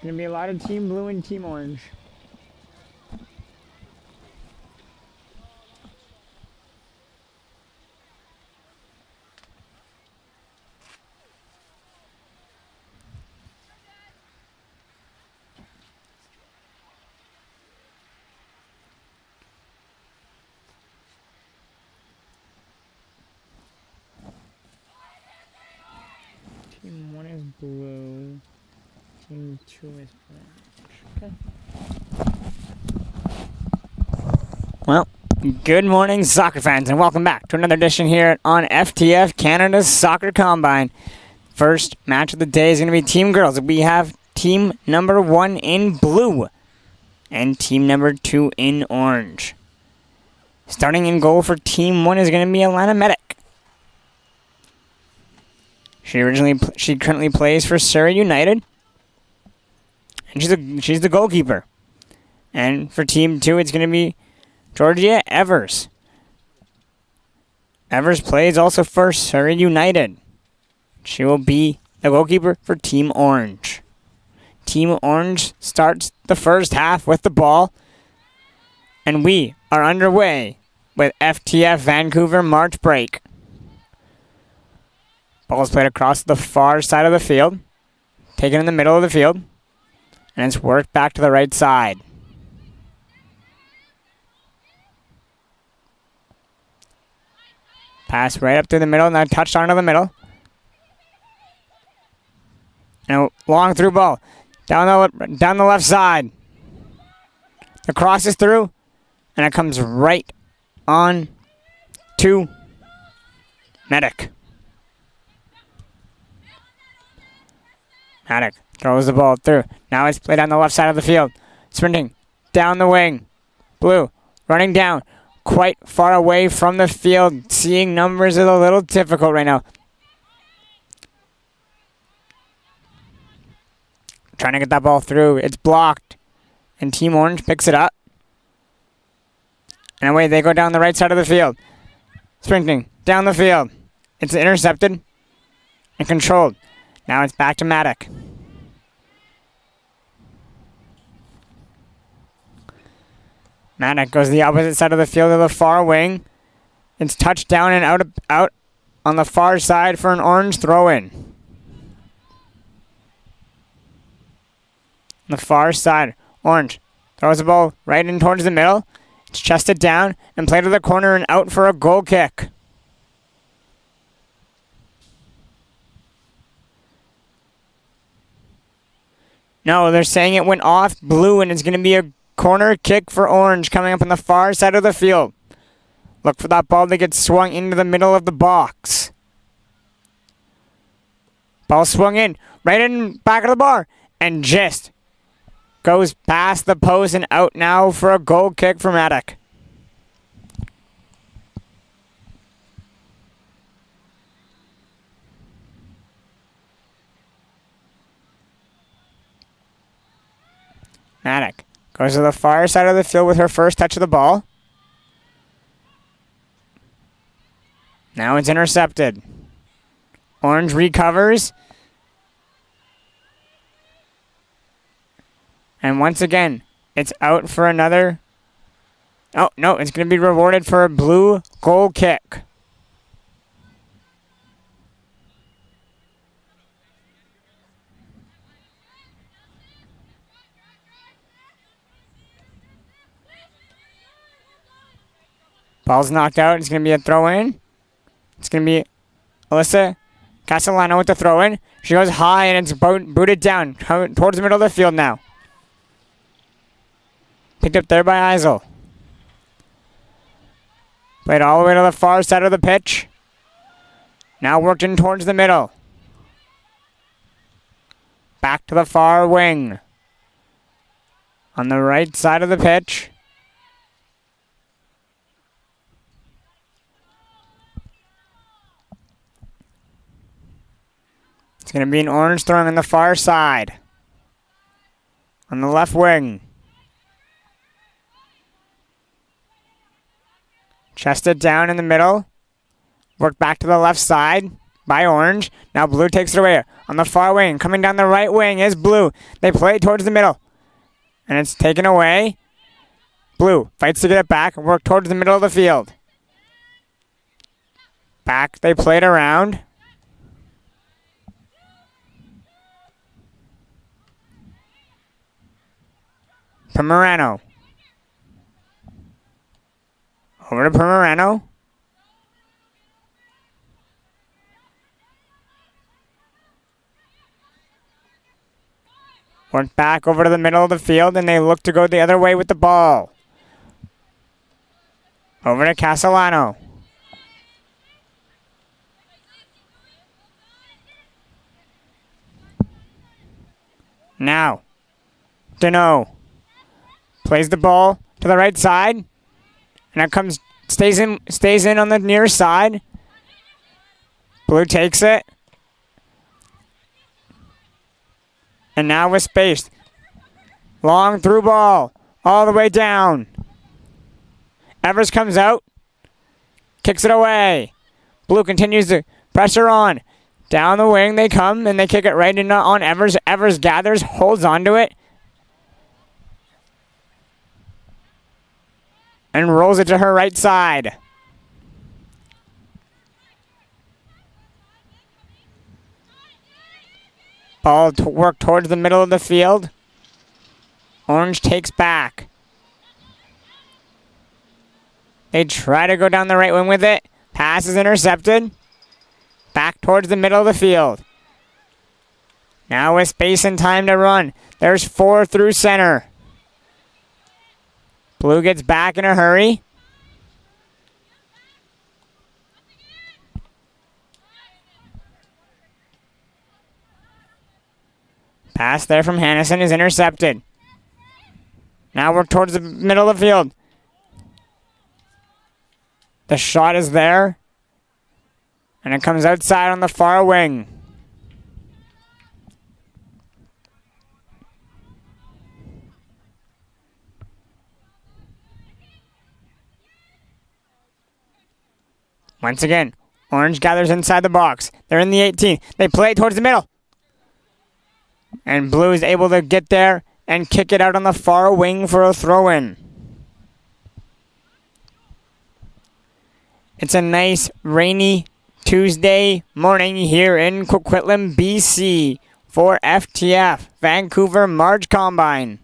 Going to be a lot of Team Blue and Team Orange. Team 1 is blue. Team 2 is orange. Okay. Well, good morning, soccer fans, and welcome back to another edition here on FTF, Canada's Soccer Combine. First match of the day is going to be Team Girls. We have team number 1 in blue and team number 2 in orange. Starting in goal for team 1 is going to be Alana Medic. She currently plays for Surrey United, and she's the goalkeeper. And for team 2, it's going to be Georgia Evers. Evers plays also for Surrey United. She will be the goalkeeper for Team Orange. Team Orange starts the first half with the ball, and we are underway with FTF Vancouver March break. Ball is played across the far side of the field, taken in the middle of the field, and it's worked back to the right side. Pass right up through the middle, now touched onto the middle. And a long through ball down the left side. The cross is through, and it comes right on to Medic. Mcconach throws the ball through. Now it's played on the left side of the field. Sprinting down the wing. Blue running down quite far away from the field. Seeing numbers is a little difficult right now. Trying to get that ball through. It's blocked. And Team Orange picks it up. And away they go down the right side of the field. Sprinting down the field. It's intercepted and controlled. Now it's back to Mcconach. Mcconach goes to the opposite side of the field to the far wing. It's touched down and out on the far side for an orange throw-in. On the far side, Orange throws the ball right in towards the middle. It's chested down and played to the corner and out for a goal kick. No, they're saying it went off blue, and it's going to be a corner kick for Orange coming up on the far side of the field. Look for that ball to get swung into the middle of the box. Ball swung in, right in back of the bar, and just goes past the post and out now for a goal kick for Mcconach. Mcconach goes to the far side of the field with her first touch of the ball. Now it's intercepted. Orange recovers. And once again, it's out for another. Oh, no, it's going to be rewarded for a blue goal kick. Ball's knocked out. It's going to be a throw-in. It's going to be Alyssa Castellano with the throw-in. She goes high, and it's booted down towards the middle of the field now. Picked up there by Eisel. Played all the way to the far side of the pitch. Now worked in towards the middle. Back to the far wing. On the right side of the pitch. It's going to be an orange throwing on the far side. On the left wing. Chested down in the middle. Work back to the left side. by Orange. Now Blue takes it away on the far wing. Coming down the right wing is Blue. They play it towards the middle. And it's taken away. Blue fights to get it back and work towards the middle of the field. Back, they play it around. Pomerano. Over to Pomerano. Went back over to the middle of the field, and they look to go the other way with the ball. Over to Castellano. Now, Deneau plays the ball to the right side, and it comes, stays in on the near side. Blue takes it, and now with space, long through ball all the way down. Evers comes out, kicks it away. Blue continues to pressure on. Down the wing they come, and they kick it right in on Evers. Evers gathers, holds onto it, and rolls it to her right side. Ball to work towards the middle of the field. Orange takes back. They try to go down the right wing with it. Pass is intercepted. Back towards the middle of the field. Now with space and time to run. There's 4 through center. Blue gets back in a hurry. Pass there from Hannison is intercepted. Now we're towards the middle of the field. The shot is there. And it comes outside on the far wing. Once again, Orange gathers inside the box. They're in the 18. They play it towards the middle. And Blue is able to get there and kick it out on the far wing for a throw-in. It's a nice rainy Tuesday morning here in Coquitlam, BC for FTF, Vancouver March Combine.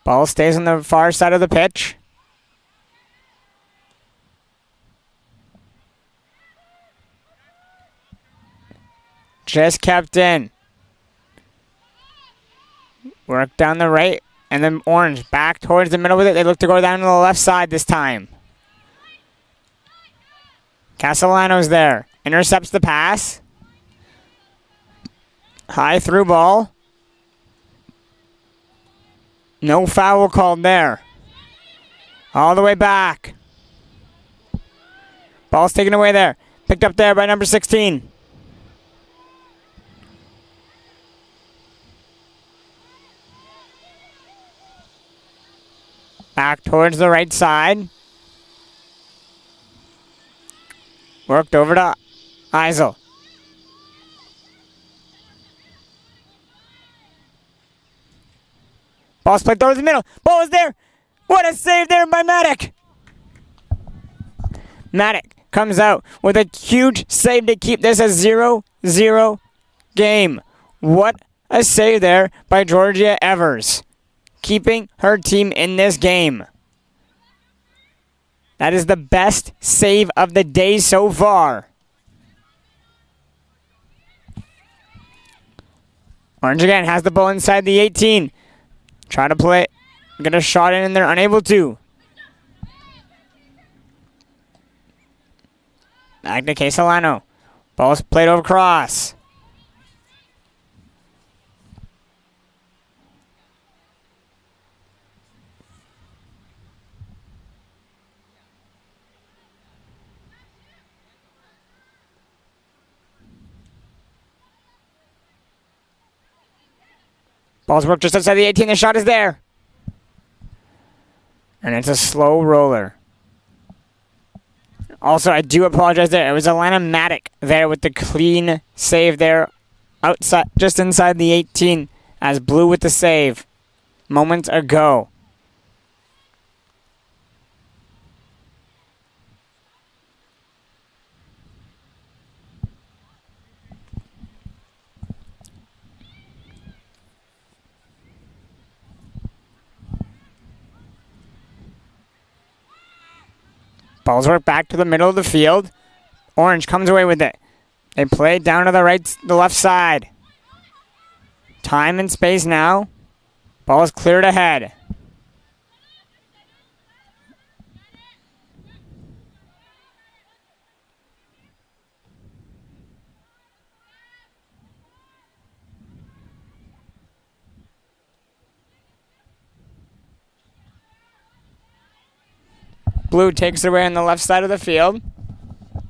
Ball stays on the far side of the pitch. Just kept in. Work down the right. And then Orange back towards the middle with it. They look to go down to the left side this time. Castellano's there. Intercepts the pass. High through ball. No foul called there. All the way back. Ball's taken away there. Picked up there by number 16. Back towards the right side. Worked over to Eisel. Ball's played towards the middle. Ball is there. What a save there by Maddock. Maddock comes out with a huge save to keep this a 0-0 game. What a save there by Georgia Evers, keeping her team in this game. That is the best save of the day so far. Orange again has the ball inside the 18. Try to play, get a shot in, and they're unable to. Back to Castellano. Ball's played over cross. Ball's worked just outside the 18. The shot is there. And it's a slow roller. Also, I do apologize there. It was Alana Maddock there with the clean save there outside, just inside the 18 as Blue with the save moments ago. Balls work back to the middle of the field. Orange comes away with it. They play it down to the left side. Time and space now. Ball is cleared ahead. Blue takes it away on the left side of the field,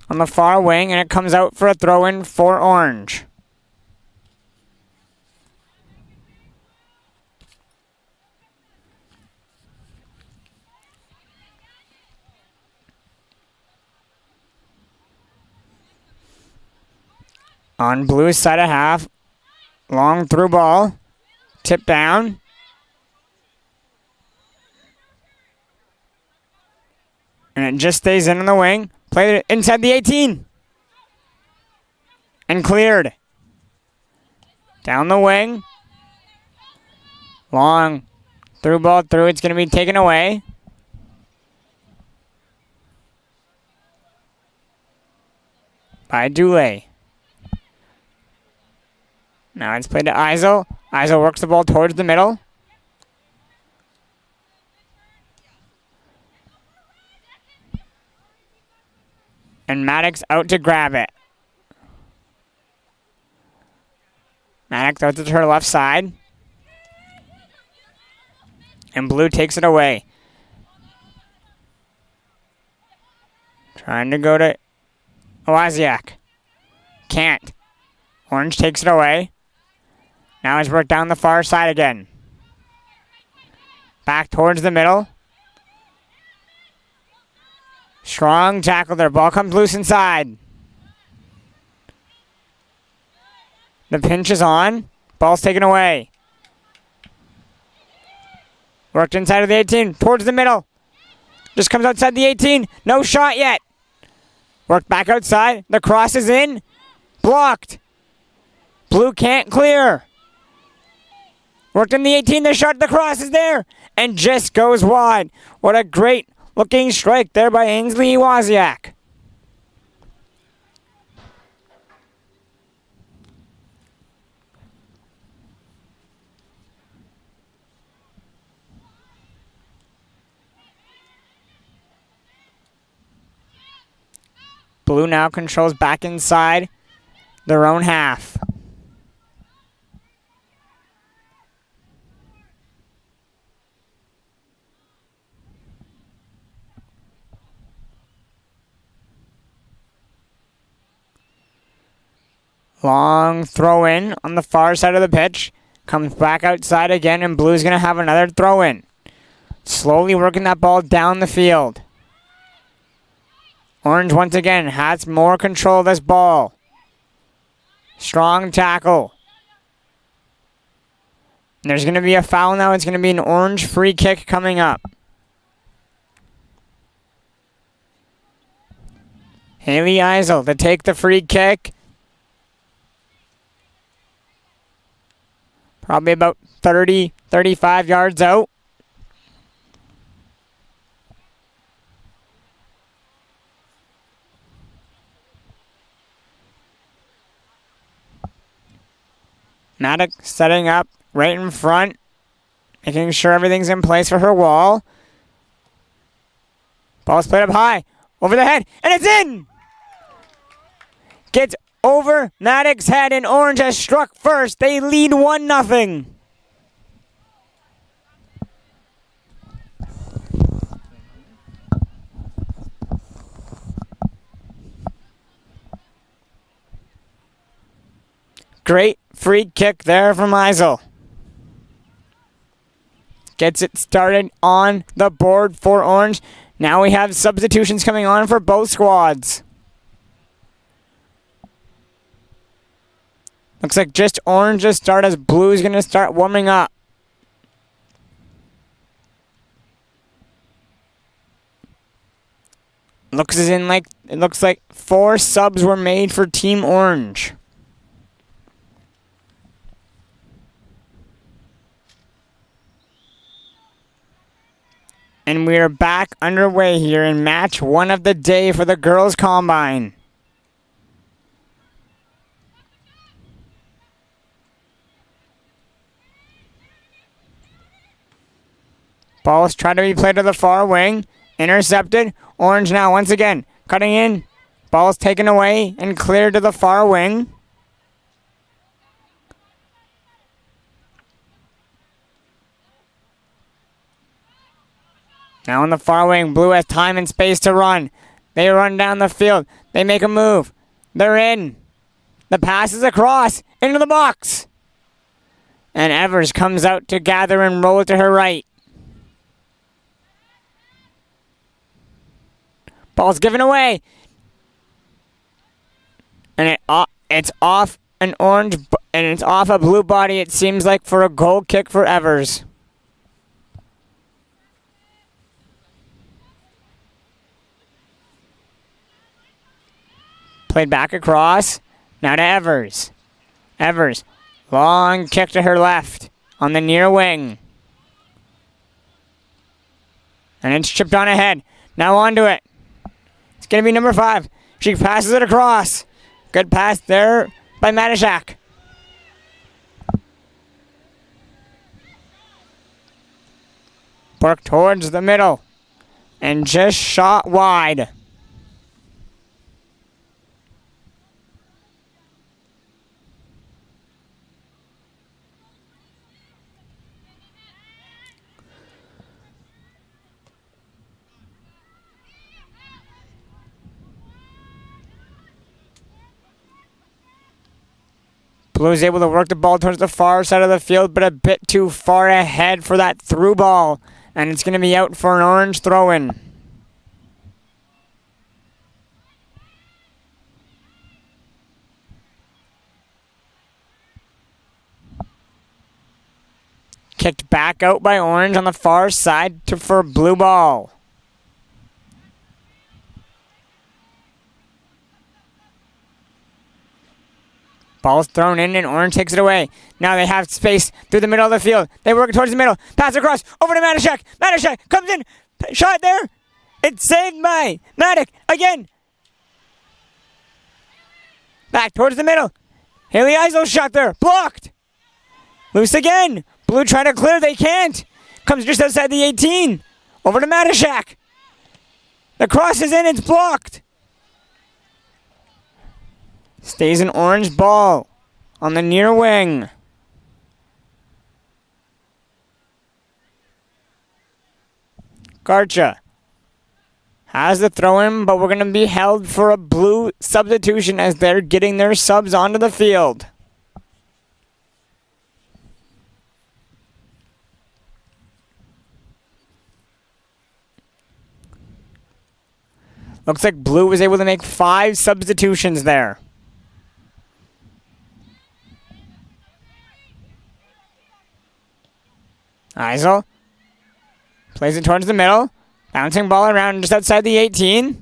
on the far wing, and it comes out for a throw-in for Orange. On Blue's side of half, long through ball, tip down. And it just stays in the wing. Played it inside the 18. And cleared. Down the wing. Long through ball through. It's going to be taken away. By Dulé. Now it's played to Eisel. Eisel works the ball towards the middle. And Maddox out to grab it. Maddox throws it to her left side. And Blue takes it away. Trying to go to Owaziak. Can't. Orange takes it away. Now it's worked down the far side again. Back towards the middle. Strong tackle there. Ball comes loose inside. The pinch is on. Ball's taken away. Worked inside of the 18. Towards the middle. Just comes outside the 18. No shot yet. Worked back outside. The cross is in. Blocked. Blue can't clear. Worked in the 18. The shot. The cross is there. And just goes wide. What a great looking strike there by Ainsley Wozniak. Blue now controls back inside their own half. Long throw in on the far side of the pitch. Comes back outside again, and Blue's going to have another throw in. Slowly working that ball down the field. Orange once again has more control of this ball. Strong tackle. And there's going to be a foul now. It's going to be an Orange free kick coming up. Haley Eisel to take the free kick. Probably about 30, 35 yards out. Maddox setting up right in front, making sure everything's in place for her wall. Ball's played up high, over the head, and it's in! Gets over Maddox's head, and Orange has struck first. They lead 1-0. Great free kick there from Eisel. gets it started on the board for Orange. Now we have substitutions coming on for both squads. Looks like just Orange to start as Blue's going to start warming up. It looks like 4 subs were made for Team Orange. And we are back underway here in match 1 of the day for the girls' combine. Ball's trying to be played to the far wing. Intercepted. Orange now once again cutting in. Ball's taken away and cleared to the far wing. Now on the far wing, Blue has time and space to run. They run down the field. They make a move. They're in. The pass is across into the box. And Evers comes out to gather and roll it to her right. Ball's given away. And it's off an Orange, and it's off a Blue body, it seems like, for a goal kick for Evers. Played back across. Now to Evers. Evers. Long kick to her left on the near wing. And it's chipped on ahead. Now onto it. It's going to be number 5. She passes it across. Good pass there by Mcconach. Work towards the middle. And just shot wide. Blue is able to work the ball towards the far side of the field, but a bit too far ahead for that through ball. And it's going to be out for an Orange throw-in. Kicked back out by Orange on the far side for a Blue ball. Ball's thrown in and Orange takes it away. Now they have space through the middle of the field. They work towards the middle. Pass across. Over to Mcconach. Mcconach comes in. Shot there. It's saved by Mcconach again. Back towards the middle. Haley Eisel shot there. Blocked. Loose again. Blue trying to clear. They can't. Comes just outside the 18. Over to Mcconach. The cross is in. It's blocked. Stays an Orange ball on the near wing. Garcha has the throw-in, but we're going to be held for a Blue substitution as they're getting their subs onto the field. Looks like Blue was able to make 5 substitutions there. Eisel plays it towards the middle. Bouncing ball around just outside the 18.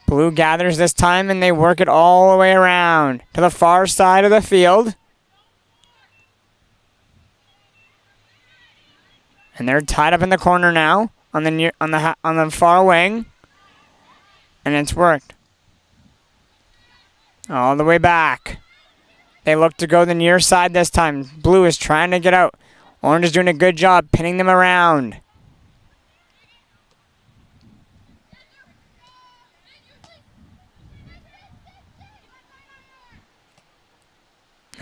Blue gathers this time and they work it all the way around to the far side of the field. And they're tied up in the corner now on the far wing. And it's worked all the way back. They look to go the near side this time. Blue is trying to get out. Orange is doing a good job pinning them around.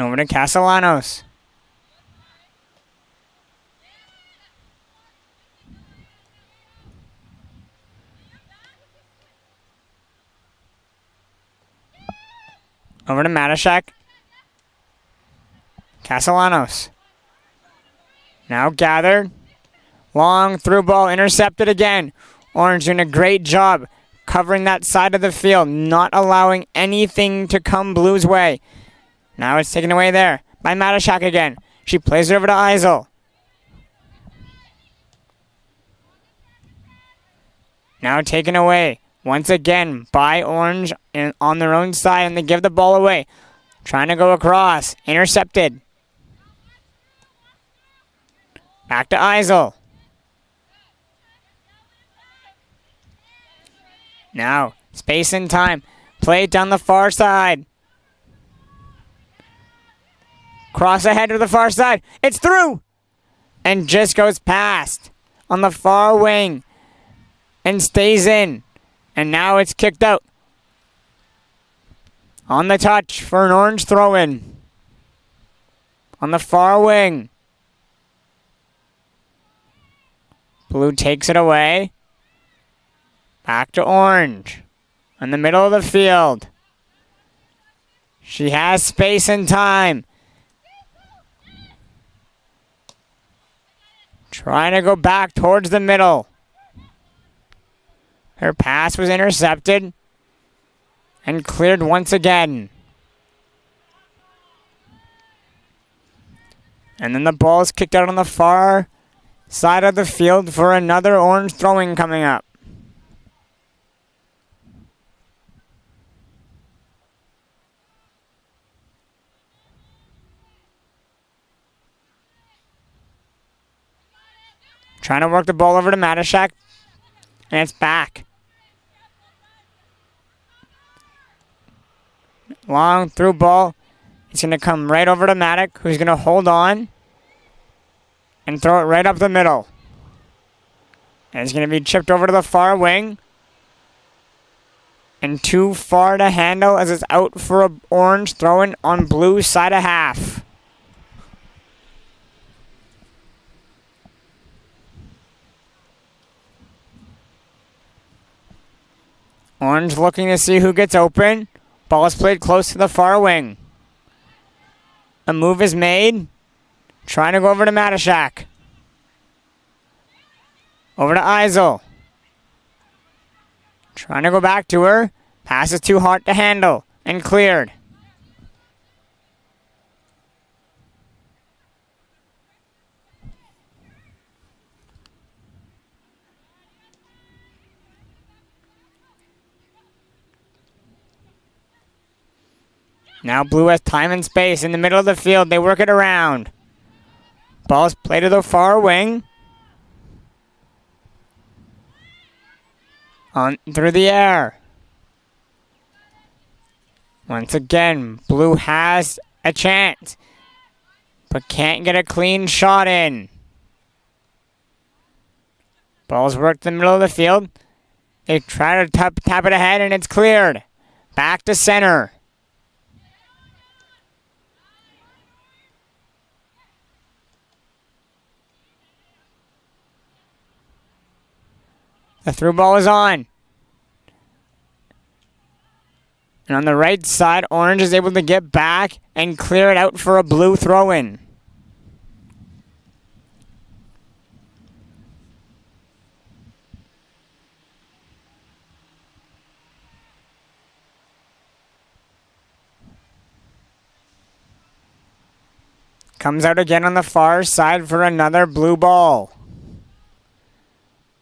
Over to Castellanos. Over to Mcconach. Castellanos. Now gathered. Long through ball, intercepted again. Orange doing a great job covering that side of the field, not allowing anything to come Blue's way. Now it's taken away there by Mcconach again. She plays it over to Eisel. Now taken away once again by Orange on their own side, and they give the ball away. Trying to go across. Intercepted. Back to Eisel. Now, space and time. Play it down the far side. Cross ahead to the far side. It's through! And just goes past on the far wing. And stays in. And now it's kicked out. On the touch for an Orange throw-in. On the far wing. Blue takes it away. Back to Orange. In the middle of the field. She has space and time. Trying to go back towards the middle. Her pass was intercepted. And cleared once again. And then the ball is kicked out on the far side of the field for another Orange throwing coming up. Trying to work the ball over to Mcconach. And it's back. Long through ball. It's going to come right over to Mcconach, who's going to hold on and throw it right up the middle. And it's going to be chipped over to the far wing. And too far to handle as it's out for an Orange throw-in on Blue side of half. Orange looking to see who gets open. Ball is played close to the far wing. A move is made. Trying to go over to Mcconach. Over to Eisel. Trying to go back to her. Pass is too hard to handle. And cleared. Now Blue has time and space in the middle of the field. They work it around. Ball is played to the far wing. On through the air. Once again, Blue has a chance, but can't get a clean shot in. Ball's worked in the middle of the field. They try to tap it ahead, and it's cleared. Back to center. The through ball is on. And on the right side, Orange is able to get back and clear it out for a Blue throw-in. Comes out again on the far side for another Blue ball.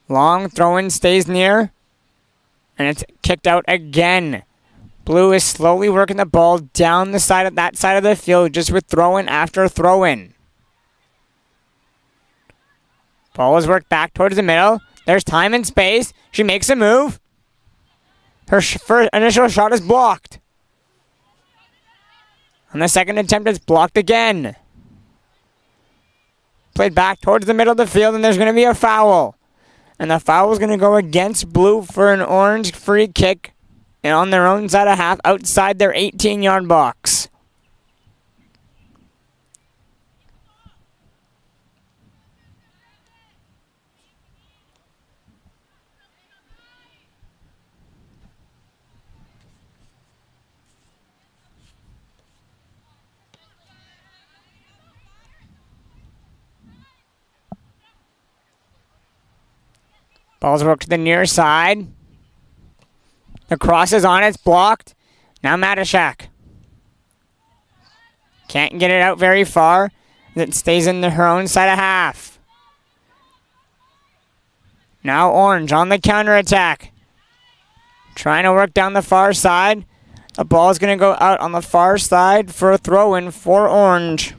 Long throw-in stays near. And it's kicked out again. Blue is slowly working the ball down the side of that side of the field just with throw-in after throw-in. Ball is worked back towards the middle. There's time and space. She makes a move. Her first initial shot is blocked. On the second attempt, it's blocked again. Played back towards the middle of the field, and there's going to be a foul. And the foul is going to go against Blue for an Orange free kick. And on their own side of half, outside their 18-yard box. Ball's worked to the near side. The cross is on, it's blocked. Now Mcconach. Can't get it out very far. It stays in her own side of half. Now Orange on the counterattack. Trying to work down the far side. The ball's going to go out on the far side for a throw-in for Orange.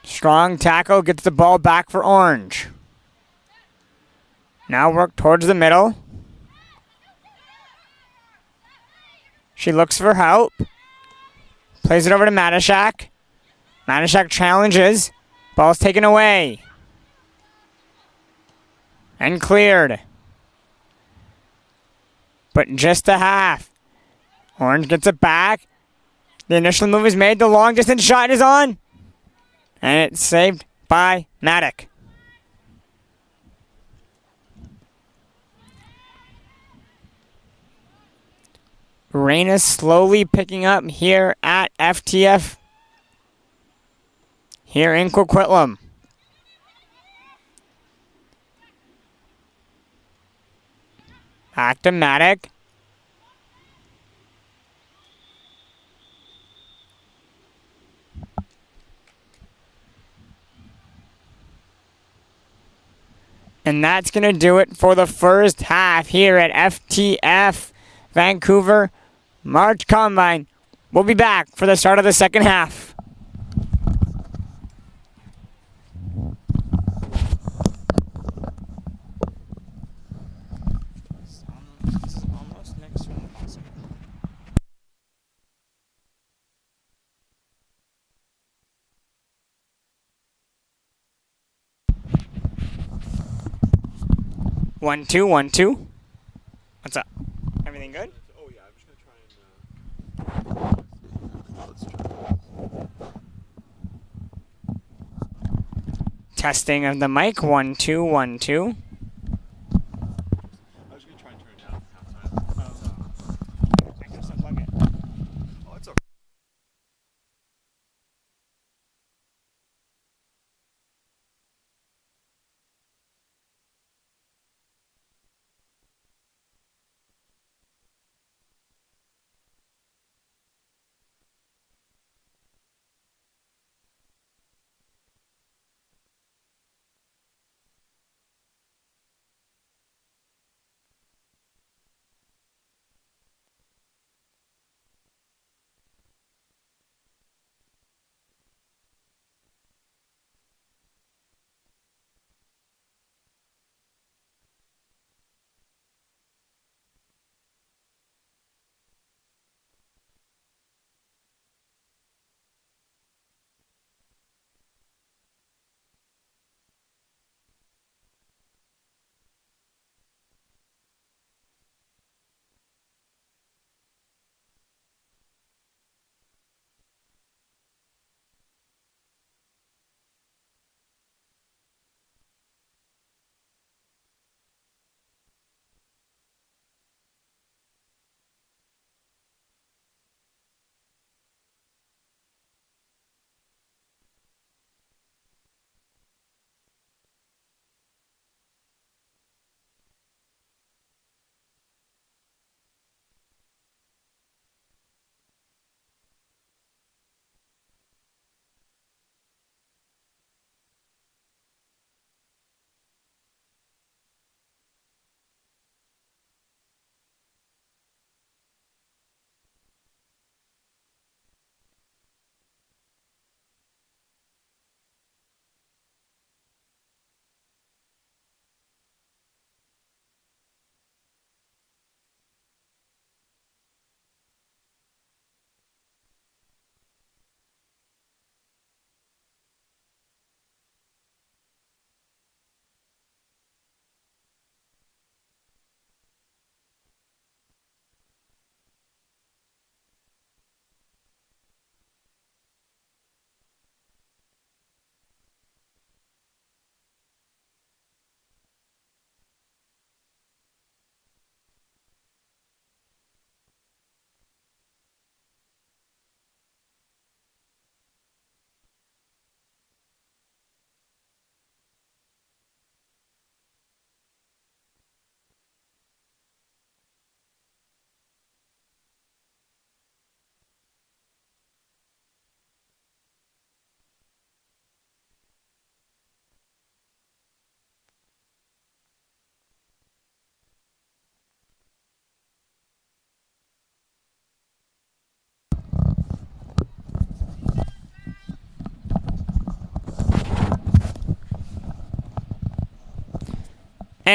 Strong tackle, gets the ball back for Orange. Now work towards the middle. She looks for help. Plays it over to Mcconach. Mcconach challenges. Ball's taken away. And cleared. But just a half. Orange gets it back. The initial move is made. The long distance shot is on. And it's saved by Mcconach. Rain is slowly picking up here at FTF. Here in Coquitlam. Back to Mcconach. And that's going to do it for the first half here at FTF Vancouver March Combine. We'll be back for the start of the second half. One, two, 1, 2. What's up? Everything good? Oh yeah, I'm just gonna try and. Let's try. Testing of the mic. 1, 2, 1, 2. I was gonna try and turn it down halftime. I can just unplug it. Oh, it's okay.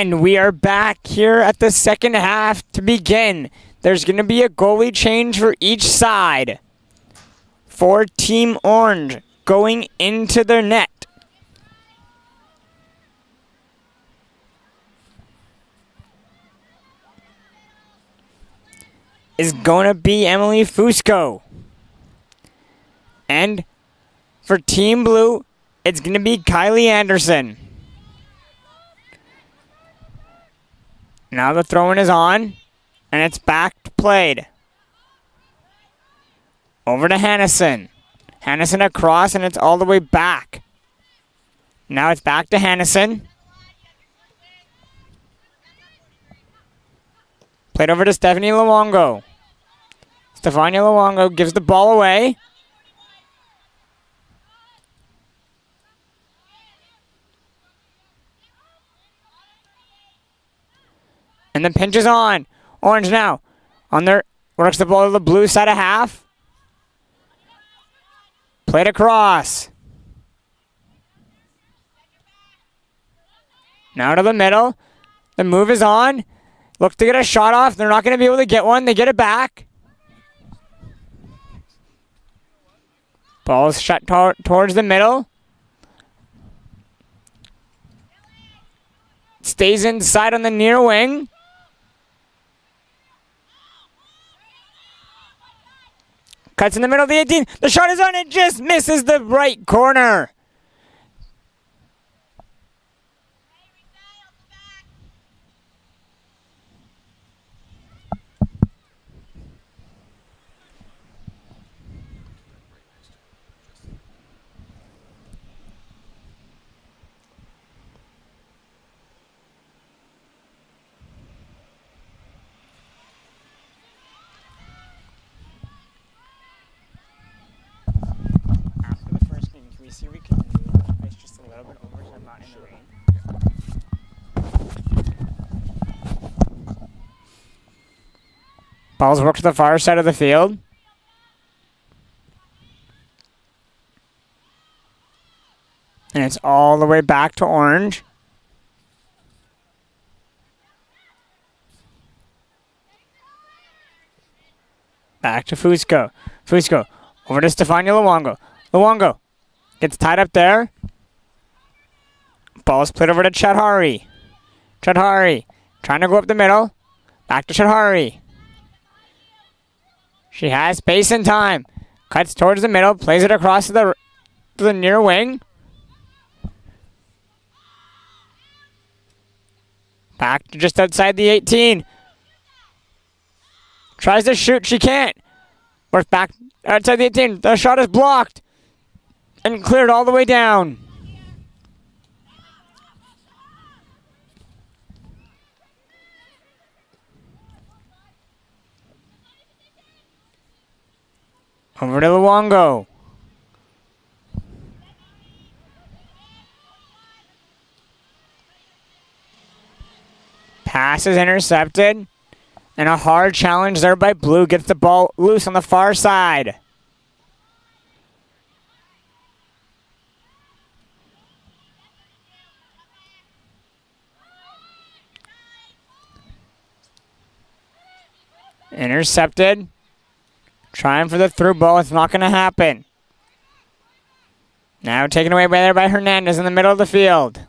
And we are back here at the second half to begin. There's going to be a goalie change for each side. For Team Orange going into their net. Is going to be Emily Fusco. And for Team Blue, it's going to be Kylie Anderson. Now the throw-in is on, and it's back played. Over to Hannison. Hannison across, and it's all the way back. Now it's back to Hannison. Played over to Stephanie Luongo. Stefania Luongo gives the ball away. And the pinch is on. Orange now. On their works the ball to the blue side of half. Played across. Now to the middle. The move is on. Look to get a shot off. They're not going to be able to get one. They get it back. Ball is shot towards the middle. Stays inside on the near wing. Cuts in the middle of the 18. The shot is on. It just misses the right corner. See if we can move the ice just a little bit over so I'm not in the rain. Balls work to the far side of the field. And it's all the way back to Orange. Back to Fusco. Fusco over to Stefania Luongo. Luongo gets tied up there. Ball is played over to Chadhari. Chadhari trying to go up the middle. Back to Chadhari. She has space and time. Cuts towards the middle. Plays it across to the near wing. Back to just outside the 18. Tries to shoot. She can't. Works back outside the 18. The shot is blocked. And cleared all the way down. Over to Luongo. Pass is intercepted. And a hard challenge there by Blue. Gets the ball loose on the far side. Intercepted. Trying for the through ball. It's not going to happen. Now taken away by Hernandez in the middle of the field.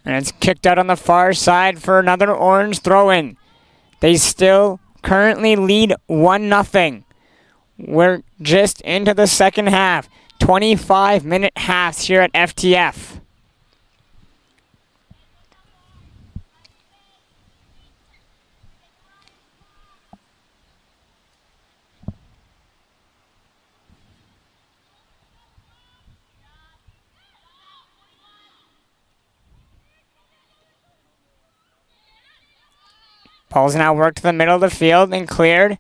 And it's kicked out on the far side for another Orange throw-in. They still currently lead 1-0. We're just into the second half. 25-minute halves here at FTF. Ball's now worked to the middle of the field and cleared.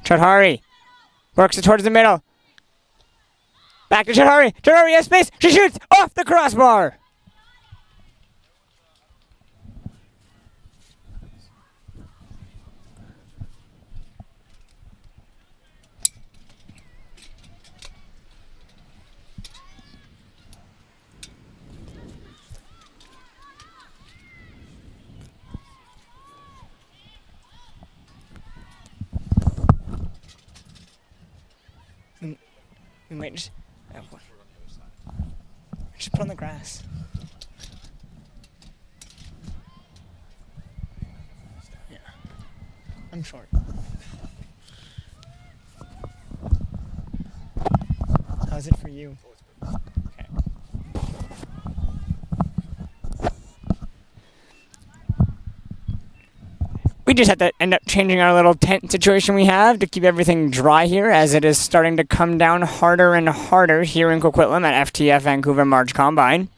Chadhari works it towards the middle. Back to Chadhari. Chadhari has space. She shoots off the crossbar. grass. Yeah. I'm short. How's it for you? Okay. We just had to end up changing our little tent situation we have to keep everything dry here, as it is starting to come down harder and harder here in Coquitlam at FTF Vancouver March Combine.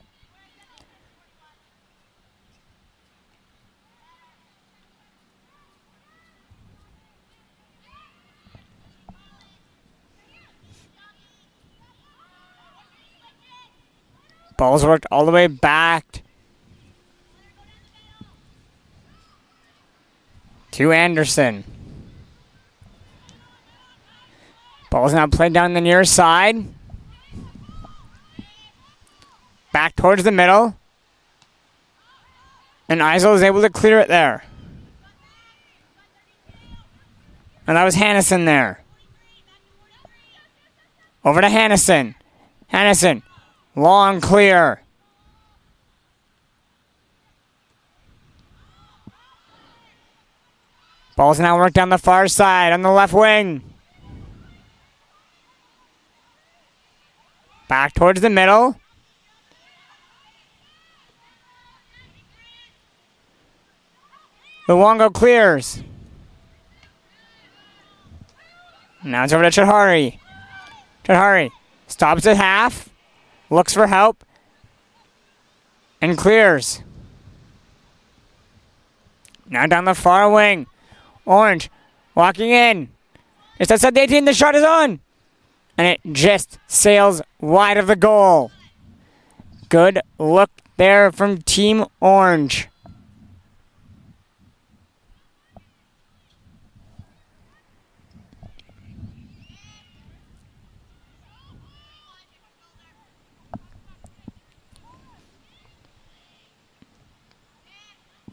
Ball's worked all the way back to Anderson. Ball's now played down the near side. Back towards the middle. And Eisel is able to clear it there. And that was Hannison there. Over to Hannison. Hannison. Long clear. Ball's now worked down the far side on the left wing. Back towards the middle. Luongo clears. Now it's over to Chahari. Chahari stops at half. Looks for help. And clears. Now down the far wing. Orange walking in. It's outside the 18. The shot is on. And it just sails wide of the goal. Good look there from Team Orange.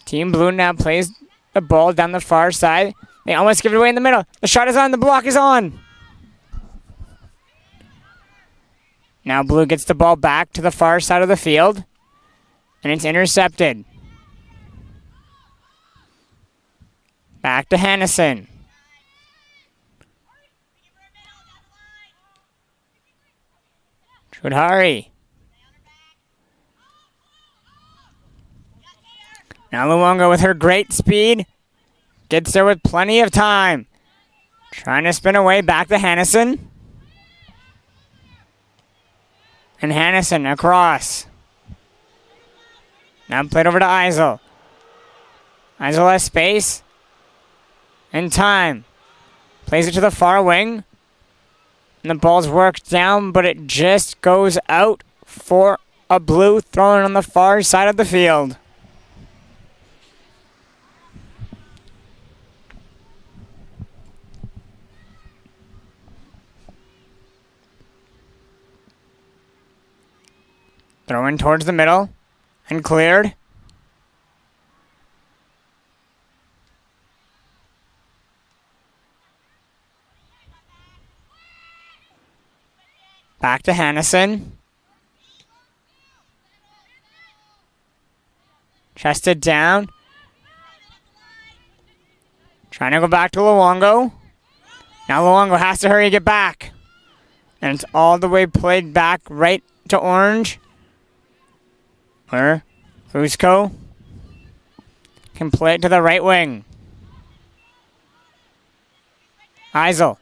Team Blue now plays the ball down the far side. They almost give it away in the middle. The shot is on. The block is on. Now Blue gets the ball back to the far side of the field. And it's intercepted. Back to Hannison. Chudhari. Now Luongo with her great speed gets there with plenty of time. Trying to spin away back to Hannison. And Hannison across. Now played over to Eisel. Eisel has space and time. Plays it to the far wing. And the ball's worked down, but it just goes out for a Blue thrown on the far side of the field. Throw in towards the middle and cleared. Back to Hannison. Chested down. Trying to go back to Luongo. Now Luongo has to hurry and get back. And it's all the way played back right to Orange. Where Fusco can play it to the right wing. Eisel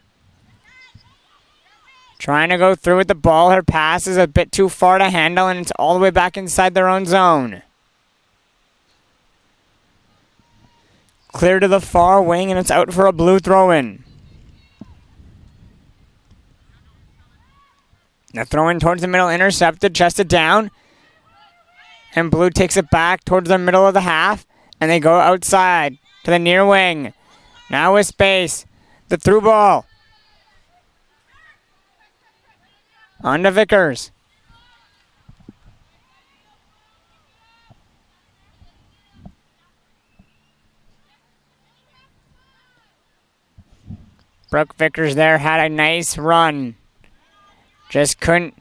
trying to go through with the ball. Her pass is a bit too far to handle, and it's all the way back inside their own zone. Clear to the far wing, and it's out for a Blue throw-in. The throw-in towards the middle, intercepted, chested down. And Blue takes it back towards the middle of the half. And they go outside to the near wing. Now with space. The through ball. On to Vickers. Brooke Vickers there had a nice run. Just couldn't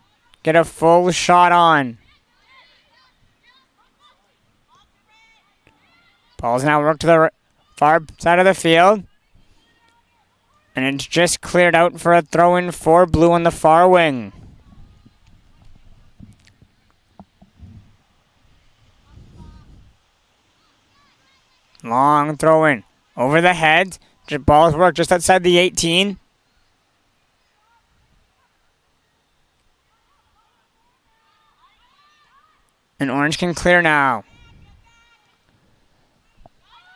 get a full shot on. Ball's now worked to the far side of the field. And it's just cleared out for a throw-in for Blue on the far wing. Long throw-in over the head. Ball's worked just outside the 18. And Orange can clear now.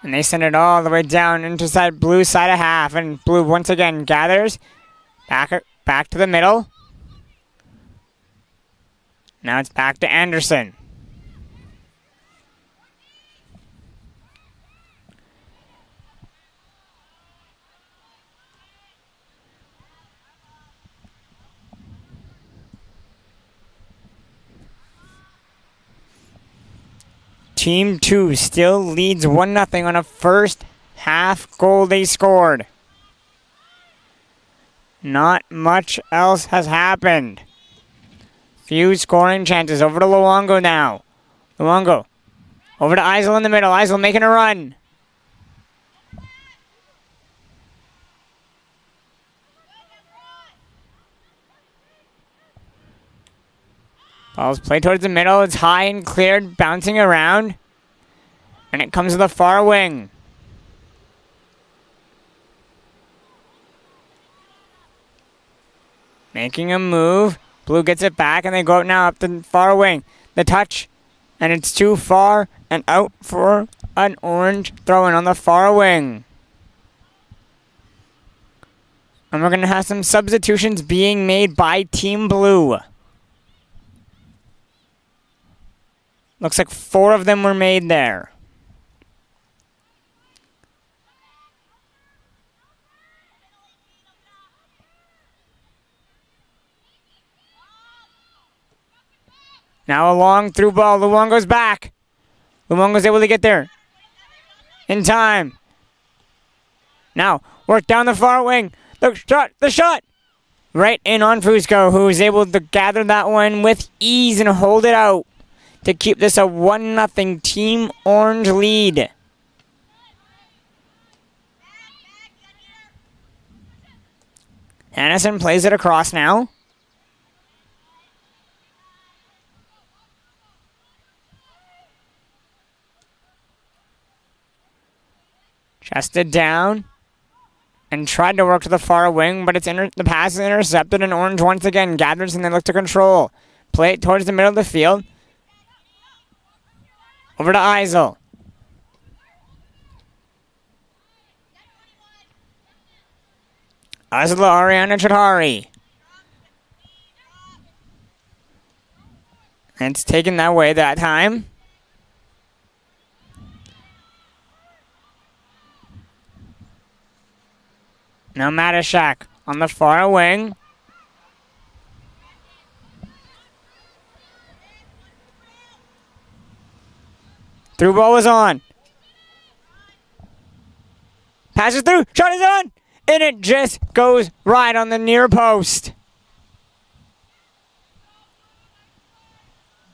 And they send it all the way down into Blue's side of half. And Blue once again gathers. Back to the middle. Now it's back to Anderson. Team 2 still leads 1-0 on a first half goal they scored. Not much else has happened. Few scoring chances. Over to Luongo now. Luongo. Over to Eisel in the middle. Eisel making a run. Ball's played towards the middle. It's high and cleared, bouncing around. And it comes to the far wing. Making a move. Blue gets it back, and they go out now up the far wing. The touch, and it's too far, and out for an Orange throw-in on the far wing. And we're going to have some substitutions being made by Team Blue. Looks like 4 of them were made there. Now a long through ball. Luongo's back. Luongo's able to get there in time. Now, work down the far wing. The shot! Right in on Fusco, who is able to gather that one with ease and hold it out to keep this a 1-0 Team Orange lead. Anderson plays it across now. Chested down. And tried to work to the far wing, but the pass is intercepted, and Orange once again gathers and they look to control. Play it towards the middle of the field. Over to Eisel. Eisel to Ariana Chitari. And it's taken that way that time. Now Matashak on the far wing. Through ball is on. Passes through. Shot is on. And it just goes right on the near post.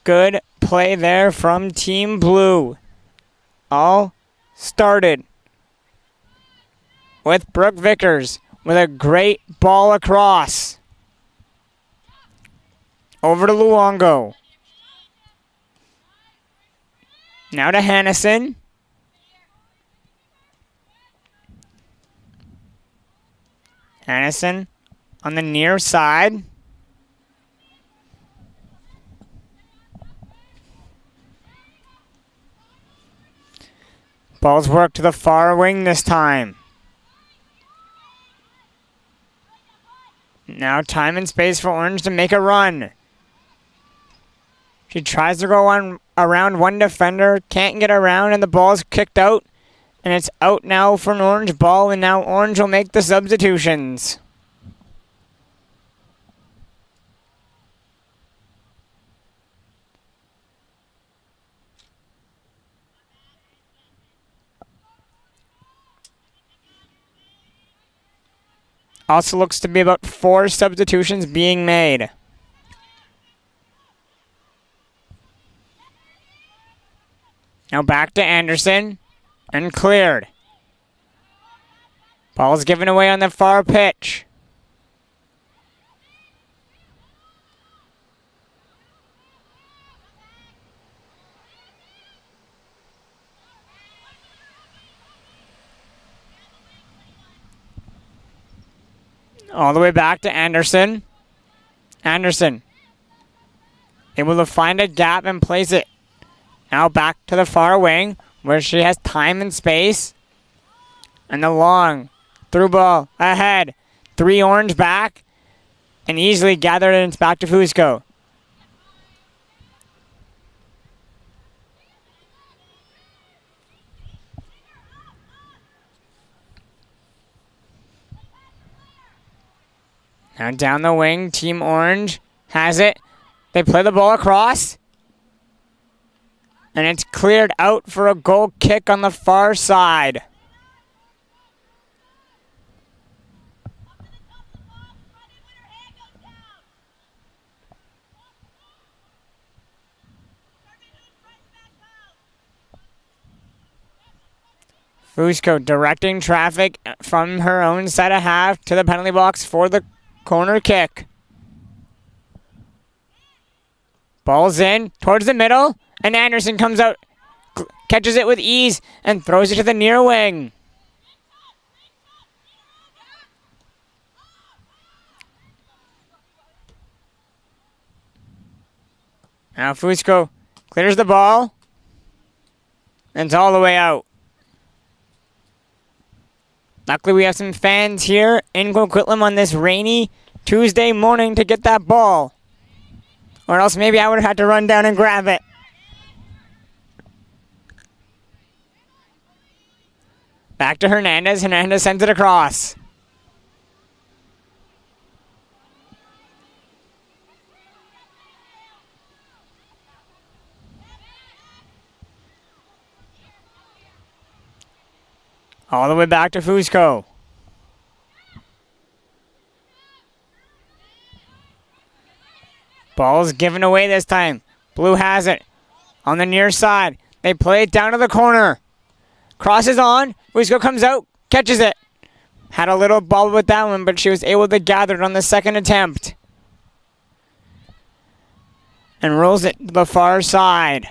Good play there from Team Blue. All started with Brooke Vickers with a great ball across. Over to Luongo. Now to Hannison. Hannison on the near side. Ball's worked to the far wing this time. Now time and space for Orange to make a run. She tries to go on around one defender, can't get around, and the ball's kicked out. And it's out now for an Orange ball, and now Orange will make the substitutions. Also looks to be about 4 substitutions being made. Now back to Anderson. and cleared. Ball's given away on the far pitch. All the way back to Anderson. Anderson able to find a gap and place it. Now back to the far wing where she has time and space. And the long through ball ahead. 3 orange back and easily gathered and it's back to Fusco. Now down the wing, Team Orange has it. They play the ball across. And it's cleared out for a goal kick on the far side. Fusco directing traffic from her own side of half to the penalty box for the corner kick. Ball's in towards the middle, and Anderson comes out, catches it with ease, and throws it to the near wing. Now Fusco clears the ball, and it's all the way out. Luckily, we have some fans here in Coquitlam on this rainy Tuesday morning to get that ball. Or else maybe I would have had to run down and grab it. Back to Hernandez. Hernandez sends it across. All the way back to Fusco. Ball's given away this time. Blue has it on the near side. They play it down to the corner. Crosses on. Fusco comes out, catches it. Had a little ball with that one, but she was able to gather it on the second attempt. And rolls it to the far side.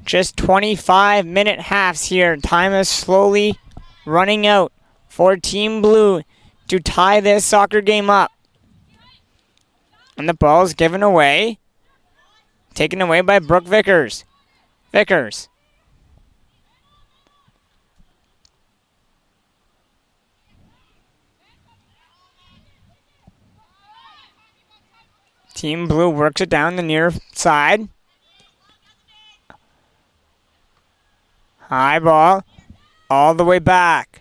Just 25-minute halves here. Time is slowly running out for Team Blue to tie this soccer game up. And the ball is given away. Taken away by Brooke Vickers. Vickers. Team Blue works it down the near side. High ball, all the way back.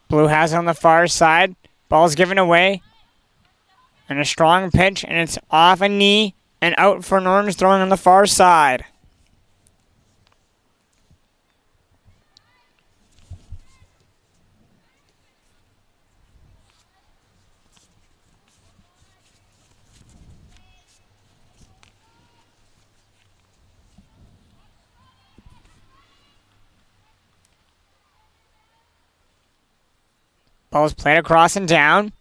Blue has it on the far side. Ball's given away. And a strong pitch, and it's off a knee and out for an orange throwing on the far side. Ball's played across and down.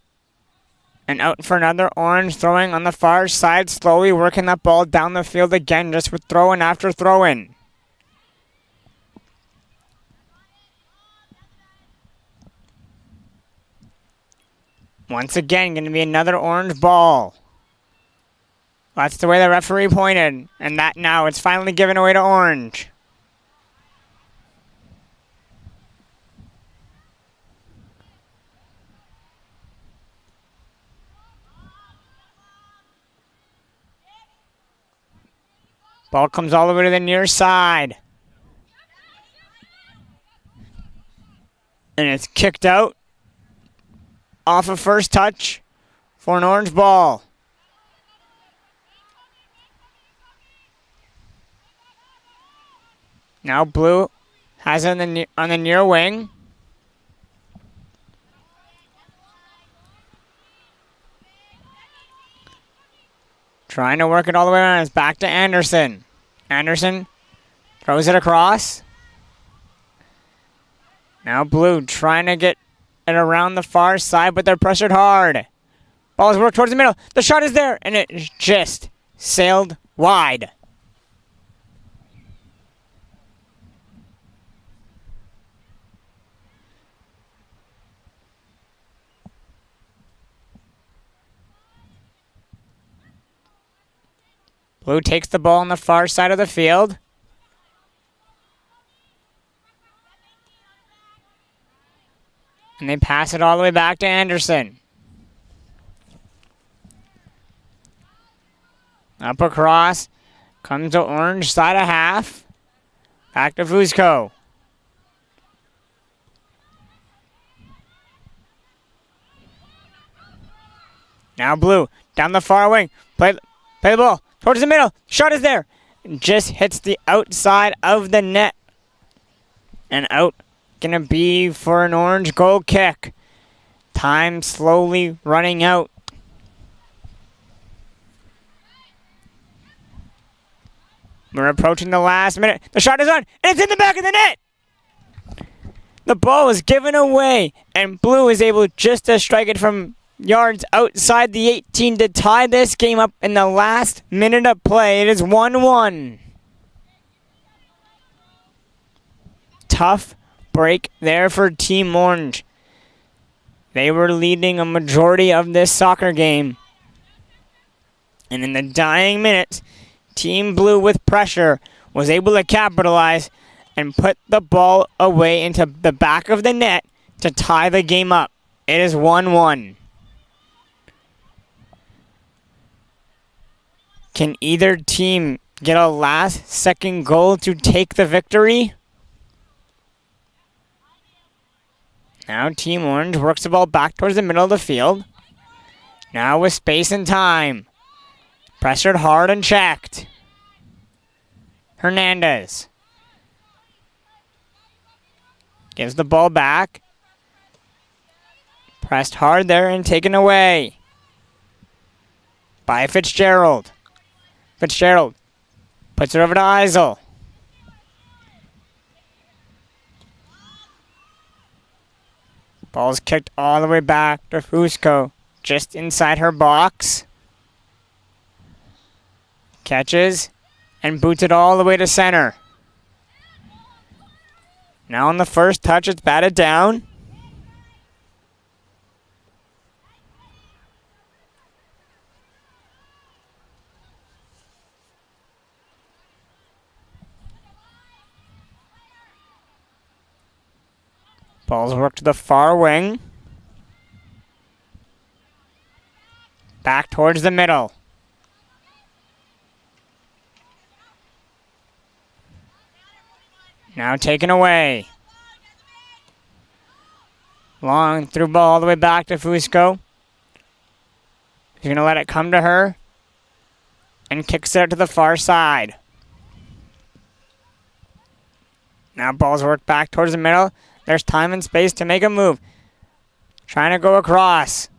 And out for another orange throwing on the far side, slowly working that ball down the field again, just with throw-in after throw-in. Once again, going to be another orange ball. That's the way the referee pointed. And that now, it's finally given away to orange. Ball comes all the way to the near side. And it's kicked out off of first touch for an orange ball. Now blue has it on the near wing. Trying to work it all the way around. It's back to Anderson. Anderson throws it across. Now blue trying to get it around the far side, but they're pressured hard. Ball's worked towards the middle. The shot is there, and it just sailed wide. Blue takes the ball on the far side of the field. And they pass it all the way back to Anderson. Up across. Comes to orange side of half. Back to Fusco. Now blue. Down the far wing. Play the ball. Towards the middle. Shot is there. Just hits the outside of the net. And out. Gonna be for an orange goal kick. Time slowly running out. We're approaching the last minute. The shot is on, and it's in the back of the net. The ball is given away, and blue is able just to strike it from yards outside the 18 to tie this game up in the last minute of play. It is 1-1. Tough break there for Team Orange. They were leading a majority of this soccer game. And in the dying minutes, Team Blue with pressure was able to capitalize and put the ball away into the back of the net to tie the game up. It is 1-1. Can either team get a last-second goal to take the victory? Now Team Orange works the ball back towards the middle of the field. Now with space and time. Pressured hard and checked. Hernandez. Gives the ball back. Pressed hard there and taken away by Fitzgerald. Fitzgerald puts it over to Eisel. Ball's kicked all the way back to Fusco, just inside her box. Catches and boots it all the way to center. Now on the first touch, it's batted down. Ball's worked to the far wing. Back towards the middle. Now taken away. Long through ball all the way back to Fusco. He's going to let it come to her. And kicks it out to the far side. Now ball's worked back towards the middle. There's time and space to make a move. Trying to go across.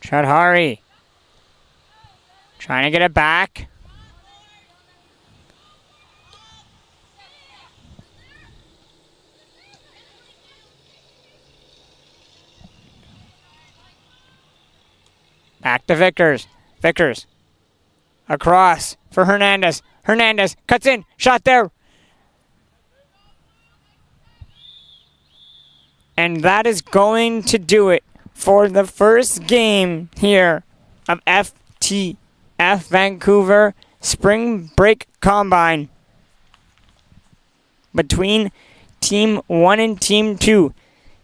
Chadhari. Trying to get it back. Back to Vickers. Vickers. Across for Hernandez. Hernandez cuts in. Shot there. And that is going to do it for the first game here of FTF Vancouver spring break combine between Team 1 and Team 2.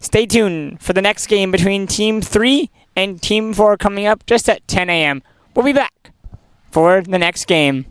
Stay tuned for the next game between Team 3 and Team 4 coming up just at 10 a.m. We'll be back for the next game.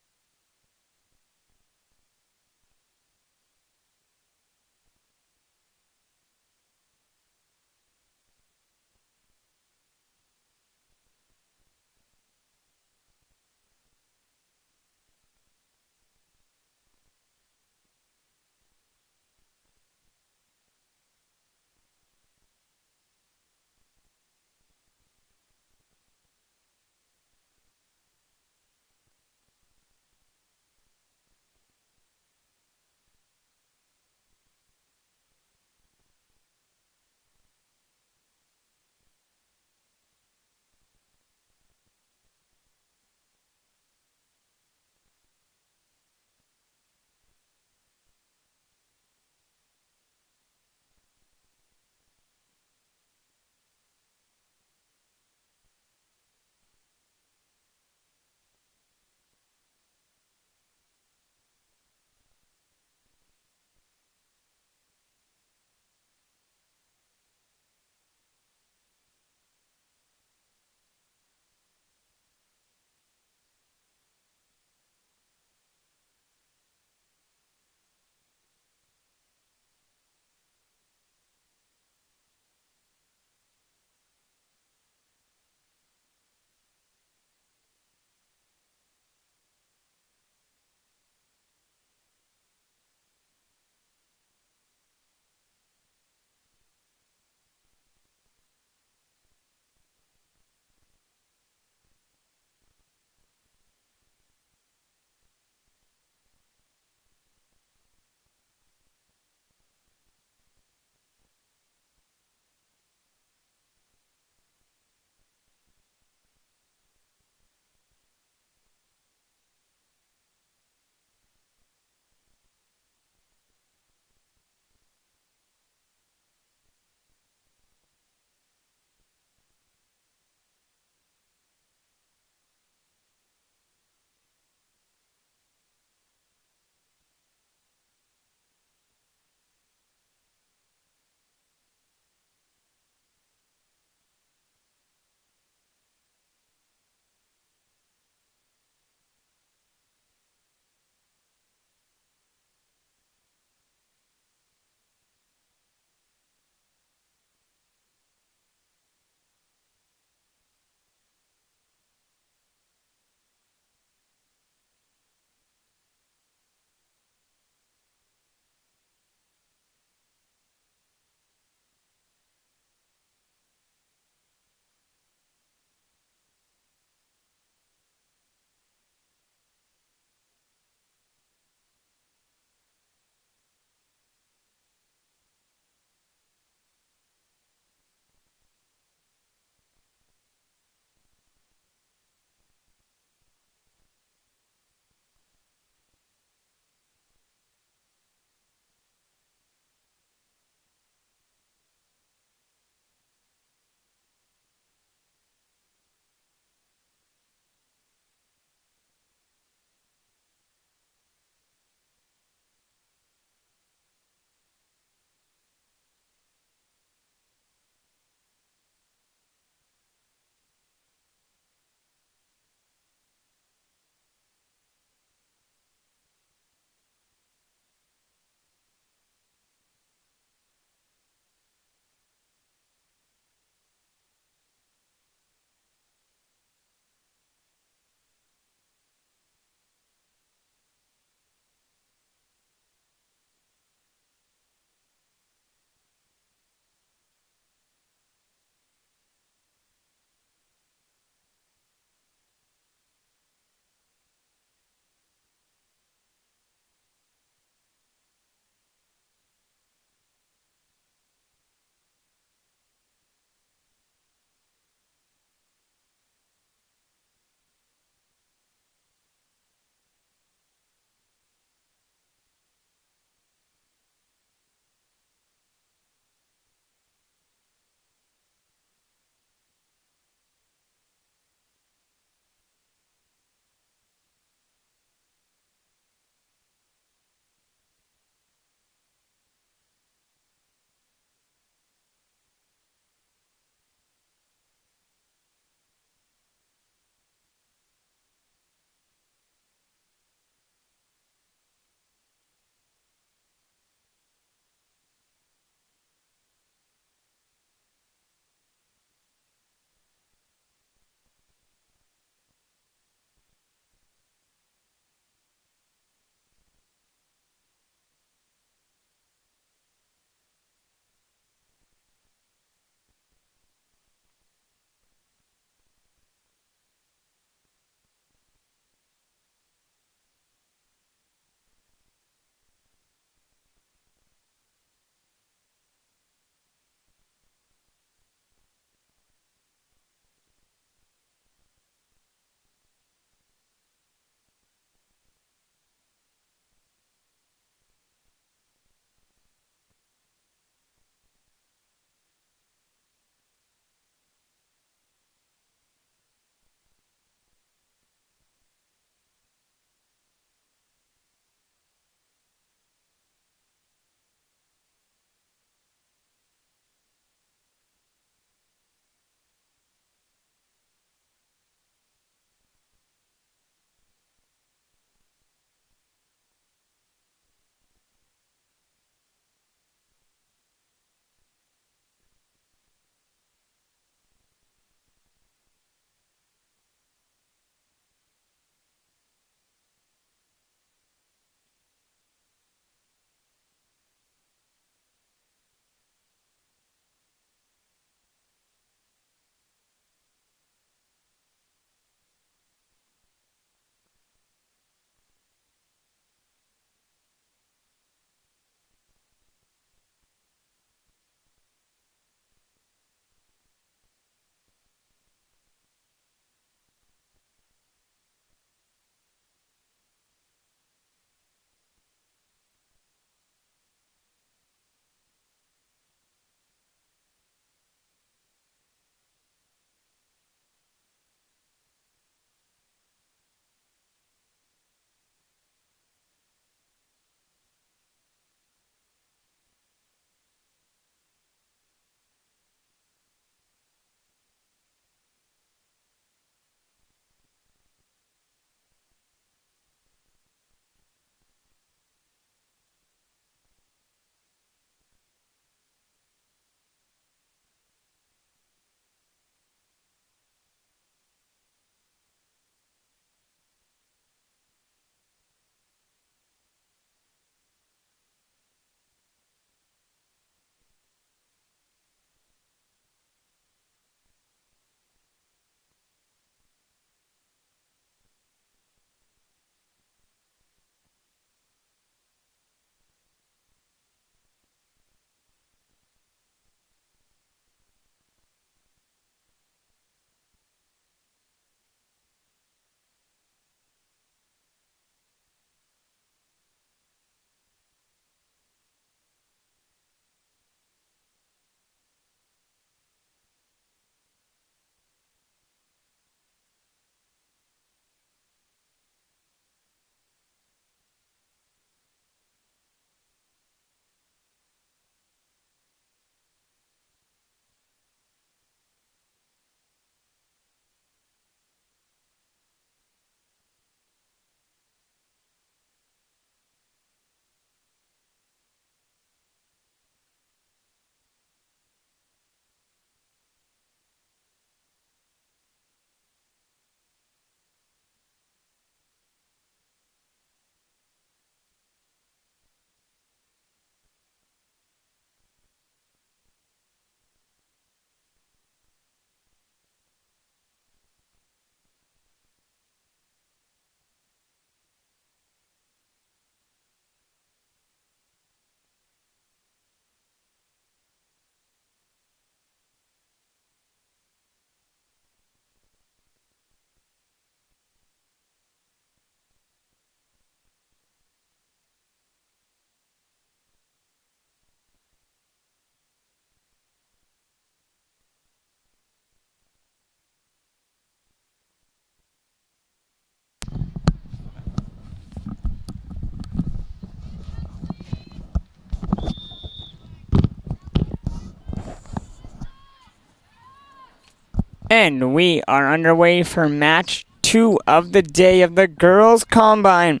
And we are underway for match 2 of the day of the girls' combine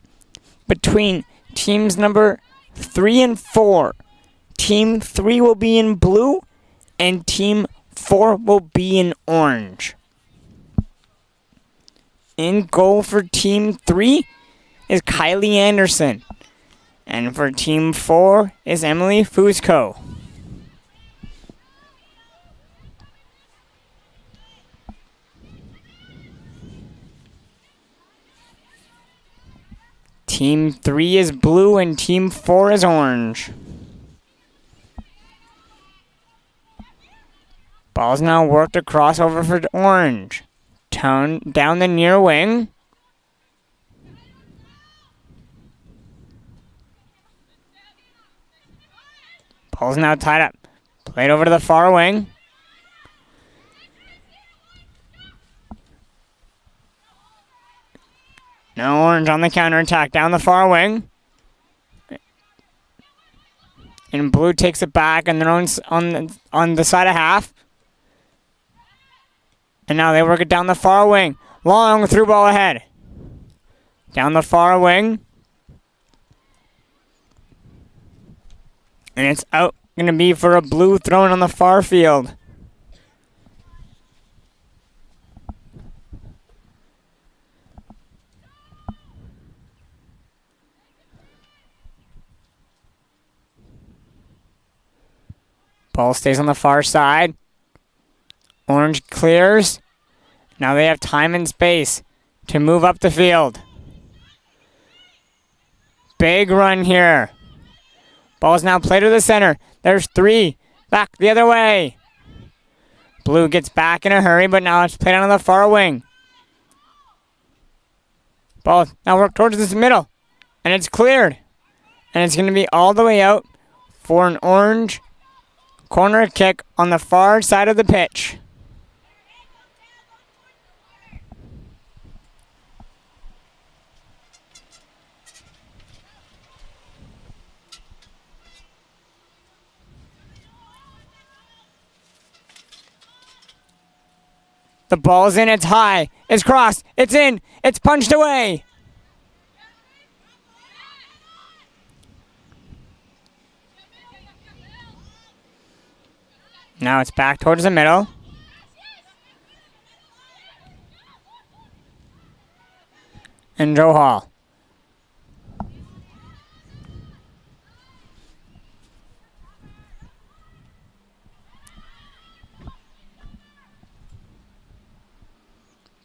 between teams number 3 and 4. Team 3 will be in blue and team 4 will be in orange. In goal for team 3 is Kylie Anderson. And for team 4 is Emily Fusco. Team 3 is blue and team 4 is orange. Ball's now worked across over for orange. Down the near wing. Ball's now tied up. Played over to the far wing. Now orange on the counterattack down the far wing. And blue takes it back and they're on the side of half. And now they work it down the far wing. Long through ball ahead. Down the far wing. And it's out. Going to be for a blue throw-in on the far field. Ball stays on the far side. Orange clears. Now they have time and space to move up the field. Big run here. Ball's now played to the center. There's 3. Back the other way. Blue gets back in a hurry, but now it's played on the far wing. Ball now worked towards this middle. And it's cleared. And it's going to be all the way out for an orange corner kick on the far side of the pitch. The ball's in, it's high, it's crossed, it's in, it's punched away. Now it's back towards the middle. And Joe Hall.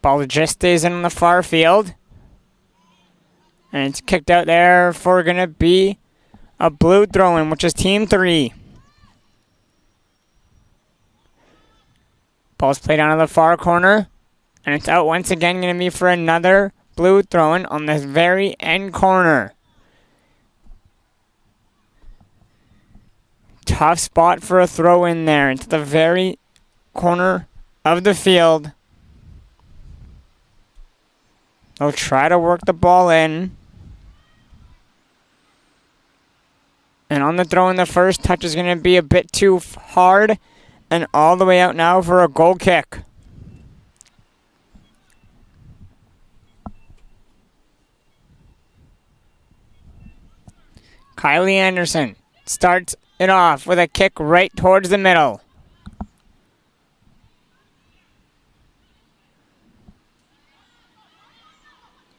Ball just stays in on the far field. And it's kicked out there for going to be a blue throw-in, which is team 3. Ball's played down to the far corner. And it's out once again, going to be for another blue throw-in on this very end corner. Tough spot for a throw-in there. It's the very corner of the field. They'll try to work the ball in. And on the throw-in, the first touch is going to be a bit too hard. And all the way out now for a goal kick. Kylie Anderson starts it off with a kick right towards the middle.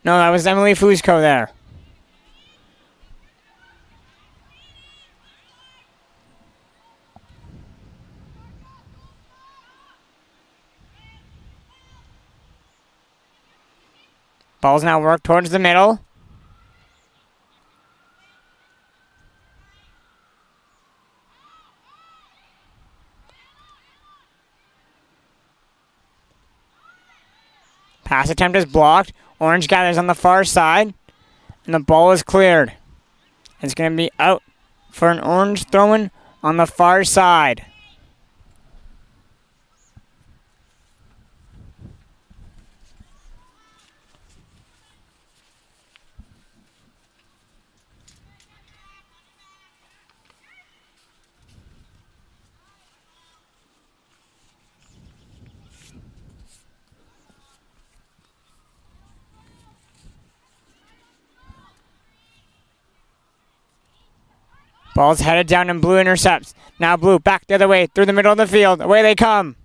No, that was Emily Fusco there. Ball's now worked towards the middle. Pass attempt is blocked. Orange gathers on the far side. And the ball is cleared. It's going to be out for an orange throw-in on the far side. Ball's headed down and Blue intercepts. Now Blue back the other way through the middle of the field. Away they come.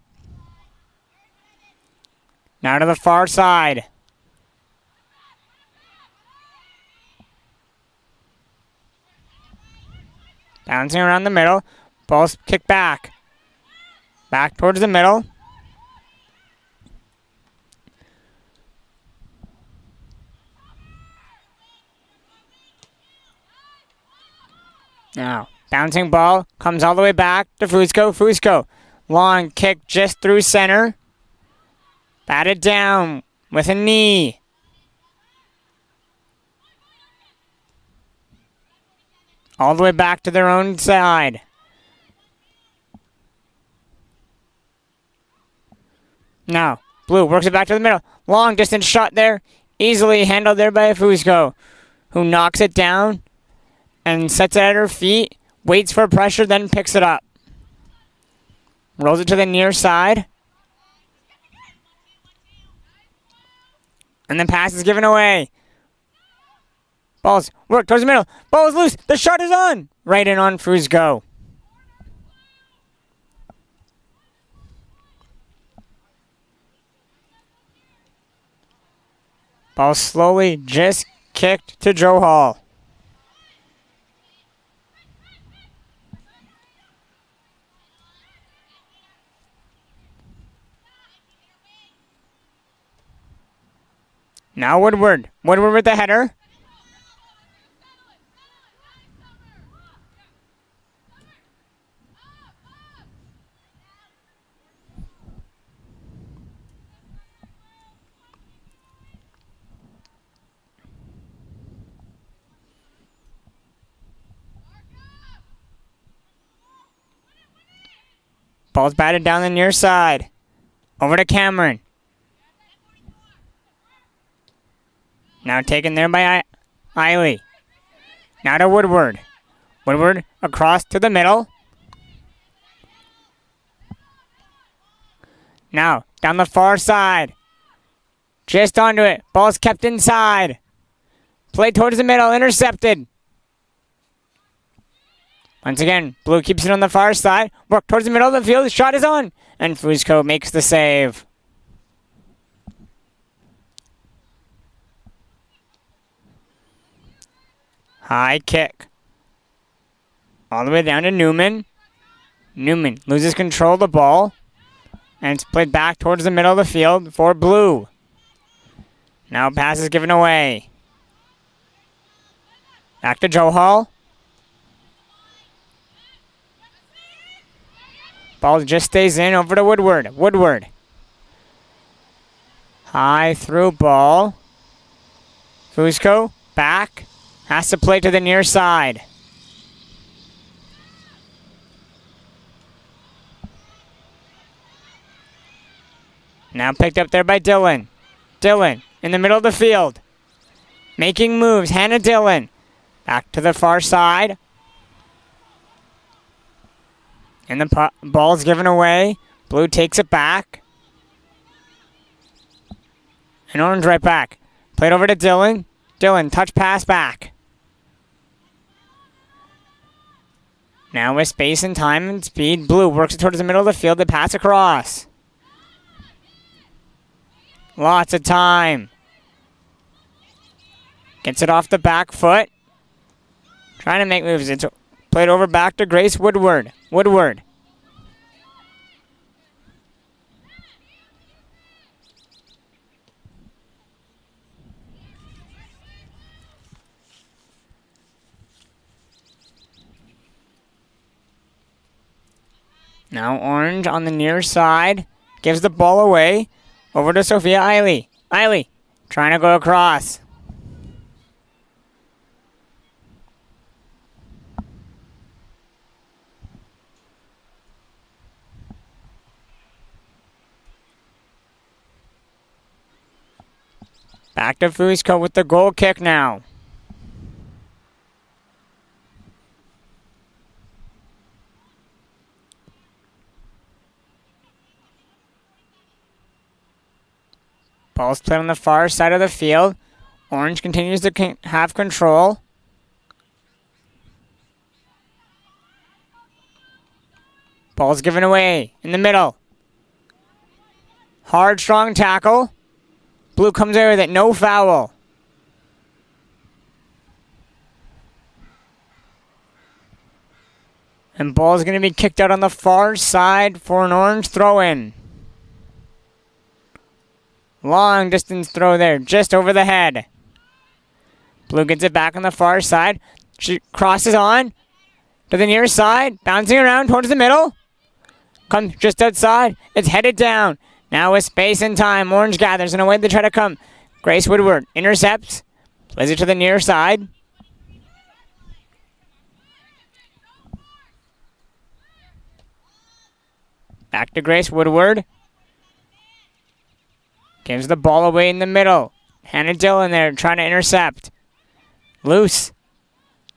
Now to the far side. Bouncing around the middle. Ball's kicked back. Back towards the middle. Now, bouncing ball comes all the way back to Fusco. Fusco, long kick just through center. Batted down with a knee. All the way back to their own side. Now, Blue works it back to the middle. Long distance shot there. Easily handled there by Fusco, who knocks it down and sets it at her feet. Waits for pressure, then picks it up. Rolls it to the near side. And the pass is given away. Ball's work towards the middle. Ball is loose. The shot is on. Right in on Fusco. Ball slowly just kicked to Joe Hall. Now Woodward. Woodward with the header. Ball's batted down the near side. Over to Cameron. Now taken there by Kylie. Now to Woodward. Woodward across to the middle. Now down the far side. Just onto it. Ball's kept inside. Play towards the middle. Intercepted. Once again, Blue keeps it on the far side. Work towards the middle of the field. The shot is on. And Fusco makes the save. High kick. All the way down to Newman. Newman loses control of the ball. And it's played back towards the middle of the field for Blue. Now pass is given away. Back to Joe Hall. Ball just stays in over to Woodward. Woodward. High through ball. Fusco back. Has to play to the near side. Now picked up there by Dillon. Dillon in the middle of the field. Making moves. Hannah Dillon. Back to the far side. And the ball's given away. Blue takes it back. And Orange right back. Played over to Dillon. Dillon, touch pass back. Now with space and time and speed, Blue works it towards the middle of the field to pass across. Lots of time. Gets it off the back foot. Trying to make moves. It's played over back to Grace Woodward. Woodward. Now Orange on the near side. Gives the ball away. Over to Sophia Eiley. Eiley trying to go across. Back to Fusco with the goal kick now. Ball's played on the far side of the field. Orange continues to have control. Ball's given away in the middle. Hard, strong tackle. Blue comes away with it. No foul. And ball's going to be kicked out on the far side for an orange throw-in. Long distance throw there, just over the head. Blue gets it back on the far side. She crosses on to the near side, bouncing around towards the middle. Comes just outside. It's headed down. Now with space and time, Orange gathers in a way they try to come. Grace Woodward intercepts, plays it to the near side. Back to Grace Woodward. Gives the ball away in the middle. Hannah Dillon there trying to intercept. Loose.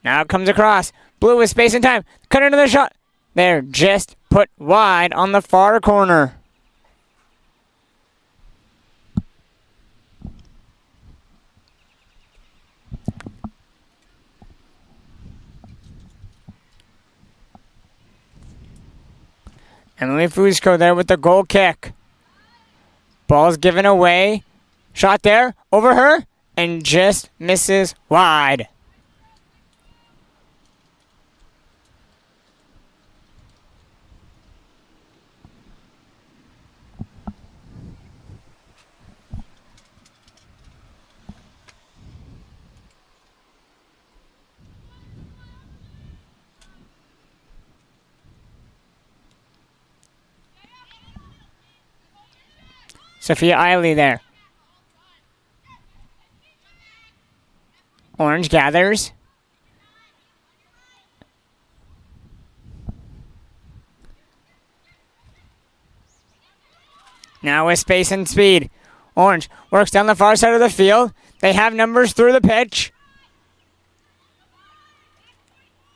Now it comes across. Blue with space and time. Cut into the shot. There, just put wide on the far corner. Emily Fusco there with the goal kick. Ball's given away. Shot there, over her, and just misses wide. Sophia Eiley there. Orange gathers. Now with space and speed. Orange works down the far side of the field. They have numbers through the pitch.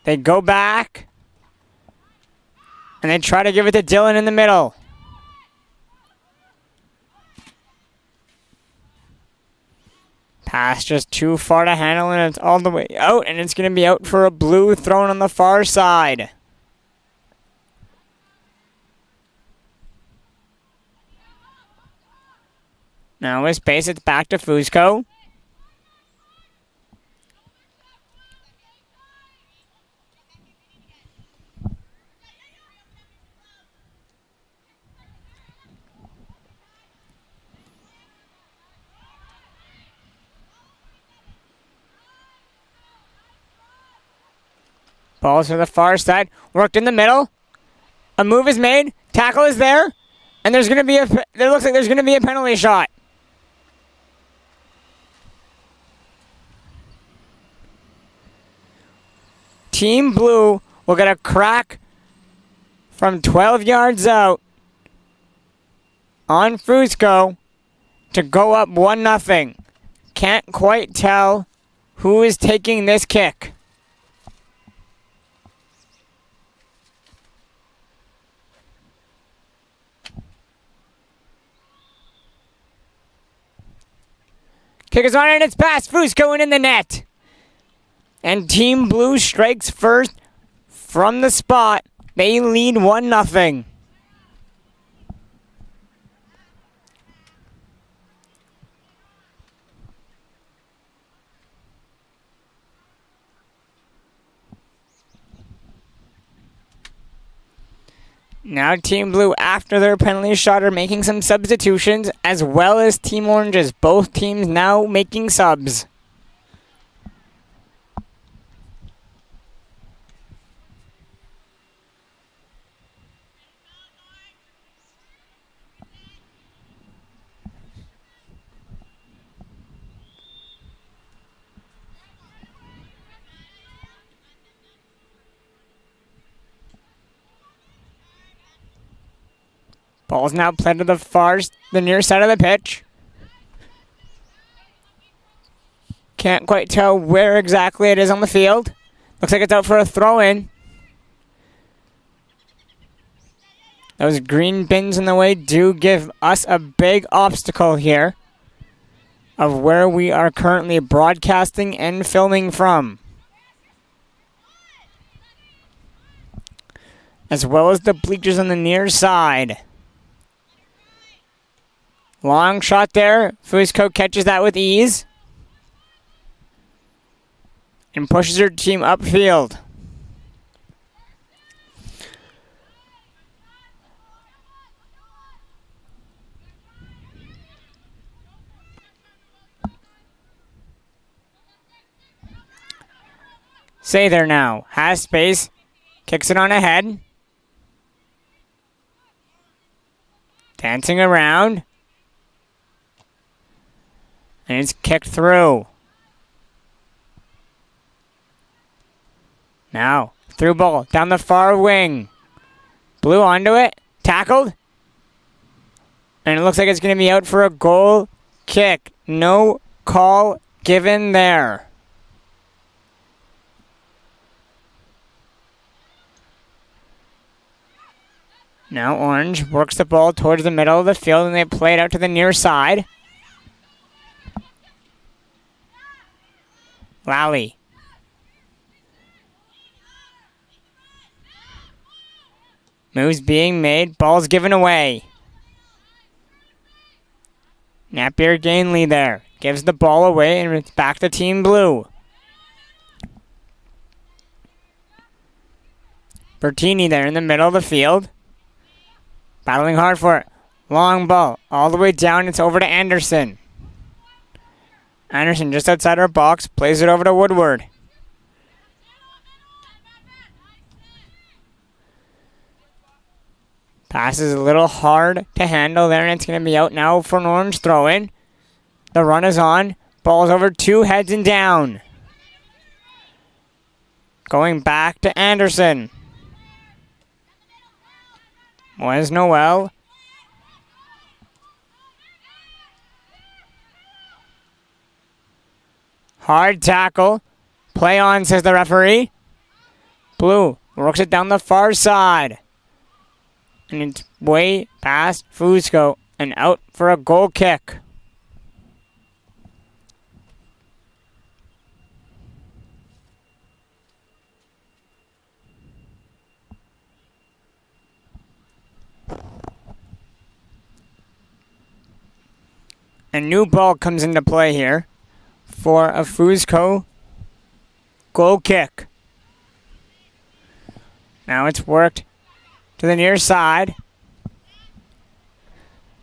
They go back. And they try to give it to Dillon in the middle. Pass just too far to handle, and it's all the way out, and it's going to be out for a blue thrown on the far side. Now with space, it's back to Fusco. Balls to the far side, worked in the middle. A move is made, tackle is there, and there's going to be it looks like there's going to be a penalty shot. Team Blue will get a crack from 12 yards out on Fusco to go up 1-0. Can't quite tell who is taking this kick. Kick is on and it's past Fusco and in the net. And Team Blue strikes first from the spot. They lead 1-0. Now Team Blue, after their penalty shot, are making some substitutions, as well as Team Oranges. Both teams now making subs. Ball's now played to the near side of the pitch. Can't quite tell where exactly it is on the field. Looks like it's out for a throw-in. Those green bins in the way do give us a big obstacle here of where we are currently broadcasting and filming from. as well as the bleachers on the near side. Long shot there. Fusco catches that with ease and pushes her team upfield. Say there now. Has space. Kicks it on ahead. Dancing around. And it's kicked through. Now, through ball. Down the far wing. Blue onto it. Tackled. And it looks like it's going to be out for a goal kick. No call given there. Now Orange works the ball towards the middle of the field and they play it out to the near side. Lally. Moves being made. Ball's given away. Napier Gainley there. Gives the ball away and it's back to Team Blue. Bertini there in the middle of the field. Battling hard for it. Long ball. All the way down. It's over to Anderson. Anderson just outside our box. Plays it over to Woodward. Pass is a little hard to handle there. And it's going to be out now for an Orange throw-in. The run is on. Ball's over 2 heads and down. Going back to Anderson. Was Noel. Hard tackle. Play on, says the referee. Blue works it down the far side. And it's way past Fusco and out for a goal kick. A new ball comes into play here for a Fusco goal kick. Now it's worked to the near side.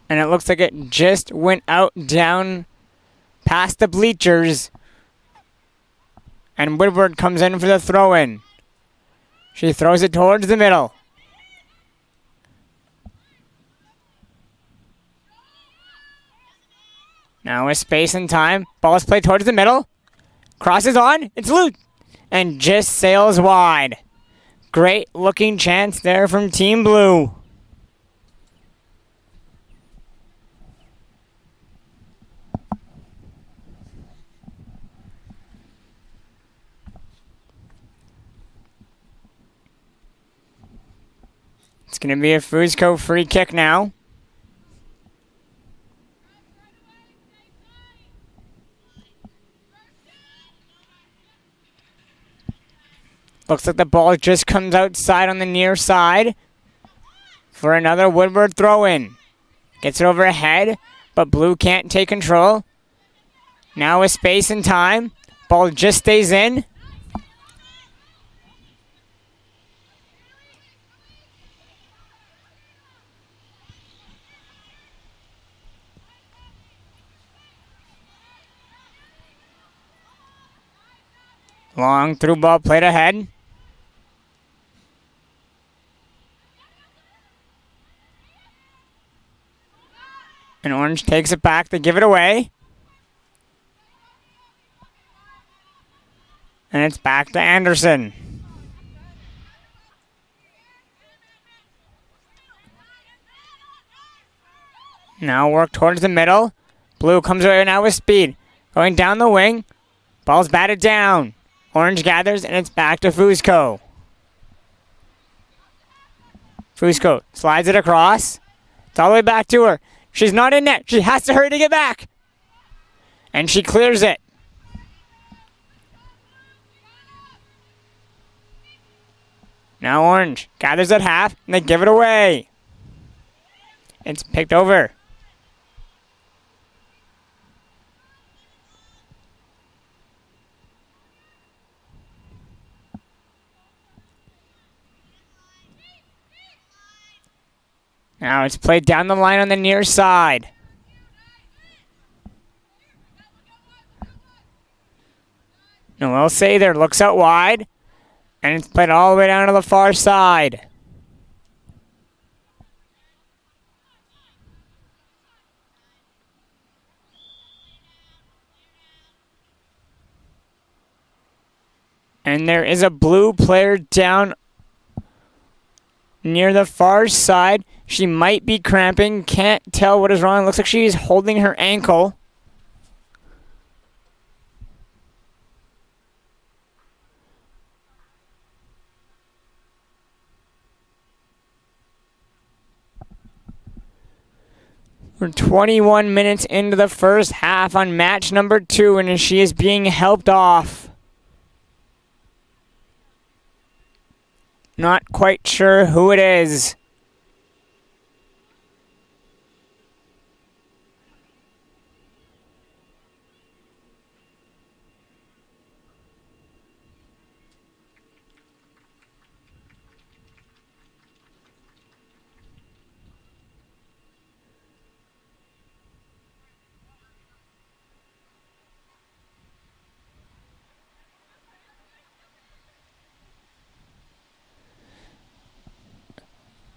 And it looks like it just went out down past the bleachers. And Woodward comes in for the throw-in. She throws it towards the middle. Now with space and time. Ball is played towards the middle. Crosses on. It's loose. And just sails wide. Great looking chance there from Team Blue. It's going to be a Fusco free kick now. Looks like the ball just comes outside on the near side for another Woodward throw-in. Gets it overhead, but Blue can't take control. Now with space and time, ball just stays in. Long through ball played ahead. And Orange takes it back to give it away. And it's back to Anderson. Now work towards the middle. Blue comes away now with speed. Going down the wing. Ball's batted down. Orange gathers and it's back to Fusco. Fusco slides it across. It's all the way back to her. She's not in net. She has to hurry to get back. And she clears it. Now Orange gathers at half, and they give it away. It's picked over. Now it's played down the line on the near side. Noel Sather looks out wide, and it's played all the way down to the far side. And there is a blue player down near the far side. She might be cramping. Can't tell what is wrong. Looks like she's holding her ankle. We're 21 minutes into the first half on match number 2, and she is being helped off. Not quite sure who it is.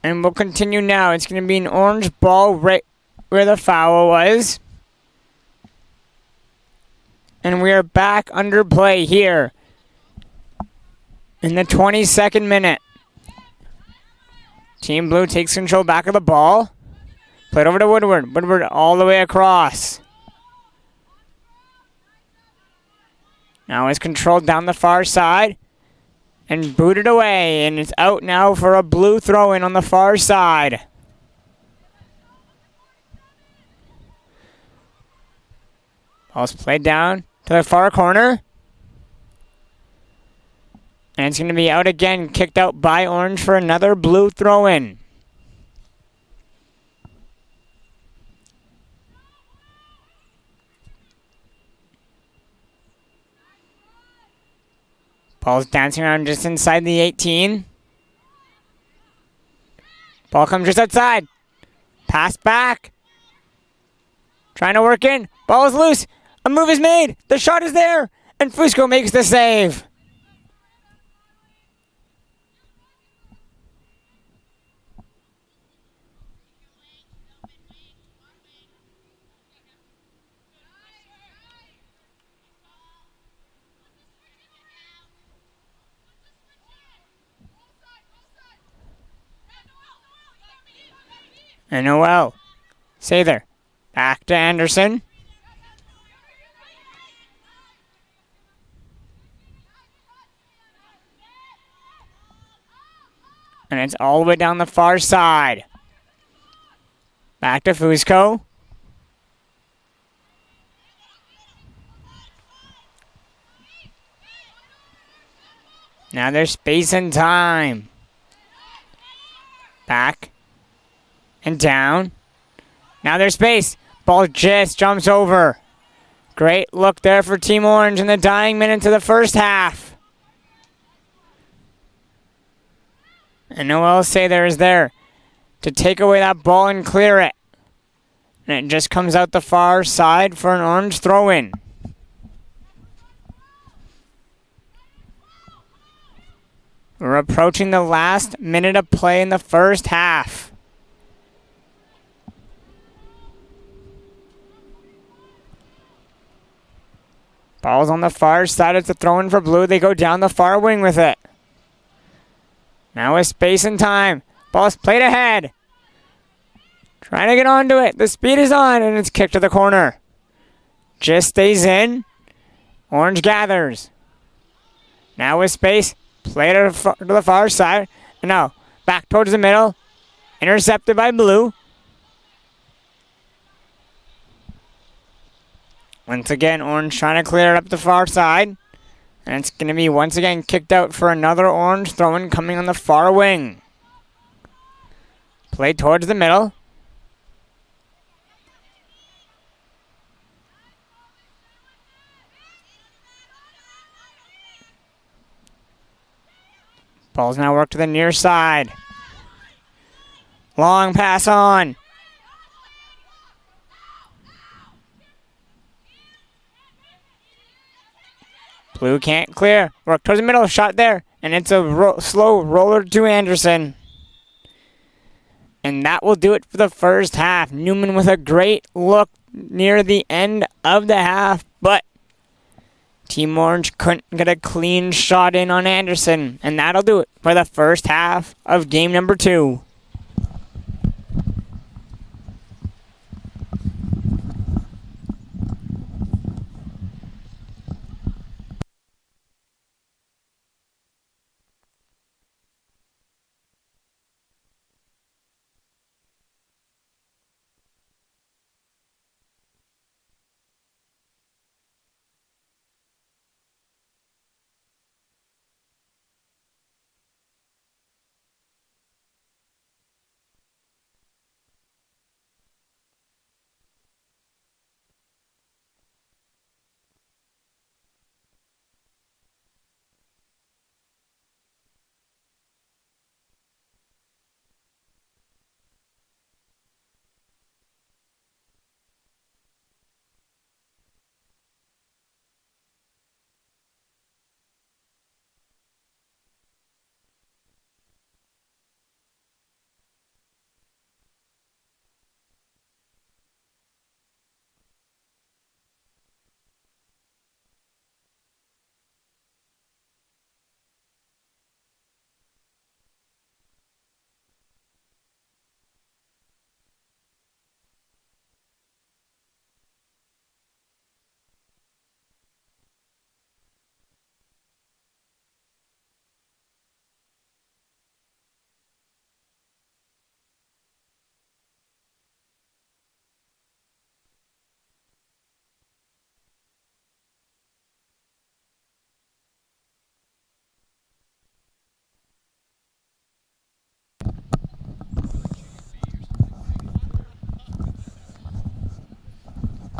And we'll continue now. It's going to be an orange ball right where the foul was. And we are back under play here in the 22nd minute. Team Blue takes control back of the ball. Played over to Woodward. Woodward all the way across. Now it's controlled down the far side. And booted away, and it's out now for a blue throw-in on the far side. Ball's played down to the far corner. And it's going to be out again, kicked out by Orange for another blue throw-in. Ball's dancing around just inside the 18. Ball comes just outside. Pass back. Trying to work in. Ball is loose. A move is made. The shot is there. And Fusco makes the save. And Noel Sather back to Anderson. And it's all the way down the far side. Back to Fusco. Now there's space and time. Back. And down. Now there's space. Ball just jumps over. Great look there for Team Orange in the dying minutes of the first half. And Noel Sather is there to take away that ball and clear it. And it just comes out the far side for an Orange throw-in. We're approaching the last minute of play in the first half. Ball's on the far side. It's a throw-in for Blue. They go down the far wing with it. Now with space and time. Ball's played ahead. Trying to get onto it. The speed is on, and it's kicked to the corner. Just stays in. Orange gathers. Now with space. Played to the far side. And now back towards the middle. Intercepted by Blue. Once again, Orange trying to clear it up the far side. And it's going to be once again kicked out for another orange throw-in coming on the far wing. Play towards the middle. Ball's now worked to the near side. Long pass on. Blue can't clear. Work towards the middle. Shot there. And it's a slow roller to Anderson. And that will do it for the first half. Newman with a great look near the end of the half. But Team Orange couldn't get a clean shot in on Anderson. And that'll do it for the first half of game number 2.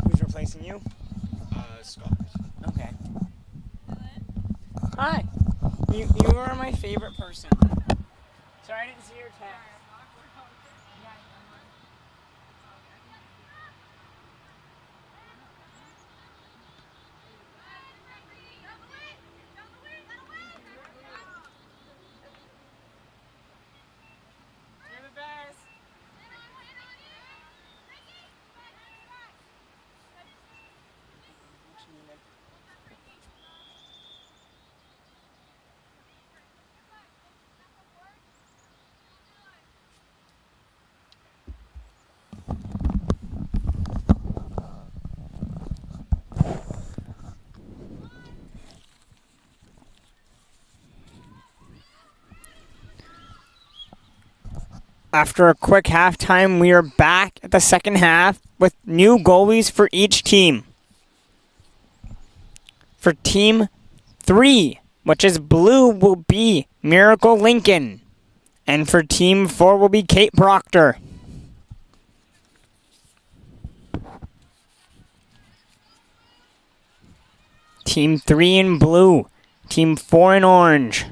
Who's replacing you? Scott. Okay. Hi. You are my favorite person. Sorry I didn't see your text. You're the best. After a quick halftime, we are back at the second half with new goalies for each team. For Team 3, which is blue, will be Miracle Lincoln. And for Team 4 will be Kate Proctor. Team 3 in blue. Team 4 in orange.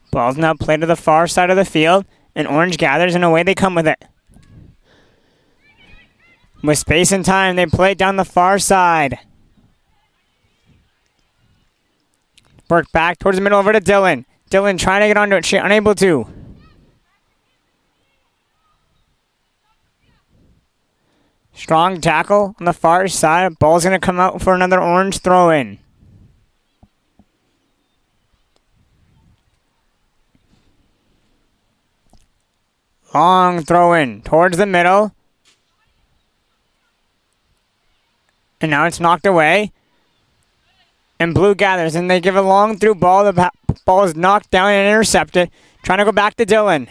Ball's now played to the far side of the field, and orange gathers, and away they come with it. With space and time, they play it down the far side. Work back towards the middle over to Dylan. Dylan trying to get onto it, she unable to. Strong tackle on the far side. Ball's going to come out for another orange throw-in. Long throw-in towards the middle. And now it's knocked away. And blue gathers, and they give a long through ball. The ball is knocked down and intercepted. Trying to go back to Dylan.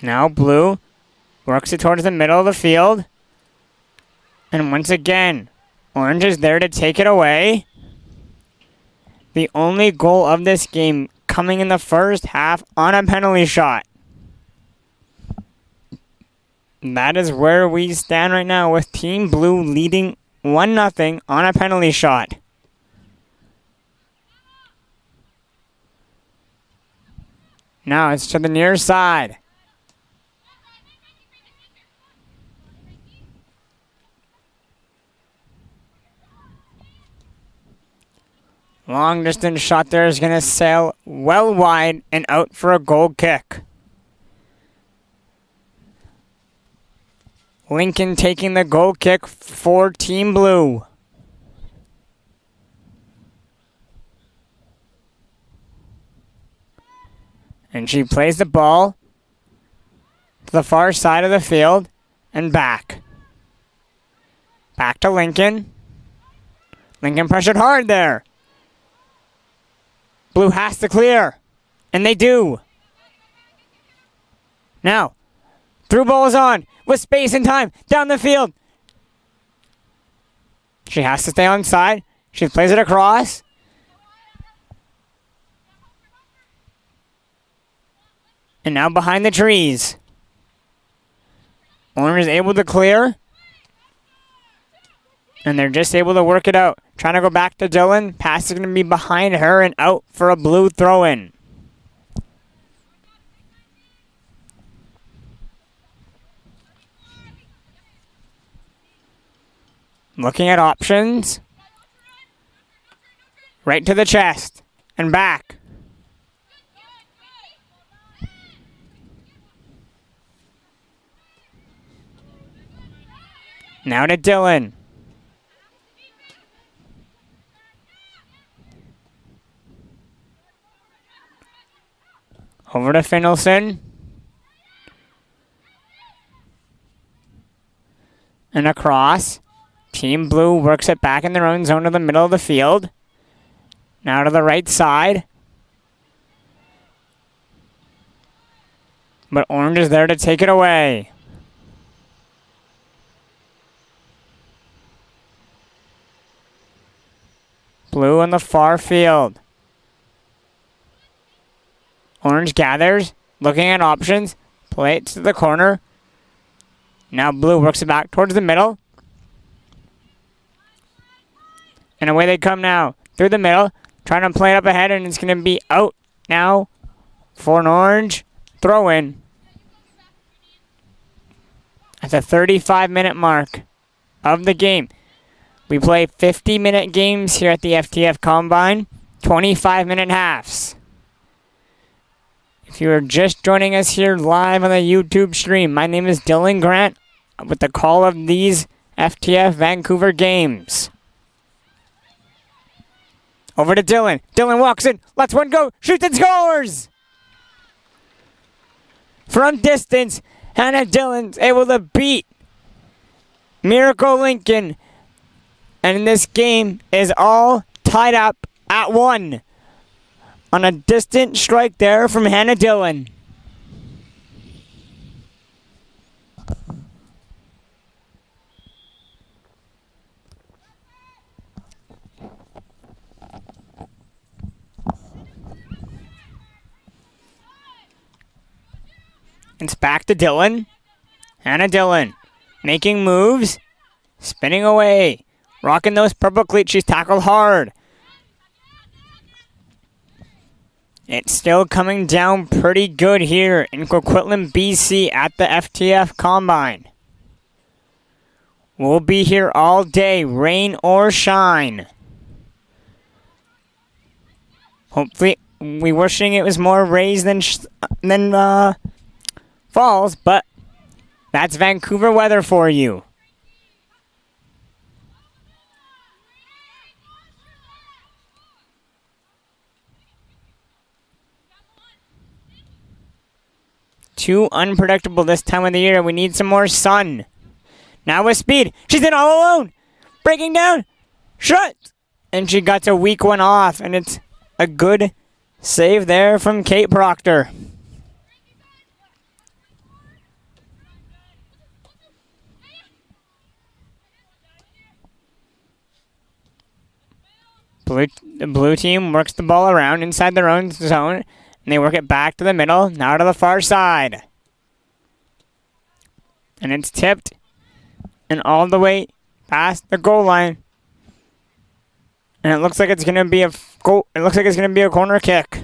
Now Blue works it towards the middle of the field. And once again, Orange is there to take it away. The only goal of this game coming in the first half on a penalty shot. That is where we stand right now with Team Blue leading 1-0 on a penalty shot. Now it's to the near side. Long distance shot there is going to sail well wide and out for a goal kick. Lincoln taking the goal kick for Team Blue. And she plays the ball to the far side of the field and back. Back to Lincoln. Lincoln pressured hard there. Blue has to clear. And they do. Now, through ball is on with space and time down the field. She has to stay on side. She plays it across. And now behind the trees. Orange is able to clear. And they're just able to work it out. Trying to go back to Dylan. Pass is going to be behind her and out for a Blue throw-in. Looking at options. Right to the chest. And back. Now to Dylan. Over to Finelson. And across. Team Blue works it back in their own zone to the middle of the field. Now to the right side. But Orange is there to take it away. Blue on the far field. Orange gathers, looking at options. Play it to the corner. Now Blue works it back towards the middle. And away they come now. Through the middle. Trying to play it up ahead, and it's going to be out now for an Orange throw-in. At the 35-minute mark of the game. We play 50-minute games here at the FTF Combine. 25-minute halves. If you are just joining us here live on the YouTube stream, my name is Dylan Grant with the call of these FTF Vancouver games. Over to Dylan. Dylan walks in, lets one go, shoots and scores! From distance, Hannah Dillon's able to beat Miracle Lincoln. And this game is all tied up at 1. On a distant strike there from Hannah Dillon. It's back to Dillon. Hannah Dillon making moves. Spinning away. Rocking those purple cleats. She's tackled hard. It's still coming down pretty good here in Coquitlam, BC at the FTF Combine. We'll be here all day, rain or shine. Hopefully, we wishing it was more rays than falls, but that's Vancouver weather for you. Too unpredictable this time of the year. We need some more sun. Now with speed. She's in all alone. Breaking down. Shot. And she got a weak one off. And it's a good save there from Kate Proctor. The blue team works the ball around inside their own zone, and they work it back to the middle, now to the far side. And it's tipped and all the way past the goal line. And it looks like it's going to be a goal. It looks like it's going to be a corner kick.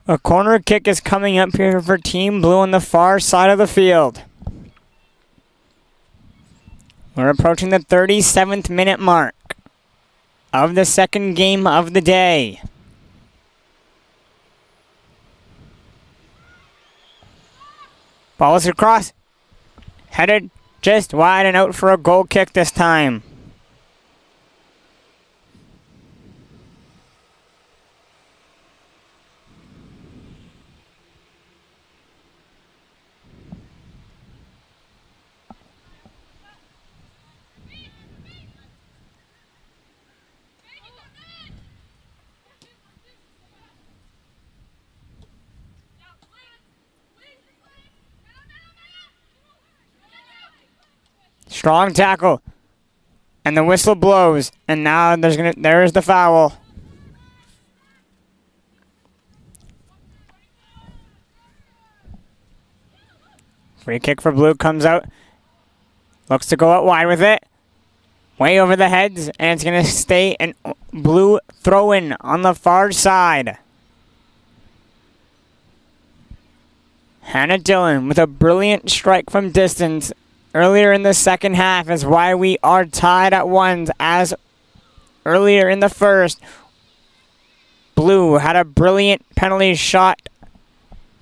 A corner kick is coming up here for Team Blue on the far side of the field. We're approaching the 37th minute mark of the second game of the day. Ball is across. Headed just wide and out for a goal kick this time. Strong tackle. And the whistle blows. And now there's the foul. Free kick for Blue comes out. Looks to go out wide with it. Way over the heads. And it's going to stay an Blue throw-in on the far side. Hannah Dillon with a brilliant strike from distance earlier in the second half is why we are tied at 1, as earlier in the first, Blue had a brilliant penalty shot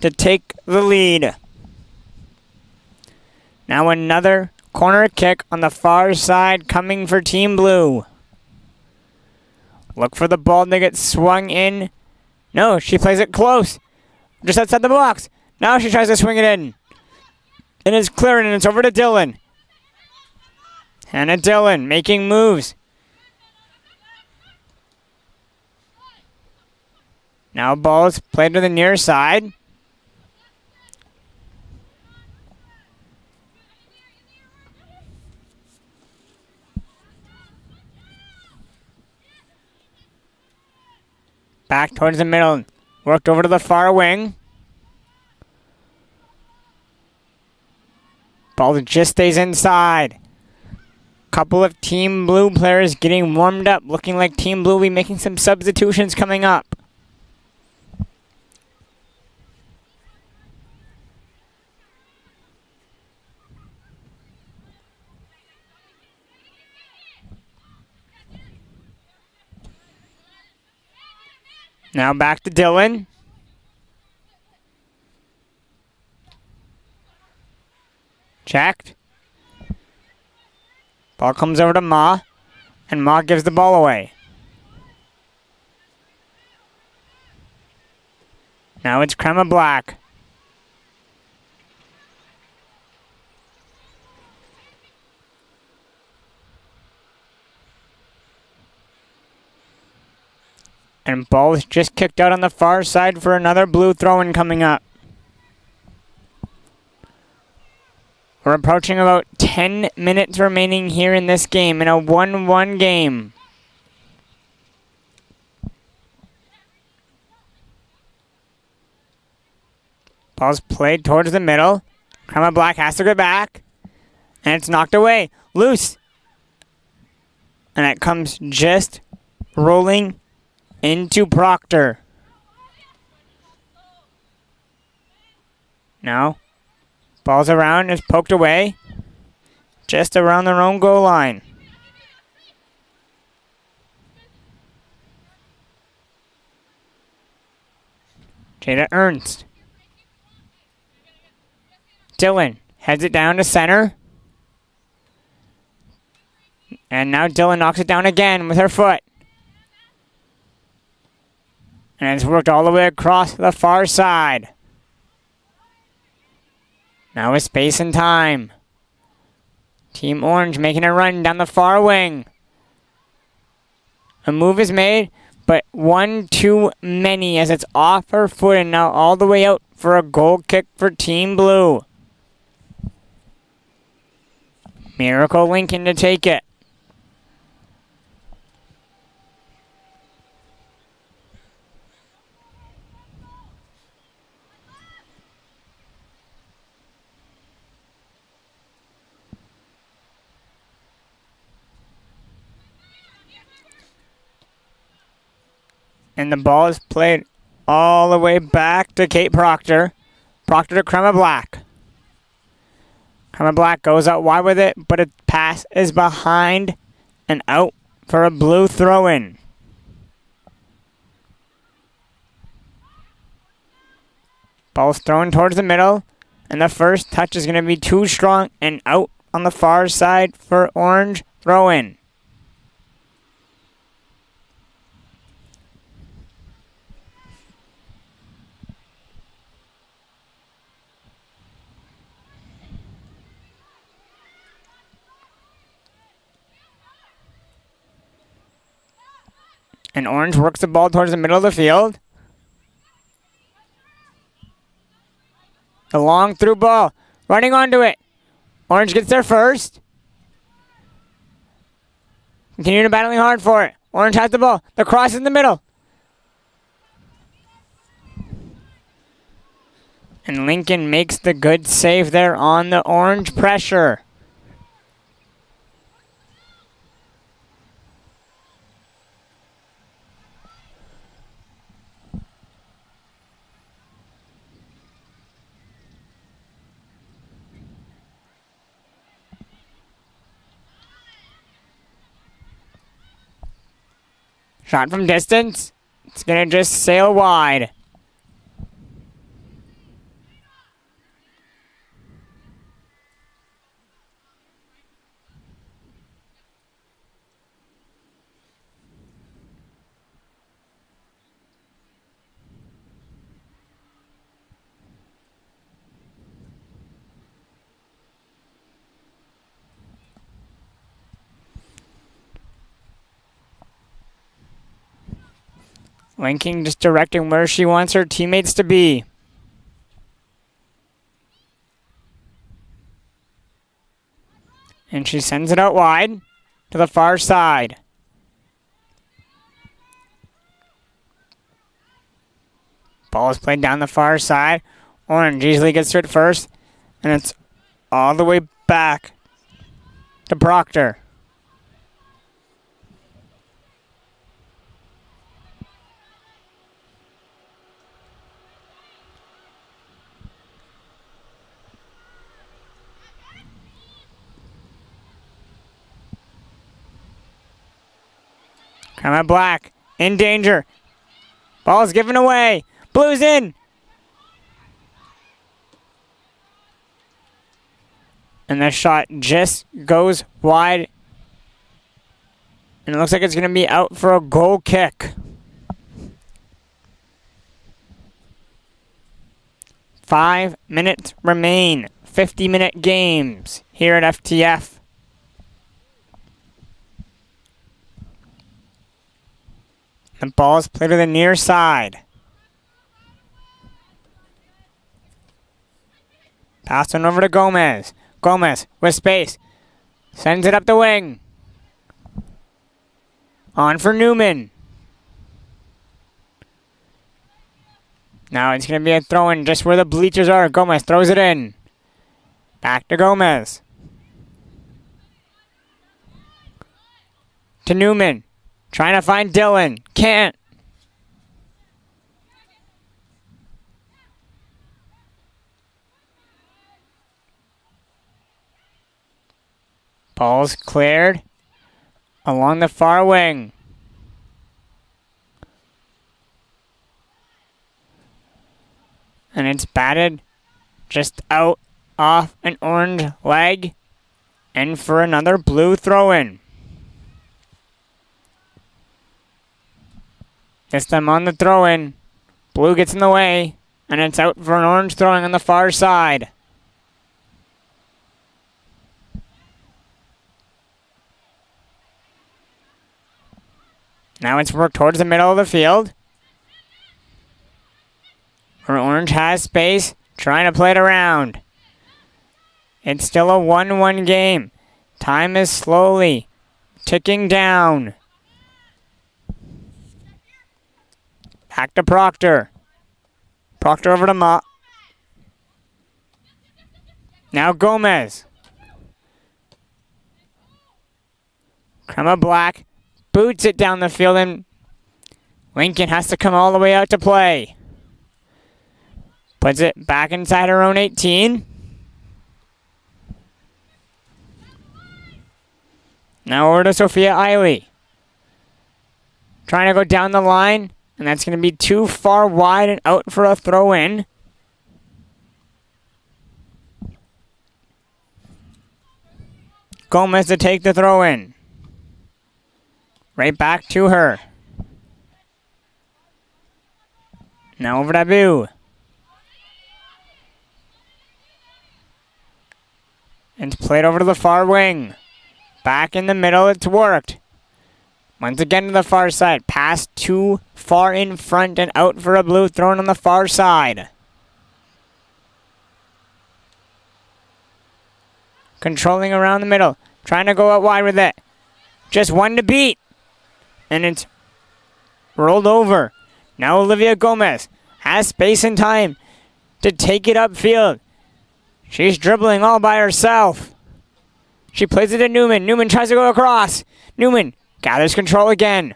to take the lead. Now another corner kick on the far side coming for Team Blue. Look for the ball to get swung in. No, she plays it close. Just outside the box. Now she tries to swing it in. And it's cleared, and it's over to Dillon. Hannah Dillon making moves. Now ball is played to the near side. Back towards the middle. Worked over to the far wing. Ball just stays inside. Couple of Team Blue players getting warmed up. Looking like Team Blue will be making some substitutions coming up. Now back to Dillon. Checked. Ball comes over to Ma, and Ma gives the ball away. Now it's Crema Black. And ball is just kicked out on the far side for another Blue throw-in coming up. We're approaching about 10 minutes remaining here in this game, in a 1-1 game. Ball's played towards the middle. Crema Black has to go back. And it's knocked away. Loose. And it comes just rolling into Proctor. Now, ball's around, is poked away. Just around their own goal line. Jada Ernst. Dillon heads it down to center. And now Dillon knocks it down again with her foot. And it's worked all the way across the far side. Now with space and time. Team Orange making a run down the far wing. A move is made, but one too many as it's off her foot and now all the way out for a goal kick for Team Blue. Miracle Lincoln to take it. And the ball is played all the way back to Kate Proctor. Proctor to Crema Black. Crema Black goes out wide with it, but a pass is behind and out for a blue throw-in. Ball's thrown towards the middle, and the first touch is going to be too strong and out on the far side for orange throw-in. And Orange works the ball towards the middle of the field. A long through ball. Running onto it. Orange gets there first. Continuing battling hard for it. Orange has the ball. The cross in the middle. And Lincoln makes the good save there on the Orange pressure. Shot from distance. It's going to just sail wide. Lincoln just directing where she wants her teammates to be. And she sends it out wide to the far side. Ball is played down the far side. Orange easily gets to it first. And it's all the way back to Proctor. Crema Black in danger. Ball's given away. Blue's in. And the shot just goes wide. And it looks like it's going to be out for a goal kick. 5 minutes remain. 50-minute games here at FTF. The ball is played to the near side. Pass on over to Gomez. Gomez with space. Sends it up the wing. On for Newman. Now it's going to be a throw-in just where the bleachers are. Gomez throws it in. Back to Gomez. To Newman. Trying to find Dylan. Can't. Ball's cleared along the far wing. And it's batted just out off an orange leg. And for another blue throw-in. This time on the throw-in. Blue gets in the way. And it's out for an orange throwing on the far side. Now it's worked towards the middle of the field. Where orange has space. Trying to play it around. It's still a 1-1 game. Time is slowly ticking down. Back to Proctor. Proctor over to Mott. Now Gomez. Crema Black boots it down the field, and Lincoln has to come all the way out to play. Puts it back inside her own 18. Now over to Sophia Eiley. Trying to go down the line, and that's going to be too far wide and out for a throw in. Gomez to take the throw in. Right back to her. Now over to Abu. And it's played over to the far wing. Back in the middle, it's worked. Once again to the far side. Pass too far in front and out for a blue, thrown on the far side. Controlling around the middle. Trying to go out wide with it. Just one to beat. And it's rolled over. Now Olivia Gomez has space and time to take it upfield. She's dribbling all by herself. She plays it to Newman. Newman tries to go across. Newman gathers control again.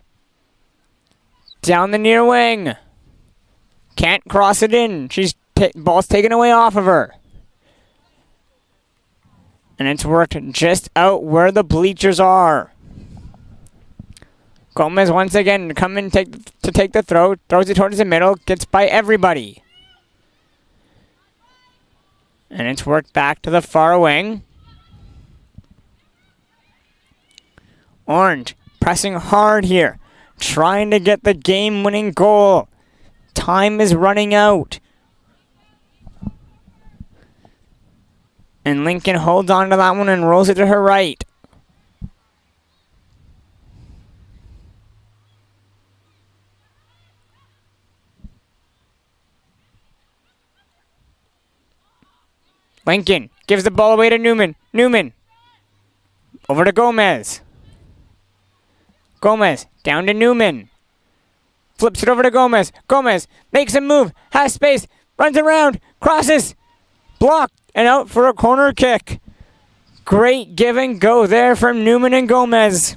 Down the near wing. Can't cross it in. Ball's taken away off of her. And it's worked just out where the bleachers are. Gomez once again coming to take the throw. Throws it towards the middle. Gets by everybody. And it's worked back to the far wing. Orange pressing hard here. Trying to get the game-winning goal. Time is running out. And Lincoln holds on to that one and rolls it to her right. Lincoln gives the ball away to Newman. Newman. Over to Gomez. Gomez down to Newman. Flips it over to Gomez. Gomez makes a move. Has space. Runs around. Crosses. Blocked. And out for a corner kick. Great give and go there from Newman and Gomez.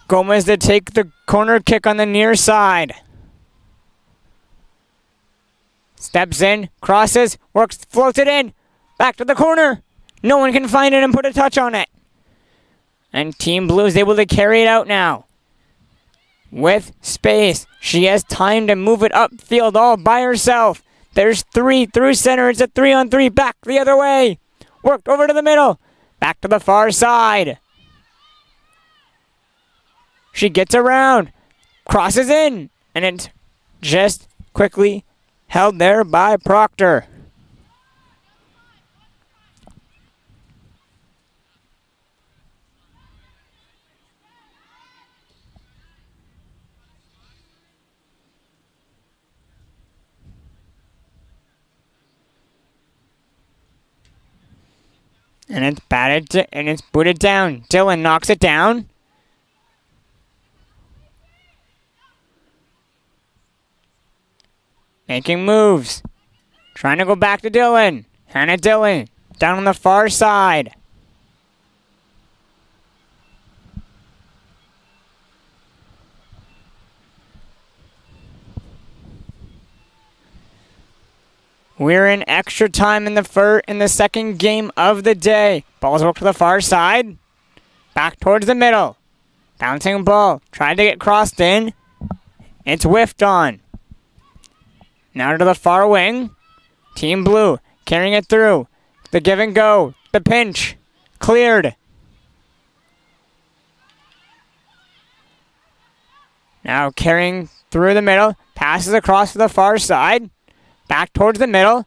Gomez to take the corner kick on the near side. Steps in, crosses, works, floats it in. Back to the corner. No one can find it and put a touch on it. And Team Blue is able to carry it out now. With space. She has time to move it upfield all by herself. There's three through center. It's a 3-on-3. Back the other way. Worked over to the middle. Back to the far side. She gets around. Crosses in. And it's just quickly held there by Proctor. And it's batted and it's booted down. Dylan knocks it down. Making moves. Trying to go back to Dylan. Hannah Dylan. Down on the far side. We're in extra time in the second game of the day. Ball's worked to the far side. Back towards the middle. Bouncing ball. Tried to get crossed in. It's whiffed on. Now to the far wing. Team Blue carrying it through. The give and go. The pinch. Cleared. Now carrying through the middle. Passes across to the far side. Back towards the middle.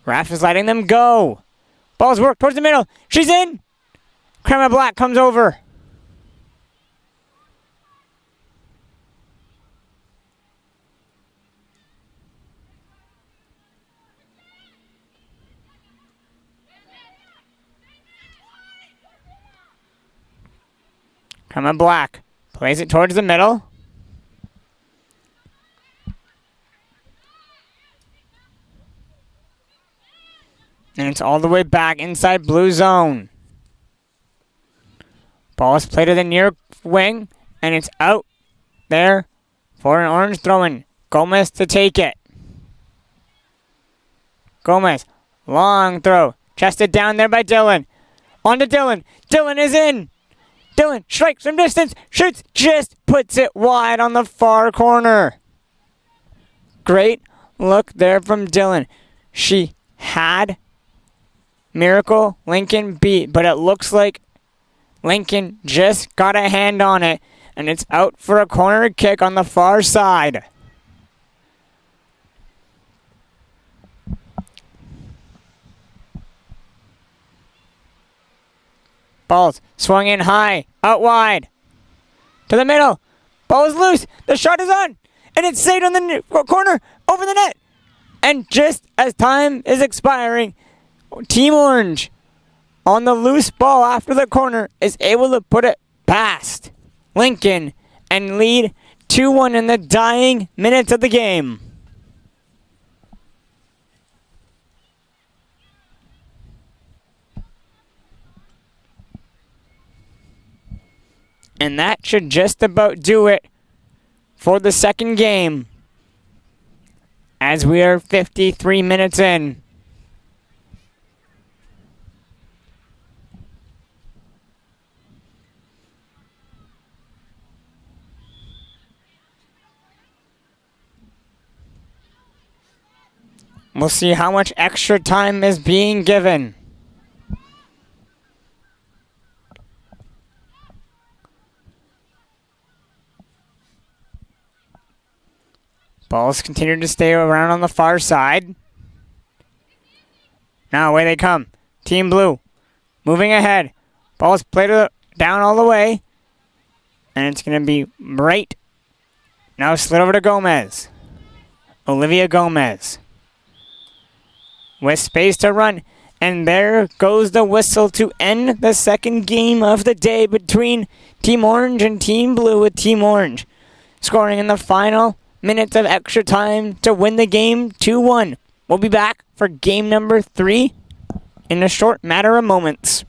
Ref is letting them go. Ball's worked towards the middle. She's in. Crema Black comes over. Coming Black. Plays it towards the middle. And it's all the way back inside blue zone. Ball is played to the near wing, and it's out there for an orange throw-in. Gomez to take it. Gomez, long throw. Chested down there by Dylan. On to Dylan. Dylan is in. Dylan strikes from distance. Shoots. Just puts it wide on the far corner. Great look there from Dylan. She had Miracle Lincoln beat, but it looks like Lincoln just got a hand on it, and it's out for a corner kick on the far side. Ball's swung in high, out wide, to the middle. Ball is loose. The shot is on, and it's saved on the corner, over the net. And just as time is expiring, Team Orange, on the loose ball after the corner, is able to put it past Lincoln and lead 2-1 in the dying minutes of the game. And that should just about do it for the second game, as we are 53 minutes in. We'll see how much extra time is being given. Balls continue to stay around on the far side. Now away they come. Team Blue moving ahead. Ball's played down all the way. And it's going to be right. Now slid over to Gomez. Olivia Gomez. With space to run. And there goes the whistle to end the second game of the day between Team Orange and Team Blue, with Team Orange scoring in the final minutes of extra time to win the game 2-1. We'll be back for game number 3 in a short matter of moments.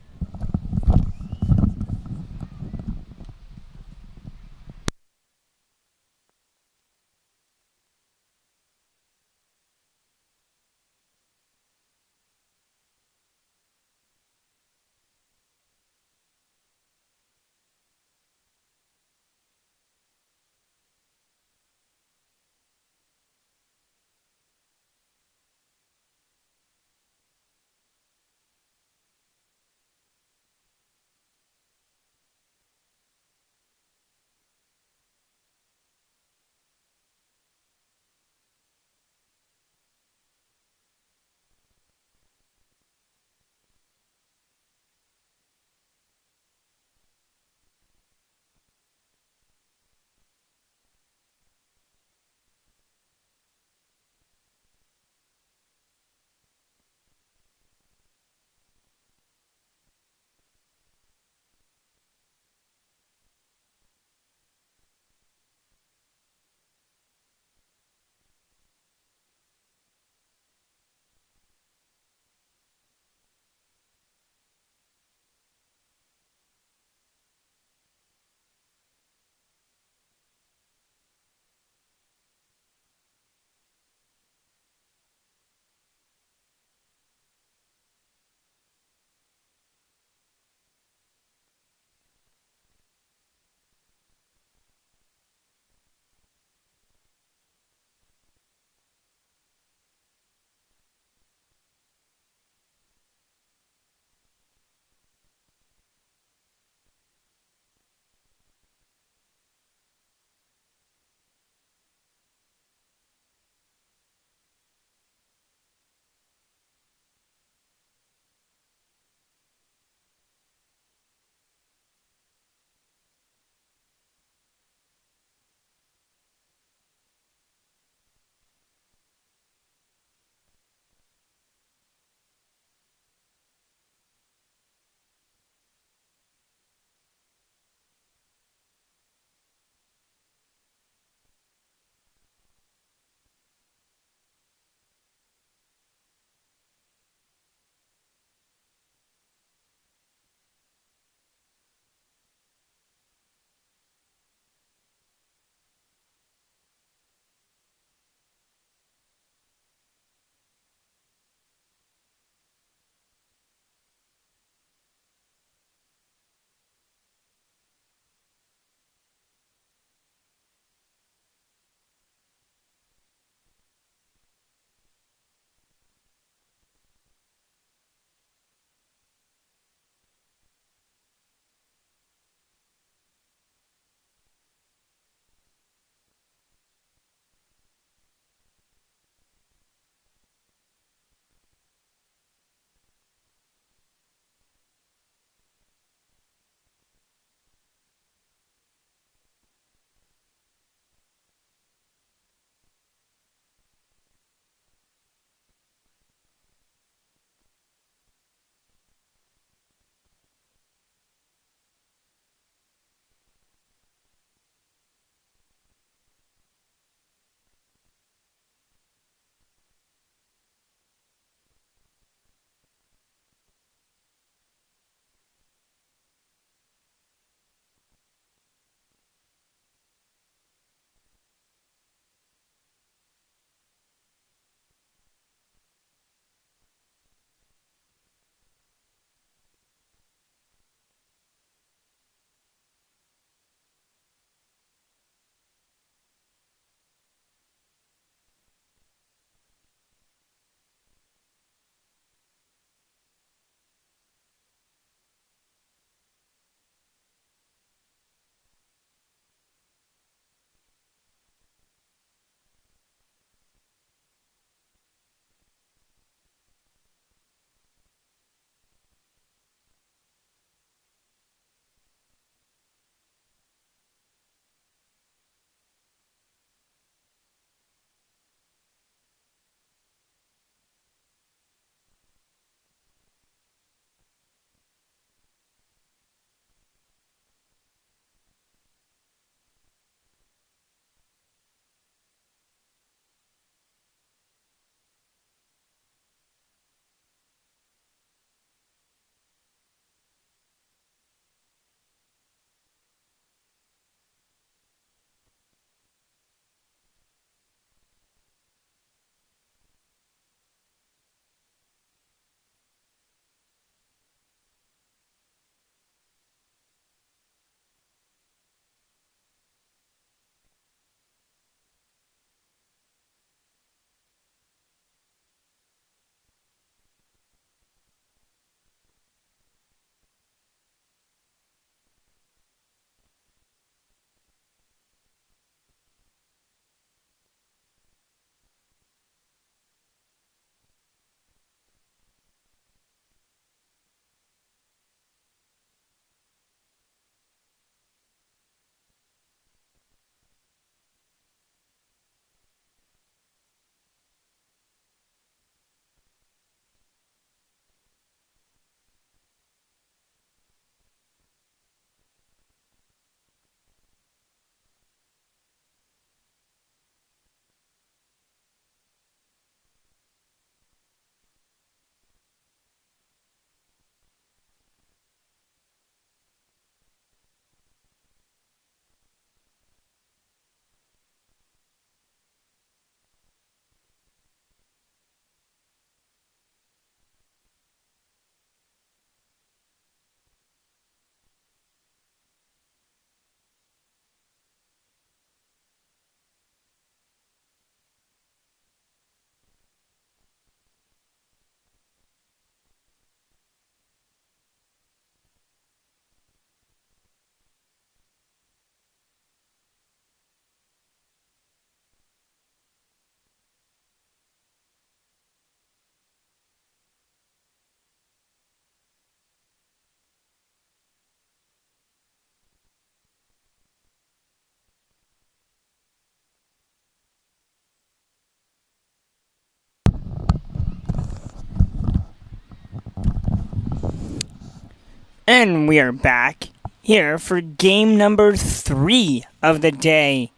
And we are back here for game number 3 of the day,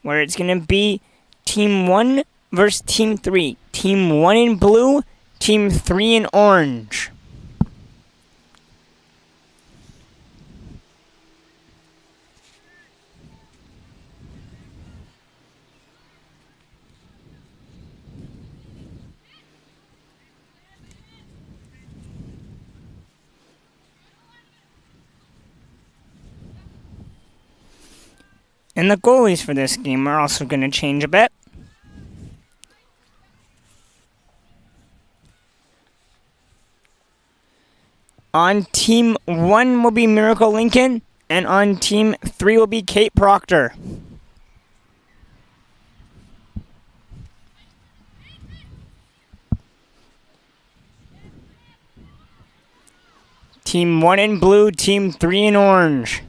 where it's going to be Team 1 versus Team 3. Team 1 in blue, Team 3 in orange. And the goalies for this game are also going to change a bit. On Team 1 will be Miracle Lincoln, and on Team 3 will be Kate Proctor. Team 1 in blue, Team 3 in orange.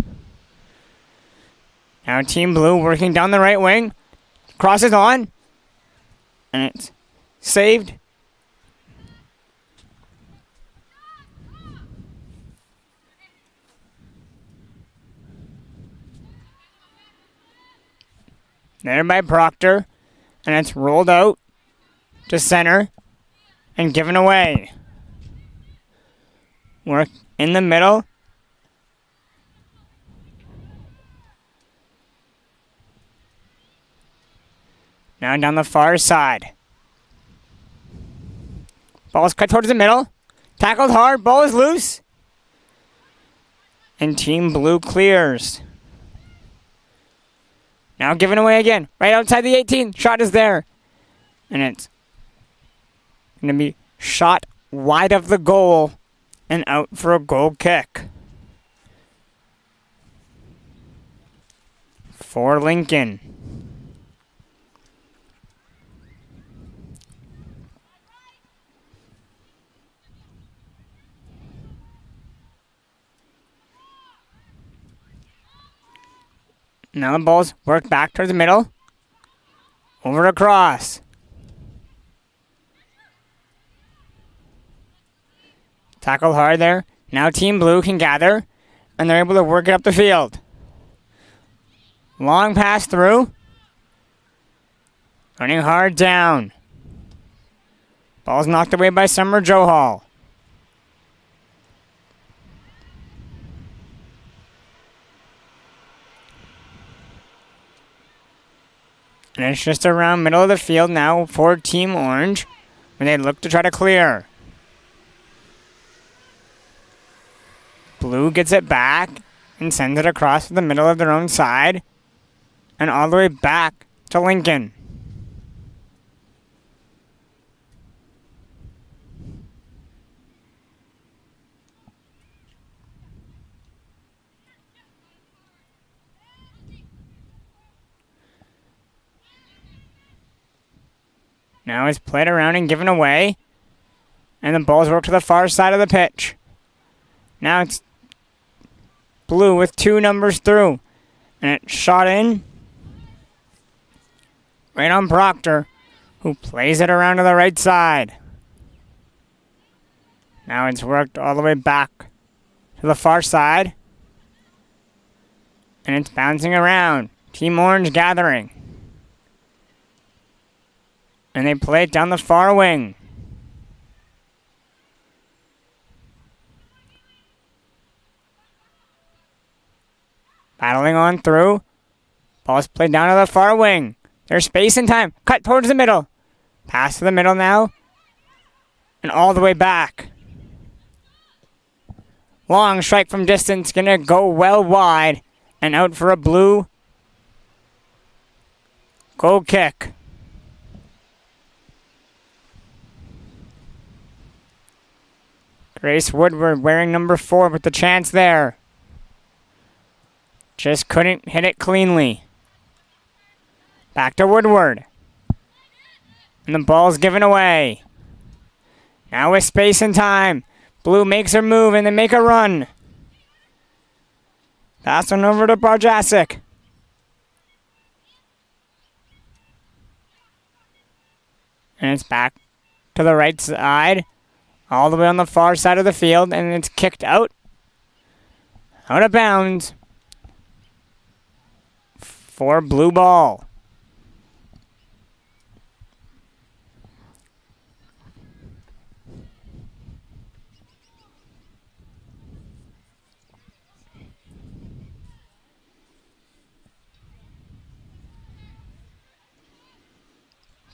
Now Team Blue working down the right wing. Crosses on. And it's saved. There by Proctor. And it's rolled out to center and given away. Work in the middle. Now down the far side. Ball's cut towards the middle. Tackled hard. Ball is loose. And Team Blue clears. Now given away again. Right outside the 18. Shot is there. And it's going to be shot wide of the goal and out for a goal kick. For Lincoln. Now the ball's worked back towards the middle. Over across. Tackle hard there. Now Team Blue can gather. And they're able to work it up the field. Long pass through. Running hard down. Ball's knocked away by Summer Johal. And it's just around middle of the field now for Team Orange, when they look to try to clear. Blue gets it back and sends it across the middle of their own side and all the way back to Lincoln. Now it's played around and given away. And the ball's worked to the far side of the pitch. Now it's Blue with 2 numbers through. And it's shot in. Right on Proctor, who plays it around to the right side. Now it's worked all the way back to the far side. And it's bouncing around. Team Orange gathering. And they play it down the far wing. Battling on through. Ball's played down to the far wing. There's space and time. Cut towards the middle. Pass to the middle now. And all the way back. Long strike from distance. Gonna go well wide. And out for a Blue goal kick. Grace Woodward wearing number 4 with the chance there. Just couldn't hit it cleanly. Back to Woodward. And the ball's given away. Now with space and time. Blue makes her move and they make a run. Pass on over to Barjasic. And it's back to the right side. all the way on the far side of the field, and it's kicked out of bounds for blue ball.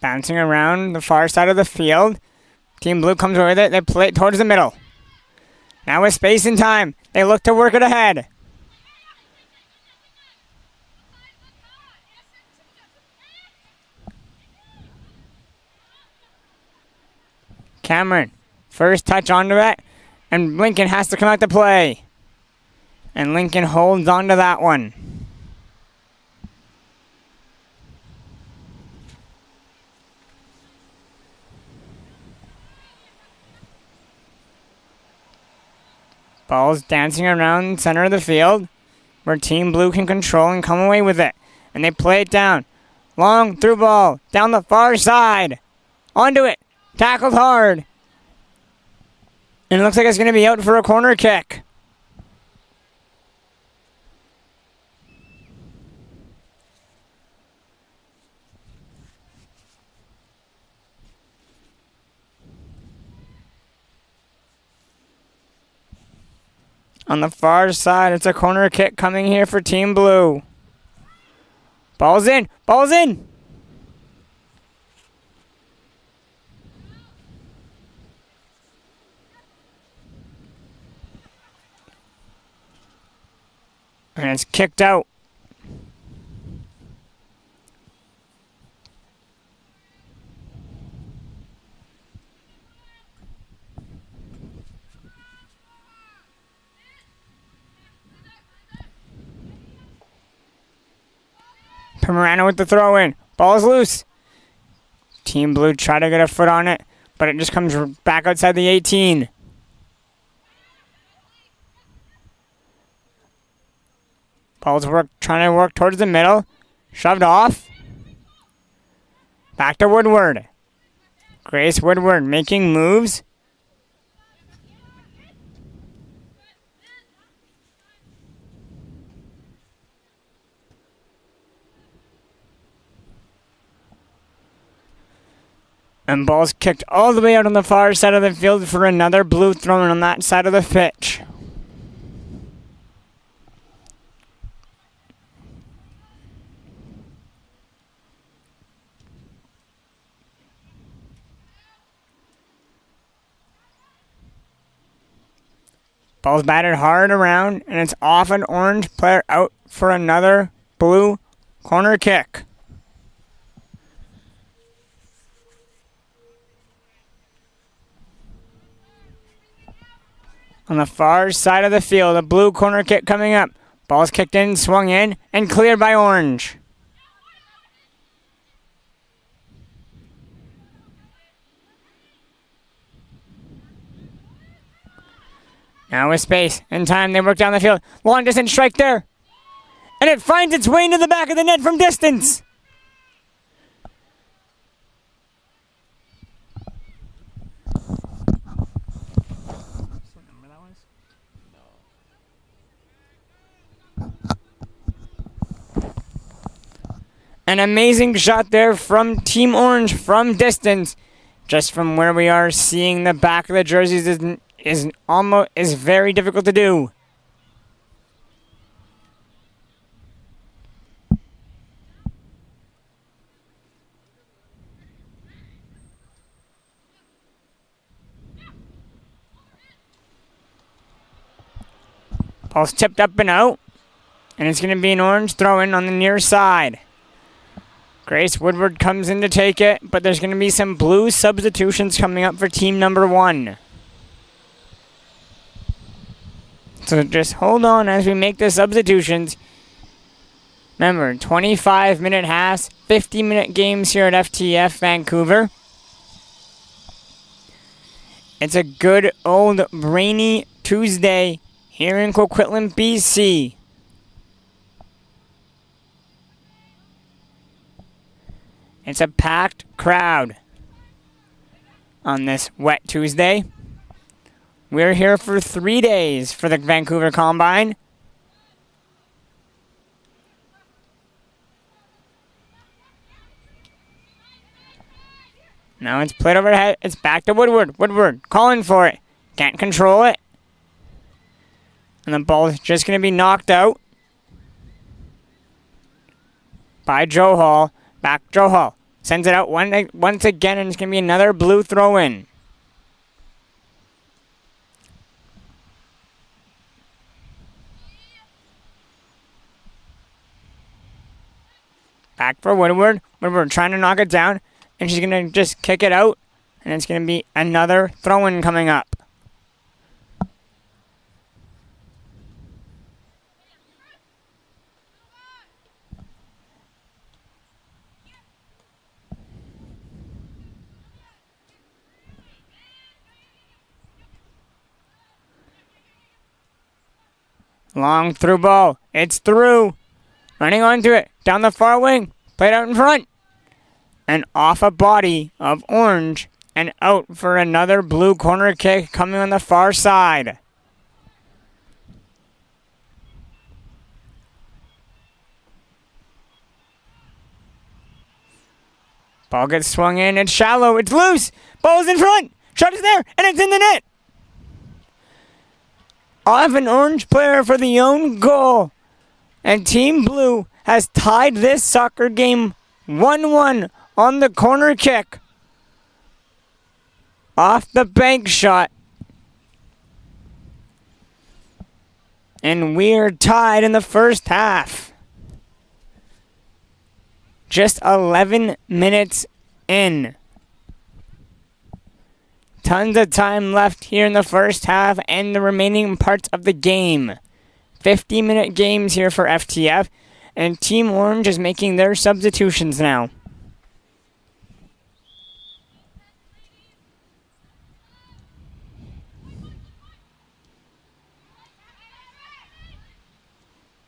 Bouncing around the far side of the field. Team Blue comes with it. They play it towards the middle. Now with space and time, they look to work it ahead. Cameron, first touch onto it, and Lincoln has to come out to play. And Lincoln holds on to that one. Ball's dancing around center of the field where Team Blue can control and come away with it. And they play it down. Long through ball. Down the far side. Onto it. Tackled hard. And it looks like it's going to be out for a corner kick. On the far side, it's a corner kick coming here for Team Blue. Ball's in. Ball's in. And it's kicked out. Pomerano with the throw in. Ball's loose. Team Blue try to get a foot on it, but it just comes back outside the 18. Ball's trying to work towards the middle. Shoved off. Back to Woodward. Grace Woodward making moves. And ball's kicked all the way out on the far side of the field for another blue thrown on that side of the pitch. Ball's batted hard around, and it's off an orange player out for another blue corner kick. On the far side of the field, a blue corner kick coming up. Ball's kicked in, swung in, and cleared by orange. Now with space and time, they work down the field. Long distance strike there. And it finds its way into the back of the net from distance. An amazing shot there from Team Orange from distance. Just from where we are, seeing the back of the jerseys is very difficult to do. Ball's tipped up and out, and it's going to be an orange throw-in on the near side. Grace Woodward comes in to take it, but there's going to be some blue substitutions coming up for team number 1. So just hold on as we make the substitutions. Remember, 25-minute halves, 50-minute games here at FTF Vancouver. It's a good old rainy Tuesday here in Coquitlam, BC. It's a packed crowd on this wet Tuesday. We're here for 3 days for the Vancouver Combine. Now it's played overhead. It's back to Woodward. Woodward calling for it. Can't control it. And the ball is just going to be knocked out by Joe Hall. Back Joe Hall. Sends it out once again, and it's going to be another blue throw-in. Back for Woodward. Woodward trying to knock it down. And she's going to just kick it out. And it's going to be another throw-in coming up. Long through ball. It's through. Running onto it. Down the far wing. Played out in front. And off a body of Orange. And out for another blue corner kick coming on the far side. Ball gets swung in. It's shallow. It's loose. Ball's in front. Shot is there. And it's in the net. Off an Orange player for the own goal. And Team Blue has tied this soccer game 1-1 on the corner kick. Off the bank shot. And we're tied in the first half. Just 11 minutes in. Tons of time left here in the first half and the remaining parts of the game. 50-minute games here for FTF. And Team Orange is making their substitutions now.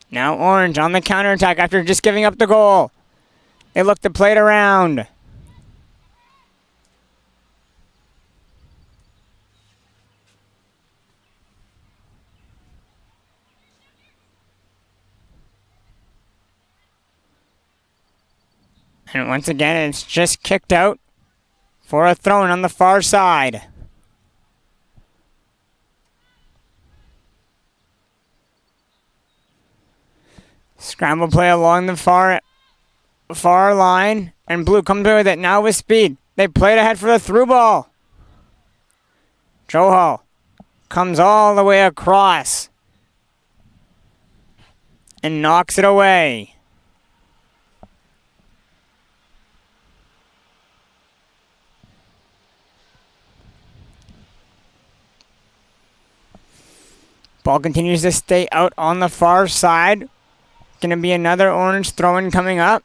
Now Orange on the counterattack after just giving up the goal. They look to play it around. And once again, it's just kicked out for a throw-in on the far side. Scramble play along the far line. And Blue comes away with it now with speed. They played ahead for the through ball. Joe Hall comes all the way across. And knocks it away. Ball continues to stay out on the far side. Going to be another Orange throw-in coming up.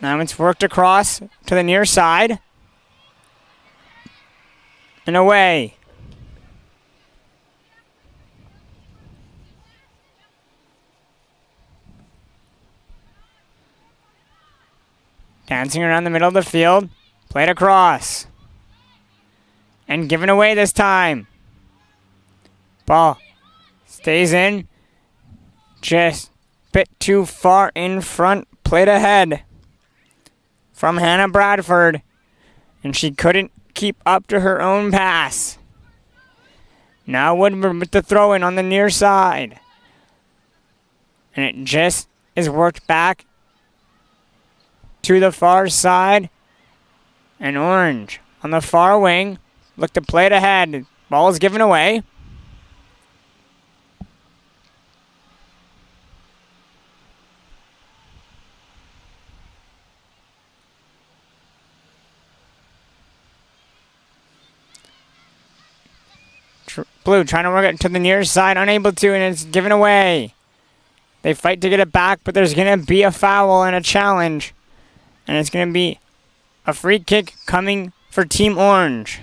Now it's worked across to the near side. And away. Dancing around the middle of the field. Played across. And given away this time. Ball stays in. Just a bit too far in front. Played ahead. From Hannah Bradford. And she couldn't keep up to her own pass. Now Woodward with the throw-in on the near side. And it just is worked back to the far side. And Orange on the far wing. Look to play it ahead. Ball is given away. Blue trying to work it to the near side. Unable to, and it's given away. They fight to get it back, but there's going to be a foul and a challenge. And it's going to be a free kick coming for Team Orange.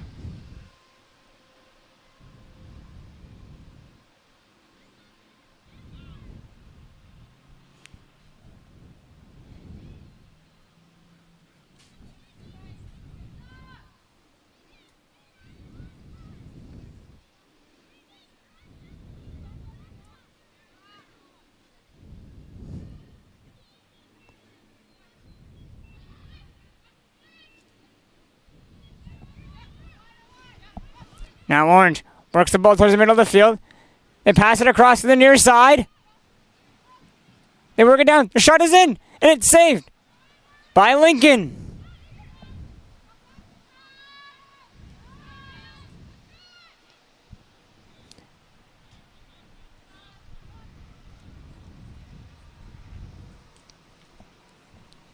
Now Orange works the ball towards the middle of the field. They pass it across to the near side. They work it down. The shot is in, and it's saved by Lincoln.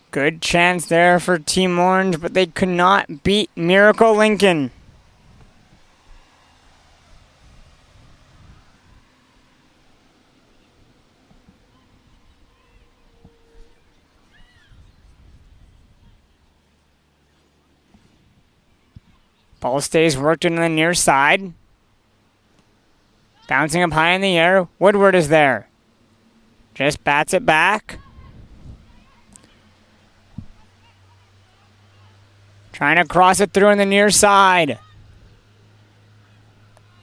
Good chance there for Team Orange, but they could not beat Miracle Lincoln. Ball stays worked in the near side. Bouncing up high in the air. Woodward is there. Just bats it back. Trying to cross it through in the near side.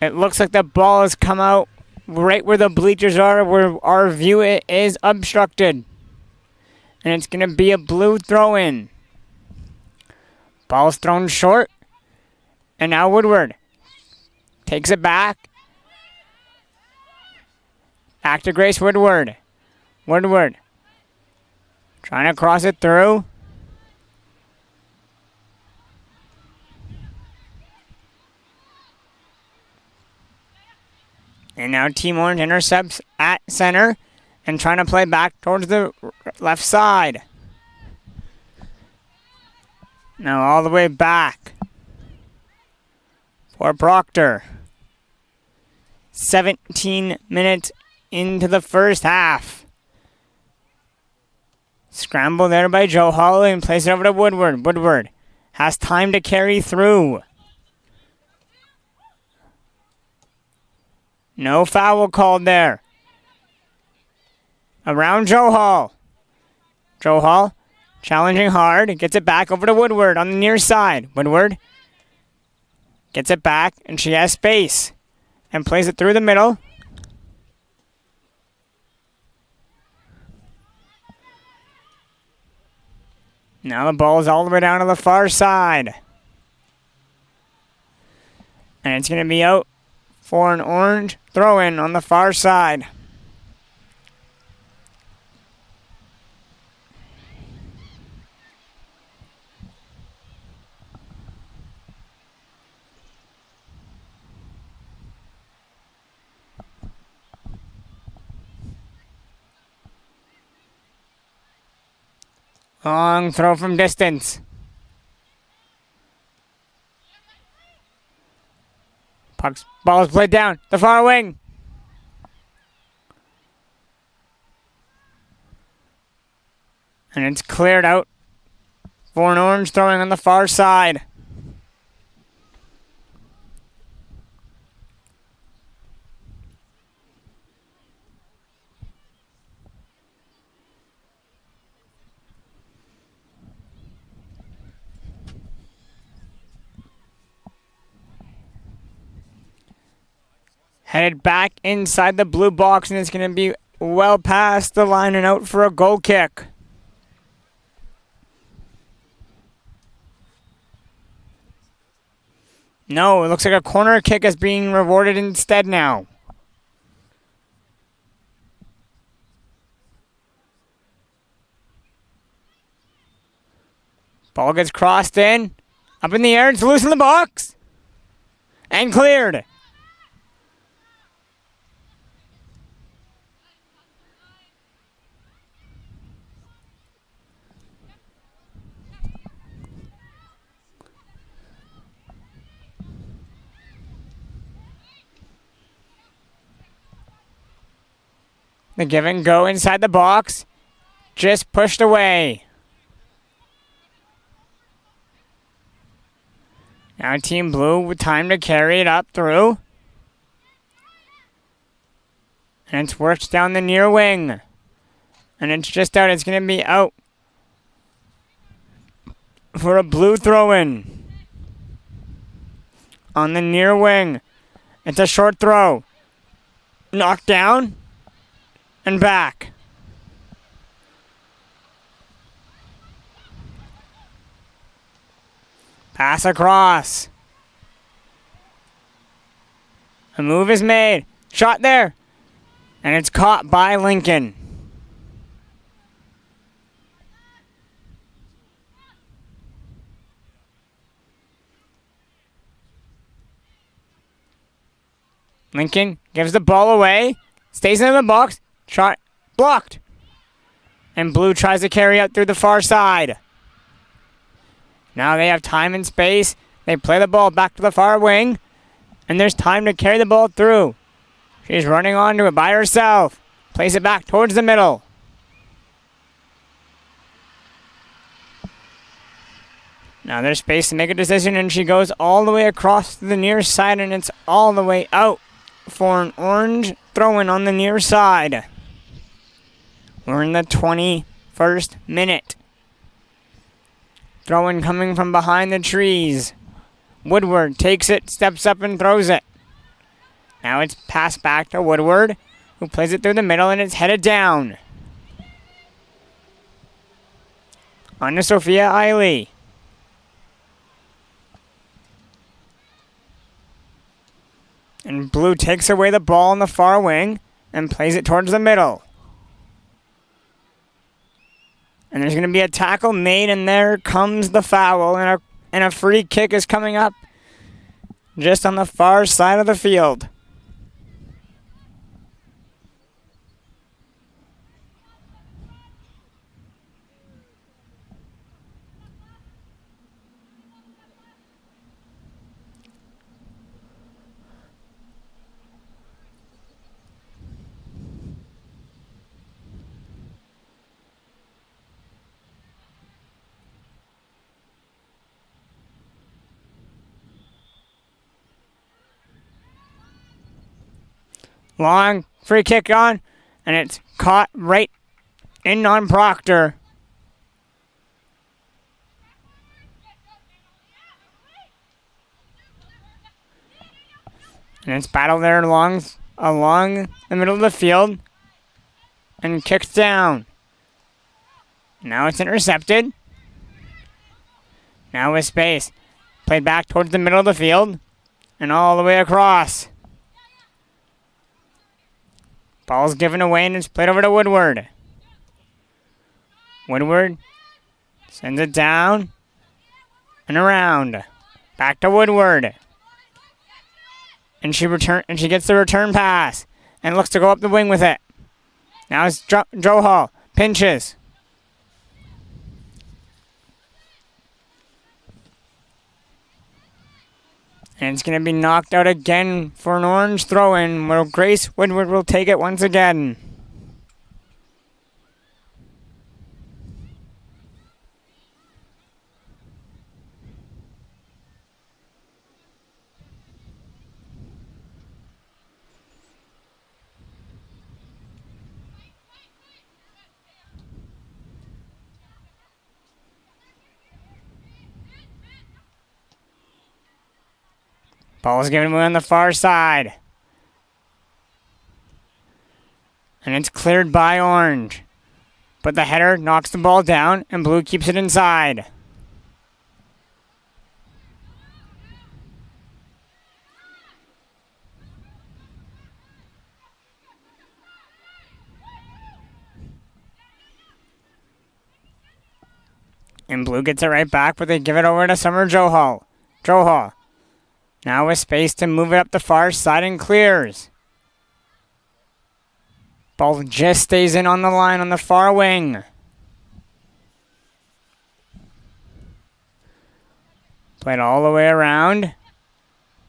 It looks like the ball has come out right where the bleachers are, where our view is obstructed. And it's going to be a blue throw-in. Ball's thrown short. And now Woodward takes it back. Back to Grace Woodward. Woodward trying to cross it through. And now Team Orange intercepts at center and trying to play back towards the left side. Now all the way back for Proctor. 17 minutes into the first half. Scramble there by Joe Holloway and place it over to Woodward. Woodward has time to carry through. No foul called there. Around Joe Hall. Joe Hall challenging hard. Gets it back over to Woodward on the near side. Woodward gets it back and she has space. And plays it through the middle. Now the ball is all the way down to the far side. And it's going to be out for an Orange throw-in on the far side. Long throw from distance. Ball is played down. The far wing. And it's cleared out for an Orange throwing on the far side. Headed back inside the blue box, and it's going to be well past the line and out for a goal kick. No, it looks like a corner kick is being rewarded instead now. Ball gets crossed in. Up in the air, it's loose in the box. And cleared. The give and go inside the box. Just pushed away. Now Team Blue with time to carry it up through. And it's worked down the near wing. And it's just out. It's going to be out for a blue throw-in. On the near wing. It's a short throw. Knocked down. And back. Pass across. A move is made. Shot there. And it's caught by Lincoln. Lincoln gives the ball away. Stays in the box. Shot blocked. And Blue tries to carry out through the far side. Now they have time and space. They play the ball back to the far wing. And there's time to carry the ball through. She's running onto it by herself. Plays it back towards the middle. Now there's space to make a decision, and she goes all the way across to the near side, and it's all the way out for an orange throw-in on the near side. We're in the 21st minute. Throw-in coming from behind the trees. Woodward takes it, steps up, and throws it. Now it's passed back to Woodward, who plays it through the middle, and it's headed down. On to Sophia Eiley. And Blue takes away the ball on the far wing and plays it towards the middle. And there's going to be a tackle made, and there comes the foul, and a free kick is coming up just on the far side of the field. Long free kick on, and it's caught right in on Proctor. And it's battled there along the middle of the field and kicked down. Now it's intercepted. Now with space. Played back towards the middle of the field and all the way across. Ball's given away, and it's played over to Woodward. Woodward sends it down and around. Back to Woodward. And she gets the return pass and looks to go up the wing with it. Now it's Joe Hall. Pinches. And it's going to be knocked out again for an orange throw-in, where Grace Woodward will take it once again. Ball's given away on the far side. And it's cleared by Orange. But the header knocks the ball down, and Blue keeps it inside. And Blue gets it right back, but they give it over to Summer Johal. Johal. Now with space to move it up the far side and clears. Ball just stays in on the line on the far wing. Played all the way around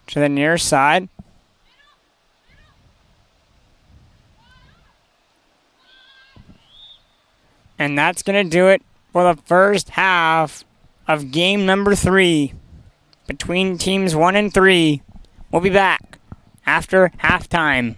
to the near side. And that's going to do it for the first half of game number 3. Between teams 1 and 3. We'll be back after halftime.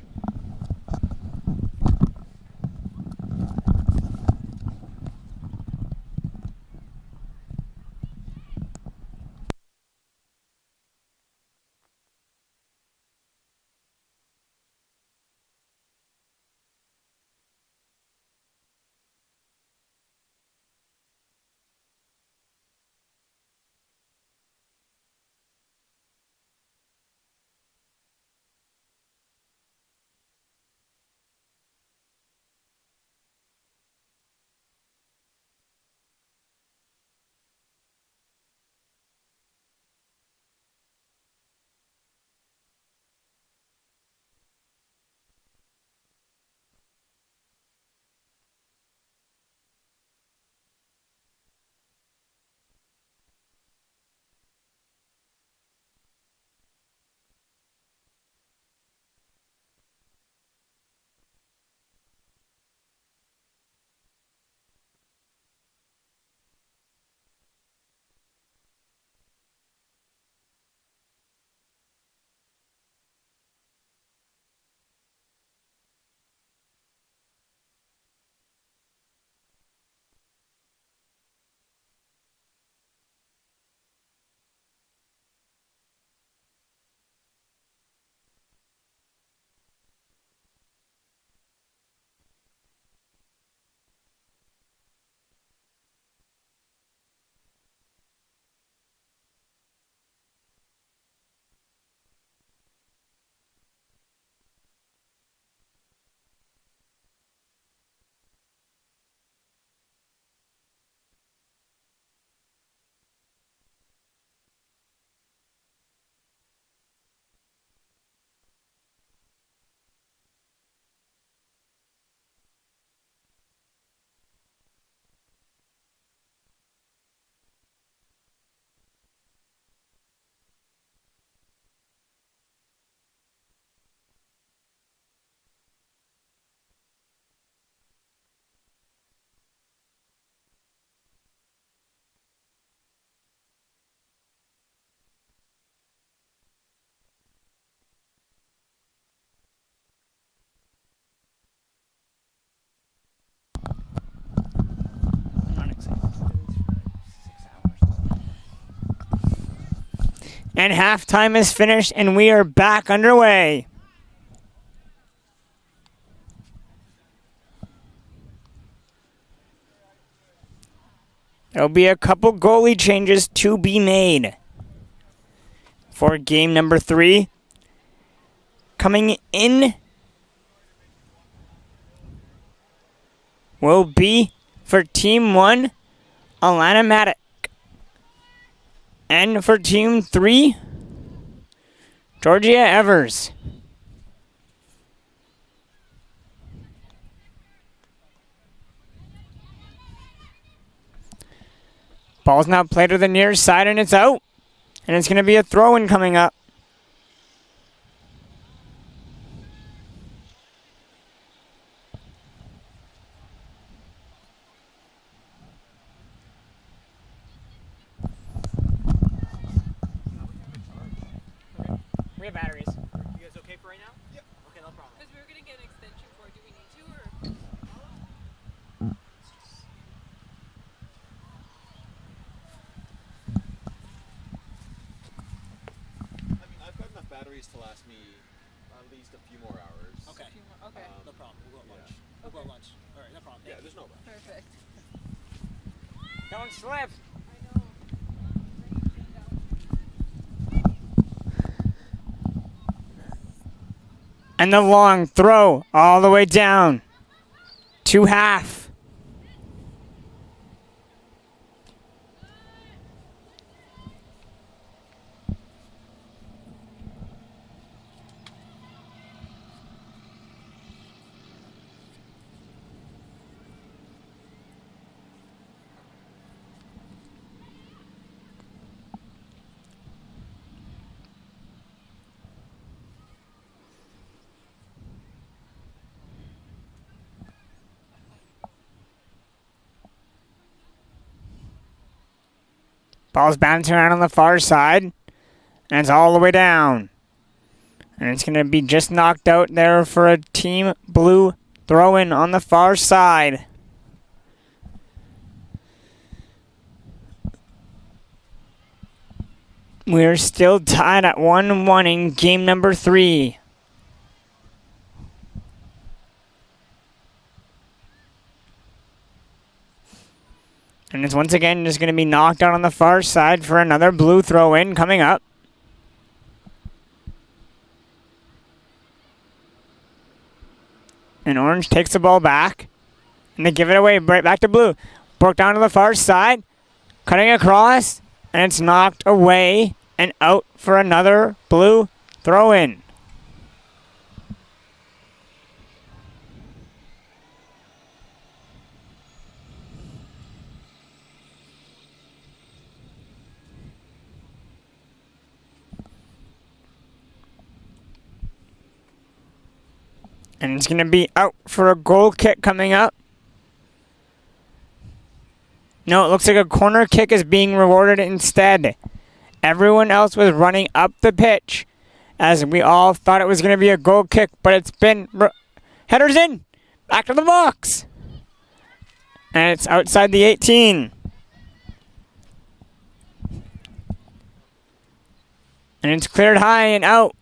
And halftime is finished, and we are back underway. There'll be a couple goalie changes to be made for game number 3. Coming in will be for Team 1, Alana Maddock. And for Team 3, Georgia Evers. Ball's now played to the near side, and it's out. And it's going to be a throw-in coming up. We have batteries. You guys okay for right now? Yep. Okay, no problem. Because we were going to get an extension for it. Do we need to? Or? I mean, I've got enough batteries to last me at least a few more hours. Okay. Okay. No problem. We'll go at lunch. yeah. We'll go at lunch. All right, no problem. Yeah, there's no rush. Perfect. Don't slip. I know. And the long throw all the way down to half. Ball's bouncing around on the far side, and it's all the way down. And it's going to be just knocked out there for a Team Blue throw-in on the far side. We're still tied at 1-1 in game number 3. And it's once again just going to be knocked out on the far side for another blue throw-in coming up. And orange takes the ball back. And they give it away right back to blue. Broke down to the far side. Cutting across. And it's knocked away and out for another blue throw-in. And it's going to be out for a goal kick coming up. No, it looks like a corner kick is being rewarded instead. Everyone else was running up the pitch as we all thought it was going to be a goal kick, but it's been headers in, back to the box. And it's outside the 18. And it's cleared high and out.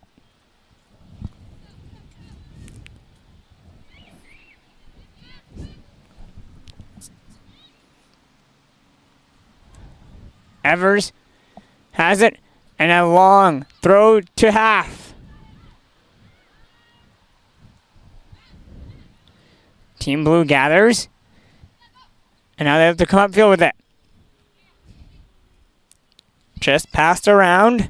Evers has it, and a long throw to half. Team Blue gathers, and now they have to come upfield with it. Just passed around.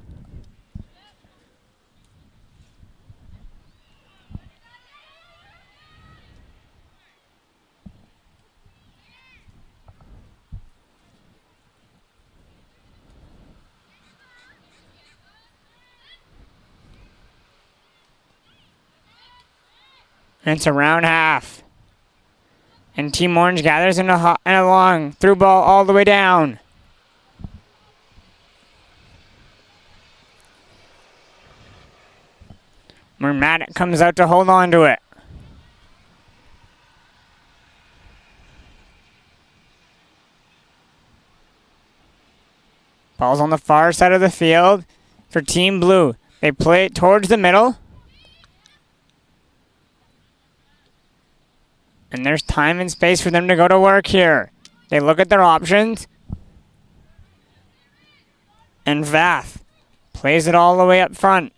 And it's around half. And Team Orange gathers in a long through ball all the way down. Mcconach comes out to hold on to it. Ball's on the far side of the field. for Team Blue. They play it towards the middle. And there's time and space for them to go to work here. They look at their options. And Vath plays it all the way up front.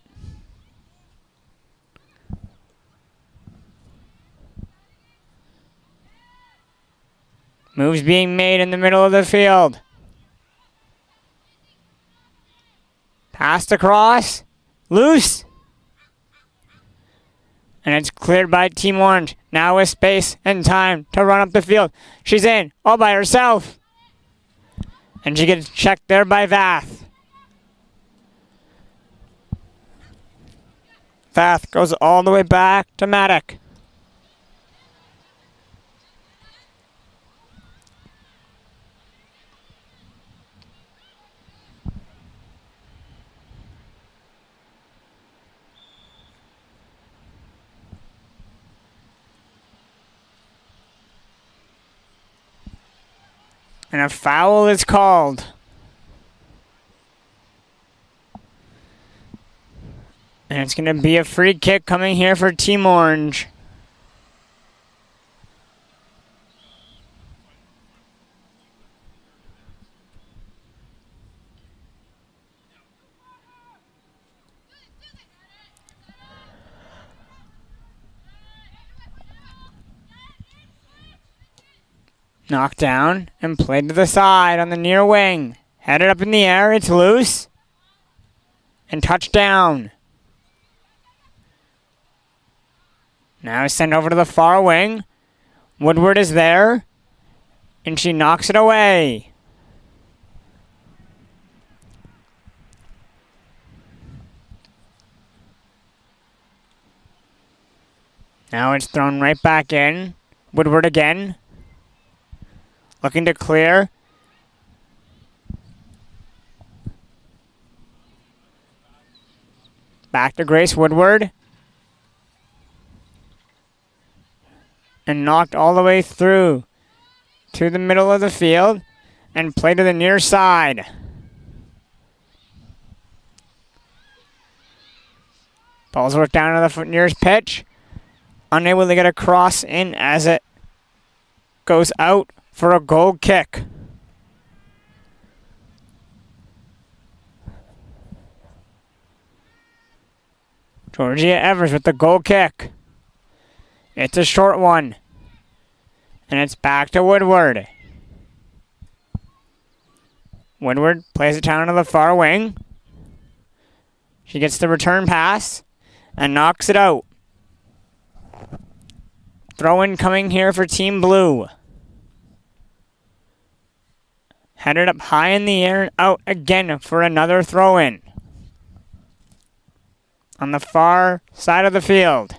Moves being made in the middle of the field. Passed across. Loose. And it's cleared by Team Orange. Now with space and time to run up the field. She's in all by herself. And she gets checked there by Vath. Vath goes all the way back to Maddock. And a foul is called. And it's going to be a free kick coming here for Team Orange. Knocked down and played to the side on the near wing. Headed up in the air, it's loose. And touchdown. Now sent over to the far wing. Woodward is there. And she knocks it away. Now it's thrown right back in. Woodward again. Looking to clear. Back to Grace Woodward. And knocked all the way through to the middle of the field and played to the near side. Ball's worked down to the nearest pitch. Unable to get a cross in as it goes out for a goal kick. Georgia Evers with the goal kick. It's a short one. And it's back to Woodward. Woodward plays it down to the far wing. She gets the return pass and knocks it out. Throw-in coming here for Team Blue. Headed up high in the air and out again for another throw-in. On the far side of the field.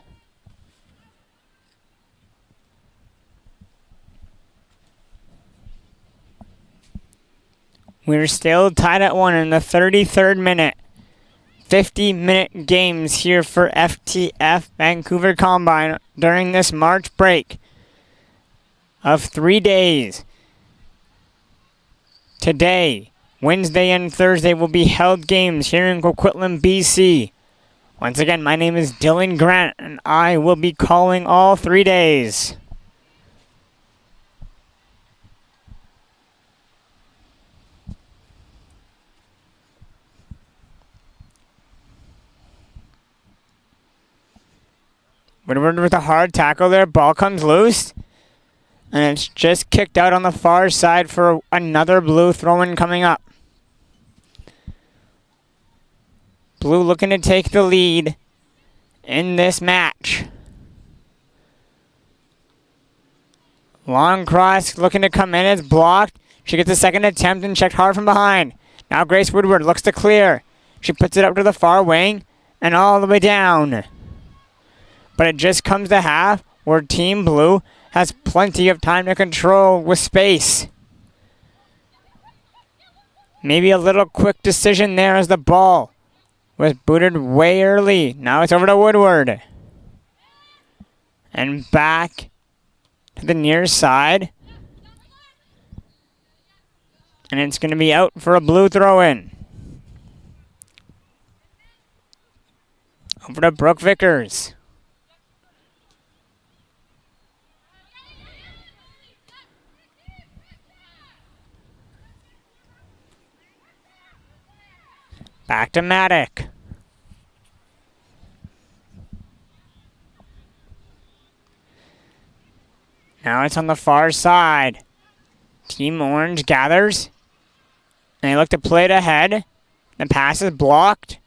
We're still tied at 1 in the 33rd minute. 50-minute games here for FTF Vancouver Combine during this March break of 3 days. Today, Wednesday and Thursday will be held games here in Coquitlam, BC. Once again, my name is Dylan Grant, and I will be calling all 3 days. Woodward with a hard tackle there. Ball comes loose. And it's just kicked out on the far side for another Blue throw-in coming up. Blue looking to take the lead in this match. Long cross looking to come in. It's blocked. She gets a second attempt and checked hard from behind. Now Grace Woodward looks to clear. She puts it up to the far wing and all the way down. But it just comes to half where Team Blue has plenty of time to control with space. Maybe a little quick decision there as the ball was booted way early. Now it's over to Woodward. And back to the near side. And it's going to be out for a Blue throw-in. Over to Brooke Vickers. Back to Maddock. Now it's on the far side. Team Orange gathers. And they look to play it ahead. The pass is blocked.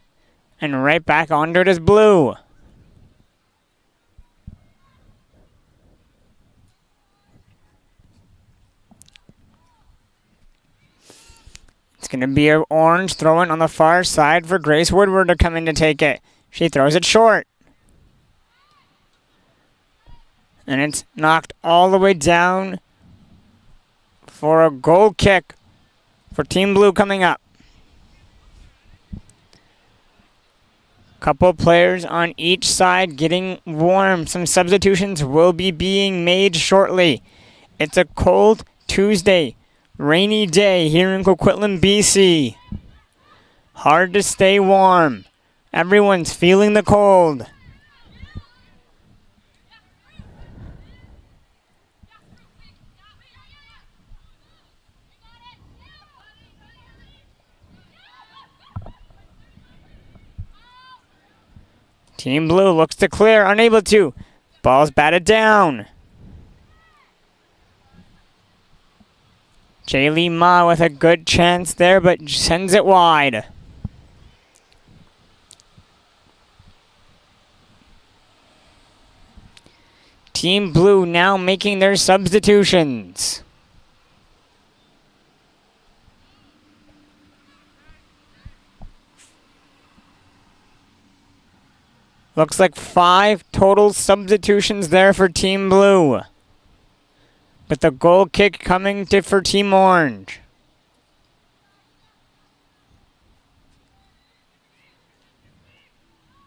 And right back onto it is Blue. It's going to be an Orange throwing on the far side for Grace Woodward to come in to take it. She throws it short. And it's knocked all the way down for a goal kick for Team Blue coming up. Couple players on each side getting warm. Some substitutions will be being made shortly. It's a cold Tuesday, rainy day here in Coquitlam, BC. Hard to stay warm. Everyone's feeling the cold. Team Blue looks to clear, unable to. Ball's batted down. Jaylee Ma with a good chance there, but sends it wide. Team Blue now making their substitutions. Looks like 5 total substitutions there for Team Blue. With the goal kick coming for Team Orange.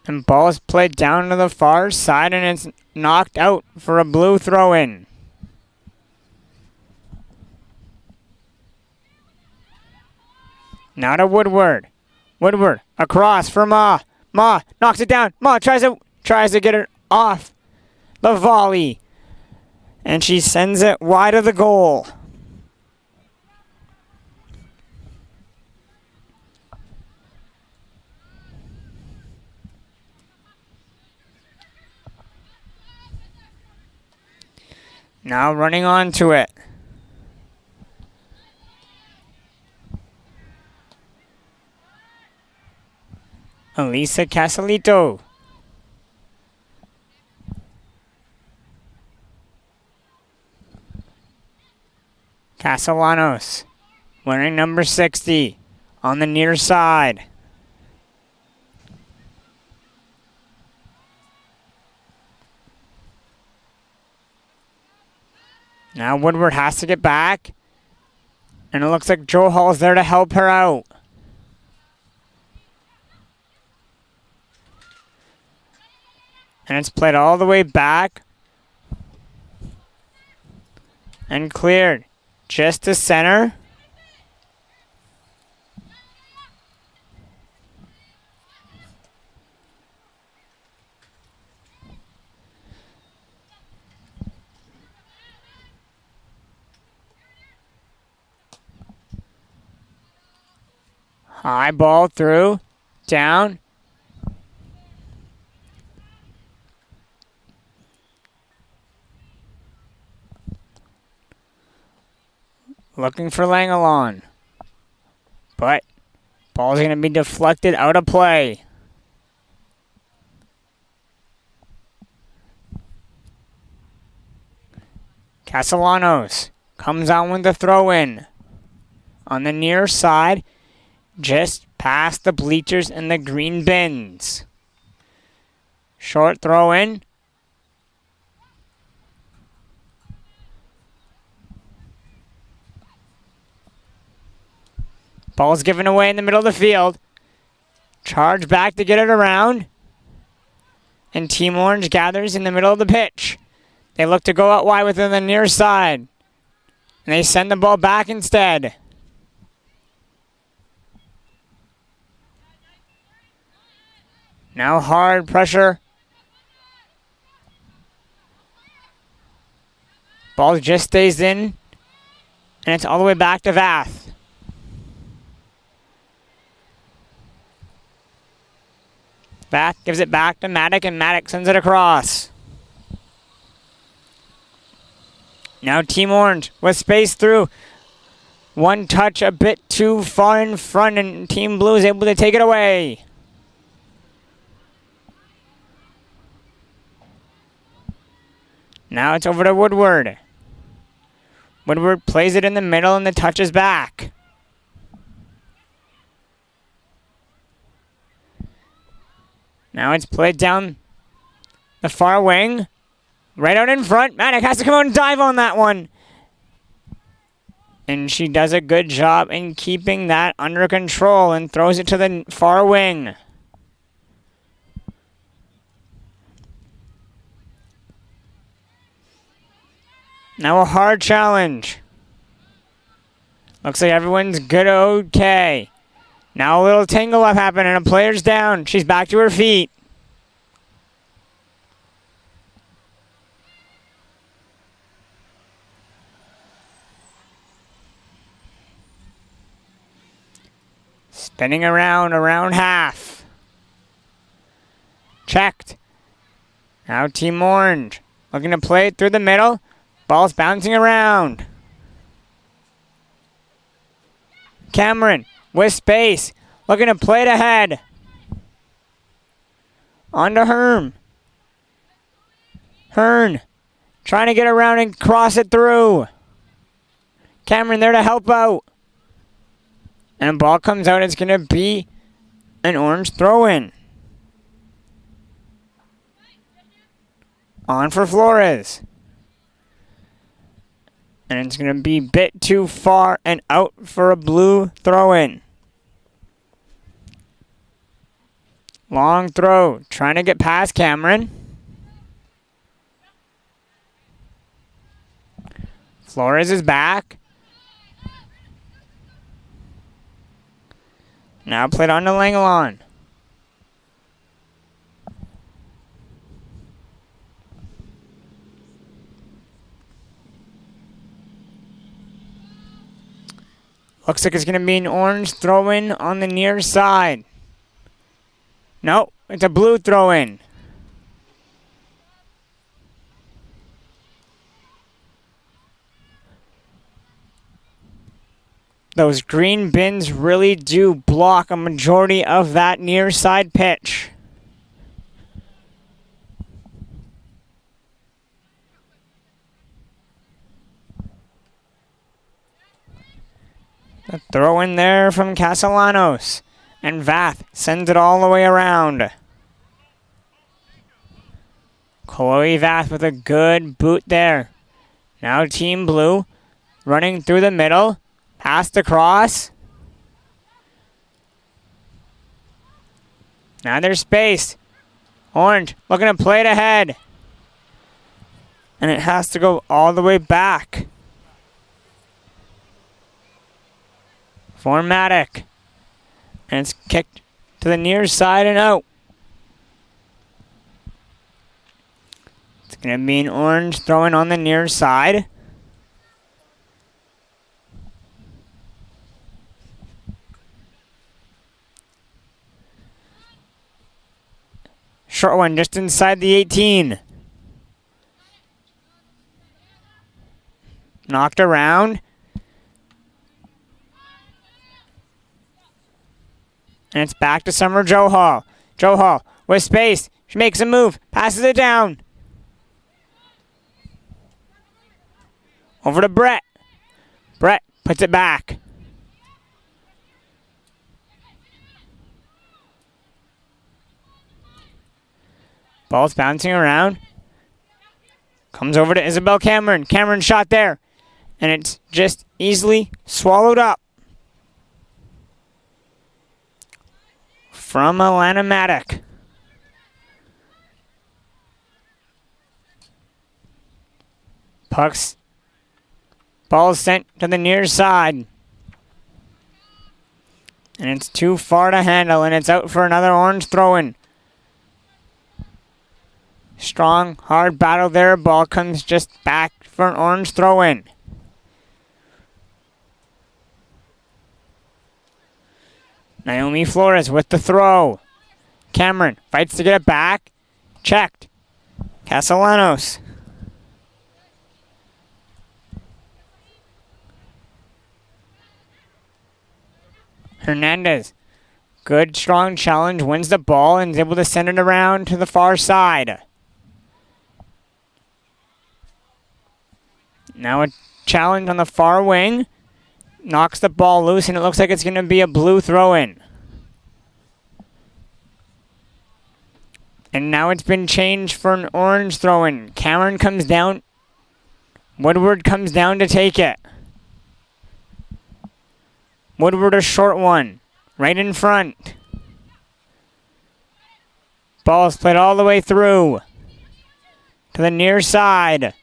And ball is played down to the far side and it's knocked out for a Blue throw-in. Now to Woodward. Woodward across for Ma. Ma knocks it down. Ma tries to get it off the volley. And she sends it wide of the goal. Now running onto it. Elisa Casalito. Castellanos, wearing number 60, on the near side. Now Woodward has to get back, and it looks like Joe Hall's there to help her out. And it's played all the way back and cleared just to center. High ball through, down. Looking for Langalon. But ball's going to be deflected out of play. Castellanos comes on with the throw-in. On the near side, just past the bleachers and the green bins. Short throw-in. Ball's given away in the middle of the field. Charge back to get it around. And Team Orange gathers in the middle of the pitch. They look to go out wide within the near side. And they send the ball back instead. Now hard pressure. Ball just stays in. And it's all the way back to Vath. Vath gives it back to Maddock, and Maddock sends it across. Now Team Orange with space through. One touch a bit too far in front, and Team Blue is able to take it away. Now it's over to Woodward. Woodward plays it in the middle, and the touch is back. Now it's played down the far wing. Right out in front. Maddock has to come out and dive on that one. And she does a good job in keeping that under control and throws it to the far wing. Now a hard challenge. Looks like everyone's good okay. Now a little tangle up happened and a player's down. She's back to her feet. Spinning around half. Checked. Now Team Orange looking to play it through the middle. Ball's bouncing around. Cameron with space, looking to play it ahead. On to Hearn. Hearn trying to get around and cross it through. Cameron there to help out. And ball comes out. It's going to be an Orange throw-in. On for Flores. And it's going to be a bit too far and out for a Blue throw-in. Long throw. Trying to get past Cameron. Flores is back. Now played on to Langalon. Looks like it's going to be an Orange throw-in on the near side. No, it's a Blue throw-in. Those green bins really do block a majority of that near side pitch. A throw in there from Castellanos. And Vath sends it all the way around. Chloe Vath with a good boot there. Now Team Blue running through the middle. Passed across. Now there's space. Orange looking to play it ahead. And it has to go all the way back. For Maddock. And it's kicked to the near side and out. It's going to be an Orange throwing on the near side. Short one just inside the 18. Knocked around. And it's back to Summer Johal. Johal with space. She makes a move. Passes it down. Over to Brett. Brett puts it back. Ball's bouncing around. Comes over to Isabel Cameron. Cameron shot there. And it's just easily swallowed up. From Alana Maddock. Pucks. Ball sent to the near side. And it's too far to handle, and it's out for another Orange throw-in. strong, hard battle there. Ball comes just back for an orange throw-in. Naomi Flores with the throw. Cameron fights to get it back. Checked. Castellanos. Hernandez. Good, strong challenge. Wins the ball and is able to send it around to the far side. Now a challenge on the far wing. Knocks the ball loose, and it looks like it's going to be a blue throw-in. And now it's been changed for an orange throw-in. Cameron comes down. Woodward comes down to take it. Woodward a short one. Right in front. Ball's played all the way through. To the near side.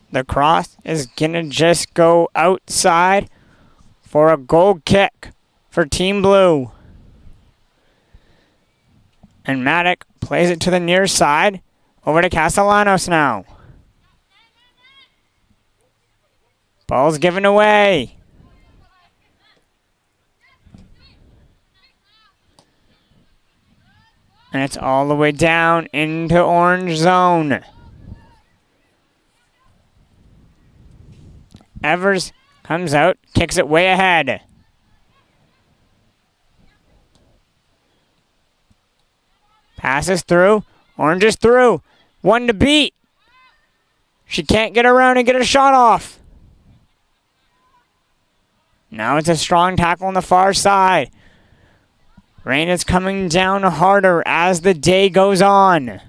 The cross is going to just go outside for a goal kick for Team Blue. And Maddock plays it to the near side. Over to Castellanos now. Ball's given away. And it's all the way down into orange zone. Evers comes out, kicks it way ahead. Passes through. Orange is through. One to beat. She can't get around and get a shot off. Now it's a strong tackle on the far side. Rain is coming down harder as the day goes on.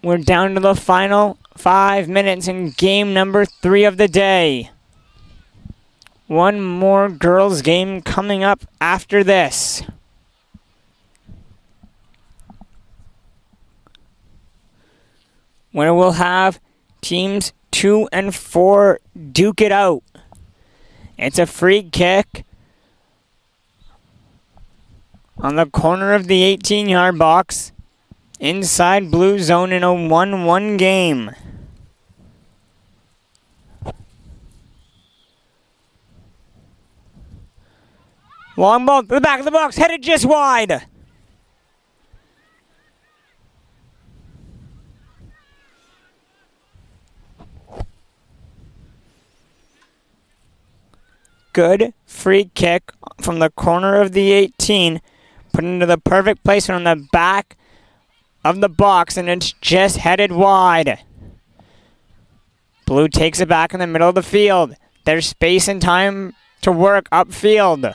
We're down to the final 5 minutes in game number 3 of the day. One more girls' game coming up after this. Where we'll have teams 2 and 4 duke it out. It's a free kick on the corner of the 18-yard box inside blue zone in a 1-1 game. Long ball to the back of the box, headed just wide. Good free kick from the corner of the 18, put into the perfect placement on the back of the box, and it's just headed wide. Blue takes it back in the middle of the field. There's space and time to work upfield.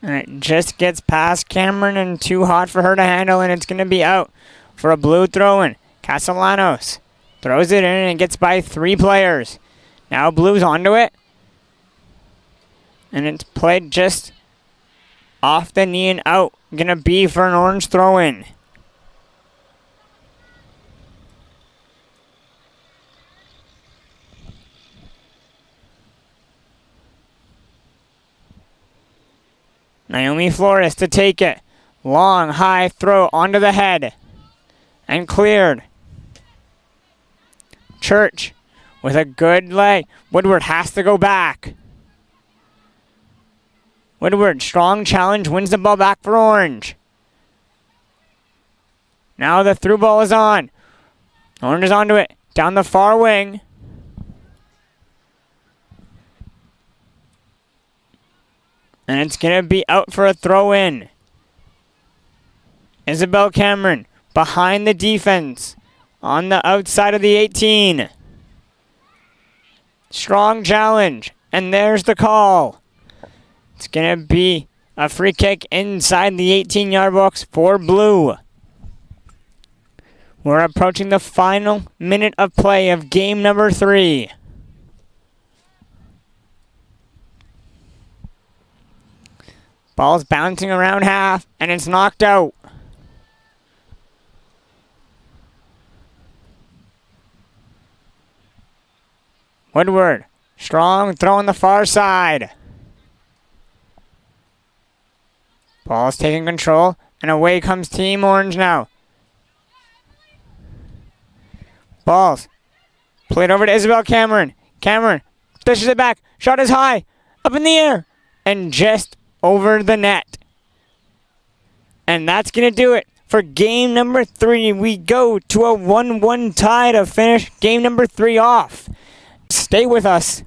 And it just gets past Cameron and too hot for her to handle, and it's going to be out for a blue throw-in. Castellanos throws it in and gets by 3 players. Now Blue's onto it. And it's played just off the knee and out. Going to be for an orange throw-in. Naomi Flores to take it. Long, high throw onto the head. And cleared. Church with a good leg. Woodward has to go back. Woodward, strong challenge, wins the ball back for Orange. Now the through ball is on. Orange is onto it. Down the far wing. And it's going to be out for a throw-in. Isabel Cameron behind the defense on the outside of the 18. Strong challenge. And there's the call. It's going to be a free kick inside the 18-yard box for Blue. We're approaching the final minute of play of game number 3. Ball's bouncing around half, and it's knocked out. Woodward, strong throw on the far side. Ball's taking control, and away comes Team Orange now. Balls played over to Isabel Cameron. Cameron dishes it back. Shot is high, up in the air, and just over the net. And that's going to do it for game number 3. We go to a 1-1 tie to finish game number 3 off. Stay with us.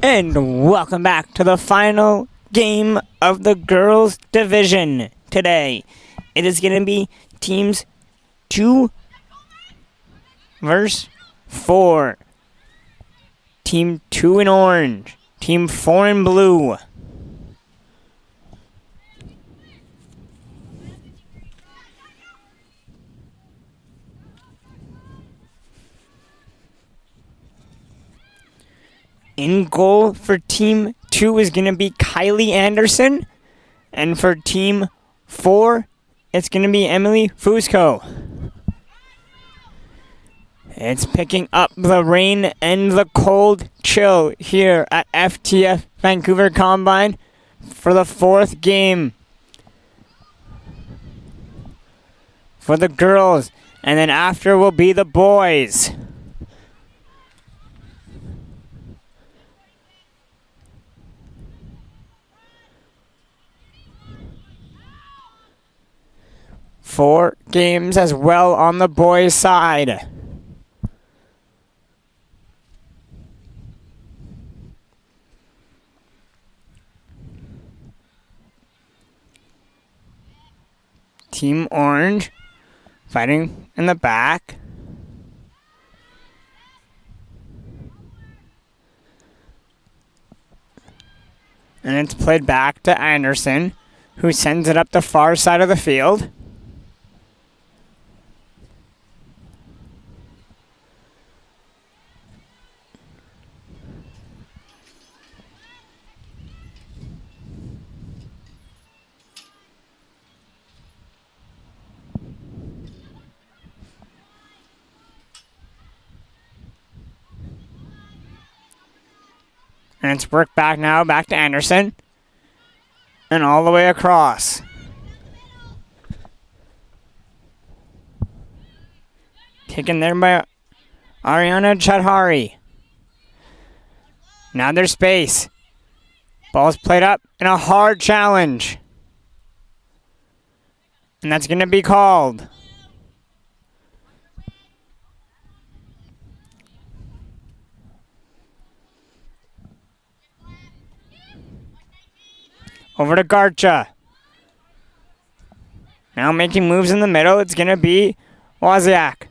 And welcome back to the final game of the girls' division today. It is going to be teams 2 versus 4. Team 2 in orange. Team 4 in blue. In goal for Team 2 is going to be Kylie Anderson. And for Team 4, it's going to be Emily Fusco. It's picking up the rain and the cold chill here at FTF Vancouver Combine for the 4th game for the girls. And then after will be the boys. Four games as well on the boys' side. Team Orange fighting in the back. And it's played back to Anderson, who sends it up the far side of the field. And it's worked back now, back to Anderson. And all the way across. Taken there by Ariana Chadhari. Now there's space. Ball's played up in a hard challenge. And that's going to be called. Over to Garcha. Now making moves in the middle. It's going to be Wozniak.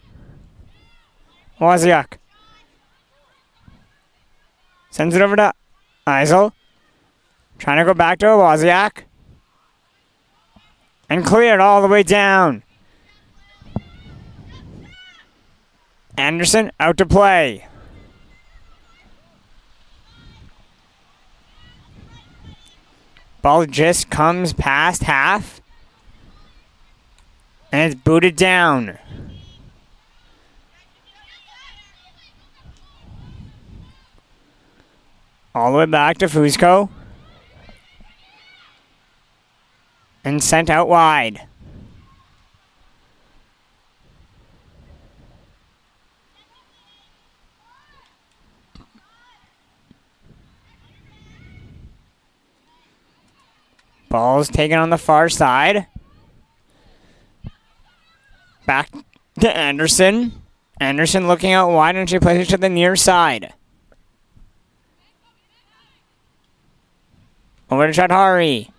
Sends it over to Eisel. Trying to go back to Wozniak. And cleared all the way down. Anderson out to play. Ball just comes past half. And it's booted down. All the way back to Fusco. And sent out wide. Ball's taken on the far side. Back to Anderson. Anderson looking out wide, and she plays it to the near side. Over to Chadhari.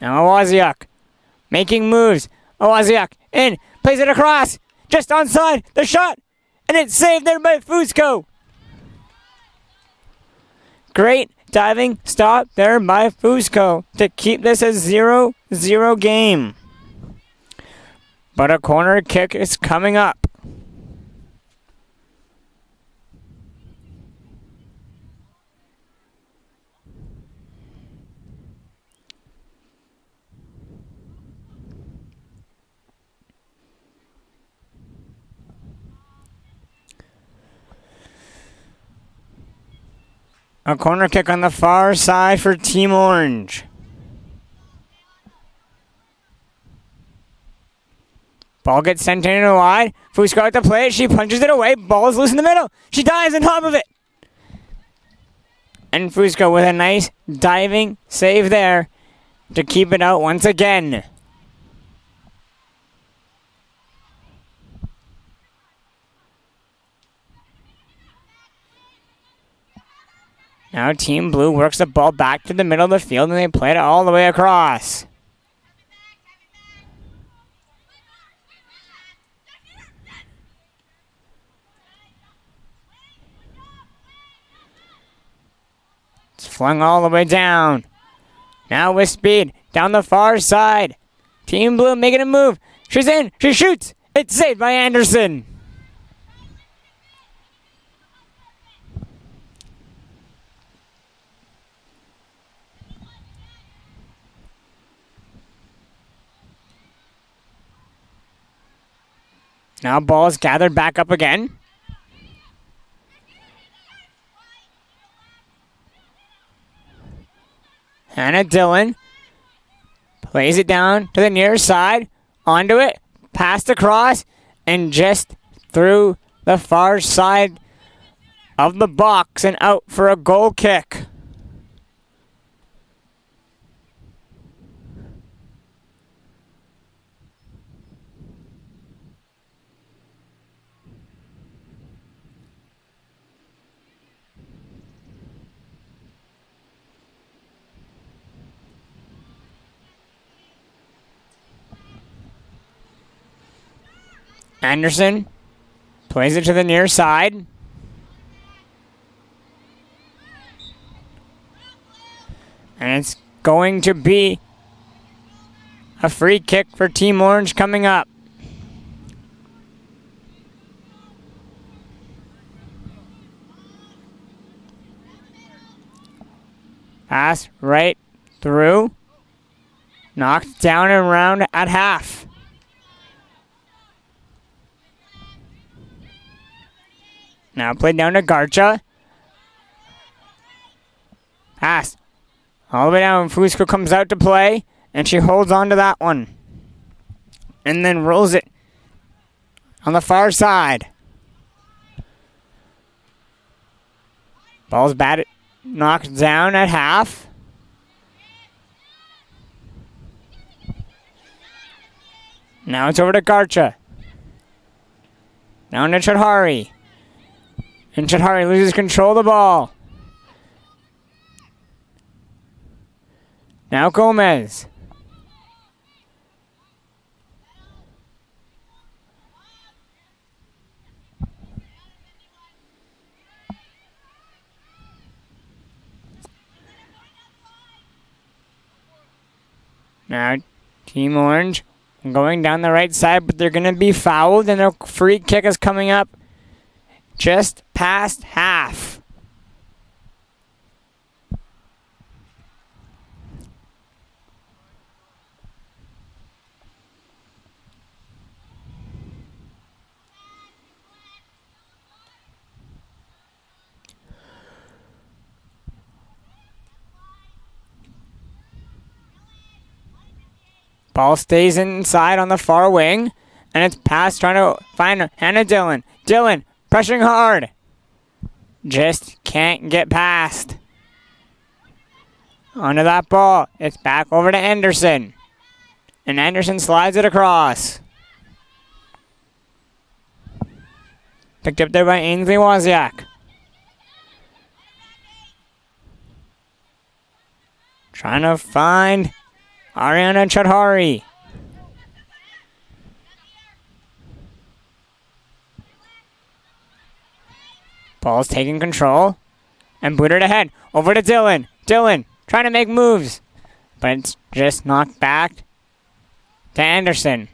Now Wozniak making moves. Wozniak in. Plays it across. Just onside. The shot. And it's saved there by Fusco. Great diving stop there by Fusco to keep this a 0-0 game. But a corner kick is coming up. A corner kick on the far side for Team Orange. Ball gets sent in and wide. Fusco at the plate. She punches it away. Ball is loose in the middle. She dives on top of it. And Fusco with a nice diving save there to keep it out once again. Now Team Blue works the ball back to the middle of the field and they play it all the way across. It's flung all the way down. Now with speed, down the far side. Team Blue making a move. She's in. She shoots. It's saved by Anderson. Now ball is gathered back up again. Hannah Dillon plays it down to the near side, onto it, passed across, and just through the far side of the box and out for a goal kick. Anderson plays it to the near side. And it's going to be a free kick for Team Orange coming up. Pass right through. Knocked down and around at half. Now played down to Garcha. Pass. All the way down. Fusco comes out to play. And she holds on to that one. And then rolls it on the far side. Ball's batted. Knocked down at half. Now it's over to Garcha. Down to Chadhari. And Chadhari loses control of the ball. Now Gomez. Now Team Orange going down the right side, but they're going to be fouled, and a free kick is coming up just past half. Ball stays inside on the far wing, and it's passed trying to find Hannah Dillon. Dillon pressuring hard. Just can't get past. Onto that ball. It's back over to Anderson. And Anderson slides it across. Picked up there by Ainsley Wozniak. Trying to find Ariana Chadhari. Ball's taking control. And booted ahead. Over to Dillon. Dillon trying to make moves. But it's just knocked back to Anderson.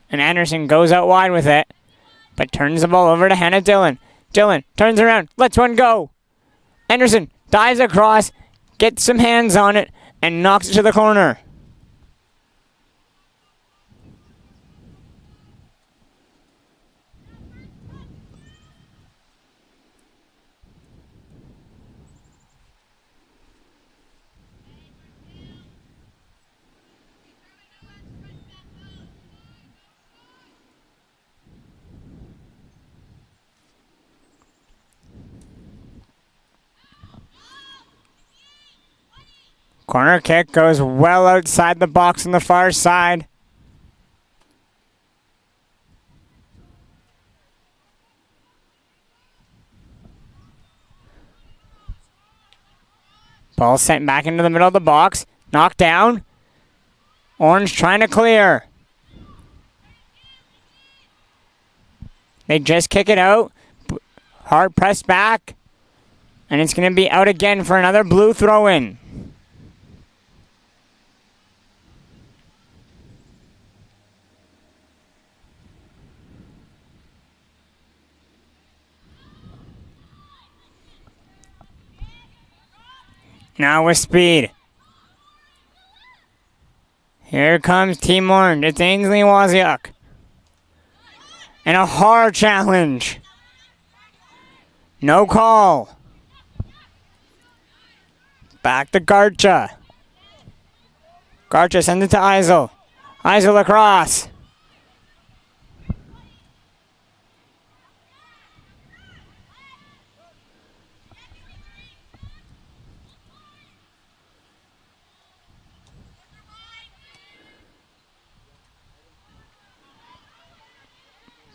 And Anderson goes out wide with it. But turns the ball over to Hannah Dillon. Dillon turns around. Lets one go. Anderson dives across. Gets some hands on it. And knocks it to the corner. Corner kick goes well outside the box on the far side. Ball sent back into the middle of the box. Knocked down. Orange trying to clear. They just kick it out. Hard press back. And it's going to be out again for another blue throw-in. Now with speed. Here comes Team Orange. It's Ainsley Wozniak. And a hard challenge. No call. Back to Garcha. Garcha sends it to Eisel. Eisel across.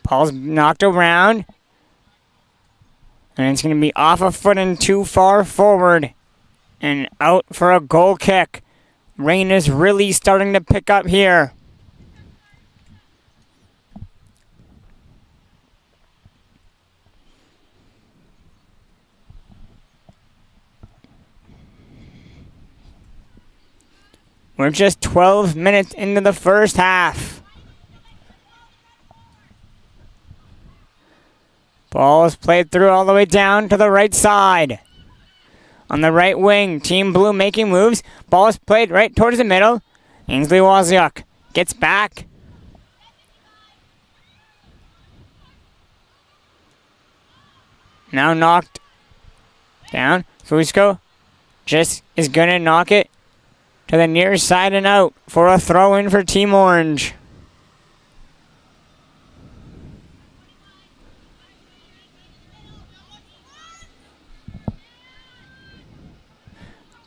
Ball's knocked around. And it's going to be off a foot and too far forward. And out for a goal kick. Rain is really starting to pick up here. We're just 12 minutes into the first half. Ball is played through all the way down to the right side. On the right wing, Team Blue making moves. Ball is played right towards the middle. Ainsley Wozniak gets back. Now knocked down. Fusco just is going to knock it to the near side and out for a throw-in for Team Orange.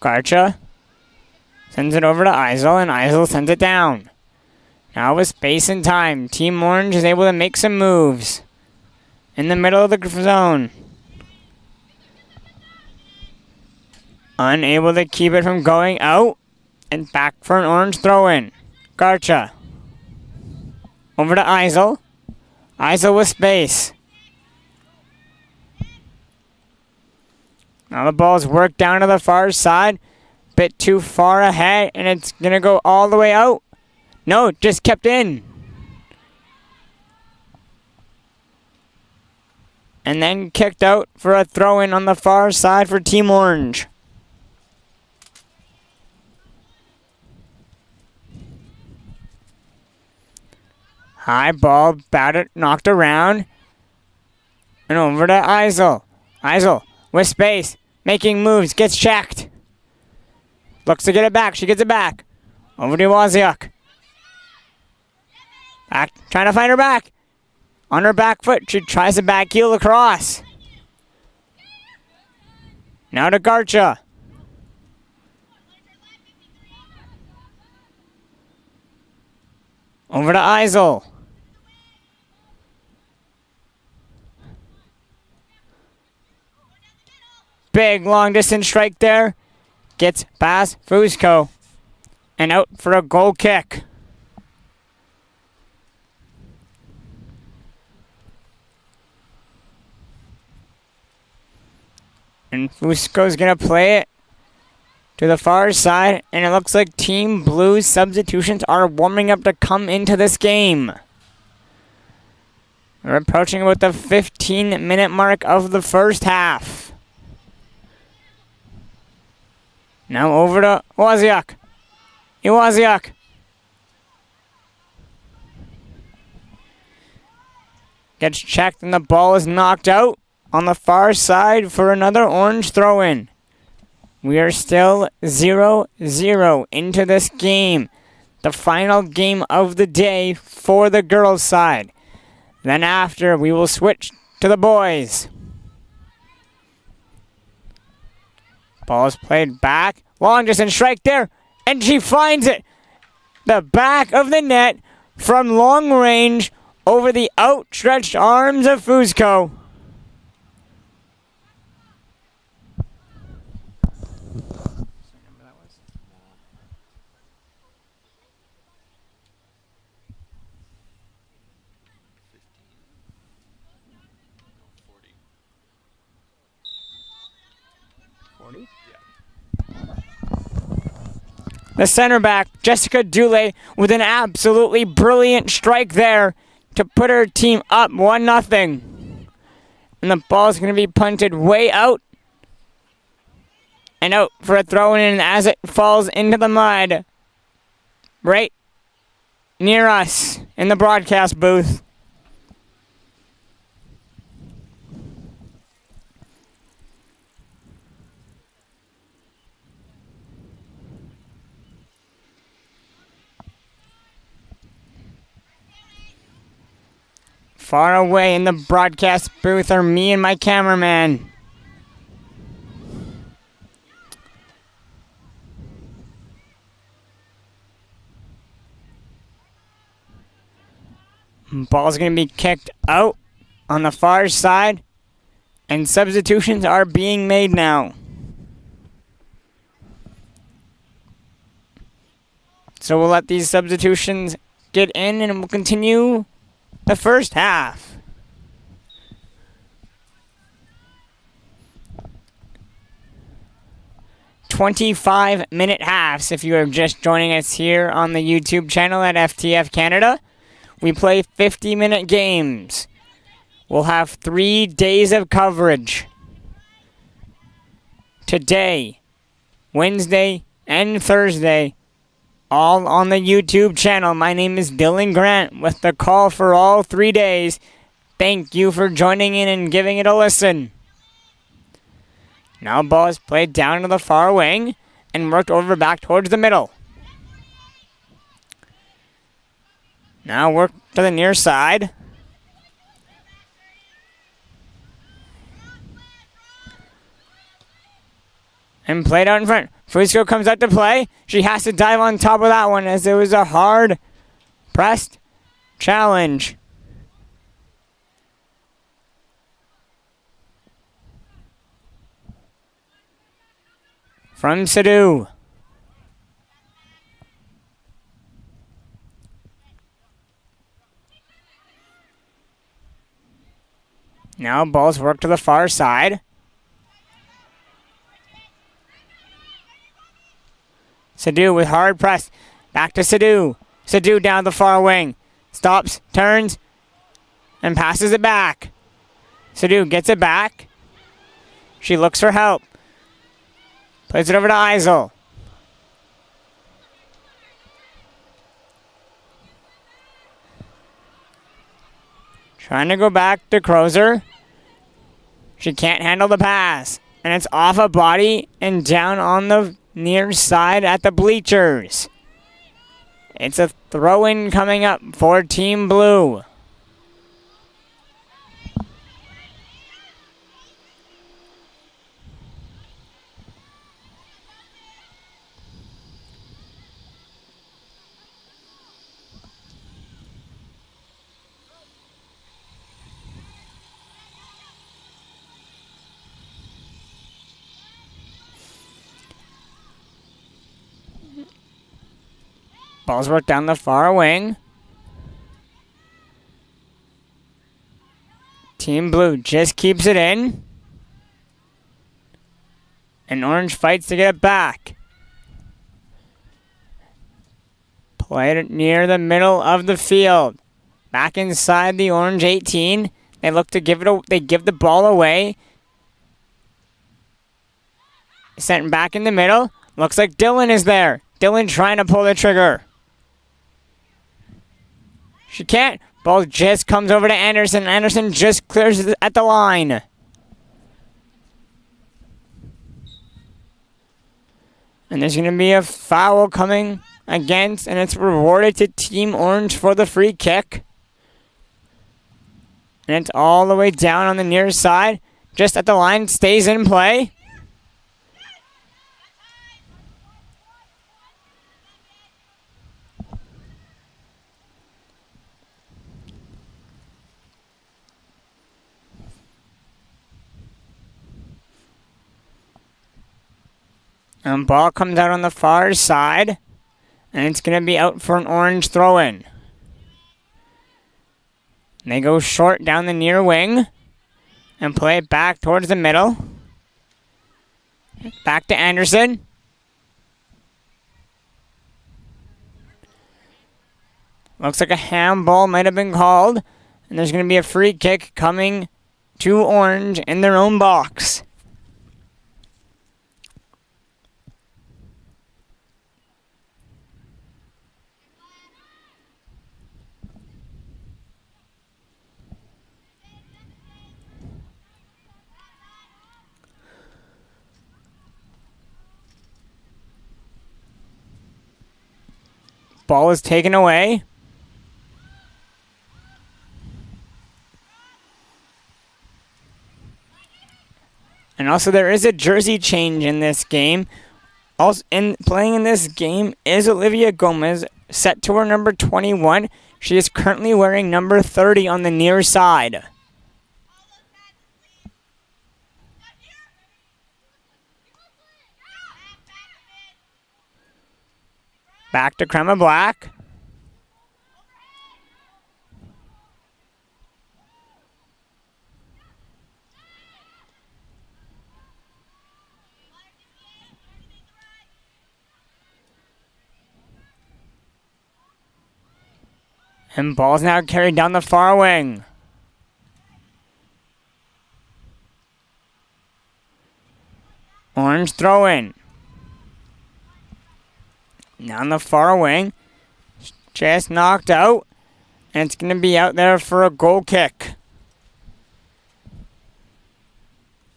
Garcha sends it over to Eisel, and Eisel sends it down. Now with space and time, Team Orange is able to make some moves in the middle of the zone. Unable to keep it from going out, and back for an Orange throw-in. Garcha over to Eisel. Eisel with space. Now the ball's worked down to the far side. Bit too far ahead, and it's going to go all the way out. No, just kept in. And then kicked out for a throw-in on the far side for Team Orange. High ball, batted, knocked around. And over to Eisel. Eisel with space. Making moves, gets checked. Looks to get it back, she gets it back. Over to Wozniak. Back, trying to find her back. On her back foot, she tries to back heel across. Now to Garcha. Over to Eisel. Big long distance strike there. Gets past Fusco. And out for a goal kick. And Fusco's going to play it to the far side. And it looks like Team Blue's substitutions are warming up to come into this game. We're approaching about the 15-minute mark of the first half. Now over to Wozniak. Wozniak. Gets checked and the ball is knocked out on the far side for another Orange throw-in. We are still 0-0 into this game. The final game of the day for the girls' side. Then after, we will switch to the boys. Ball is played back. Long distance strike there. And she finds it. The back of the net from long range over the outstretched arms of Fusco. The center back, Jessica Dule, with an absolutely brilliant strike there to put her team up 1-0. And the ball's going to be punted way out. And out for a throw-in as it falls into the mud. Right near us in the broadcast booth. Far away in the broadcast booth are me and my cameraman. Ball's going to be kicked out on the far side, and substitutions are being made now. So we'll let these substitutions get in and we'll continue the first half. "25-minute halves if you are just joining us here on the YouTube channel at FTF Canada. We play 50-minute games. We'll have 3 days of coverage. Today, Wednesday, and Thursday, all on the YouTube channel. My name is Dylan Grant with the call for all 3 days. Thank you for joining in and giving it a listen. Now ball is played down to the far wing and worked over back towards the middle. Now work to the near side. And played out in front. Fusco comes out to play. She has to dive on top of that one as it was a hard pressed challenge. From Sadu. Now ball's worked to the far side. Sadu with hard press. Back to Sadu. Sadu down the far wing. Stops, turns, and passes it back. Sadu gets it back. She looks for help. Plays it over to Eisel. Trying to go back to Crozer. She can't handle the pass. And it's off a body and down on the near side at the bleachers. It's a throw-in coming up for Team Blue. Ball's worked down the far wing. Team Blue just keeps it in. And Orange fights to get it back. Played it near the middle of the field. Back inside the Orange 18. They look to give it. They give the ball away. Sent back in the middle. Looks like Dylan is there. Dylan trying to pull the trigger. She can't. Ball just comes over to Anderson. Anderson just clears it at the line. And there's going to be a foul coming against, and it's rewarded to Team Orange for the free kick. And it's all the way down on the near side. Just at the line, stays in play. And ball comes out on the far side. And it's going to be out for an Orange throw-in. They go short down the near wing. And play it back towards the middle. Back to Anderson. Looks like a handball might have been called. And there's going to be a free kick coming to Orange in their own box. Ball is taken away. And also there is a jersey change in this game. Also playing in this game is Olivia Gomez, set to her number 21. She is currently wearing number 30 on the near side. Back to Crema Black. And ball's now carried down the far wing. Orange throw in. Down the far wing. Just knocked out. And it's going to be out there for a goal kick.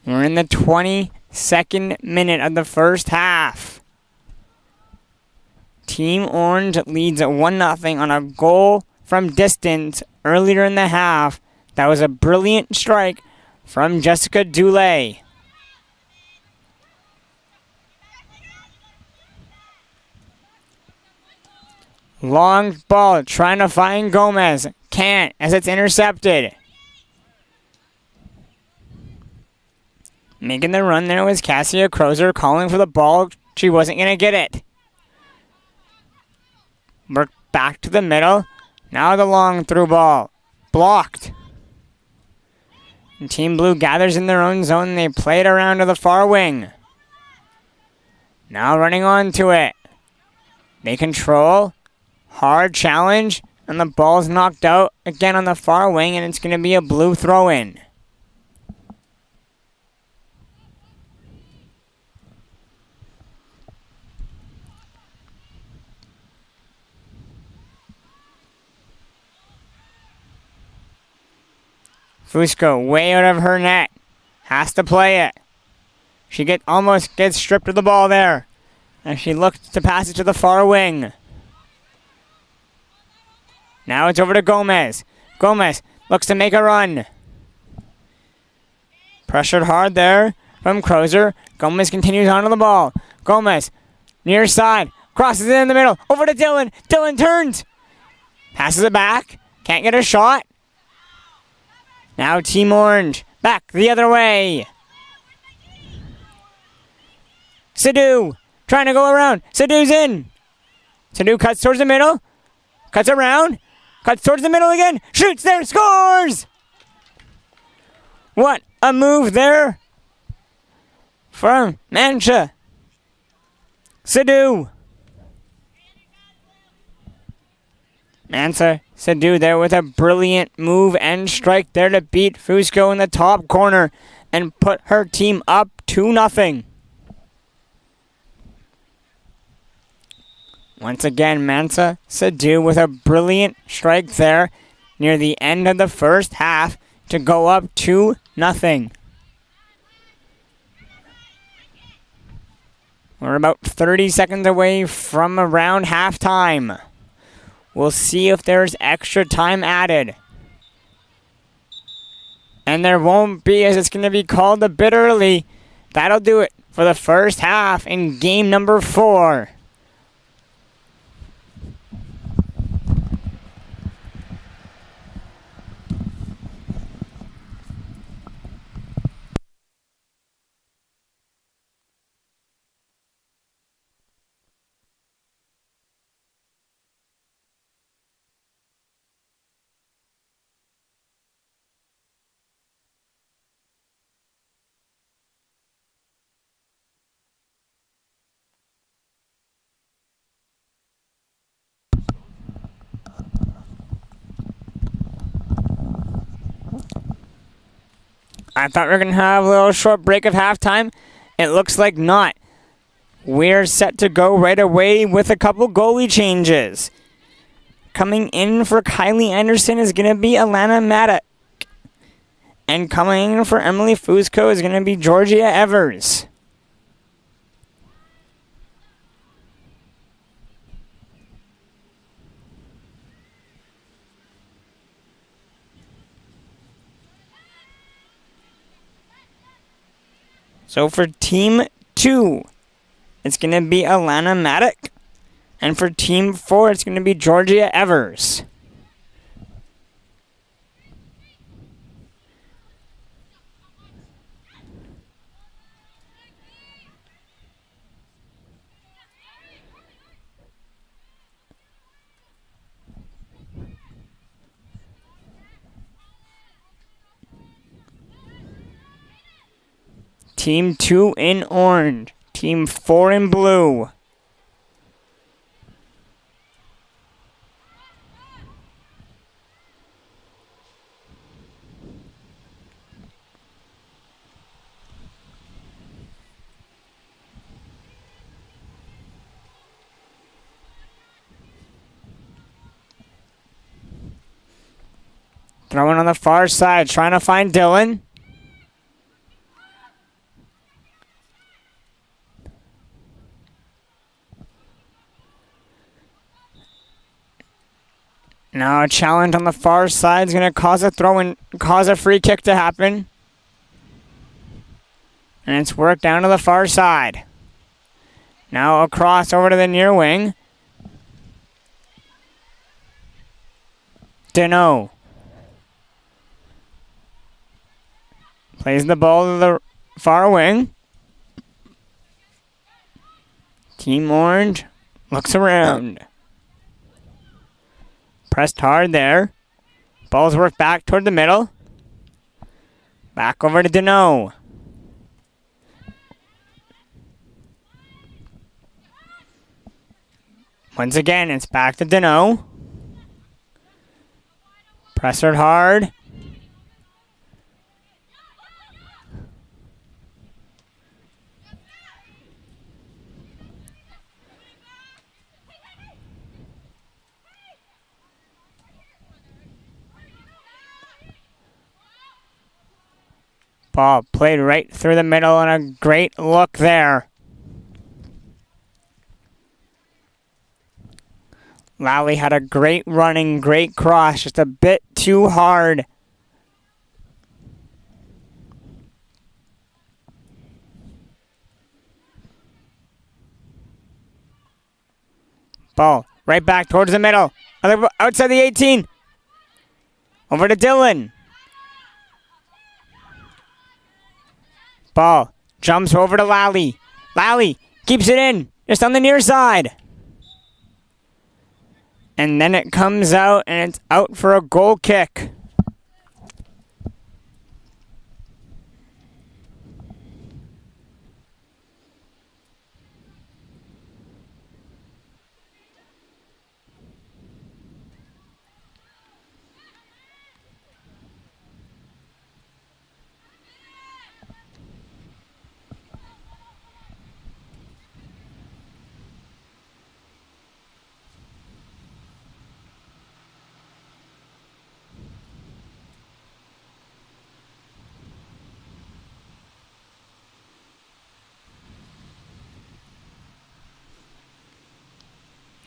We're in the 22nd minute of the first half. Team Orange leads 1-0 on a goal from distance earlier in the half. That was a brilliant strike from Jessica Dulé. Long ball trying to find Gomez. Can't as it's intercepted. Making the run there was Cassia Crozer calling for the ball. She wasn't going to get it. Work back to the middle. Now the long through ball. Blocked. And Team Blue gathers in their own zone and they play it around to the far wing. Now running on to it. They control. Hard challenge. And the ball's knocked out again on the far wing and it's going to be a Blue throw in. Fusco way out of her net. Has to play it. She almost gets stripped of the ball there. And she looks to pass it to the far wing. Now it's over to Gomez. Gomez looks to make a run. Pressured hard there from Crozer. Gomez continues onto the ball. Gomez, near side. Crosses it in the middle. Over to Dylan. Dylan turns. Passes it back. Can't get a shot. Now Team Orange, back the other way. Sadu, trying to go around. Sadu's in. Sadu cuts towards the middle. Cuts around. Cuts towards the middle again. Shoots there, scores! What a move there from Mancha. Sadu. Mansa Sadu there with a brilliant move and strike there to beat Fusco in the top corner and put her team up 2-0. Once again, Mansa Sadu with a brilliant strike there near the end of the first half to go up 2-0. We're about 30 seconds away from around halftime. We'll see if there's extra time added. And there won't be, as it's going to be called a bit early. That'll do it for the first half in game number 4. I thought we were going to have a little short break of halftime. It looks like not. We're set to go right away with a couple goalie changes. Coming in for Kylie Anderson is going to be Alana Maddock. And coming in for Emily Fusco is going to be Georgia Evers. So for Team 2, it's going to be Alana Maddock. And for Team 4, it's going to be Georgia Evers. Team 2 in orange. Team 4 in blue. Throwing on the far side, trying to find Dylan. Now a challenge on the far side is going to cause a throw and cause a free kick to happen. And it's worked down to the far side. Now a cross over to the near wing. Deneau. Plays the ball to the far wing. Team Orange looks around. Pressed hard there. Ball's worked back toward the middle. Back over to Deneau. Once again, it's back to Deneau. Pressured hard. Ball played right through the middle and a great look there. Lally had a great running, great cross, just a bit too hard. Ball right back towards the middle. Outside the 18. Over to Dylan. Ball jumps over to Lally. Lally keeps it in, just on the near side. And then it comes out, and it's out for a goal kick.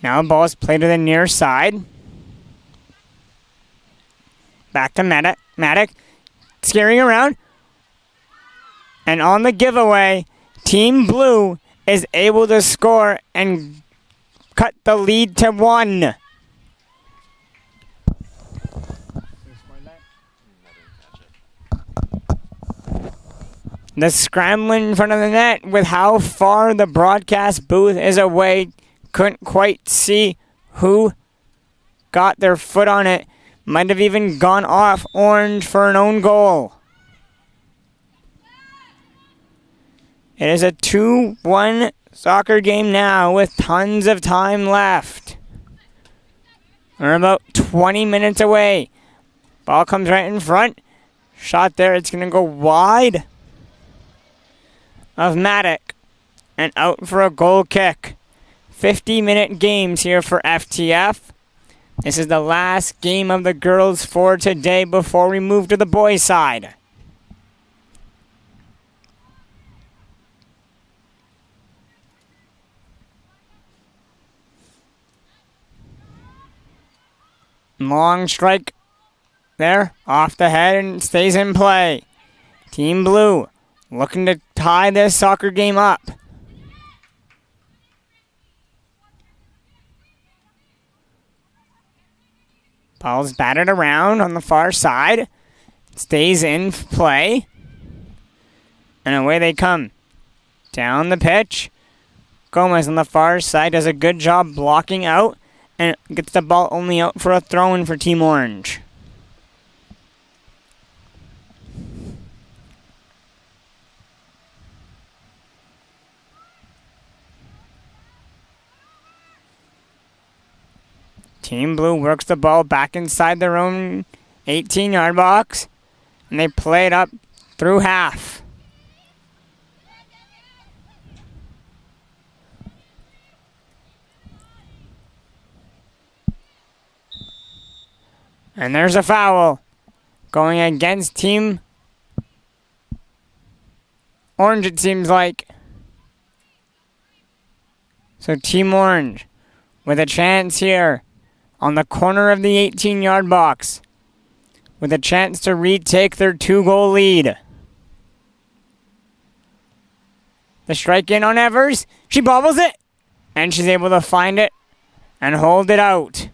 Now the ball is played to the near side. Back to Maddock. Scaring around. And on the giveaway, Team Blue is able to score and cut the lead to 1. The scrambling in front of the net with how far the broadcast booth is away. Couldn't quite see who got their foot on it. Might have even gone off orange for an own goal. It is a 2-1 soccer game now with tons of time left. We're about 20 minutes away. Ball comes right in front. Shot there. It's going to go wide of Mcconach and out for a goal kick. 50-minute games here for FTF. This is the last game of the girls for today before we move to the boys' side. Long strike there, off the head, and stays in play. Team Blue looking to tie this soccer game up. Ball's batted around on the far side. Stays in play. And away they come. Down the pitch. Gomez on the far side does a good job blocking out. And gets the ball only out for a throw-in for Team Orange. Team Blue works the ball back inside their own 18-yard box, and they play it up through half. And there's a foul going against Team Orange, it seems like. So Team Orange with a chance here on the corner of the 18-yard box, with a chance to retake their 2-goal lead. The strike in on Evers. She bobbles it, and she's able to find it and hold it out.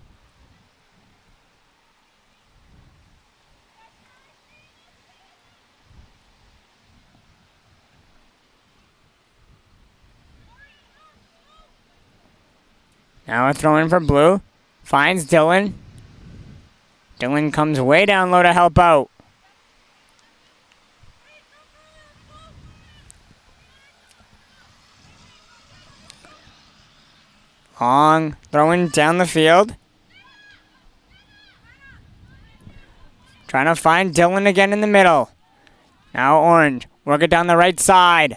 Now a throw in for Blue. Finds Dylan. Dylan comes way down low to help out. Long throwing down the field. Trying to find Dylan again in the middle. Now Orange. Work it down the right side.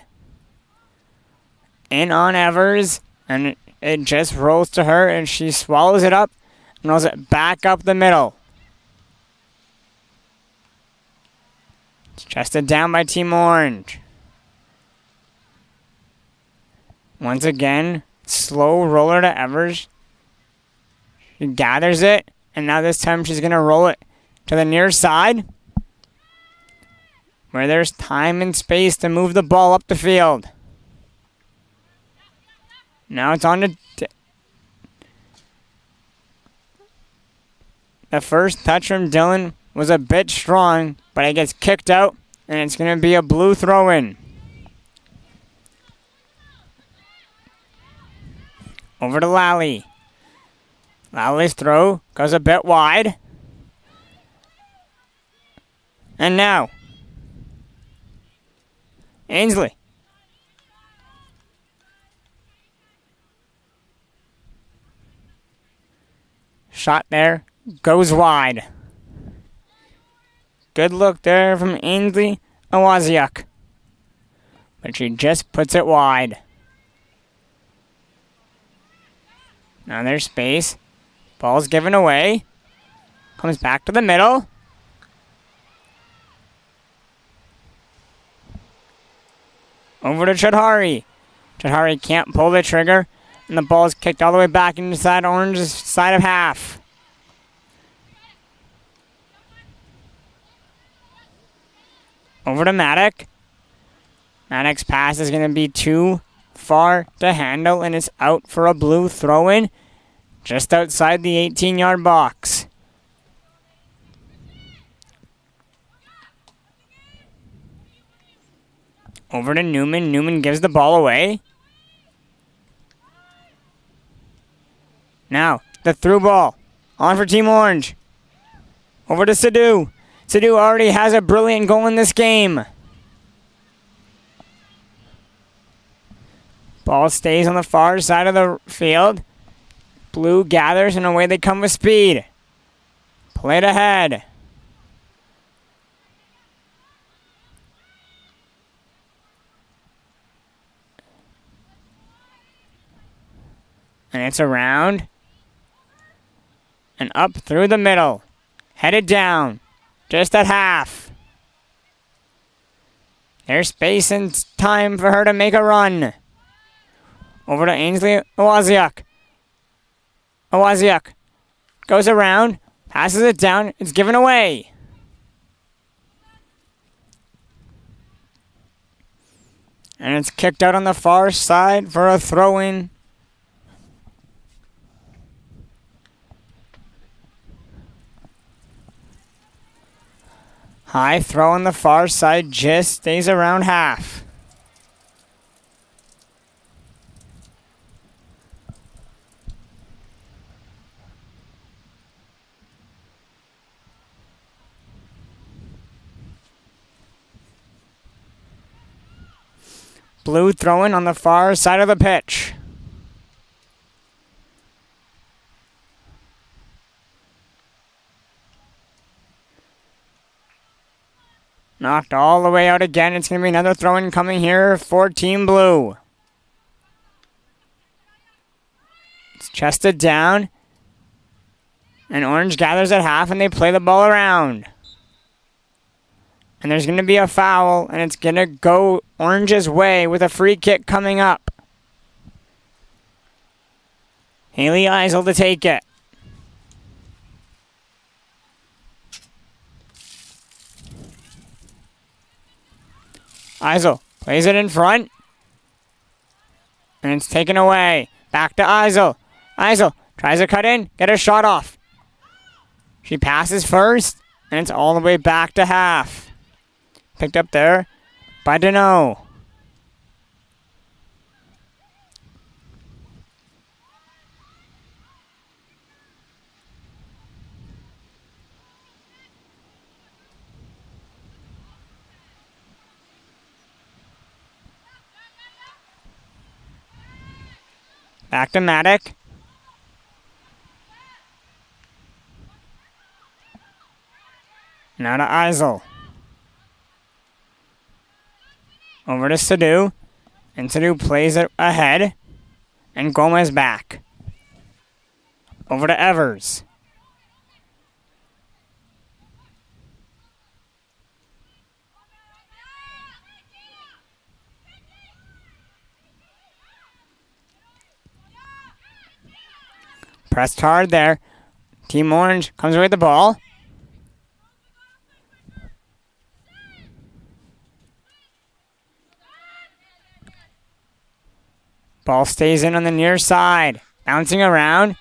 In on Evers. And it just rolls to her, and she swallows it up and rolls it back up the middle. It's chested down by Team Orange. Once again, slow roller to Evers. She gathers it, and now this time she's going to roll it to the near side, where there's time and space to move the ball up the field. Now it's on to the first touch from Dylan was a bit strong, but it gets kicked out, and it's going to be a Blue throw-in. Over to Lally. Lally's throw goes a bit wide. And now Ainsley. Shot there, goes wide. Good look there from Ainsley Awaziuk. But she just puts it wide. Now there's space. Ball's given away. Comes back to the middle. Over to Chadhari. Chadhari can't pull the trigger. And the ball is kicked all the way back inside Orange's side of half. Over to Mcconach. Mcconach's pass is going to be too far to handle, and it's out for a Blue throw-in just outside the 18-yard box. Over to Newman. Newman gives the ball away. Now, the through ball. On for Team Orange. Over to Sidhu. Sidhu already has a brilliant goal in this game. Ball stays on the far side of the field. Blue gathers, and away they come with speed. Played ahead. And it's around. And up through the middle. Headed down. Just at half. There's space and time for her to make a run. Over to Ainsley Owaziuk. Owaziuk goes around. Passes it down. It's given away. And it's kicked out on the far side for a throw-in. High throw on the far side just stays around half. Blue throwing on the far side of the pitch. Knocked all the way out again. It's going to be another throw-in coming here for Team Blue. It's chested down. And Orange gathers at half and they play the ball around. And there's going to be a foul, and it's going to go Orange's way with a free kick coming up. Haley Eisel to take it. Eisel plays it in front. And it's taken away. Back to Eisel. Eisel tries to cut in, get a shot off. She passes first, and it's all the way back to half. Picked up there by Deneau. Back to Maddock. Now to Eisel. Over to Sadu. And Sadu plays it ahead. And Gomez back. Over to Evers. Pressed hard there. Team Orange comes away with the ball. Ball stays in on the near side. Bouncing around.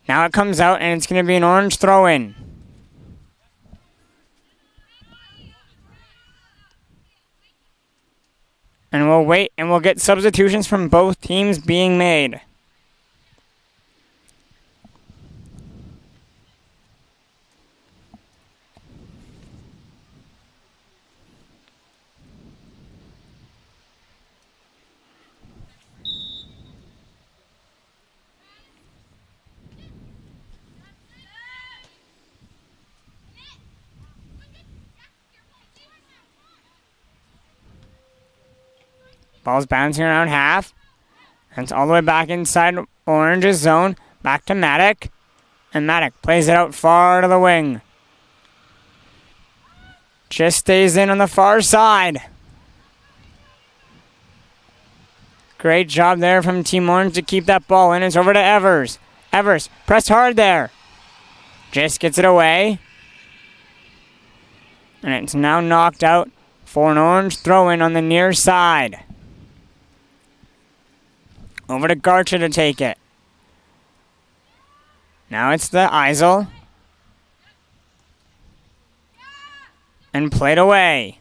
Now it comes out and it's going to be an Orange throw-in. And we'll wait and we'll get substitutions from both teams being made. Ball's bouncing around half. And it's all the way back inside Orange's zone. Back to Maddock. And Maddock plays it out far to the wing. Just stays in on the far side. Great job there from Team Orange to keep that ball in. It's over to Evers. Evers pressed hard there. Just gets it away. And it's now knocked out for an Orange throw-in on the near side. Over to Garcha to take it. Now it's the Eisel. And played away.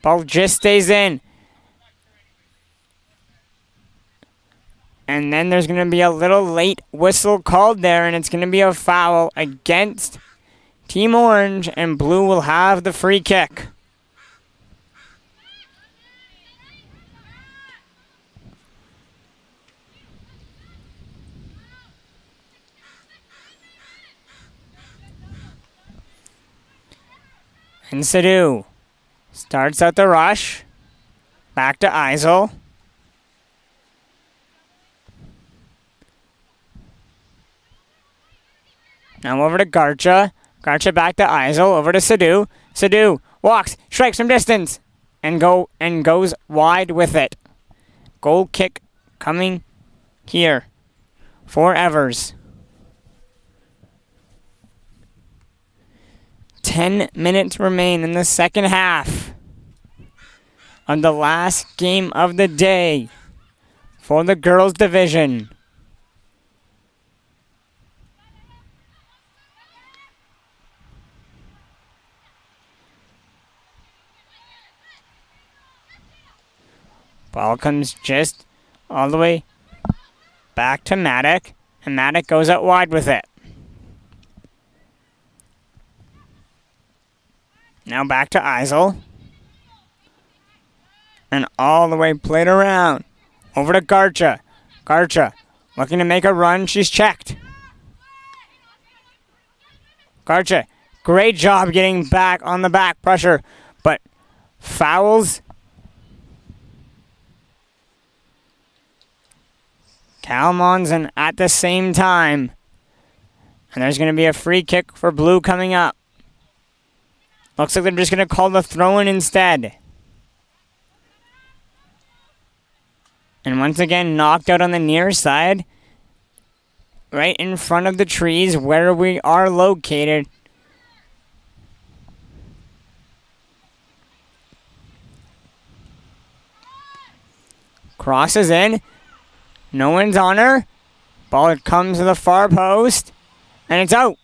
Ball just stays in. And then there's going to be a little late whistle called there, and it's going to be a foul against Team Orange, and Blue will have the free kick. And Sadu starts out the rush. Back to Eisel. Now over to Garcha. Garcha back to Eisel. Over to Sadu. Sadu walks, strikes from distance, and goes wide with it. Goal kick coming here for Evers. 10 minutes remain in the second half of the last game of the day for the girls' division. Ball comes just all the way back to Maddock, and Maddock goes out wide with it. Now back to Eisel. And all the way played around. Over to Garcha. Garcha looking to make a run. She's checked. Garcha, great job getting back on the back pressure, but fouls. Kalmonsen at the same time. And there's going to be a free kick for Blue coming up. Looks like they're just going to call the throw-in instead. And once again, knocked out on the near side. Right in front of the trees where we are located. Crosses in. No one's on her. Ball comes to the far post. And it's out.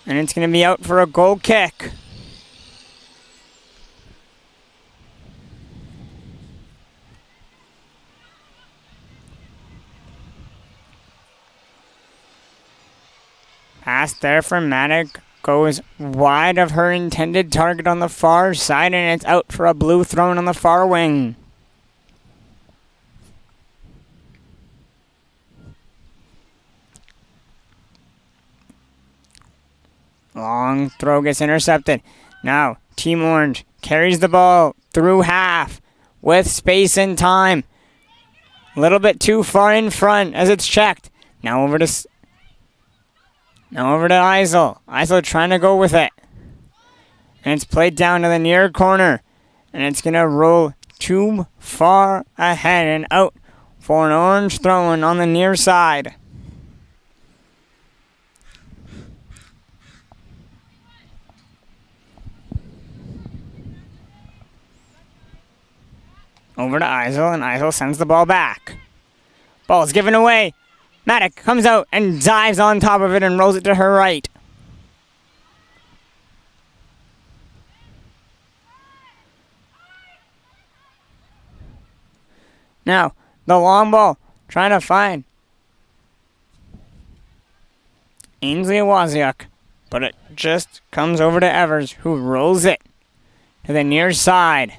And it's going to be out for a goal kick. Pass there for Maddock. Goes wide of her intended target on the far side. And it's out for a Blue throw-in on the far wing. Long throw gets intercepted. Now, Team Orange carries the ball through half with space and time. A little bit too far in front as it's checked. Now over to Eisel. Eisel trying to go with it. And it's played down to the near corner. And it's going to roll too far ahead and out for an Orange throw-in on the near side. Over to Eisel, and Eisel sends the ball back. Ball's given away. Maddock comes out and dives on top of it and rolls it to her right. Now, the long ball, trying to find Ainsley Wozniak, but it just comes over to Evers, who rolls it to the near side.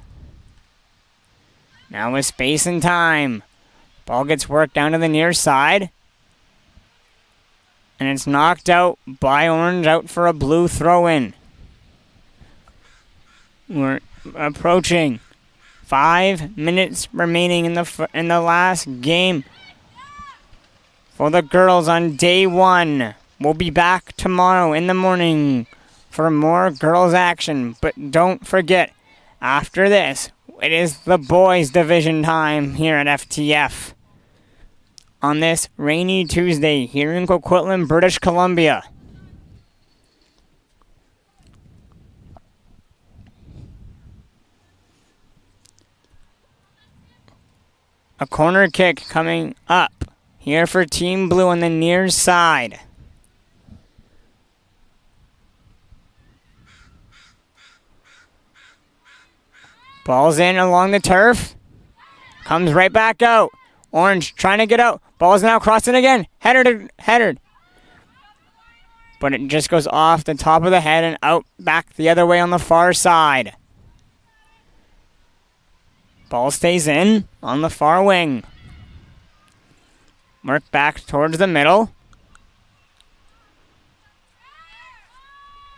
Now with space and time. Ball gets worked down to the near side. And it's knocked out by Orange, out for a Blue throw-in. We're approaching 5 minutes remaining in the last game for the girls on day one. We'll be back tomorrow in the morning for more girls action. But don't forget, after this, it is the boys division time here at FTF on this rainy Tuesday here in Coquitlam, British Columbia. A corner kick coming up here for Team Blue on the near side. Ball's in along the turf. Comes right back out. Orange trying to get out. Ball's now crossing again. Headed. But it just goes off the top of the head and out back the other way on the far side. Ball stays in on the far wing. Work back towards the middle.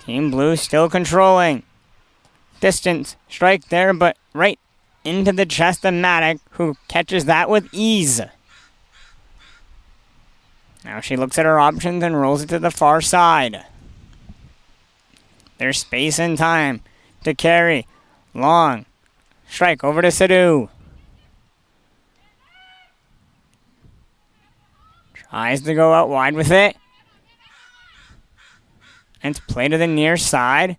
Team Blue still controlling. Distance strike there, but right into the chest of Maddock, who catches that with ease. Now she looks at her options and rolls it to the far side. There's space and time to carry. Long. Strike over to Sadu. Tries to go out wide with it. And it's played to the near side.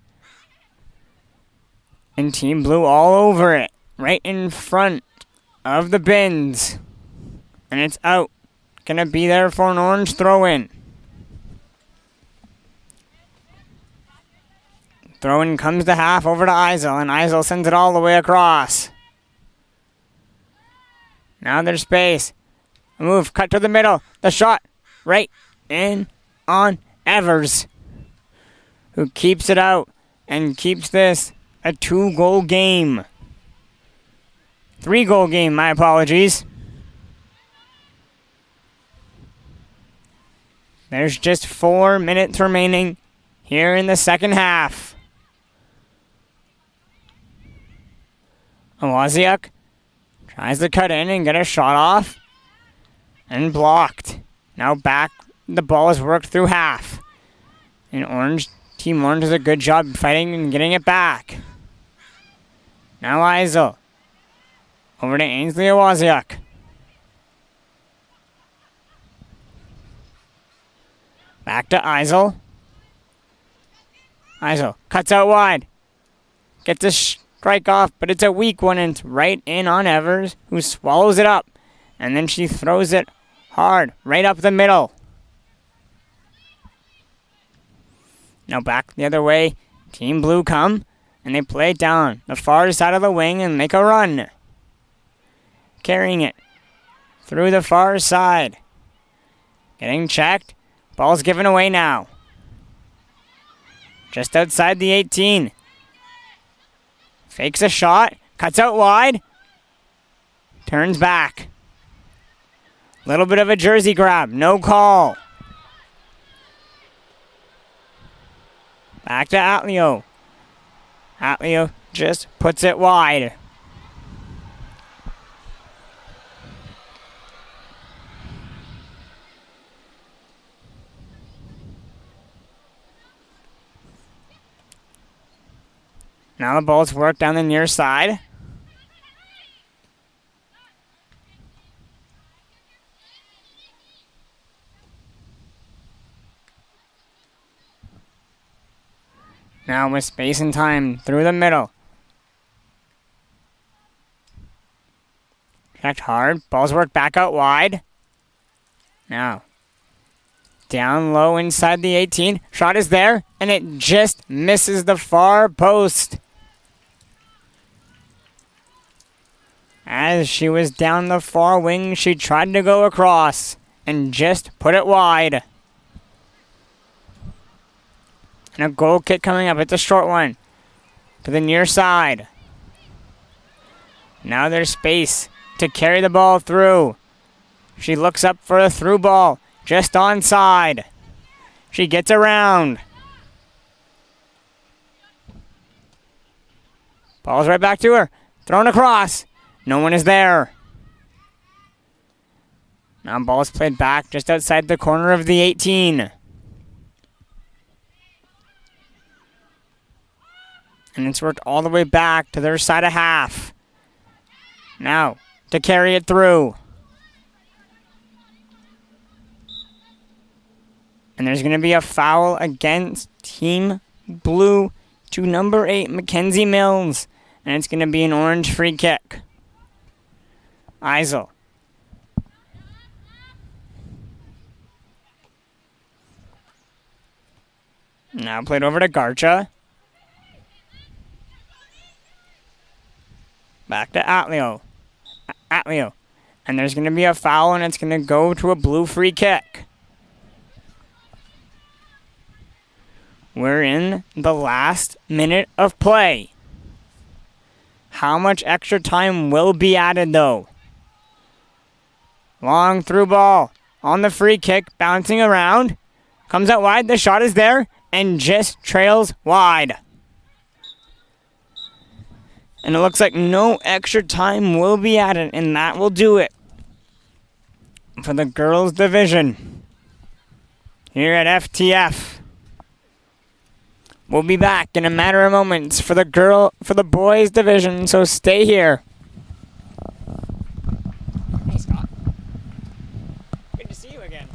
And Team Blue all over it. Right in front of the bins. And it's out. Gonna be there for an orange throw-in. Throw-in comes to half over to Eisel, and Eisel sends it all the way across. Now there's space. A move, cut to the middle. The shot right in on Evers, who keeps it out and keeps this a 2-goal game. 3-goal game, my apologies. There's just 4 minutes remaining here in the second half. Wozniak tries to cut in and get a shot off. And blocked. Now back, the ball is worked through half. And Team Orange does a good job fighting and getting it back. Now Eisel. Over to Ainsley Wozniak. Back to Eisel. Eisel cuts out wide. Gets a strike off, but it's a weak one, and it's right in on Evers, who swallows it up. And then she throws it hard, right up the middle. Now back the other way. Team Blue come, and they play it down the far side of the wing and make a run. Carrying it through the far side. Getting checked. Ball's given away now. Just outside the 18. Fakes a shot. Cuts out wide. Turns back. Little bit of a jersey grab. No call. Back to Atleo. Atleo just puts it wide. Now the ball's worked down the near side. Now with space and time through the middle. Checked hard. Ball's worked back out wide. Now down low inside the 18. Shot is there, and it just misses the far post. As she was down the far wing, she tried to go across and just put it wide. And a goal kick coming up. It's a short one to the near side. Now there's space to carry the ball through. She looks up for a through ball just onside. She gets around. Ball's right back to her. Thrown across. No one is there. Now ball is played back just outside the corner of the 18. And it's worked all the way back to their side of half. Now to carry it through. And there's going to be a foul against Team Blue to number 8, Mackenzie Mills. And it's going to be an orange free kick. Eisel. Now played over to Garcha. Back to Atleo. Atleo. And there's going to be a foul, and it's going to go to a blue free kick. We're in the last minute of play. How much extra time will be added, though? Long through ball on the free kick, bouncing around. Comes out wide, the shot is there, and just trails wide. And it looks like no extra time will be added, and that will do it for the girls' division. here at FTF. We'll be back in a matter of moments for the boys division, so stay here. Hey Scott. Good to see you again.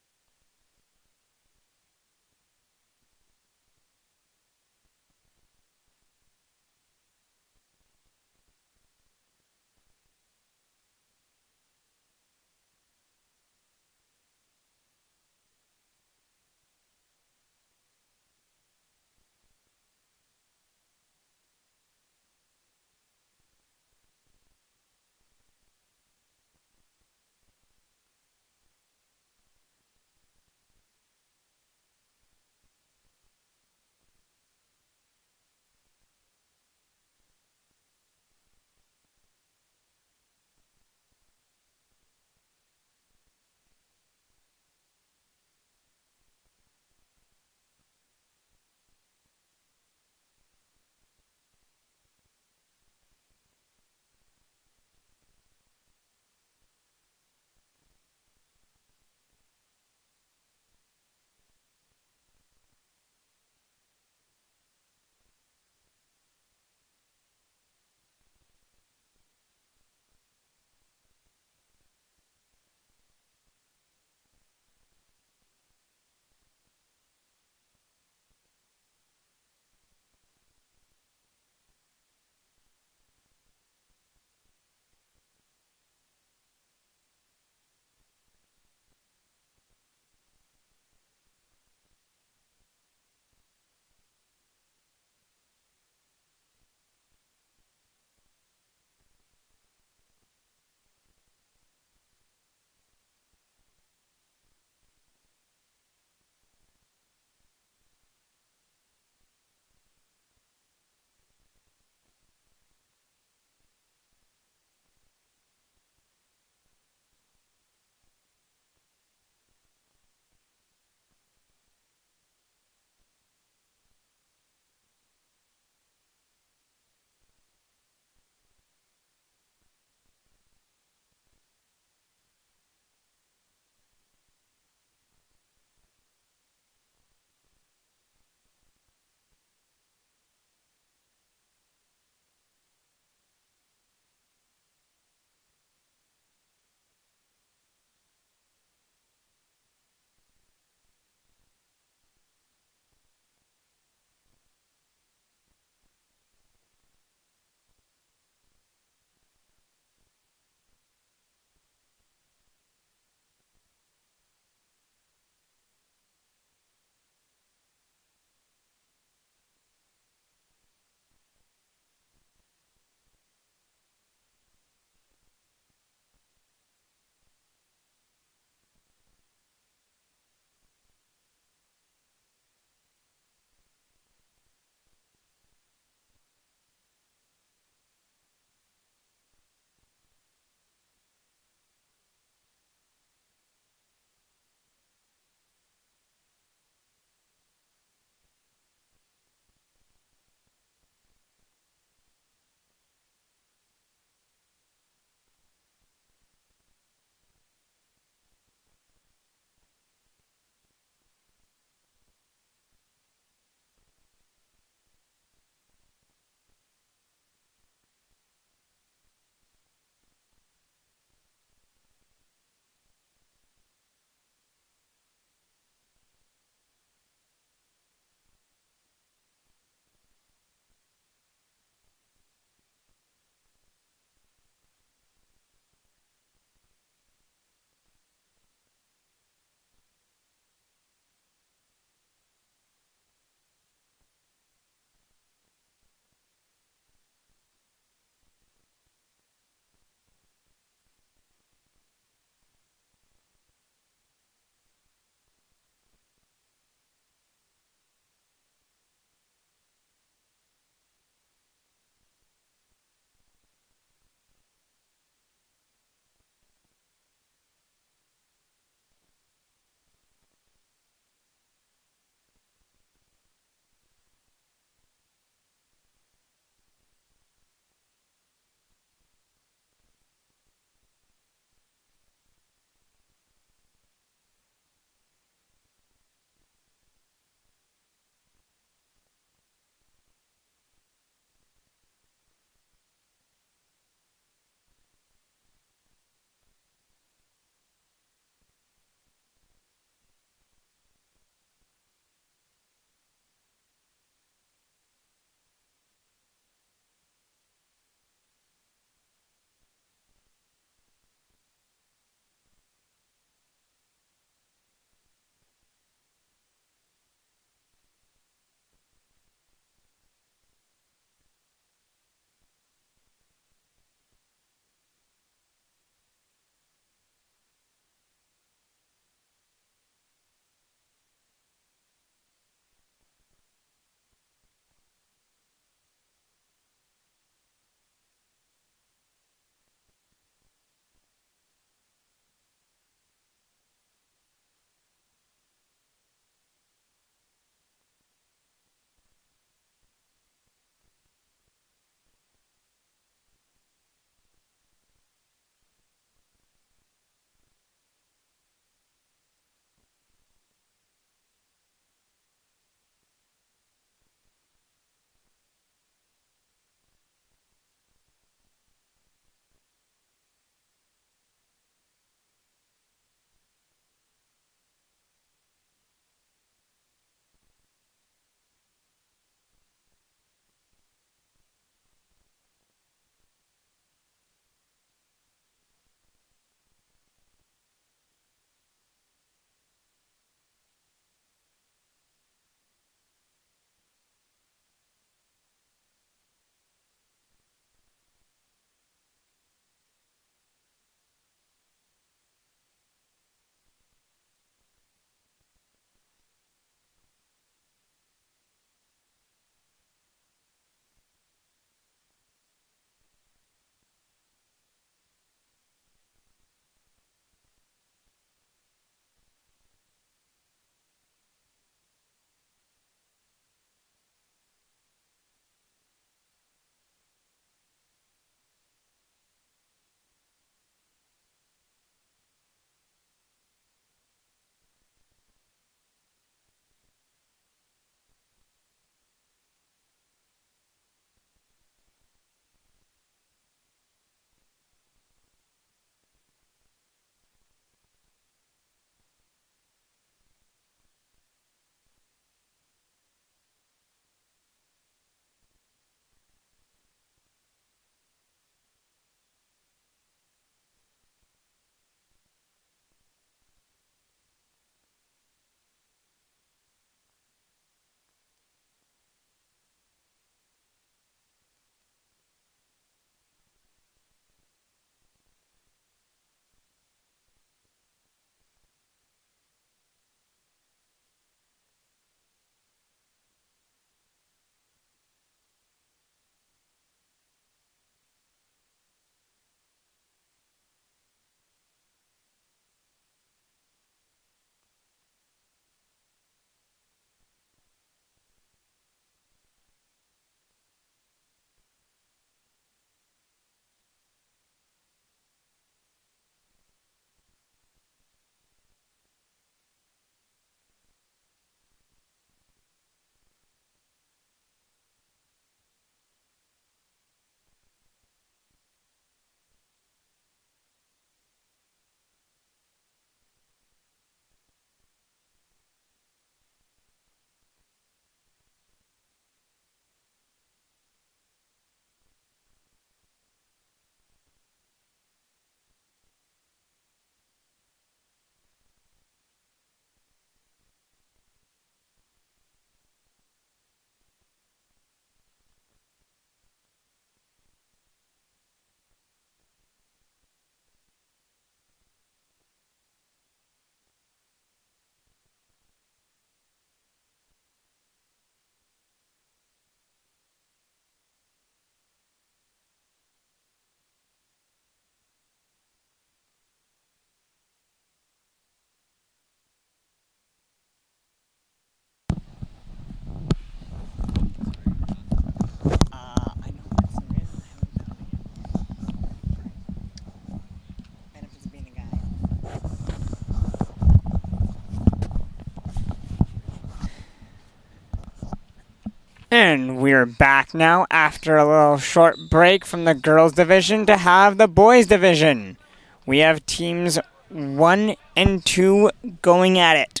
And we're back now after a little short break from the girls division to have the boys division. We have teams 1 and 2 going at it.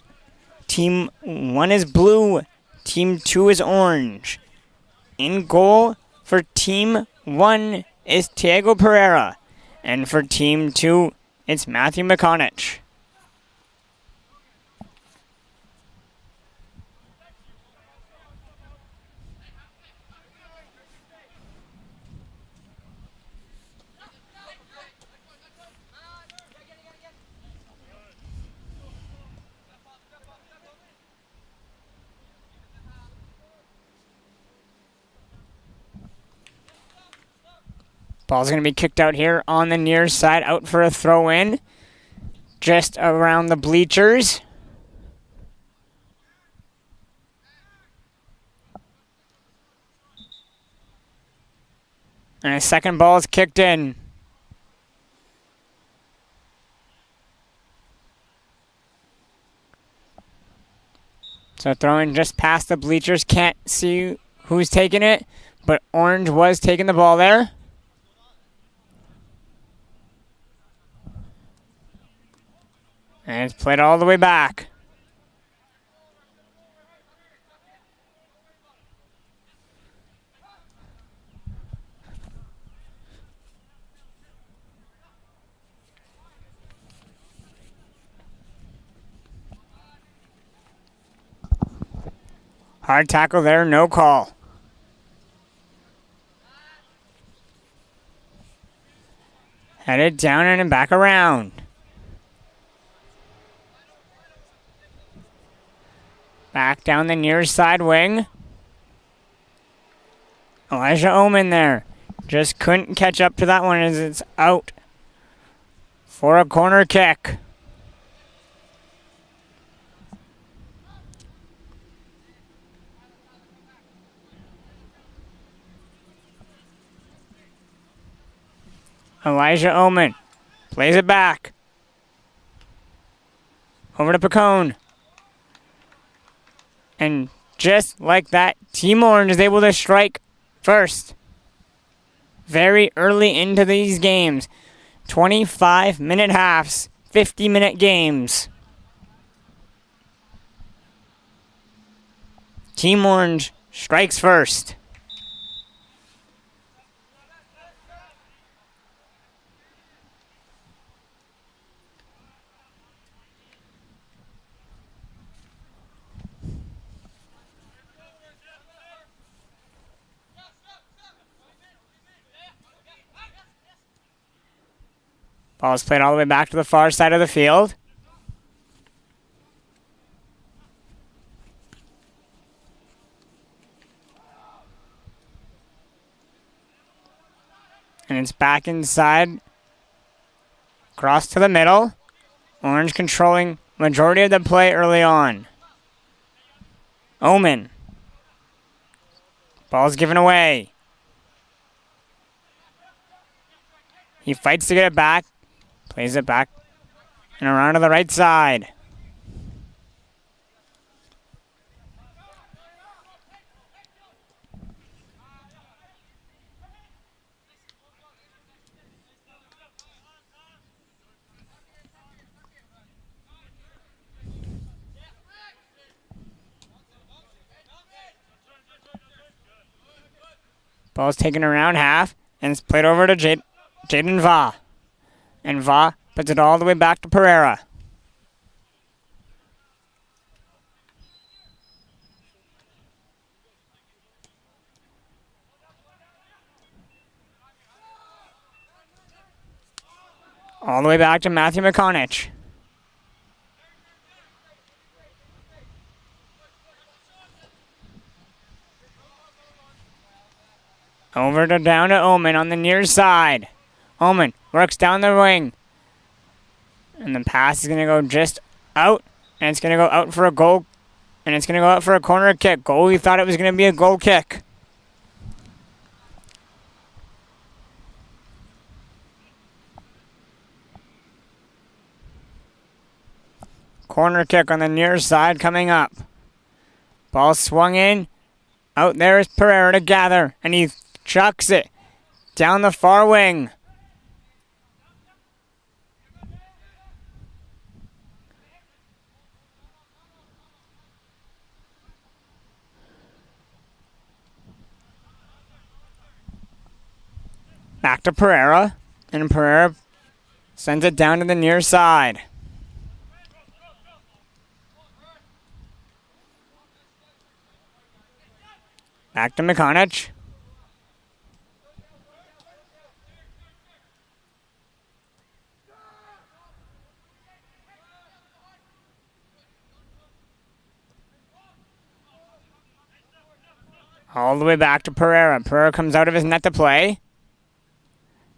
Team 1 is blue. Team 2 is orange. In goal for Team 1 is Tiago Pereira. And for Team 2, it's Matthew Mcconach. Ball's going to be kicked out here on the near side, out for a throw-in. Just around the bleachers. And a second ball is kicked in. So throwing just past the bleachers. Can't see who's taking it, but orange was taking the ball there. And it's played all the way back. Hard tackle there, no call. Headed down and back around. Back down the near side wing. Elijah Oman there. Just couldn't catch up to that one as it's out for a corner kick. Elijah Oman plays it back. Over to Mcconach. And just like that, Team Orange is able to strike first. Very early into these games. 25-minute halves, 50-minute games. Team Orange strikes first. Ball is played all the way back to the far side of the field. And it's back inside. Cross to the middle. Orange controlling majority of the play early on. Oman. Ball's given away. He fights to get it back. Plays it back and around to the right side. Ball's taken around half and it's played over to Jaden Va. And Va puts it all the way back to Pereira. All the way back to Matthew Mcconach. Over to down to Oman on the near side. Oman works down the wing. And the pass is going to go just out. And it's going to go out for a goal. And it's going to go out for a corner kick. Goalie thought it was going to be a goal kick. Corner kick on the near side coming up. Ball swung in. Out there is Pereira to gather, and he chucks it down the far wing. Back to Pereira, and Pereira sends it down to the near side. Back to Mcconach. All the way back to Pereira. Pereira comes out of his net to play.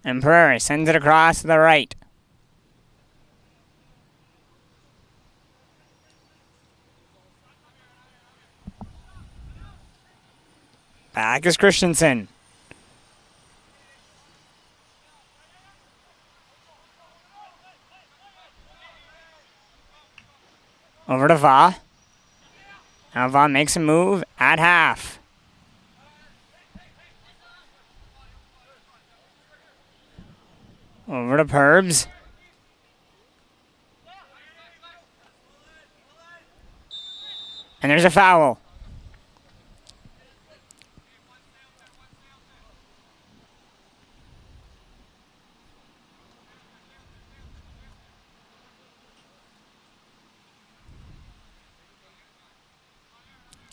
And Pereira sends it across to the right. Back is Christensen. Over to Va. Now Va makes a move at half. Over to Perbs. And there's a foul.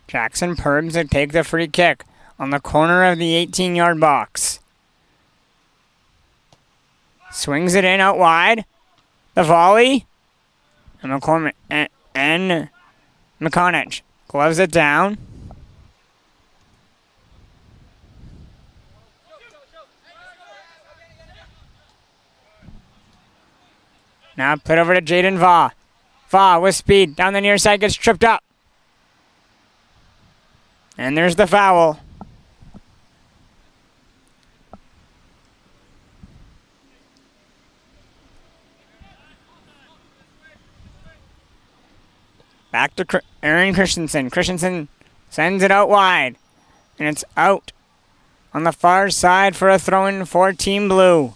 Jackson Perbs to take the free kick on the corner of the 18-yard box. Swings it in out wide. The volley. And McCormick and Mcconach gloves it down. Now put over to Jaden Va. Va with speed down the near side, gets tripped up. And there's the foul. Back to Aaron Christensen. Christensen sends it out wide. And it's out on the far side for a throw-in for Team Blue.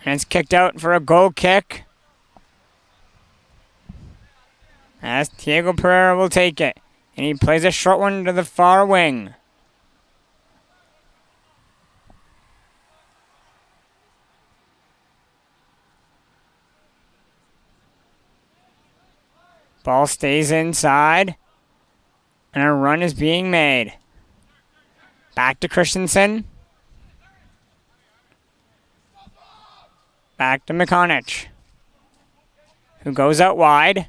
And it's kicked out for a goal kick. As Diego Pereira will take it. And he plays a short one to the far wing. Ball stays inside. And a run is being made. Back to Christensen. Back to Mcconach, who goes out wide.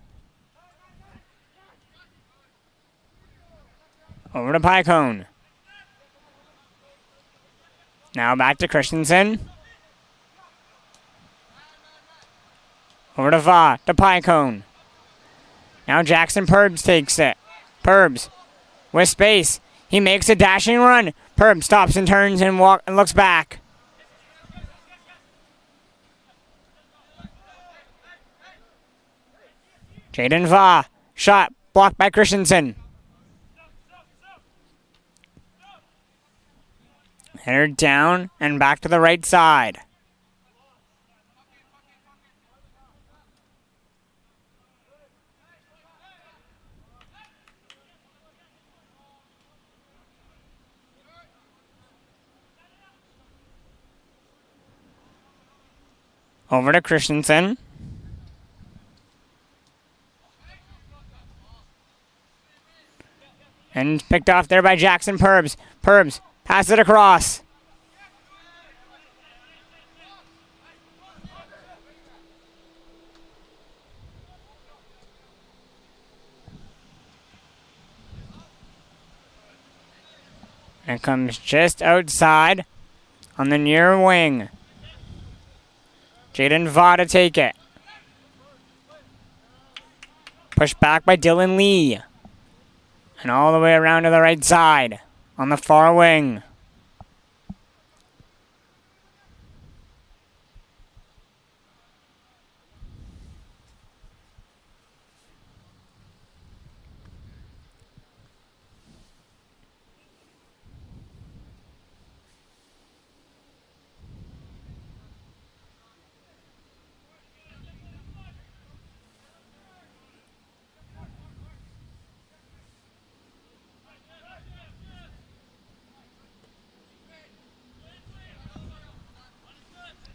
Over to Pycone. Now back to Christensen. Over to Va, to Pycone. Now Jackson Perbs takes it. Perbs with space. He makes a dashing run. Perbs stops and turns and looks back. Jaden Va. Shot blocked by Christensen. Header down and back to the right side. Over to Christensen. And picked off there by Jackson Perbs. Perbs pass it across. And comes just outside on the near wing. Jaden Va to take it. Pushed back by Dylan Lee. And all the way around to the right side on the far wing.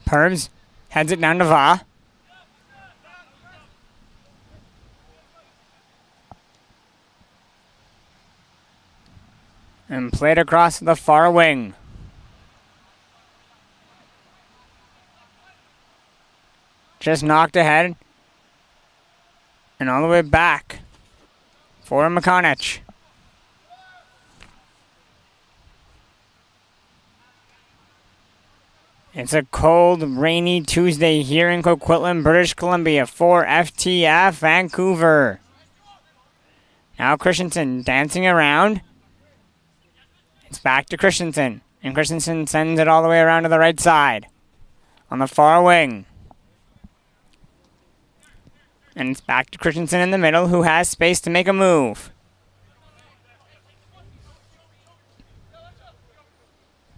Perbs heads it down to Va. And played across the far wing. Just knocked ahead. And all the way back for Mcconach. It's a cold, rainy Tuesday here in Coquitlam, British Columbia for FTF Vancouver. Now Christensen dancing around. It's back to Christensen. And Christensen sends it all the way around to the right side. On the far wing. And it's back to Christensen in the middle, who has space to make a move.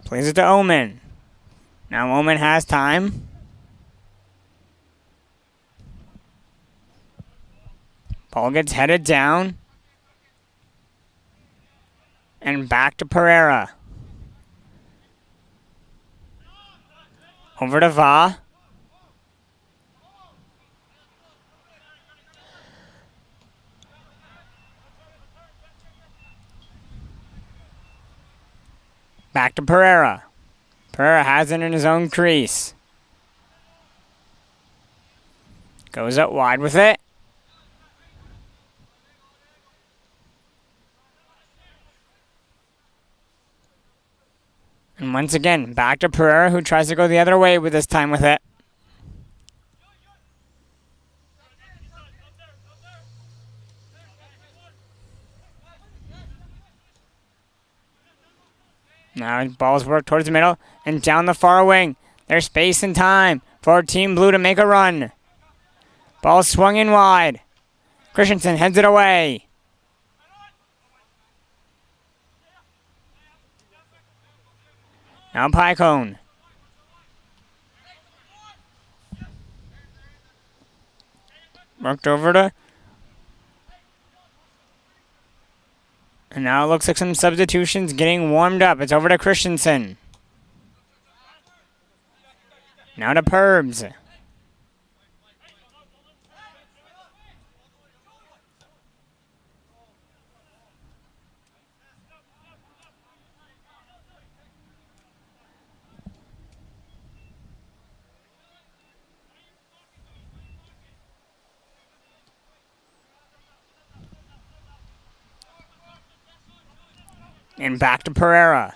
Plays it to Omen. Now Omen has time. Ball gets headed down. And back to Pereira. Over to Va. Back to Pereira. Pereira has it in his own crease. Goes up wide with it. And once again, back to Pereira, who tries to go the other way with this time with it. Now balls work towards the middle and down the far wing. There's space and time for Team Blue to make a run. Ball swung in wide. Christensen heads it away. Now Pycone. Worked over to... And now it looks like some substitutions getting warmed up. It's over to Christensen. Now to Perbs. And back to Pereira.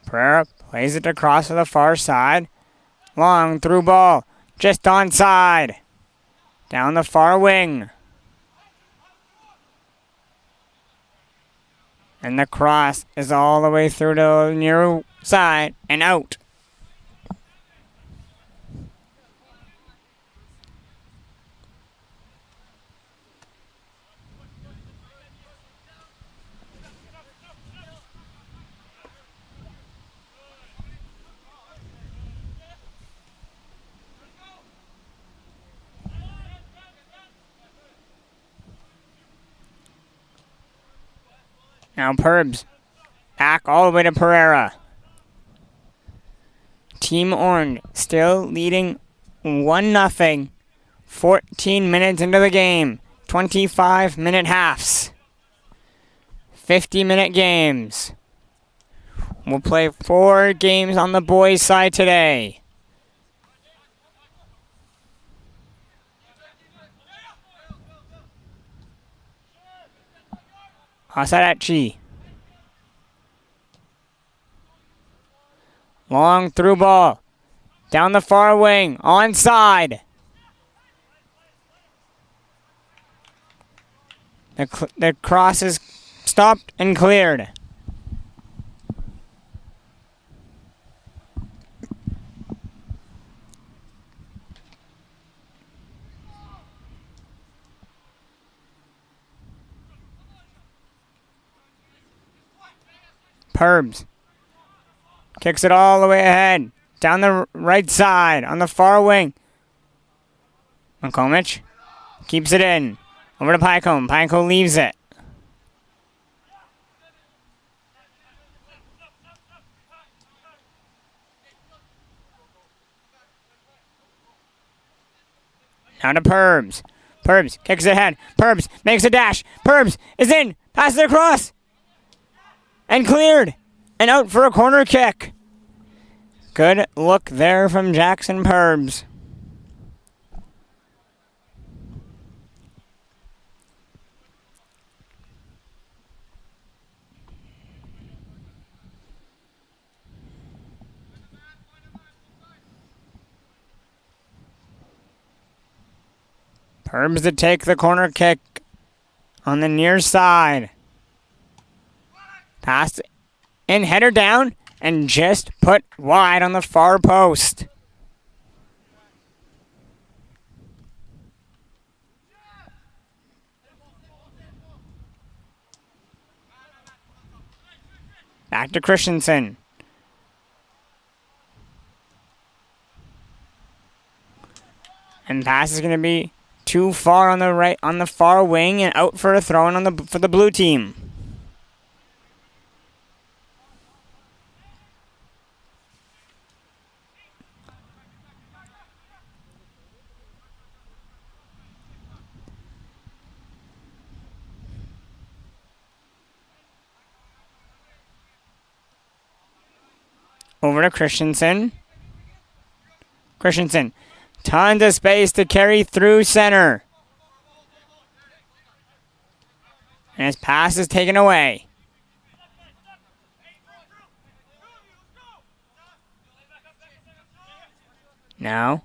Pereira plays it across to the far side. Long through ball. Just onside. Down the far wing. And the cross is all the way through to the near side and out. Now Perbs. Back all the way to Pereira. Team Orange still leading 1-0. 14 minutes into the game. 25-minute halves. 50-minute games. We'll play 4 games on the boys' side today. Asarachi. Long through ball. Down the far wing. Onside. The cross is stopped and cleared. Perbs. Kicks it all the way ahead. Down the right side. On the far wing. Mcconach. Keeps it in. Over to Pycone. Pycone leaves it. Now to Perbs. Perbs kicks it ahead. Perbs makes a dash. Perbs is in. Passes it across. And cleared. And out for a corner kick. Good look there from Jackson Perbs. Perbs to take the corner kick on the near side. Pass in, header down, and just put wide on the far post. Back to Christensen. And pass is going to be too far on the right, on the far wing, and out for a throw in for the blue team. Over to Christensen. Christensen. Tons of space to carry through center. And his pass is taken away. Now.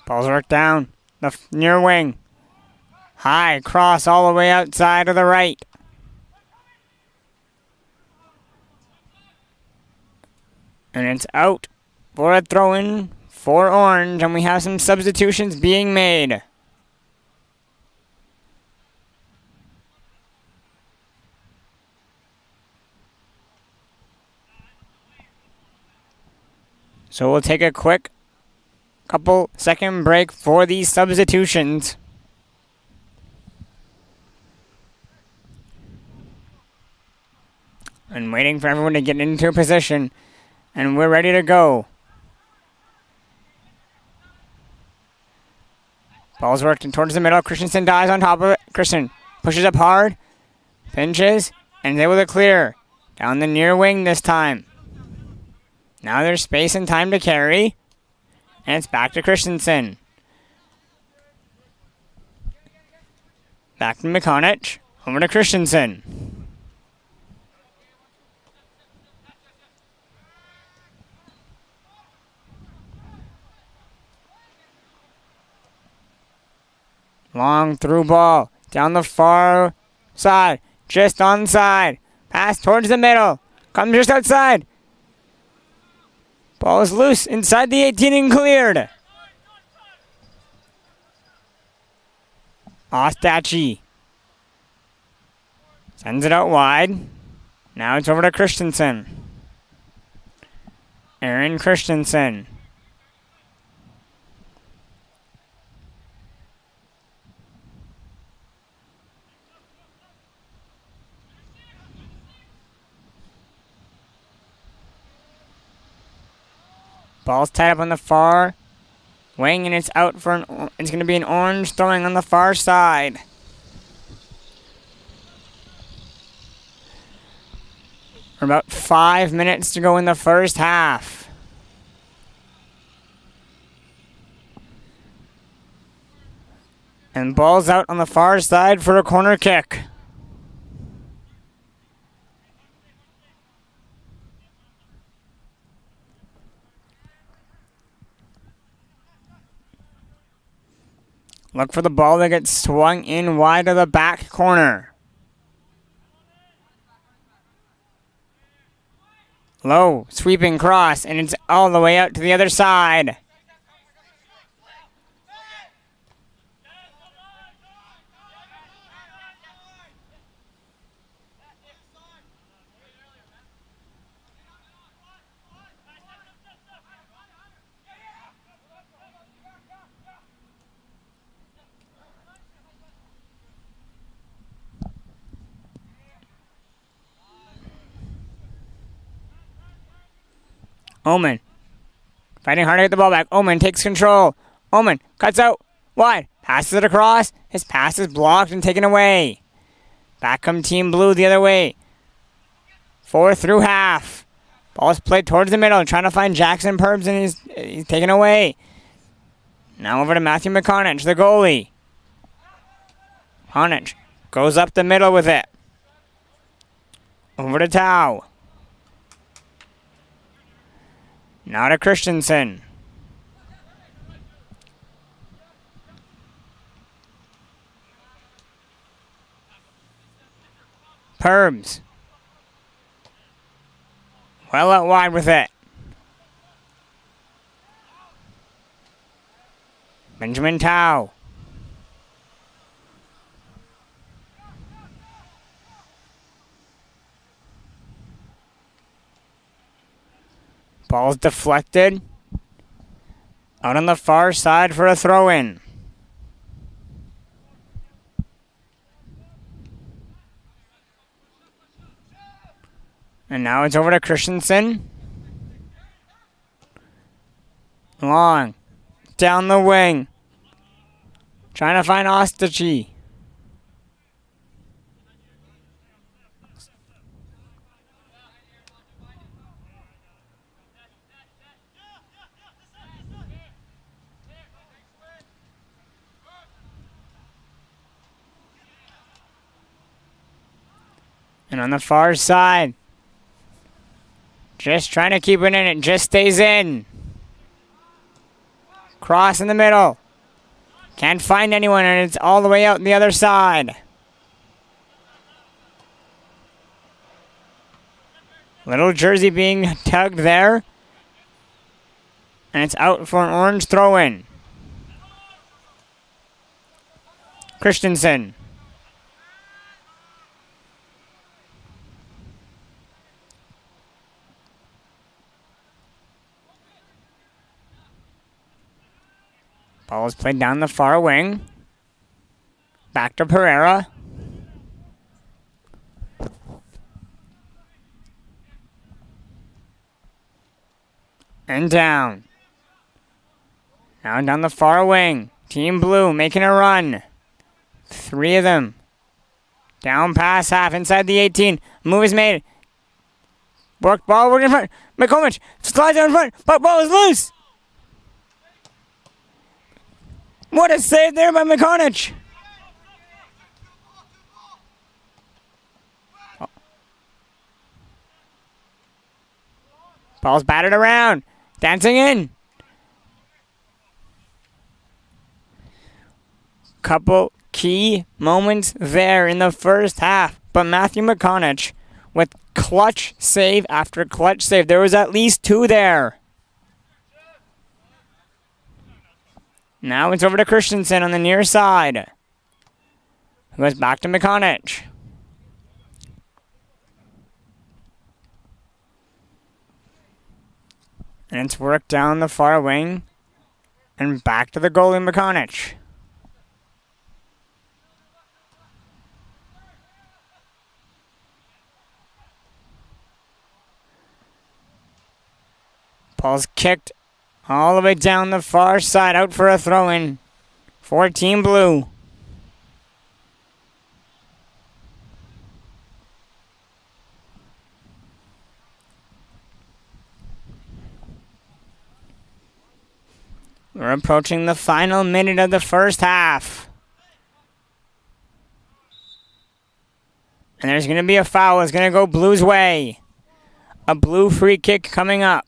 Ball's worked down the near wing. High cross all the way outside to the right. And it's out for a throw-in for Orange, and we have some substitutions being made. So we'll take a quick couple second break for these substitutions. And waiting for everyone to get into position. And we're ready to go. Ball's worked towards the middle. Christensen dives on top of it. Christian pushes up hard. Pinches. And is able to clear. Down the near wing this time. Now there's space and time to carry. And it's back to Christensen. Back to Mcconach. Over to Christensen. Long through ball. Down the far side. Just onside. Pass towards the middle. Comes just outside. Ball is loose inside the 18 and cleared. Ostachi sends it out wide. Now it's over to Christensen. Aaron Christensen. Ball's tied up on the far wing, and it's out for it's going to be an Orange throwing on the far side. About 5 minutes to go in the first half. And ball's out on the far side for a corner kick. Look for the ball that gets swung in wide to the back corner. Low, sweeping cross, and it's all the way out to the other side. Omen. Fighting hard to get the ball back. Omen takes control. Omen cuts out wide. Passes it across. His pass is blocked and taken away. Back come Team Blue the other way. 4 through half. Ball is played towards the middle. Trying to find Jackson Purbs and he's taken away. Now over to Matthew Mcconach, the goalie. Mcconach goes up the middle with it. Over to Tao. Now to Christensen. Purbs. Well out wide with it. Benjamin Tao. Ball's deflected. Out on the far side for a throw-in. And now it's over to Christensen. Long. Down the wing. Trying to find Ostachi. And on the far side, just trying to keep it in. It just stays in. Cross in the middle. Can't find anyone, and it's all the way out the other side. Little jersey being tugged there. And it's out for an orange throw-in. Christensen. Ball is played down the far wing. Back to Pereira. And down. Now down the far wing. Team Blue making a run. 3 of them. Down past half inside the 18. Move is made. Work ball, work in front. Mcconach slides down in front, but ball is loose. What a save there by Mcconach. Ball's batted around. Dancing in. Couple key moments there in the first half. But Matthew Mcconach with clutch save after clutch save. There was at least 2 there. Now it's over to Christensen on the near side. Who goes back to Mcconach. And it's worked down the far wing. And back to the goalie, Mcconach. Ball's kicked all the way down the far side, out for a throw-in for Team Blue. We're approaching the final minute of the first half. And there's going to be a foul. It's going to go Blue's way. A Blue free kick coming up.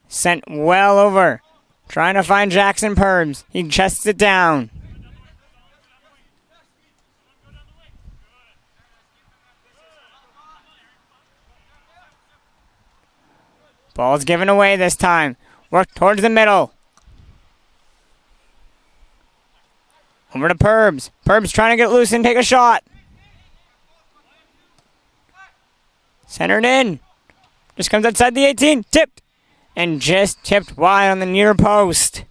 Sent well over. Trying to find Jackson Purbs. He chests it down. Ball's given away this time. Work towards the middle. Over to Purbs. Purbs trying to get loose and take a shot. Centered in. Just comes outside the 18. Tipped. And just tipped wide on the near post.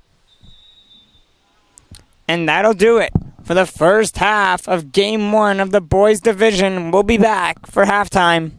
And that'll do it for the first half of Game 1 of the boys division. We'll be back for halftime.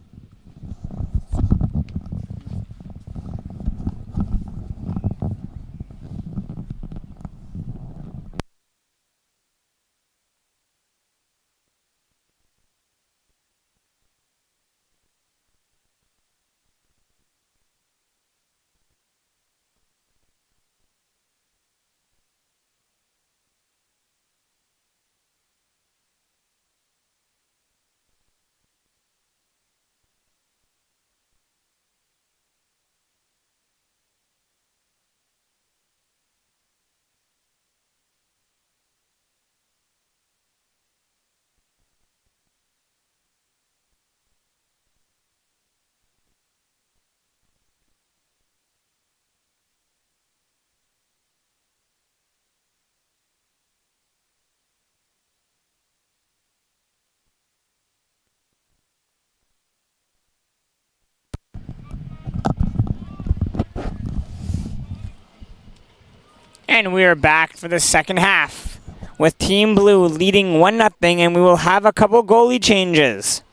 And we are back for the second half with Team Blue leading 1-0, and we will have a couple goalie changes.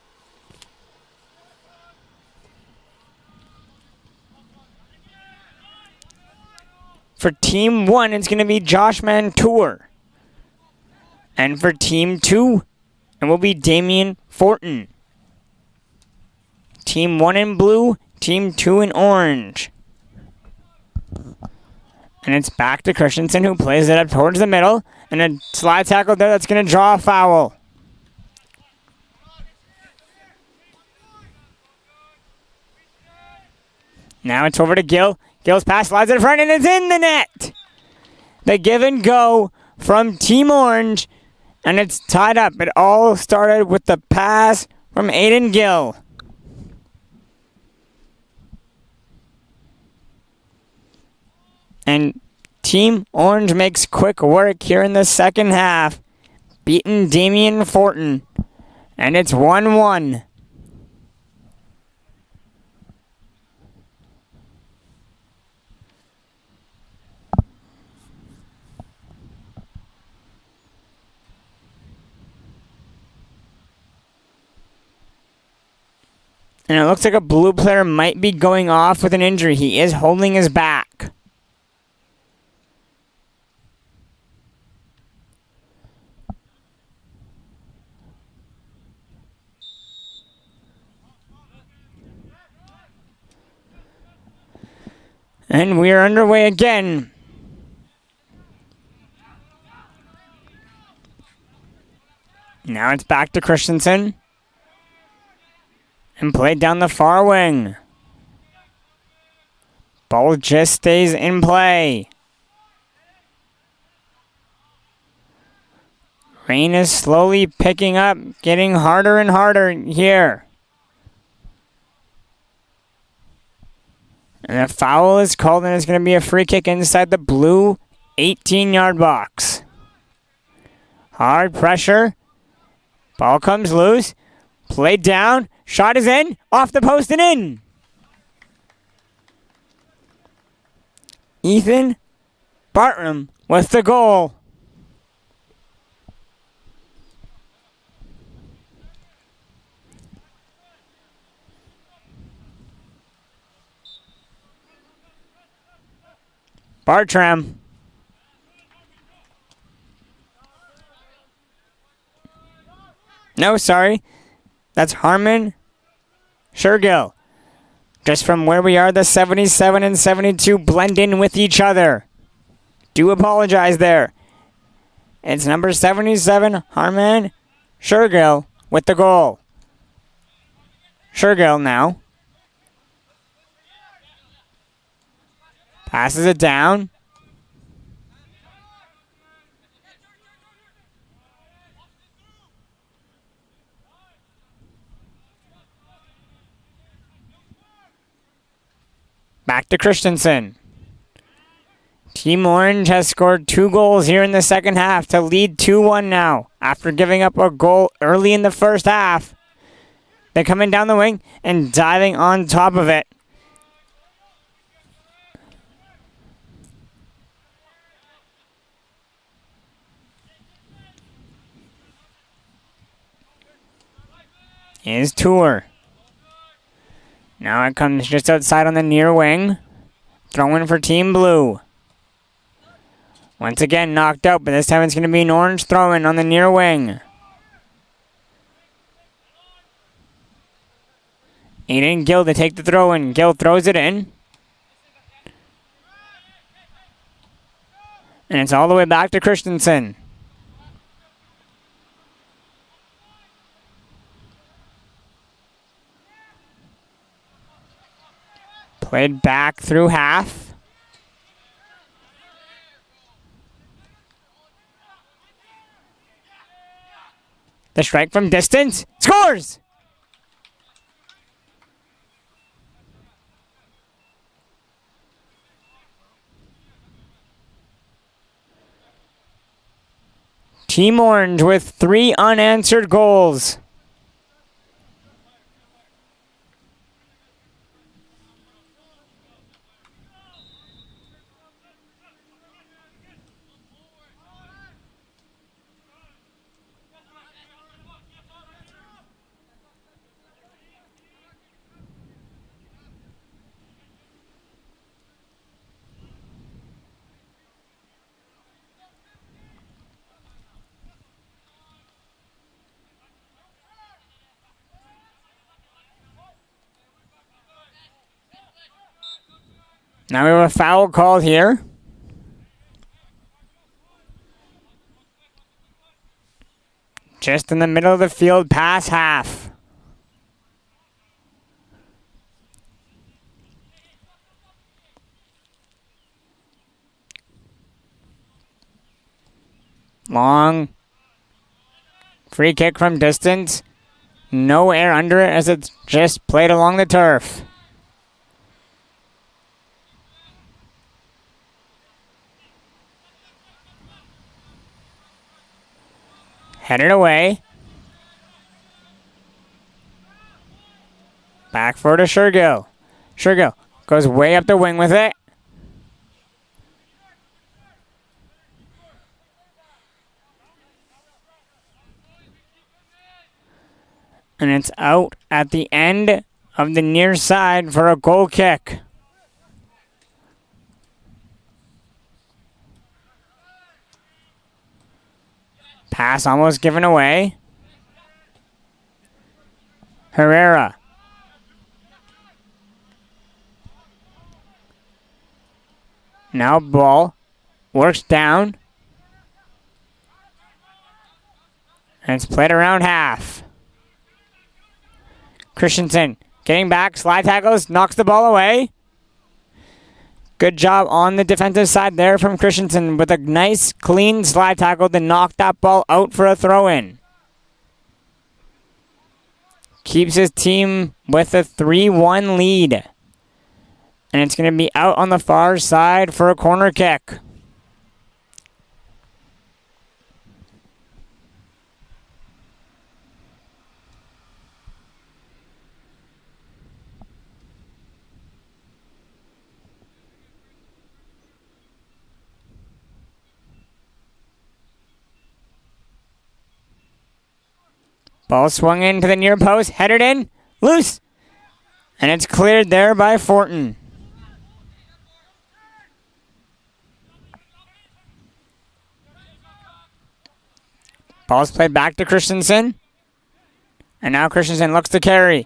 For Team 1, it's going to be Josh Mantour. And for Team 2, it will be Damian Fortin. Team 1 in blue, Team 2 in orange. And it's back to Christensen, who plays it up towards the middle. And a slide tackle there that's going to draw a foul. Now it's over to Gill. Gill's pass slides in front, and it's in the net. The give and go from Team Orange, and it's tied up. It all started with the pass from Aiden Gill. And Team Orange makes quick work here in the second half, beating Damian Fortin, and it's 1-1. And it looks like a blue player might be going off with an injury. He is holding his back. And we are underway again. Now it's back to Christensen. And played down the far wing. Ball just stays in play. Rain is slowly picking up, getting harder and harder here. And a foul is called, and it's going to be a free kick inside the blue 18-yard box. Hard pressure. Ball comes loose. Played down. Shot is in. Off the post and in. Ethan Bartram with the goal. Bartram. No, sorry. That's Harmon Shergill. Just from where we are, the 77 and 72 blend in with each other. Do apologize there. It's number 77, Harmon Shergill, with the goal. Shergill now. Passes it down. Back to Christensen. Team Orange has scored 2 goals here in the second half to lead 2-1 now. After giving up a goal early in the first half, they're coming down the wing and diving on top of it. Is Tour. Now it comes just outside on the near wing. Throwing for Team Blue. Once again knocked out, but this time it's going to be an Orange throw-in on the near wing. Aiden Gill to take the throw-in. Gill throws it in. And it's all the way back to Christensen. Played back through half. The strike from distance. Scores! Team Orange with 3 unanswered goals. Now we have a foul called here. Just in the middle of the field, past half. Long free kick from distance. No air under it as it's just played along the turf. Headed away. Back for to Shergill. Shergill goes way up the wing with it. And it's out at the end of the near side for a goal kick. Pass almost given away. Herrera. Now ball works down. And it's played around half. Christensen getting back, slide tackles, knocks the ball away. Good job on the defensive side there from Christensen with a nice, clean slide tackle to knock that ball out for a throw-in. Keeps his team with a 3-1 lead. And it's going to be out on the far side for a corner kick. Ball swung into the near post, headed in, loose. And it's cleared there by Fortin. Ball's played back to Christensen. And now Christensen looks to carry.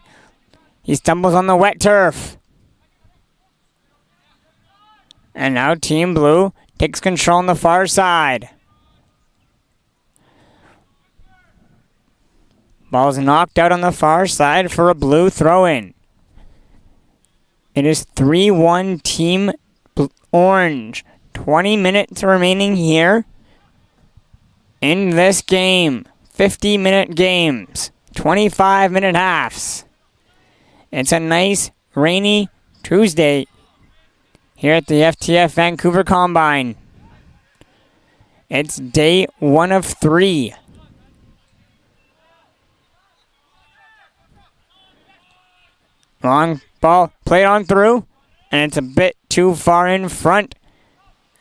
He stumbles on the wet turf. And now Team Blue takes control on the far side. Ball's knocked out on the far side for a Blue throw-in. It is 3-1 Team Orange. 20 minutes remaining here in this game. 50-minute games. 25-minute halves. It's a nice rainy Tuesday here at the FTF Vancouver Combine. It's day 1 of 3. Long ball played on through, and it's a bit too far in front.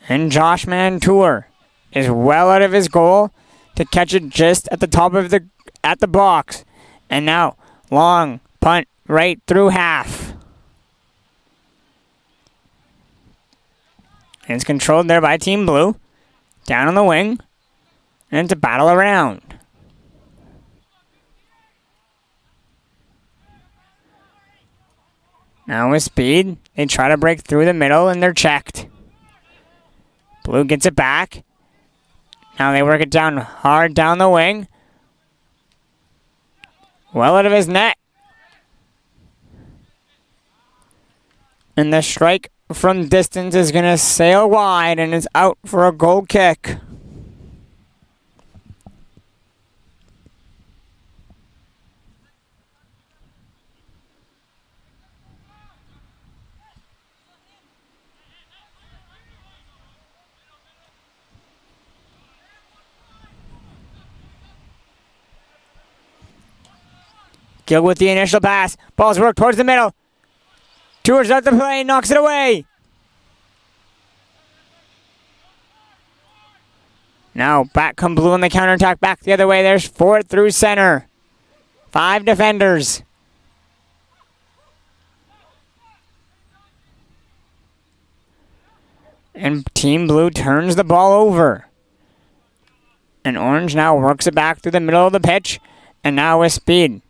And Josh Mantour is well out of his goal to catch it just at the top of the box. And now long punt right through half. And it's controlled there by Team Blue. Down on the wing, and it's a battle around. Now with speed, they try to break through the middle and they're checked. Blue gets it back. Now they work it down hard down the wing. Well out of his net. And the strike from distance is going to sail wide and is out for a goal kick. Gill with the initial pass. Ball's worked towards the middle. Tours out the play, knocks it away. Now back come Blue on the counterattack. Back the other way. There's Ford through center. 5 defenders. And Team Blue turns the ball over. And Orange now works it back through the middle of the pitch. And now with speed.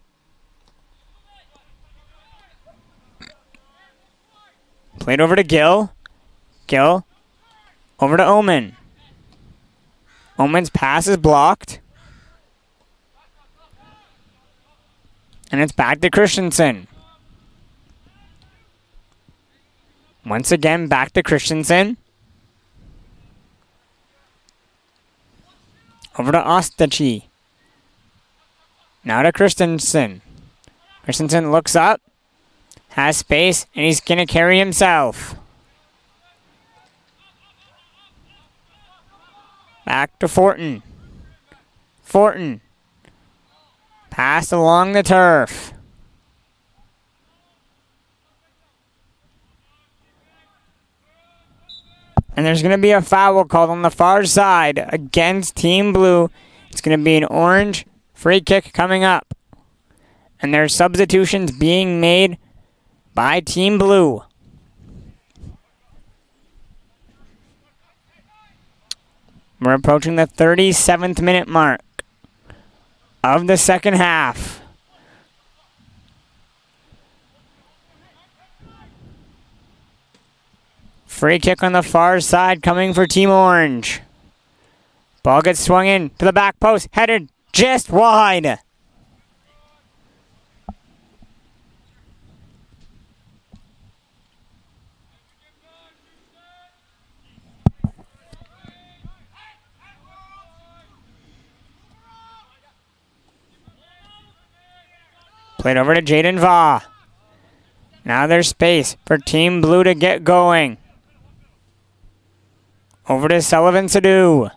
Played over to Gill. Gill over to Omen. Omen's pass is blocked. And it's back to Christensen. Once again, back to Christensen. Over to Ostachi. Now to Christensen. Christensen looks up. Has space, and he's going to carry himself. Back to Fortin. Fortin. Pass along the turf. And there's going to be a foul called on the far side against Team Blue. It's going to be an orange free kick coming up. And there's substitutions being made by Team Blue. We're approaching the 37th minute mark of the second half. Free kick on the far side coming for Team Orange. Ball gets swung in to the back post, headed just wide. Played over to Jaden Vaugh. Now there's space for Team Blue to get going. Over to Sullivan Sadu.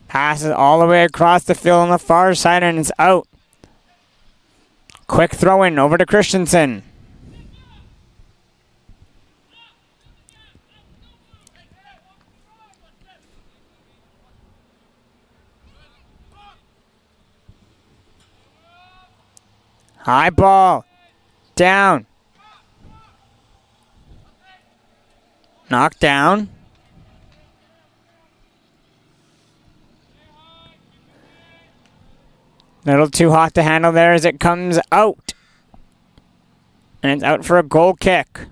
Passes all the way across the field on the far side and it's out. Quick throw in over to Christensen. High ball. Down. Knocked down. Little too hot to handle there as it comes out. And it's out for a goal kick.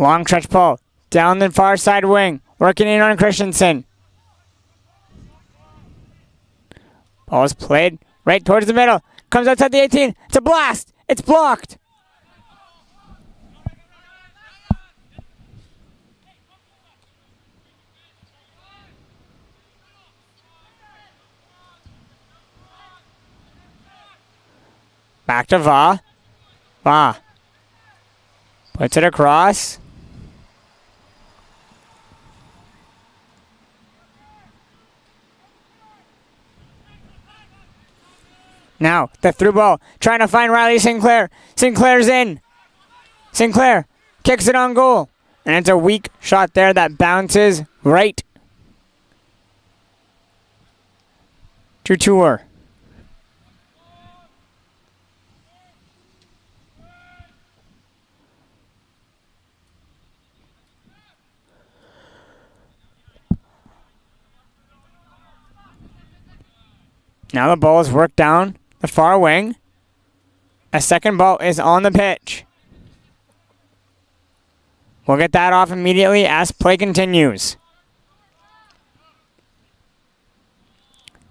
Long stretch pull. Down the far side wing. Working in on Christensen. Ball is played right towards the middle. Comes outside the 18. It's a blast. It's blocked. Back to Vaugh. Vaugh. Puts it across. Now, the through ball, trying to find Riley Sinclair. Sinclair's in. Sinclair kicks it on goal. And it's a weak shot there that bounces right to Tour. Now the ball is worked down the far wing. A second ball is on the pitch. We'll get that off immediately as play continues.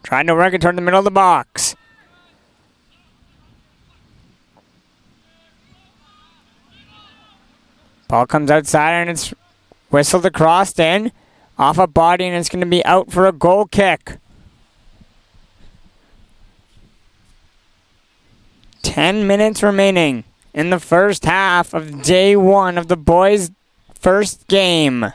Trying to work it toward the middle of the box. Ball comes outside and it's whistled across in. Off a body and it's going to be out for a goal kick. 10 minutes remaining in the first half of day one of the boys' first game.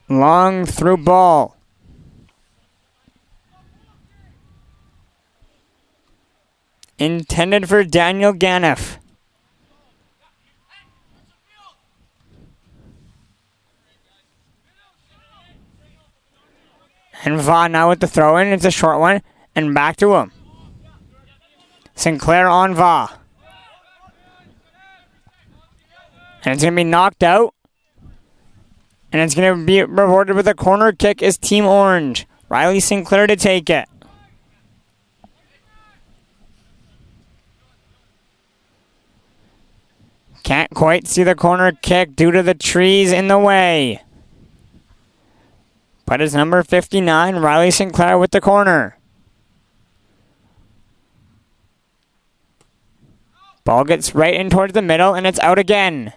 Long through ball. Intended for Daniel Ganiff. And Va now with the throw in. It's a short one. And back to him. Sinclair on Va. And it's going to be knocked out. And it's going to be rewarded with a corner kick as Team Orange. Riley Sinclair to take it. Can't quite see the corner kick due to the trees in the way. But it's number 59, Riley Sinclair with the corner. Ball gets right in towards the middle, and it's out again.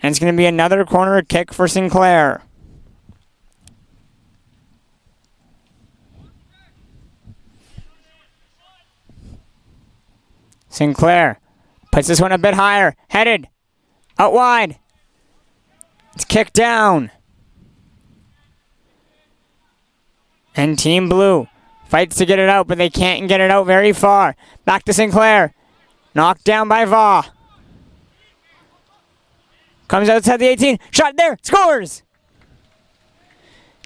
And it's going to be another corner kick for Sinclair. Sinclair puts this one a bit higher. Headed. Out wide. It's kicked down. And Team Blue fights to get it out, but they can't get it out very far. Back to Sinclair. Knocked down by Va. Comes outside the 18. Shot there. Scores!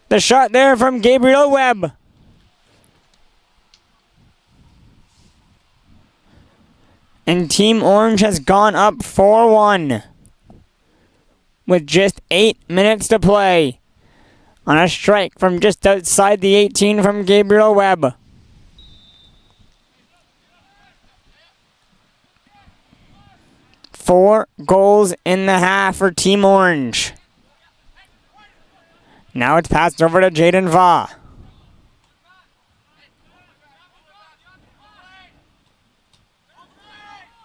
The shot there from Gabriel Webb. And Team Orange has gone up 4-1 with just 8 minutes to play on a strike from just outside the 18 from Gabriel Webb. Four goals in the half for Team Orange. Now it's passed over to Jaden Va.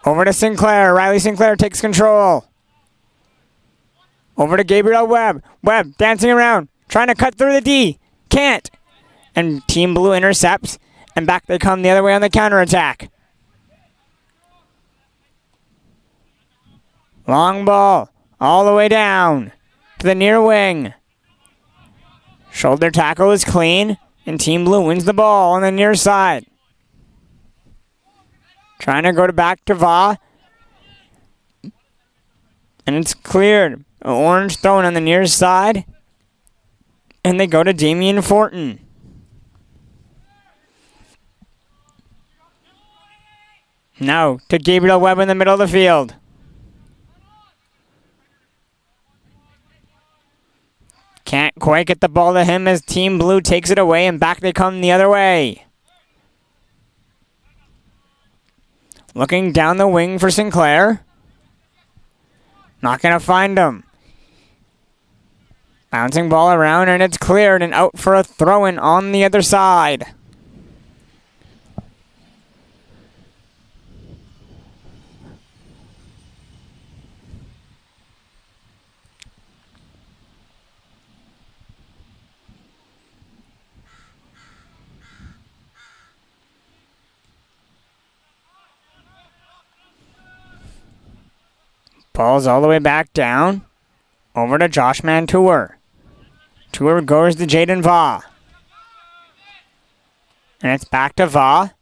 Over to Sinclair. Riley Sinclair takes control. Over to Gabriel Webb. Webb dancing around. Trying to cut through the D. Can't. And Team Blue intercepts. And back they come the other way on the counterattack. Long ball. All the way down. To the near wing. Shoulder tackle is clean. And Team Blue wins the ball on the near side. Trying to go back to Va. And it's cleared. Orange thrown on the near side. And they go to Damian Fortin. Now to Gabriel Webb in the middle of the field. Can't quite get the ball to him as Team Blue takes it away, and back they come the other way. Looking down the wing for Sinclair. Not going to find him. Bouncing ball around, and it's cleared and out for a throw-in on the other side. Ball's all the way back down. Over to Josh Mantour. Tour goes to Jaden Va. And it's back to Va.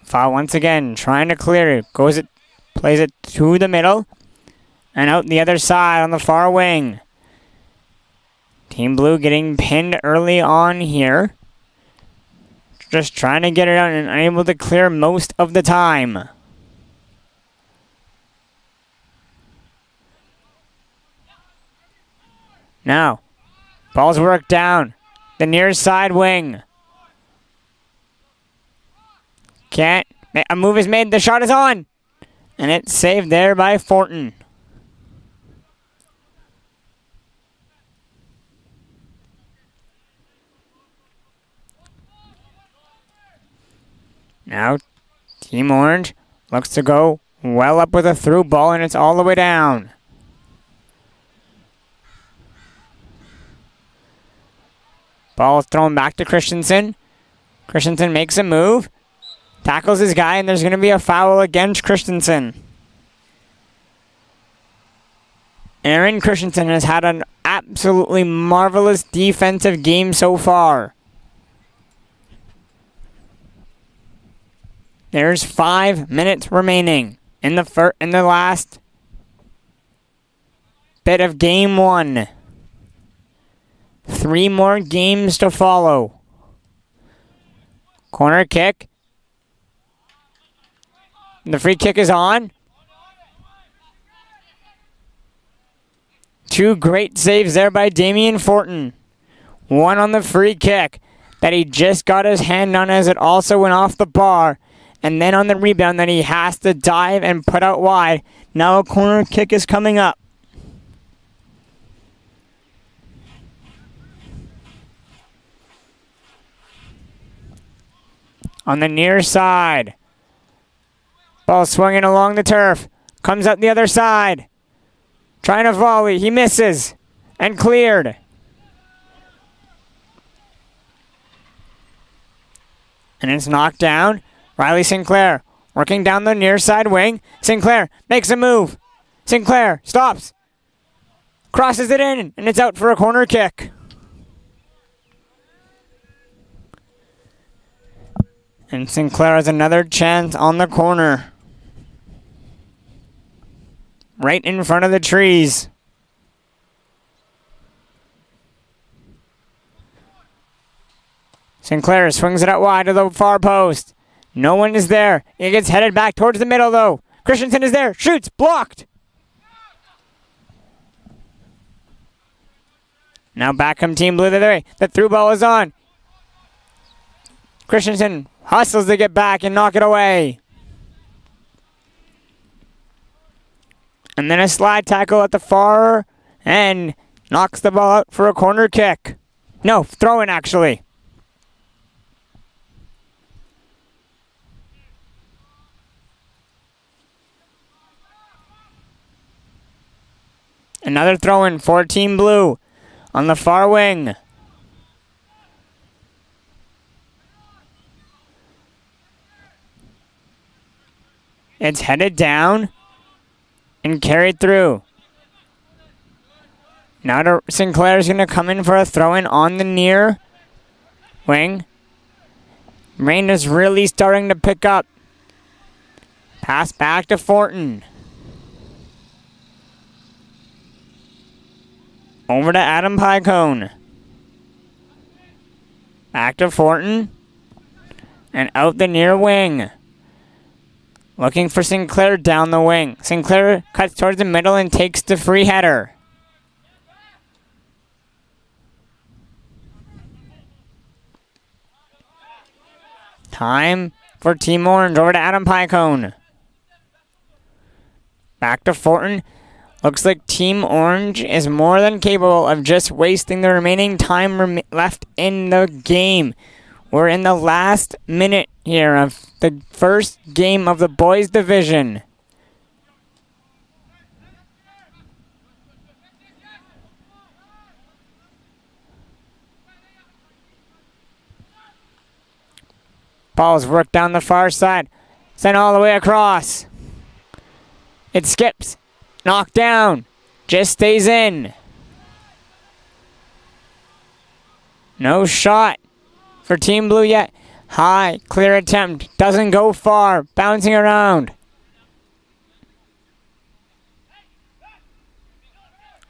Va once again trying to clear it. Plays it to the middle. And out the other side on the far wing. Team Blue getting pinned early on here. Just trying to get it out and unable to clear most of the time. Now, ball's worked down. The near side wing. Can't. A move is made. The shot is on. And it's saved there by Fortin. Now, Team Orange looks to go well up with a through ball, and it's all the way down. Ball is thrown back to Christensen. Christensen makes a move. Tackles his guy, and there's going to be a foul against Christensen. Aaron Christensen has had an absolutely marvelous defensive game so far. There's 5 minutes remaining in the last bit of game 1. 3 more games to follow. Corner kick. The free kick is on. 2 great saves there by Damian Fortin. One on the free kick that he just got his hand on as it also went off the bar. And then on the rebound that he has to dive and put out wide. Now a corner kick is coming up. On the near side. Ball swinging along the turf. Comes out the other side. Trying to volley. He misses. And cleared. And it's knocked down. Riley Sinclair working down the near side wing. Sinclair makes a move. Sinclair stops. Crosses it in. And it's out for a corner kick. And Sinclair has another chance on the corner. Right in front of the trees. Sinclair swings it out wide to the far post. No one is there. It gets headed back towards the middle though. Christensen is there. Shoots. Blocked. Now back come Team Blue the other way. The through ball is on. Christensen hustles to get back and knock it away. And then a slide tackle at the far end. Knocks the ball out for a corner kick. No, throw in actually. Another throw in for Team Blue on the far wing. It's headed down and carried through. Now Sinclair's going to come in for a throw-in on the near wing. Rain is really starting to pick up. Pass back to Fortin. Over to Adam Picone. Back to Fortin. And out the near wing. Looking for Sinclair down the wing. Sinclair cuts towards the middle and takes the free header. Time for Team Orange. Over to Adam Picone. Back to Fortin. Looks like Team Orange is more than capable of just wasting the remaining time left in the game. We're in the last minute here of the first game of the boys division. Ball's worked down the far side. Sent all the way across. It skips. Knocked down. Just stays in. No shot for Team Blue yet. High, clear attempt. Doesn't go far. Bouncing around.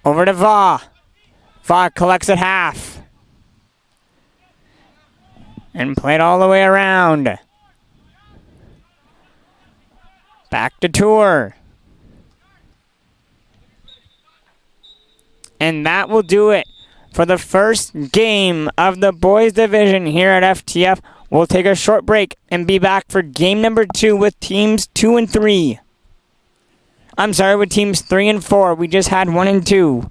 Over to Va. Va collects at half. And played all the way around. Back to Tour. And that will do it for the first game of the boys division here at FTF. We'll take a short break and be back for game number 2 with teams 2 and 3. I'm sorry, with teams 3 and 4. We just had 1 and 2.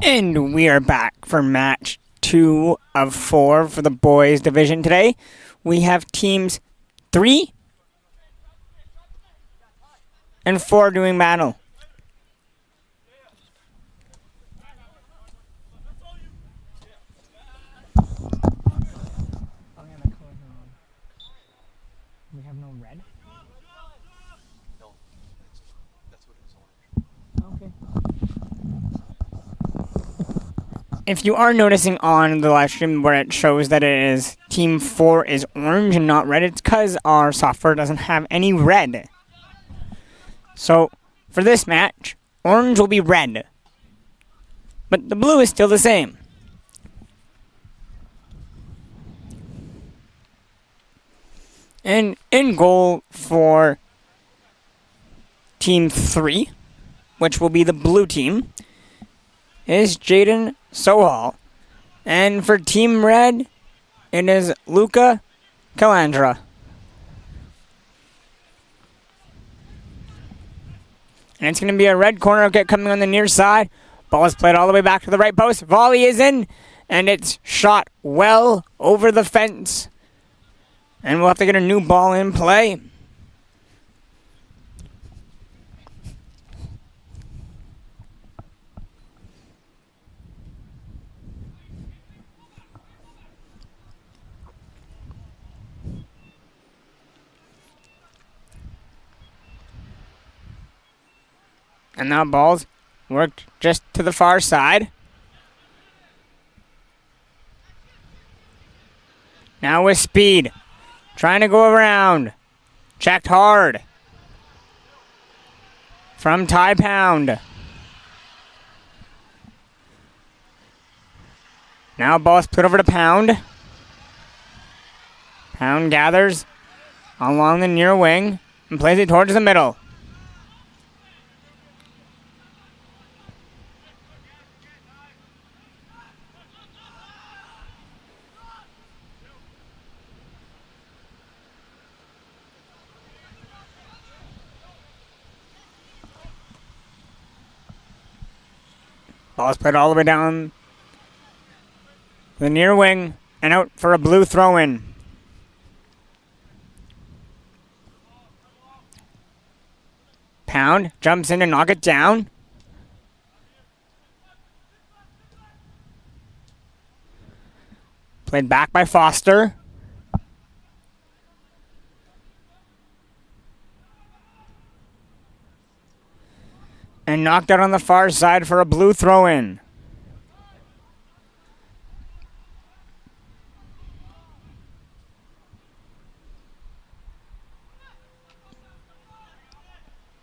And we are back for match 2 of 4 for the boys division today. We have teams 3 and 4 doing battle. We have no red? No, that's what it is, orange. Okay. If you are noticing on the live stream where it shows that it is Team 4 is orange and not red, it's because our software doesn't have any red. So, for this match, orange will be red. But the blue is still the same. And in goal for Team 3, which will be the blue team, is Jaden Sohal. And for Team Red, it is Luca Calandra. And it's going to be a red corner kick coming on the near side. Ball is played all the way back to the right post. Volley is in, and it's shot well over the fence. And we'll have to get a new ball in play. And now ball's worked just to the far side. Now with speed. Trying to go around. Checked hard. From Ty Pound. Now ball split over to Pound. Pound gathers along the near wing and plays it towards the middle. Ball's played all the way down the near wing and out for a blue throw-in. Pound jumps in to knock it down. Played back by Foster. And knocked out on the far side for a blue throw-in.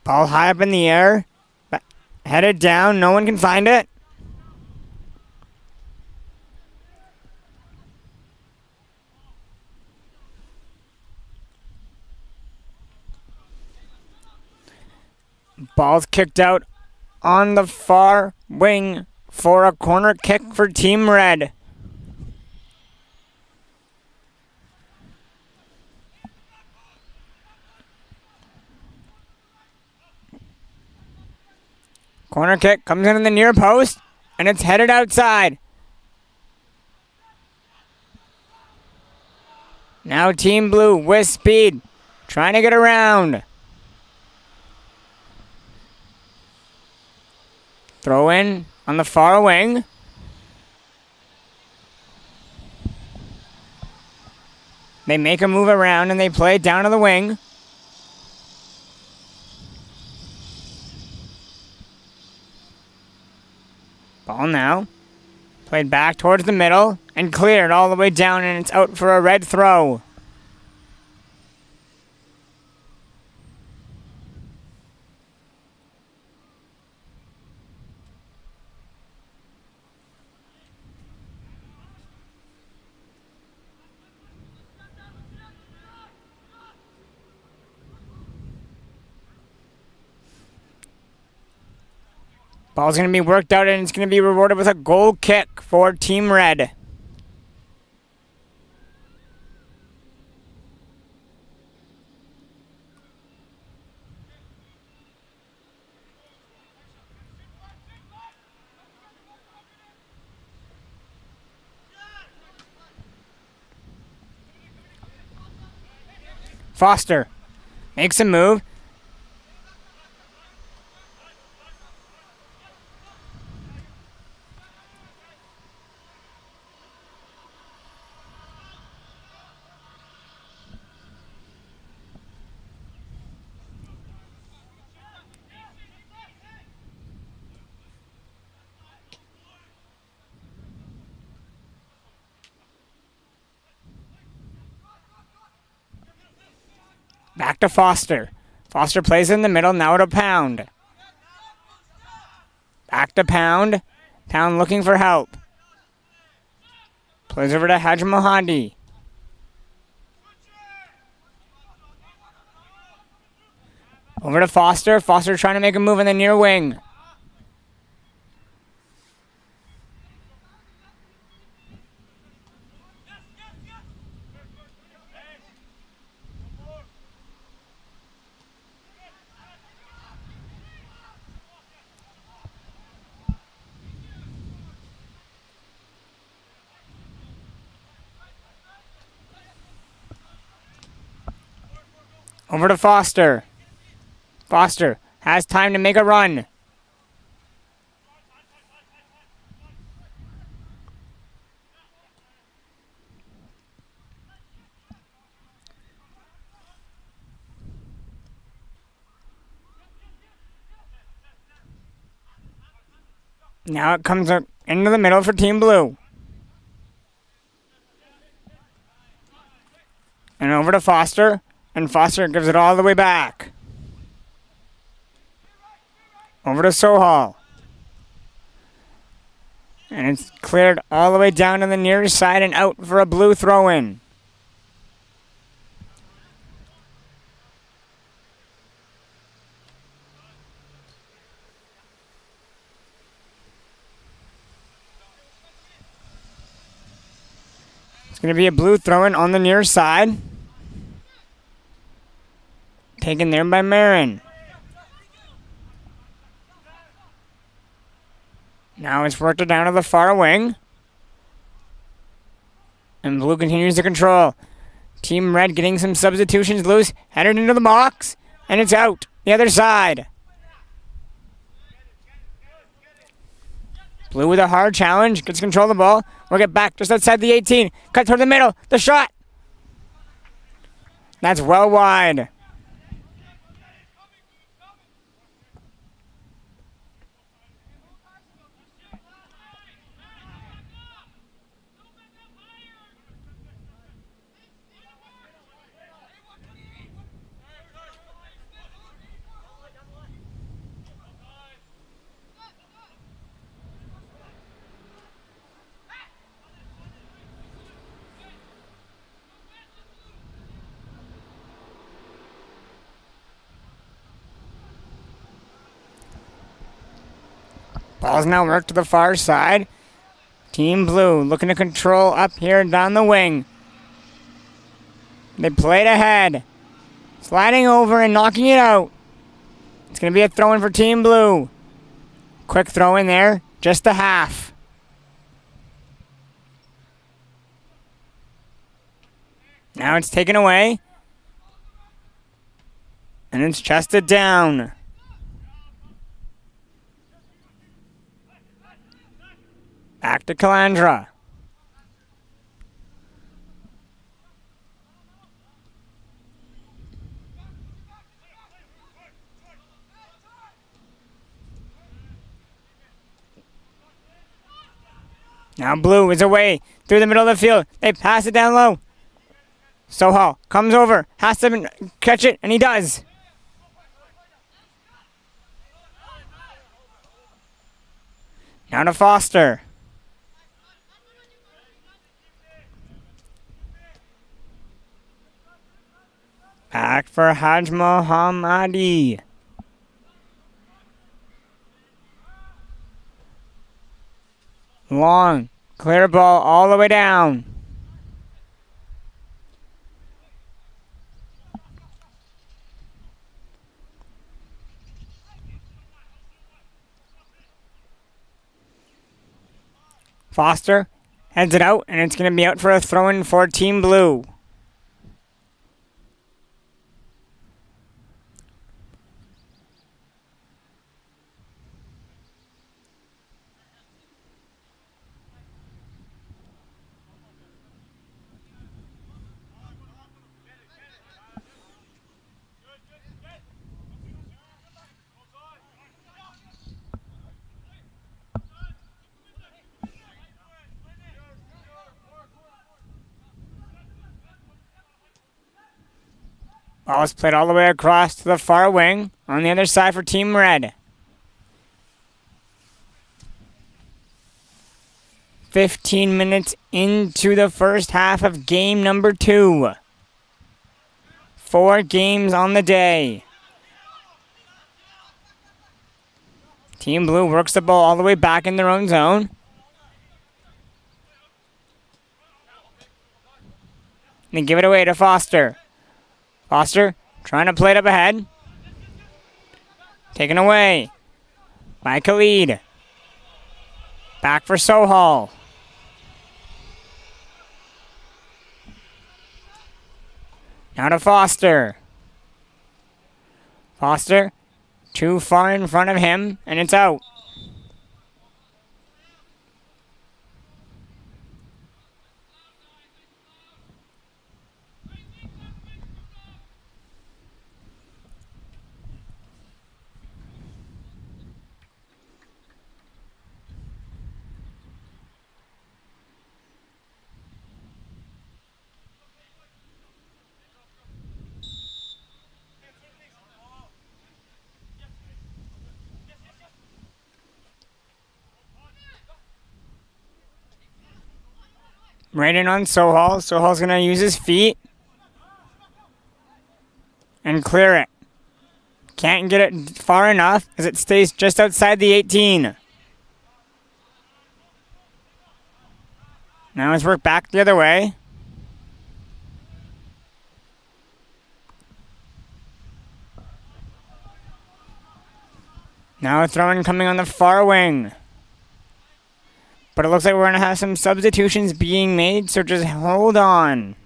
Ball high up in the air. Headed down. No one can find it. Ball's kicked out on the far wing for a corner kick for Team Red. Corner kick comes in the near post, and it's headed outside. Now Team Blue with speed, trying to get around. Throw in on the far wing. They make a move around and they play it down to the wing. Ball now. Played back towards the middle and cleared all the way down, and it's out for a red throw. Ball's going to be worked out, and it's going to be rewarded with a goal kick for Team Red. Foster makes a move. Back to Foster. Foster plays in the middle, now to Pound. Back to Pound. Pound looking for help. Plays over to Haj Mohadi. Over to Foster. Foster trying to make a move in the near wing. Over to Foster. Foster has time to make a run. Now it comes into the middle for Team Blue. And over to Foster. And Foster gives it all the way back. Over to Sohal. And it's cleared all the way down to the near side and out for a Blue throw-in. It's going to be a Blue throw-in on the near side. Taken there by Marin. Now it's worked it down to the far wing. And Blue continues to control. Team Red getting some substitutions loose. Headed into the box. And it's out. The other side. Blue with a hard challenge. Gets control of the ball. Work it back just outside the 18. Cut toward the middle. The shot. That's well wide. Ball's now worked to the far side. Team Blue looking to control up here down the wing. They played ahead. Sliding over and knocking it out. It's going to be a throw-in for Team Blue. Quick throw in there. Just a half. Now it's taken away. And it's chested down. Back to Calandra. Now Blue is away through the middle of the field. They pass it down low. Sohal comes over, has to catch it, and he does. Now to Foster. Back for Haj Mohammadi. Long, clear ball all the way down. Foster heads it out, and it's going to be out for a throw-in for Team Blue. Ball is played all the way across to the far wing on the other side for Team Red. 15 minutes into the first half of game number 2. 4 games on the day. Team Blue works the ball all the way back in their own zone. They give it away to Foster. Foster trying to play it up ahead. Taken away by Khalid. Back for Sohal. Now to Foster. Foster too far in front of him, and it's out. Right in on Sohal. Sohal's going to use his feet and clear it. Can't get it far enough as it stays just outside the 18. Now it's worked back the other way. Now a throw-in coming on the far wing. But it looks like we're going to have some substitutions being made, so just hold on.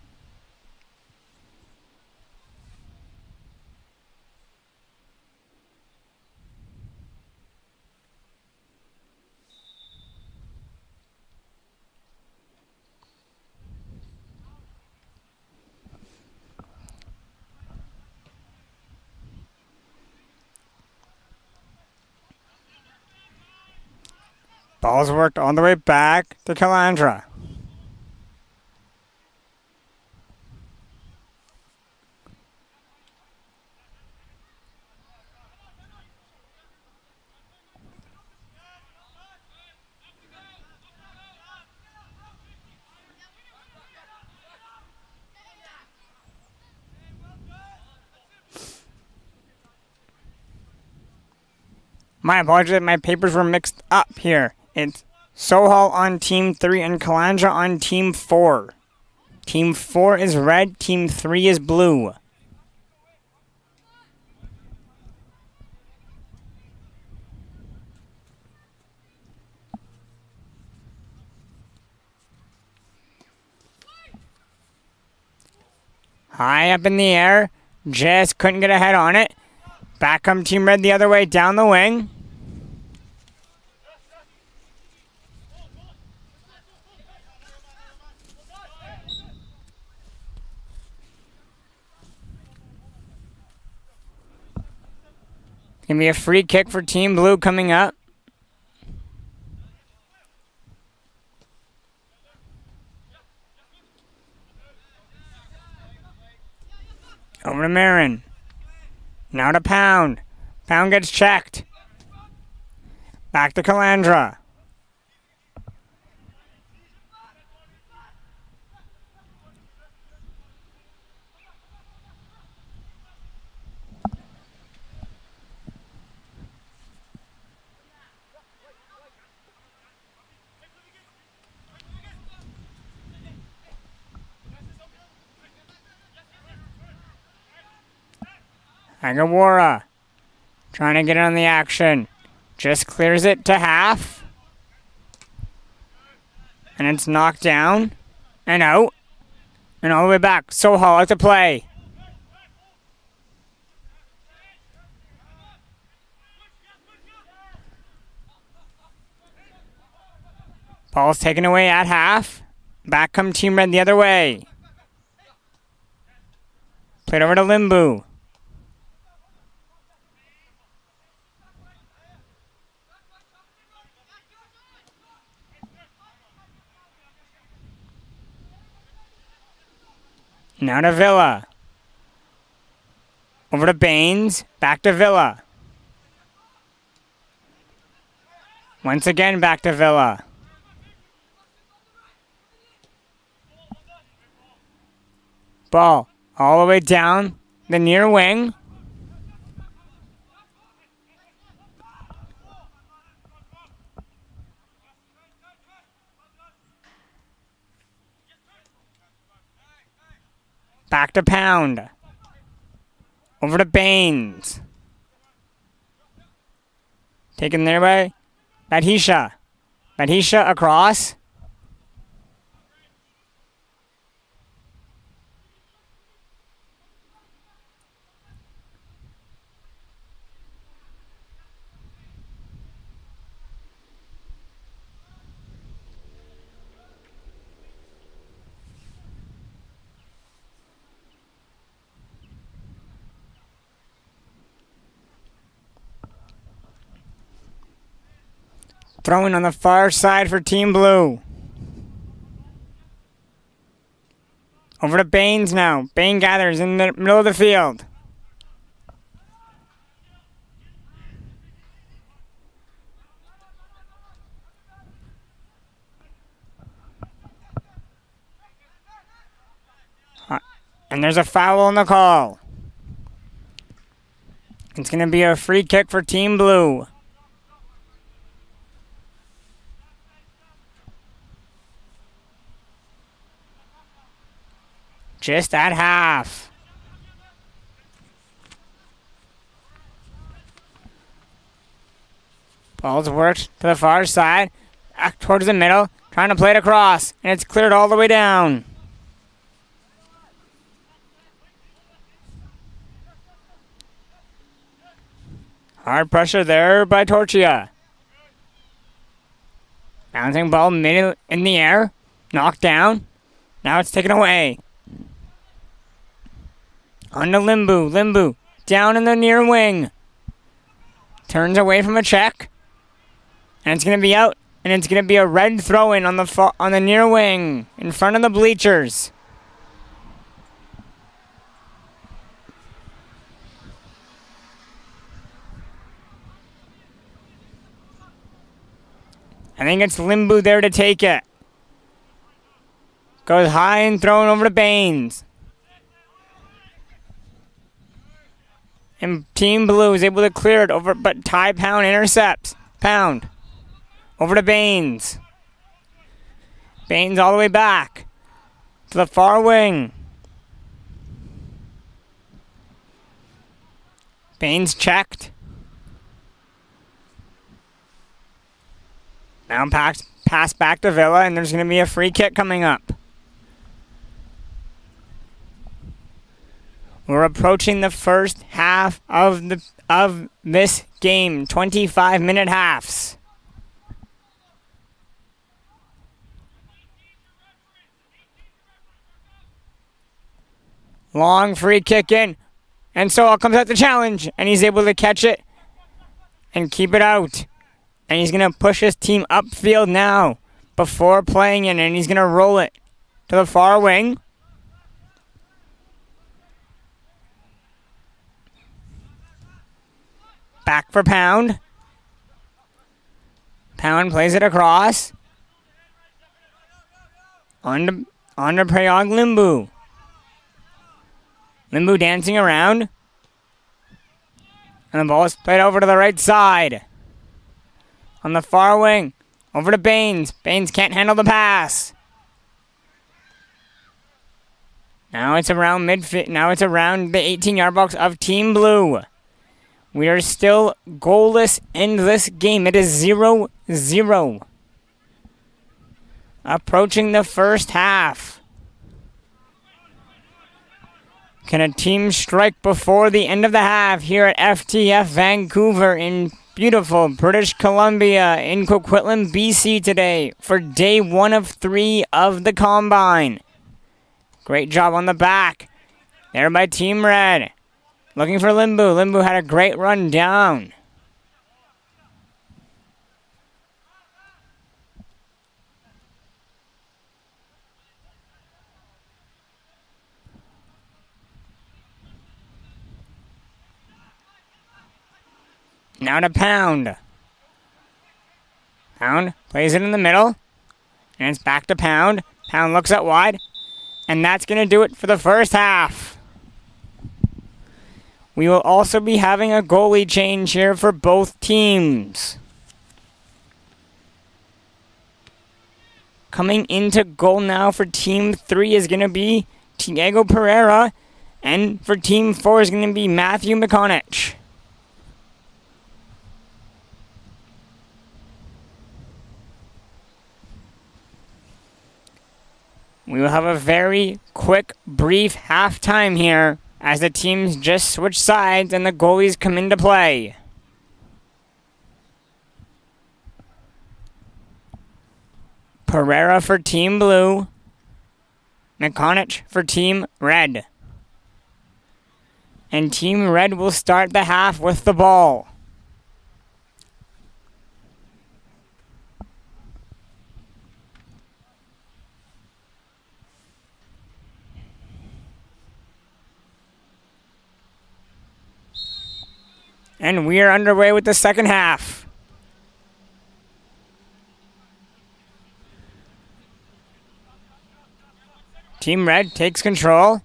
Ball's worked all the way back to Calandra. My apologies, my papers were mixed up here. It's Sohal on Team 3 and Calandra on Team 4. Team 4 is red, Team 3 is blue. High up in the air, just couldn't get a head on it. Back come Team Red the other way, down the wing. Gonna be a free kick for Team Blue coming up. Over to Marin. Now to Pound. Pound gets checked. Back to Calandra. Agawara trying to get on the action. Just clears it to half. And it's knocked down and out. And all the way back. Sohal out to play. Ball's taken away at half. Back come Team Red the other way. Played over to Limbu. Now to Villa. Over to Baines. Back to Villa. Once again, back to Villa. Ball all the way down the near wing. Back to Pound. Over to Baines. Taken there by Batisha. Batisha across. Throwing on the far side for Team Blue. Over to Baines now. Baines gathers in the middle of the field. And there's a foul on the call. It's going to be a free kick for Team Blue. Just at half. Ball's worked to the far side. Back towards the middle. Trying to play it across. And it's cleared all the way down. Hard pressure there by Torchia. Bouncing ball mid in the air. Knocked down. Now it's taken away. On to Limbu. Limbu down in the near wing. Turns away from a check. And it's going to be out. And it's going to be a red throw-in on the near wing. In front of the bleachers. I think it's Limbu there to take it. Goes high and thrown over to Baines. And Team Blue is able to clear it over, but Ty Pound intercepts. Pound. Over to Baines. Baines all the way back. To the far wing. Baines checked. Now pass back to Villa, and there's going to be a free kick coming up. We're approaching the first half of this game, 25-minute halves. Long free kick in, and so comes out the challenge, and he's able to catch it and keep it out. And he's going to push his team upfield now before playing it, and he's going to roll it to the far wing. Back for Pound. Pound plays it across. On to Prayog Limbu. Limbu dancing around. And the ball is played over to the right side. On the far wing. Over to Baines. Baines can't handle the pass. Now it's around midfield. Now it's around the 18-yard box of Team Blue. We are still goalless in this game. It is 0-0. Approaching the first half. Can a team strike before the end of the half here at FTF Vancouver in beautiful British Columbia in Coquitlam, BC today for day 1 of 3 of the Combine. Great job on the back. There by Team Red. Looking for Limbu. Limbu had a great run down. Now to Pound. Pound plays it in the middle. And it's back to Pound. Pound looks out wide. And that's going to do it for the first half. We will also be having a goalie change here for both teams. Coming into goal now for Team 3 is going to be Diego Pereira. And for Team 4 is going to be Matthew Mcconach. We will have a very quick, brief halftime here as the teams just switch sides and the goalies come into play. Pereira for Team Blue. Mcconach for Team Red. And Team Red will start the half with the ball. And we are underway with the second half. Team Red takes control.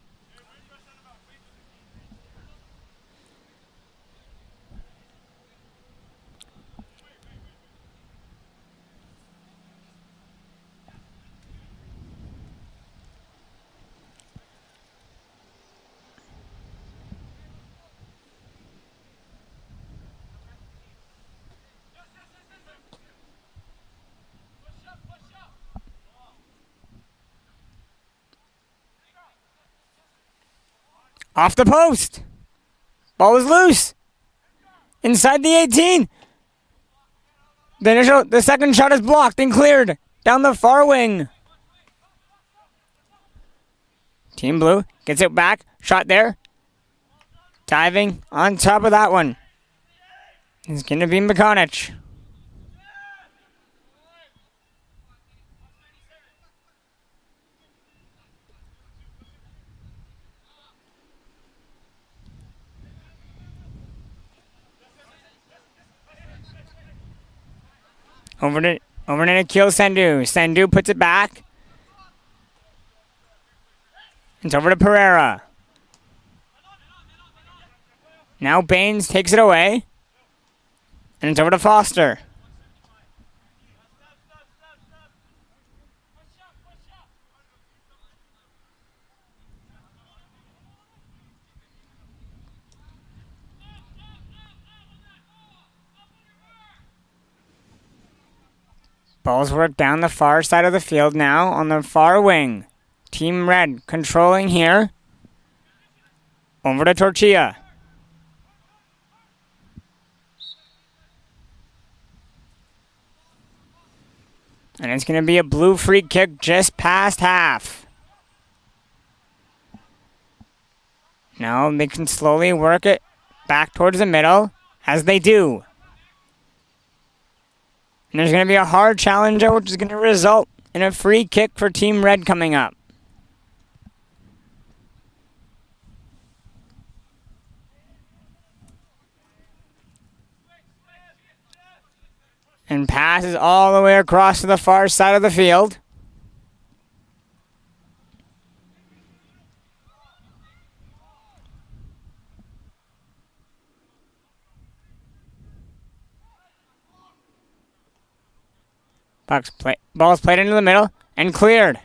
Off the post. Ball is loose. Inside the 18. The second shot is blocked and cleared down the far wing. Team Blue gets it back. Shot there. Diving on top of that one. It's going to be Mcconach. Over to Nikhil Sandhu. Sandhu puts it back. It's over to Pereira. Now Baines takes it away. And it's over to Foster. Ball's worked down the far side of the field now on the far wing. Team Red controlling here. Over to Torchia. And it's going to be a blue free kick just past half. Now they can slowly work it back towards the middle, as they do. And there's going to be a hard challenger, which is going to result in a free kick for Team Red coming up. And passes all the way across to the far side of the field. Ball's played into the middle and cleared.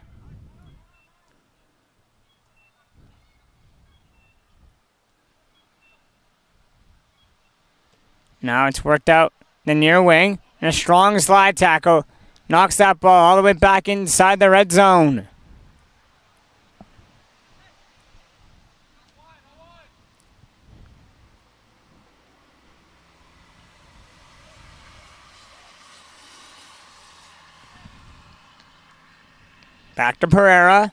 Now it's worked out the near wing. And a strong slide tackle knocks that ball all the way back inside the red zone. Back to Pereira.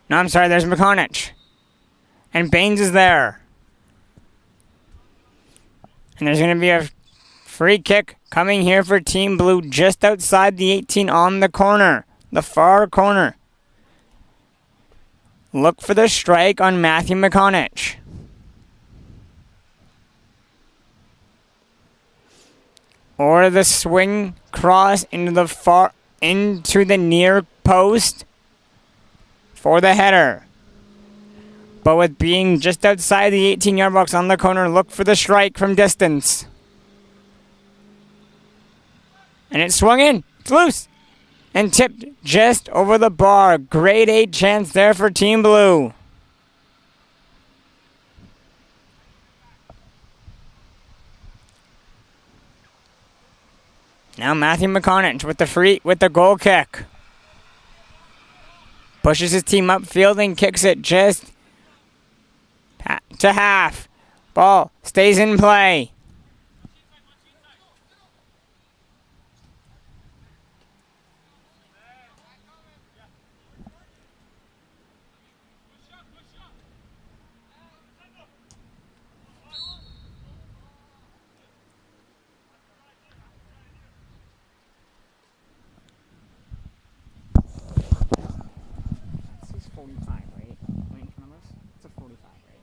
No, I'm sorry, there's Mcconach. And Baines is there. And there's going to be a free kick coming here for Team Blue just outside the 18 on the corner. The far corner. Look for the strike on Matthew Mcconach. or the swing cross into the near post for the header. But with being just outside the 18-yard box on the corner, look for the strike from distance. And it swung in. It's loose. And tipped just over the bar. Grade 8 chance there for Team Blue. Now Matthew Mcconach with the goal kick. Pushes his team upfield and kicks it just to half. Ball stays in play. This is 45, right? Right in front of us? It's a 45, right?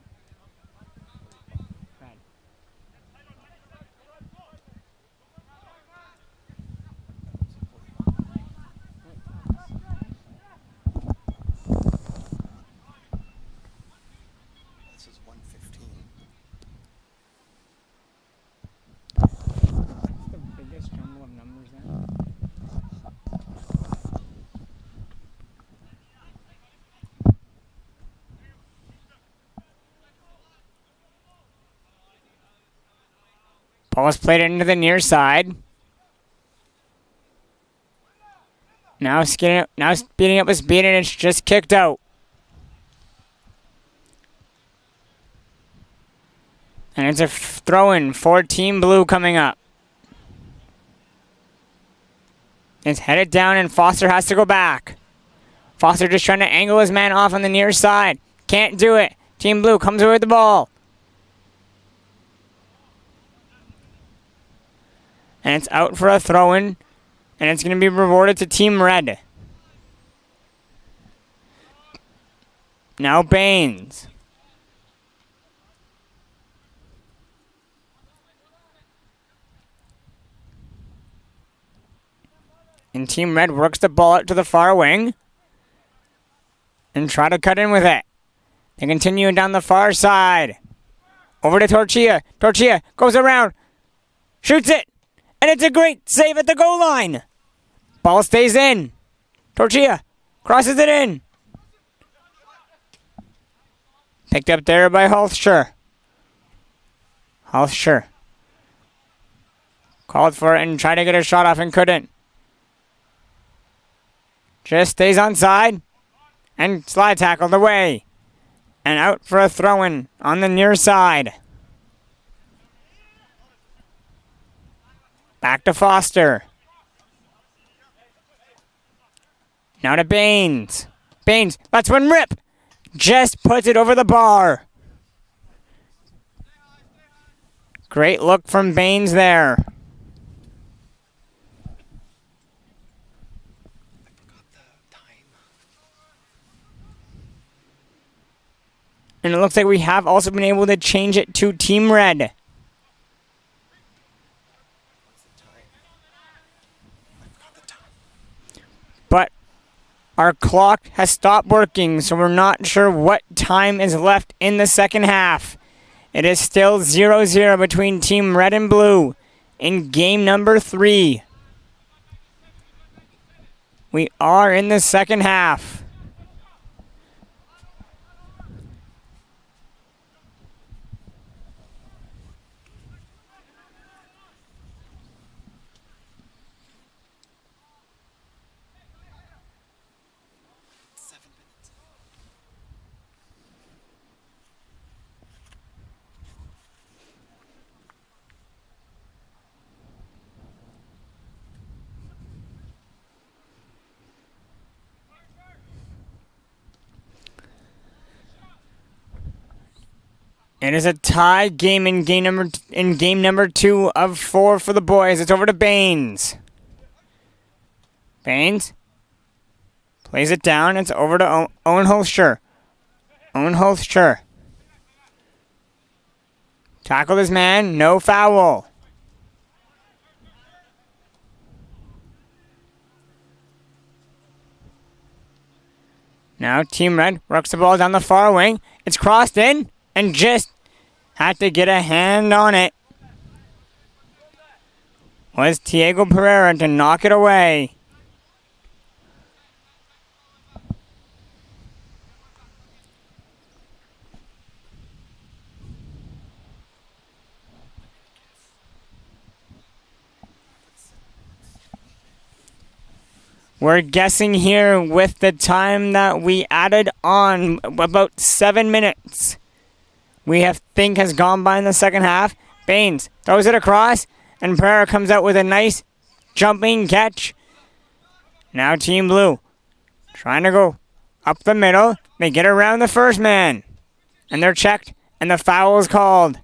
Red. This is 115. The biggest jumble of numbers there. Ball is played into the near side. Now speeding up with speed, and it's just kicked out. And it's a throw-in for Team Blue coming up. It's headed down, and Foster has to go back. Foster just trying to angle his man off on the near side. Can't do it. Team Blue comes away with the ball. And it's out for a throw-in. And it's going to be rewarded to Team Red. Now Baines. And Team Red works the ball out to the far wing. And try to cut in with it. They continue down the far side. Over to Torchia. Torchia goes around. Shoots it. And it's a great save at the goal line. Ball stays in. Torchia crosses it in. Picked up there by Hulscher. Hulscher called for it and tried to get a shot off and couldn't. Just stays onside and slide tackled away. And out for a throw-in on the near side. Back to Foster. Now to Baines. Baines lets one rip. Just puts it over the bar. Great look from Baines there. I forgot the time. And it looks like we have also been able to change it to Team Red. What's the time? I forgot the time. But our clock has stopped working, so we're not sure what time is left in the second half. It is still 0-0 between Team Red and Blue in game number 3. We are in the second half. It is a tie game in game number 2 of 4 for the boys. It's over to Baines. Baines plays it down. It's over to Owen Hulscher. Owen Hulscher tackled his man. No foul. Now Team Red works the ball down the far wing. It's crossed in and just had to get a hand on it. Was Diego Pereira to knock it away. We're guessing here with the time that we added on, about 7 minutes. We think has gone by in the second half. Baines throws it across, and Pereira comes out with a nice jumping catch. Now Team Blue trying to go up the middle. They get around the first man, and they're checked, and the foul is called.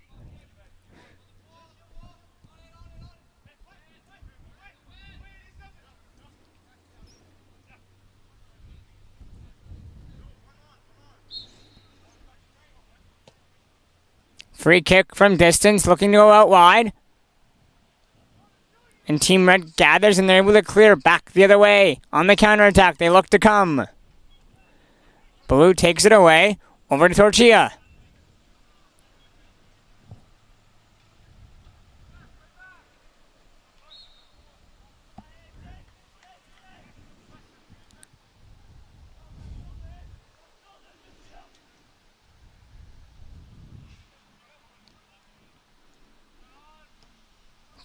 Free kick from distance, looking to go out wide. And Team Red gathers and they're able to clear back the other way. On the counterattack, they look to come. Blue takes it away, over to Torchia.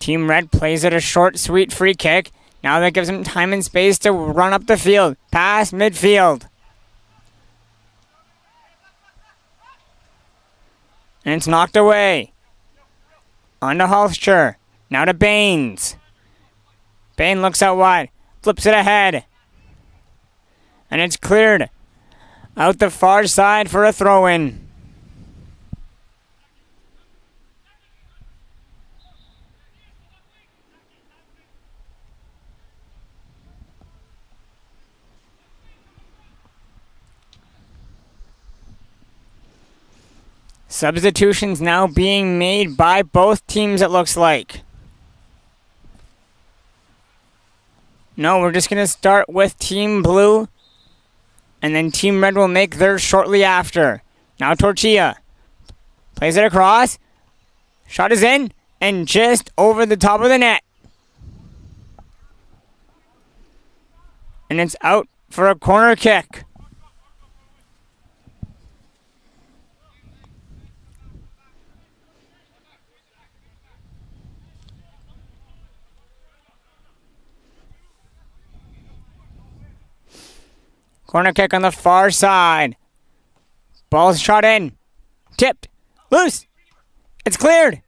Team Red plays it a short, sweet free kick. Now that gives him time and space to run up the field. Pass midfield. And it's knocked away. On to Hulscher. Now to Baines. Bain looks out wide. Flips it ahead. And it's cleared. Out the far side for a throw-in. Substitutions now being made by both teams, it looks like. No, we're just going to start with Team Blue. And then Team Red will make theirs shortly after. Now Torchia plays it across. Shot is in. And just over the top of the net. And it's out for a corner kick. Corner kick on the far side. Ball's shot in. Tipped. Loose. It's cleared.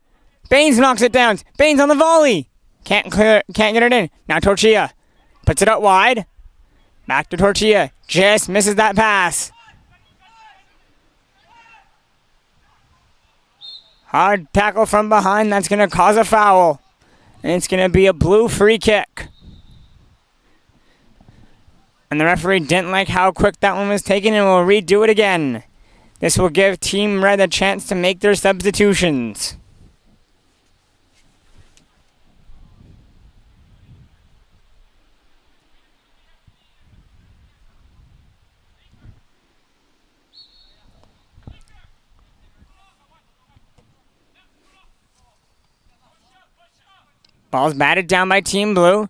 Baines knocks it down. Baines on the volley. Can't get it in. Now Torchia puts it out wide. Back to Torchia. Just misses that pass. Hard tackle from behind. That's going to cause a foul. And it's going to be a Blue free kick. And the referee didn't like how quick that one was taken and will redo it again. This will give Team Red a chance to make their substitutions. Ball's batted down by Team Blue.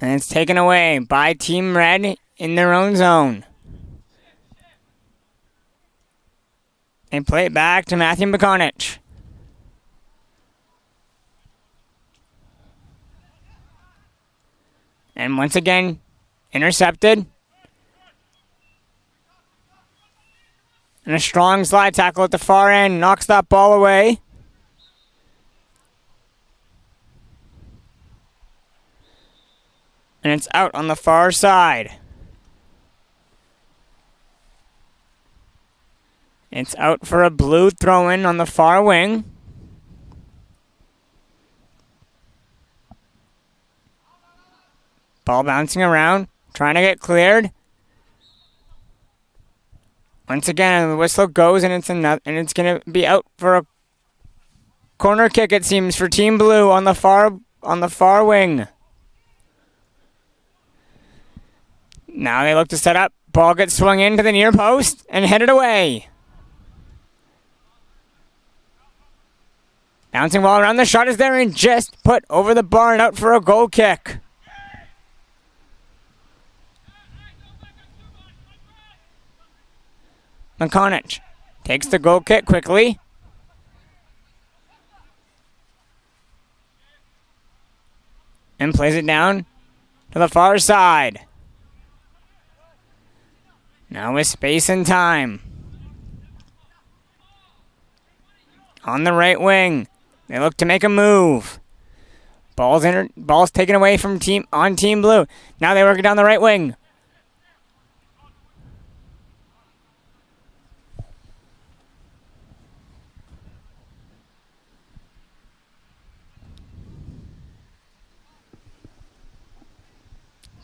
And it's taken away by Team Red in their own zone. They play it back to Matthew Mcconach. And once again, intercepted. And a strong slide tackle at the far end knocks that ball away. And it's out on the far side. It's out for a Blue throw-in on the far wing. Ball bouncing around, trying to get cleared. Once again, the whistle goes, and it's going to be out for a corner kick. It seems for Team Blue on the far wing. Now they look to set up. Ball gets swung into the near post and headed away. Bouncing ball around, the shot is there and just put over the bar and out for a goal kick. Mcconach takes the goal kick quickly. And plays it down to the far side. Now with space and time. On the right wing. They look to make a move. Ball's taken away from Team Blue. Now they work it down the right wing.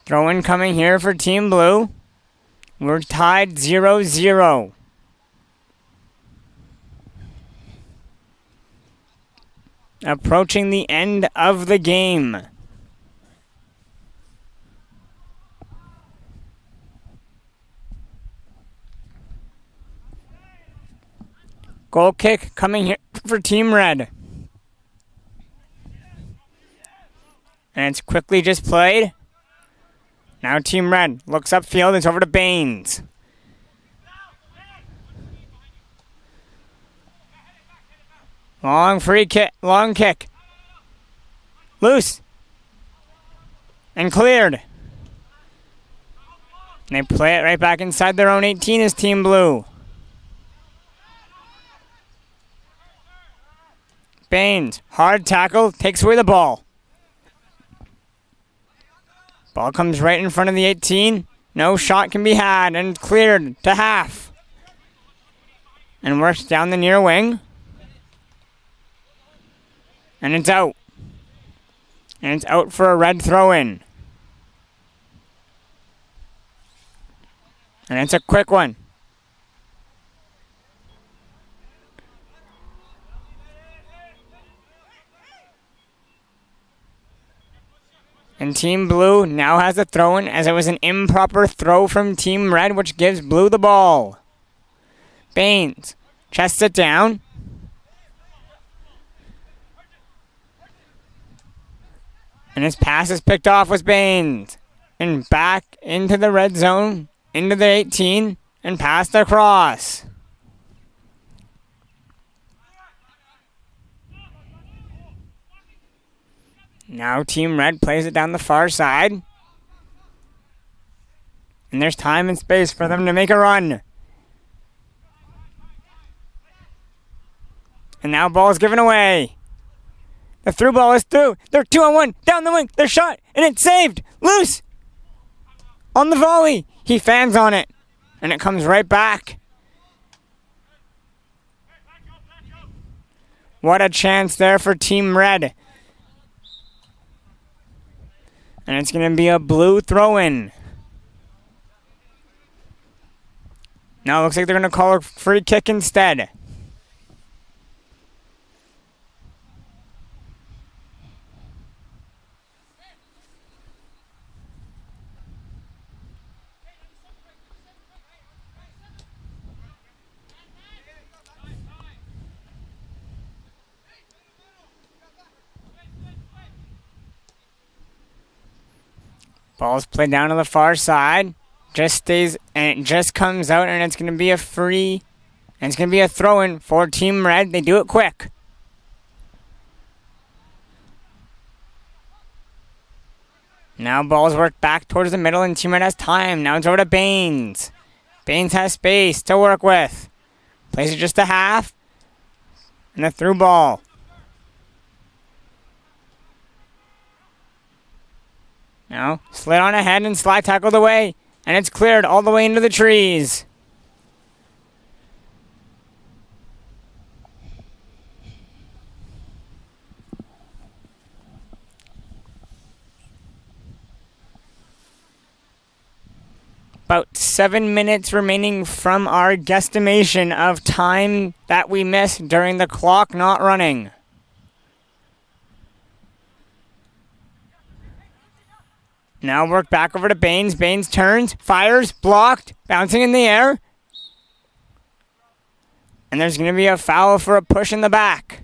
Throw in coming here for Team Blue. We're tied 0-0. Approaching the end of the game. Goal kick coming here for Team Red. And it's quickly just played. Now Team Red looks upfield. It's over to Baines. Long kick. Loose. And cleared. And they play it right back inside their own 18 as Team Blue. Baines, hard tackle, takes away the ball. Ball comes right in front of the 18. No shot can be had and cleared to half. And works down the near wing. And it's out. And it's out for a Red throw-in. And it's a quick one. And Team Blue now has a throw-in as it was an improper throw from Team Red, which gives Blue the ball. Baines chests it down. And his pass is picked off with Baines. And back into the red zone, into the 18, and passed across. Now Team Red plays it down the far side. And there's time and space for them to make a run. And now ball's given away. The through ball is through. They're 2-on-1. Down the wing. They're shot. And it's saved. Loose. On the volley. He fans on it. And it comes right back. What a chance there for Team Red. And it's going to be a Blue throw-in. Now it looks like they're going to call a free kick instead. Ball's played down to the far side. Just stays, and it just comes out, and it's going to be a free, and it's going to be a throw-in for Team Red. They do it quick. Now ball's worked back towards the middle, and Team Red has time. Now it's over to Baines. Baines has space to work with. Plays it just a half, and a through ball. Now, slid on ahead and slide tackled away. And it's cleared all the way into the trees. About 7 minutes remaining from our guesstimation of time that we missed during the clock not running. Now work back over to Baines. Baines turns, fires, blocked, bouncing in the air. And there's going to be a foul for a push in the back.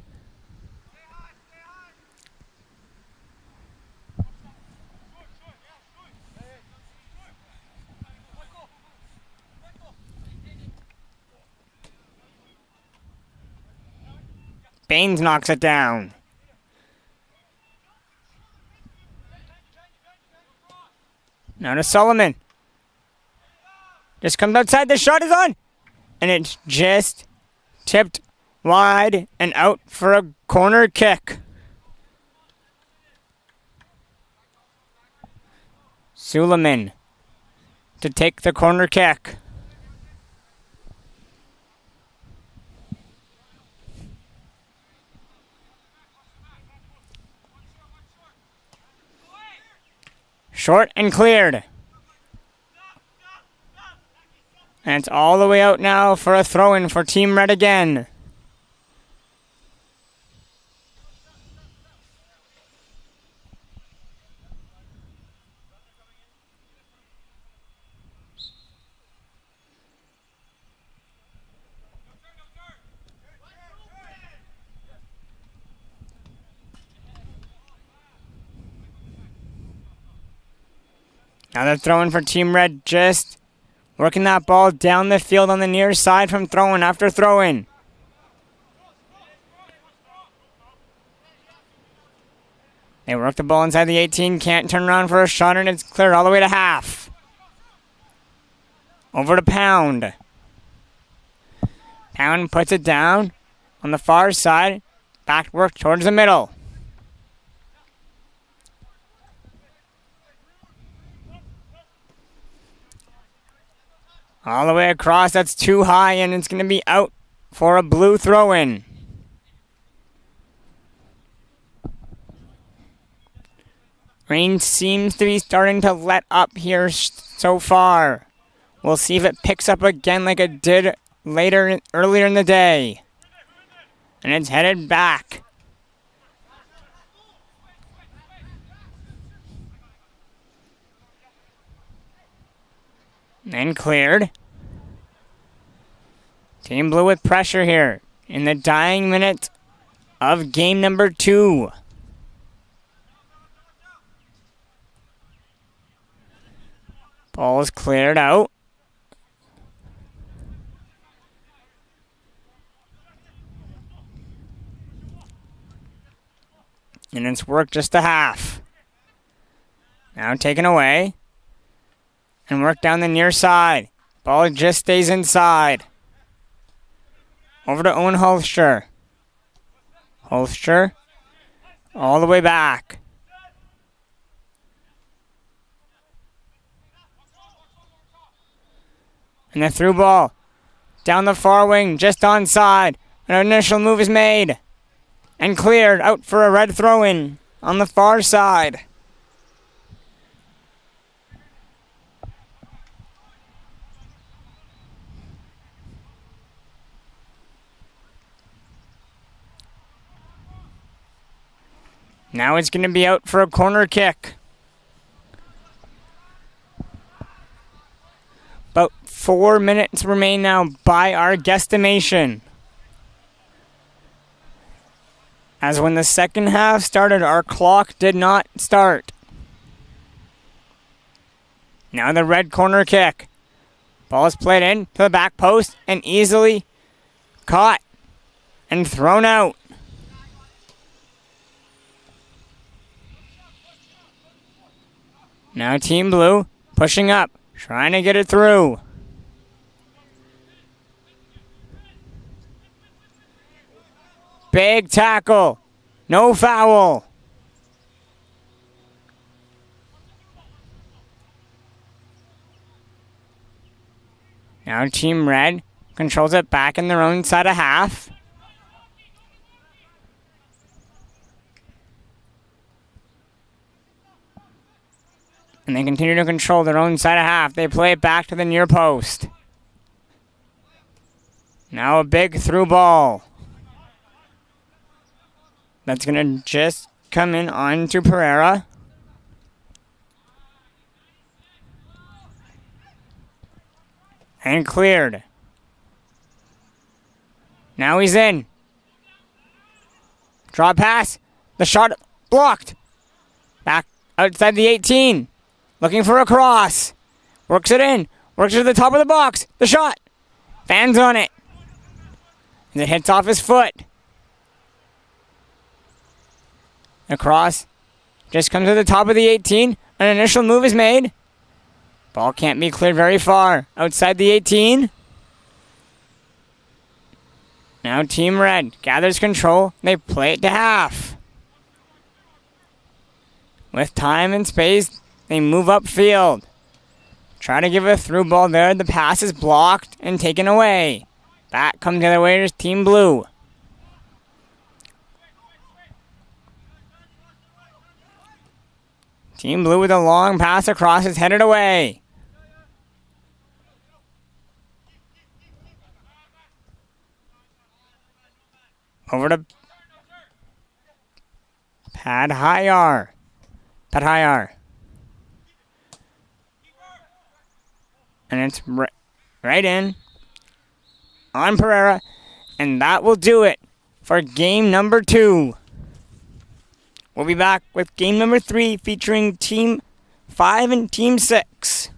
Baines knocks it down. Now to Solomon. Just comes outside. The shot is on. And it's just tipped wide and out for a corner kick. Suleiman to take the corner kick. Short and cleared. And it's all the way out now for a throw-in for Team Red again. Now they're throwing for Team Red, just working that ball down the field on the near side from throw-in after throw-in. They work the ball inside the 18, can't turn around for a shot, and it's cleared all the way to half. Over to Pound. Pound puts it down on the far side, back work towards the middle. All the way across, that's too high, and it's going to be out for a blue throw-in. Rain seems to be starting to let up here so far. We'll see if it picks up again like it did earlier in the day. And it's headed back. And cleared. Team Blue with pressure here in the dying minute of game number 2. Ball is cleared out. And it's worked just a half. Now taken away. And work down the near side. Ball just stays inside. Over to Owen Holster. Holster. All the way back. And the through ball. Down the far wing, just onside. An initial move is made. And cleared out for a red throw-in on the far side. Now it's going to be out for a corner kick. About 4 minutes remain now by our guesstimation. As when the second half started, our clock did not start. Now the red corner kick. Ball is played in to the back post and easily caught and thrown out. Now Team Blue pushing up, trying to get it through. Big tackle. No foul. Now Team Red controls it back in their own side of half. And they continue to control their own side of half. They play it back to the near post. Now a big through ball. That's going to just come in onto Pereira. And cleared. Now he's in. Draw pass. The shot blocked. Back outside the 18. Looking for a cross. Works it in. Works it to the top of the box. The shot. Fans on it. And it hits off his foot. The cross just comes to the top of the 18. An initial move is made. Ball can't be cleared very far. Outside the 18. Now Team Red gathers control. They play it to half. With time and space, they move upfield. Try to give a through ball there. The pass is blocked and taken away. Back comes the other way to Team Blue. Team Blue with a long pass across is headed away. Over to Pat Hyar. And it's right in on Pereira. And that will do it for game number 2. We'll be back with game number 3 featuring Team 5 and Team 6.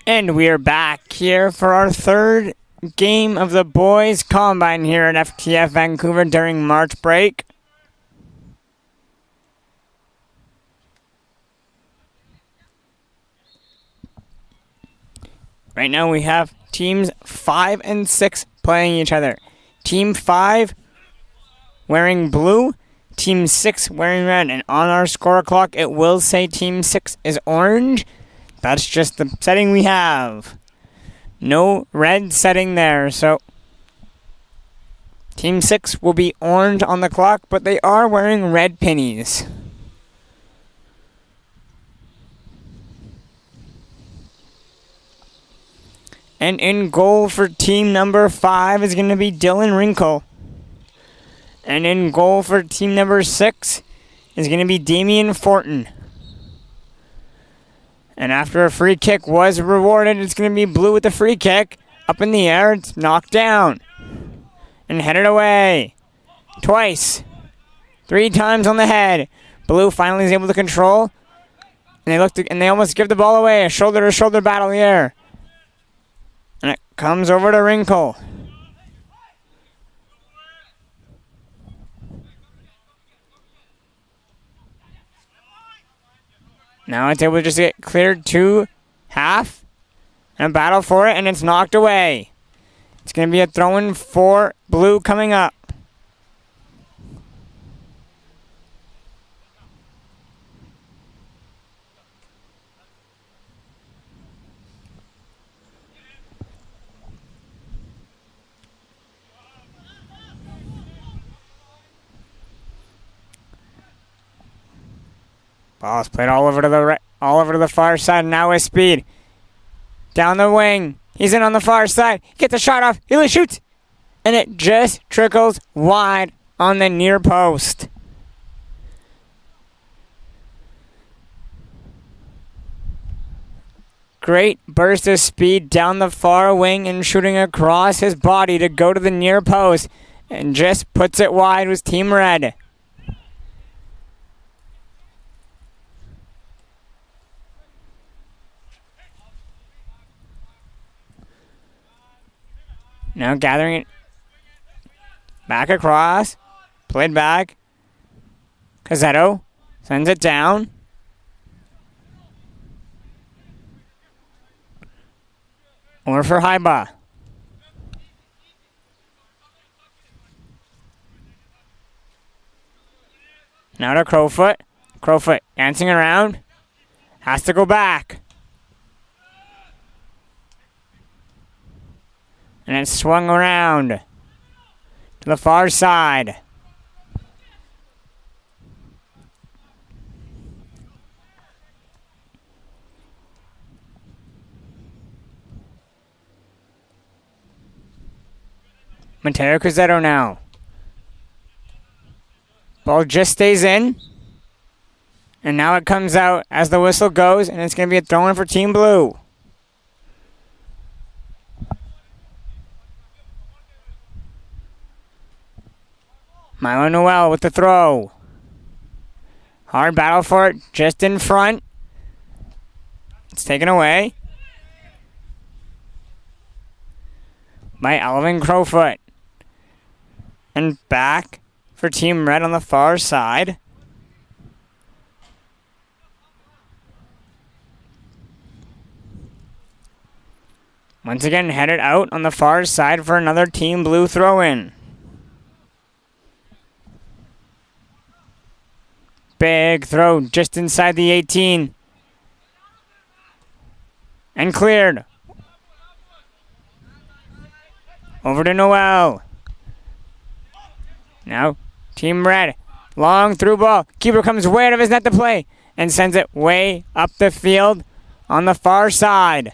And we are back here for our third game of the boys combine here at FTF Vancouver during March break. Right now we have teams 5 and 6 playing each other. Team 5 wearing blue, Team 6 wearing red. And on our score clock it will say Team 6 is orange. That's just the setting we have. No red setting there, so Team 6 will be orange on the clock, but they are wearing red pennies. And in goal for team number 5 is going to be Dylan Wrinkle. And in goal for team number 6 is going to be Damian Fortin. And after a free kick was rewarded, it's going to be blue with the free kick. Up in the air, it's knocked down. And headed away. Twice. 3 times on the head. Blue finally is able to control. And they almost give the ball away. A shoulder-to-shoulder battle here. And it comes over to Wrinkle. Now it's able to just get cleared to half. And a battle for it, and it's knocked away. It's going to be a throw-in for blue coming up. Ball's played all over to the far side now with speed. Down the wing. He's in on the far side. Gets the shot off. He shoots. And it just trickles wide on the near post. Great burst of speed down the far wing and shooting across his body to go to the near post. And just puts it wide with Team Red. Now gathering it back across. Played back. Cazzetto sends it down. Or for Haiba. Now to Crowfoot. Crowfoot dancing around. Has to go back. And it's swung around to the far side. Mateo Cazzetto now. Ball just stays in. And now it comes out as the whistle goes, and it's going to be a throw-in for Team Blue. Milo Noel with the throw. Hard battle for it, just in front. It's taken away by Alvin Crowfoot. And back for Team Red on the far side. Once again, headed out on the far side for another Team Blue throw-in. Big throw just inside the 18. And cleared. Over to Noel. Now, Team Red. Long through ball. Keeper comes way out of his net to play. And sends it way up the field on the far side.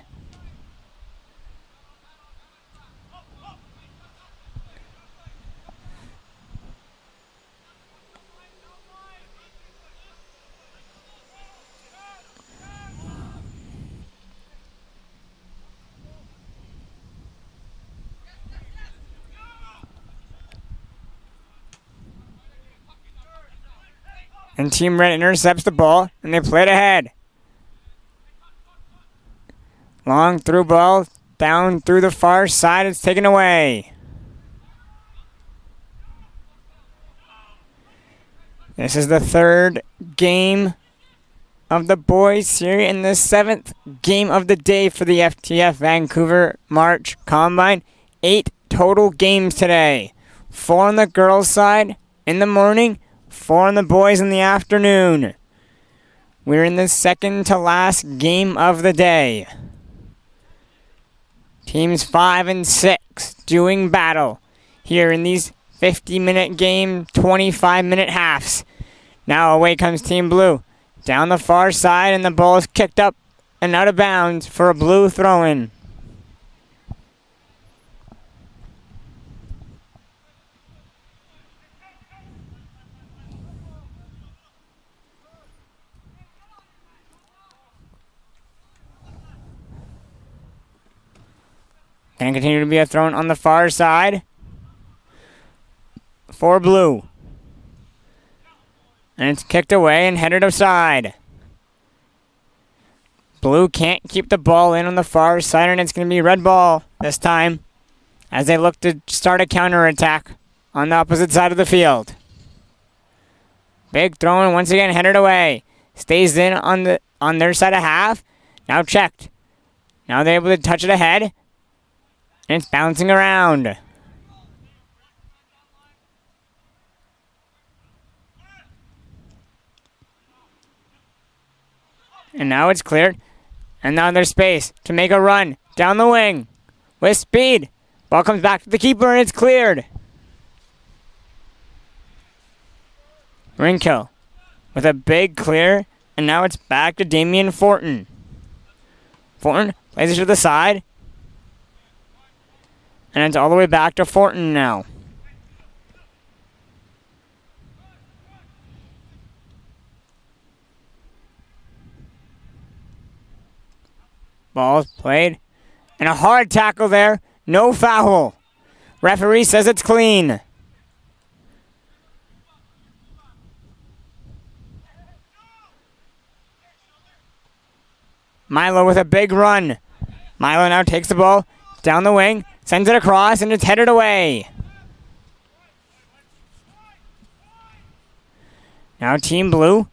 And Team Red intercepts the ball, and they play it ahead. Long through ball. Down through the far side. It's taken away. This is the third game of the boys series and the seventh game of the day for the FTF Vancouver March Combine. 8 total games today. 4 on the girls' side in the morning, 4 on the boys in the afternoon. We're in the second to last game of the day. Teams 5 and 6 doing battle here in these 50-minute game, 25-minute halves. Now away comes Team Blue. Down the far side, and the ball is kicked up and out of bounds for a blue throw-in. Going to continue to be a throw on the far side for Blue. And it's kicked away and headed aside. Blue can't keep the ball in on the far side, and it's going to be red ball this time as they look to start a counterattack on the opposite side of the field. Big throw, and once again headed away. Stays in on their side of half. Now checked. Now they're able to touch it ahead. And it's bouncing around. And now it's cleared. And now there's space to make a run down the wing with speed. Ball comes back to the keeper and it's cleared. Rinko with a big clear. And now it's back to Damian Fortin. Fortin plays it to the side. And it's all the way back to Fortin now. Ball's played. And a hard tackle there. No foul. Referee says it's clean. Milo with a big run. Milo now takes the ball down the wing. Sends it across and it's headed away. Now Team Blue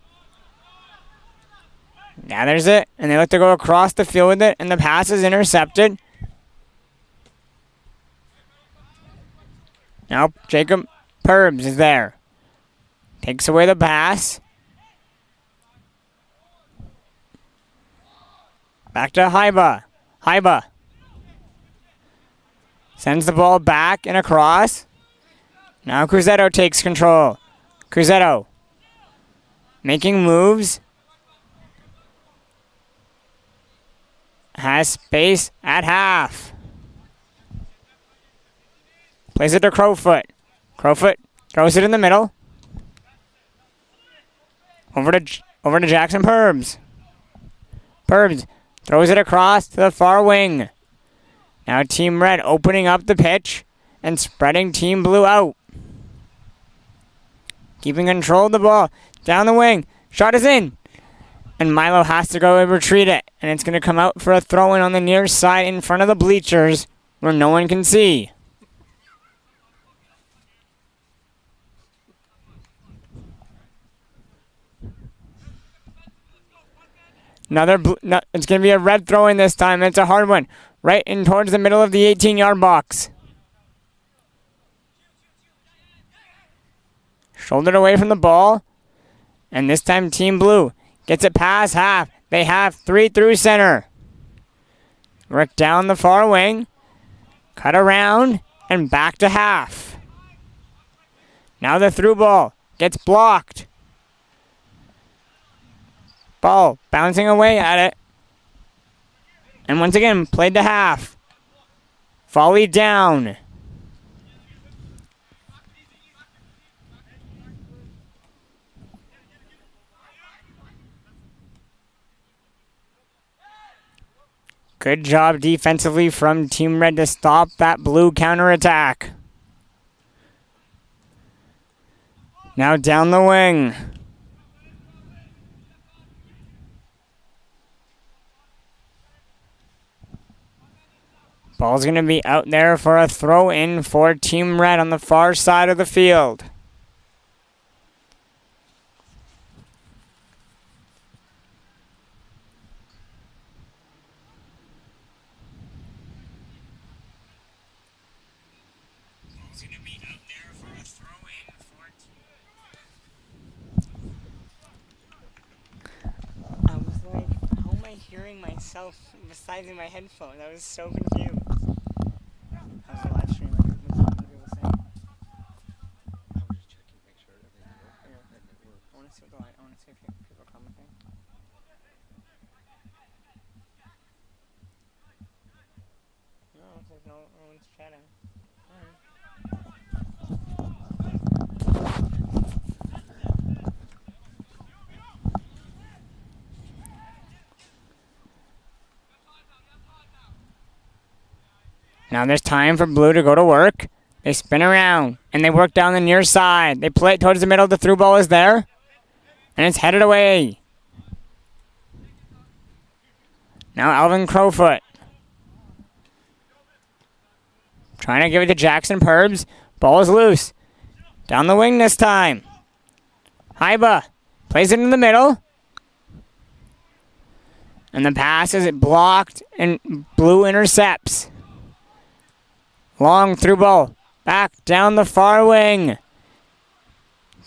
gathers it, and they look to go across the field with it, and the pass is intercepted. Now Jacob Purbs is there. Takes away the pass. Back to Haiba. Haiba sends the ball back and across. Now Cruzetto takes control. Cruzetto making moves. Has space at half. Plays it to Crowfoot. Crowfoot throws it in the middle. Over to Jackson Purbs. Purbs throws it across to the far wing. Now Team Red opening up the pitch and spreading Team Blue out. Keeping control of the ball. Down the wing. Shot is in. And Milo has to go and retreat it. And it's going to come out for a throw-in on the near side in front of the bleachers where no one can see. It's going to be a red throw-in this time. It's a hard one. Right in towards the middle of the 18-yard box. Shouldered away from the ball. And this time Team Blue gets it past half. They have 3 through center. Work down the far wing. Cut around and back to half. Now the through ball gets blocked. Ball bouncing away at it. And once again, played to half. Volley down. Good job defensively from Team Red to stop that blue counterattack. Now down the wing. Ball's going to be out there for a throw-in for Team Red on the far side of the field. Ball's going to be out there for a throw-in for I was like, how am I hearing myself besides in my headphones? I was so confused. How's the live stream? What's people saying? I was just checking, make sure everything's working. Yeah. And it works. I want to see what I want to see if people are commenting. No, there's no one's chatting. Alright. Now there's time for Blue to go to work. They spin around, and they work down the near side. They play it towards the middle. The through ball is there, and it's headed away. Now Alvin Crowfoot. Trying to give it to Jackson Purbs. Ball is loose. Down the wing this time. Haiba plays it in the middle. And the pass is blocked, and Blue intercepts. Long through ball. Back down the far wing.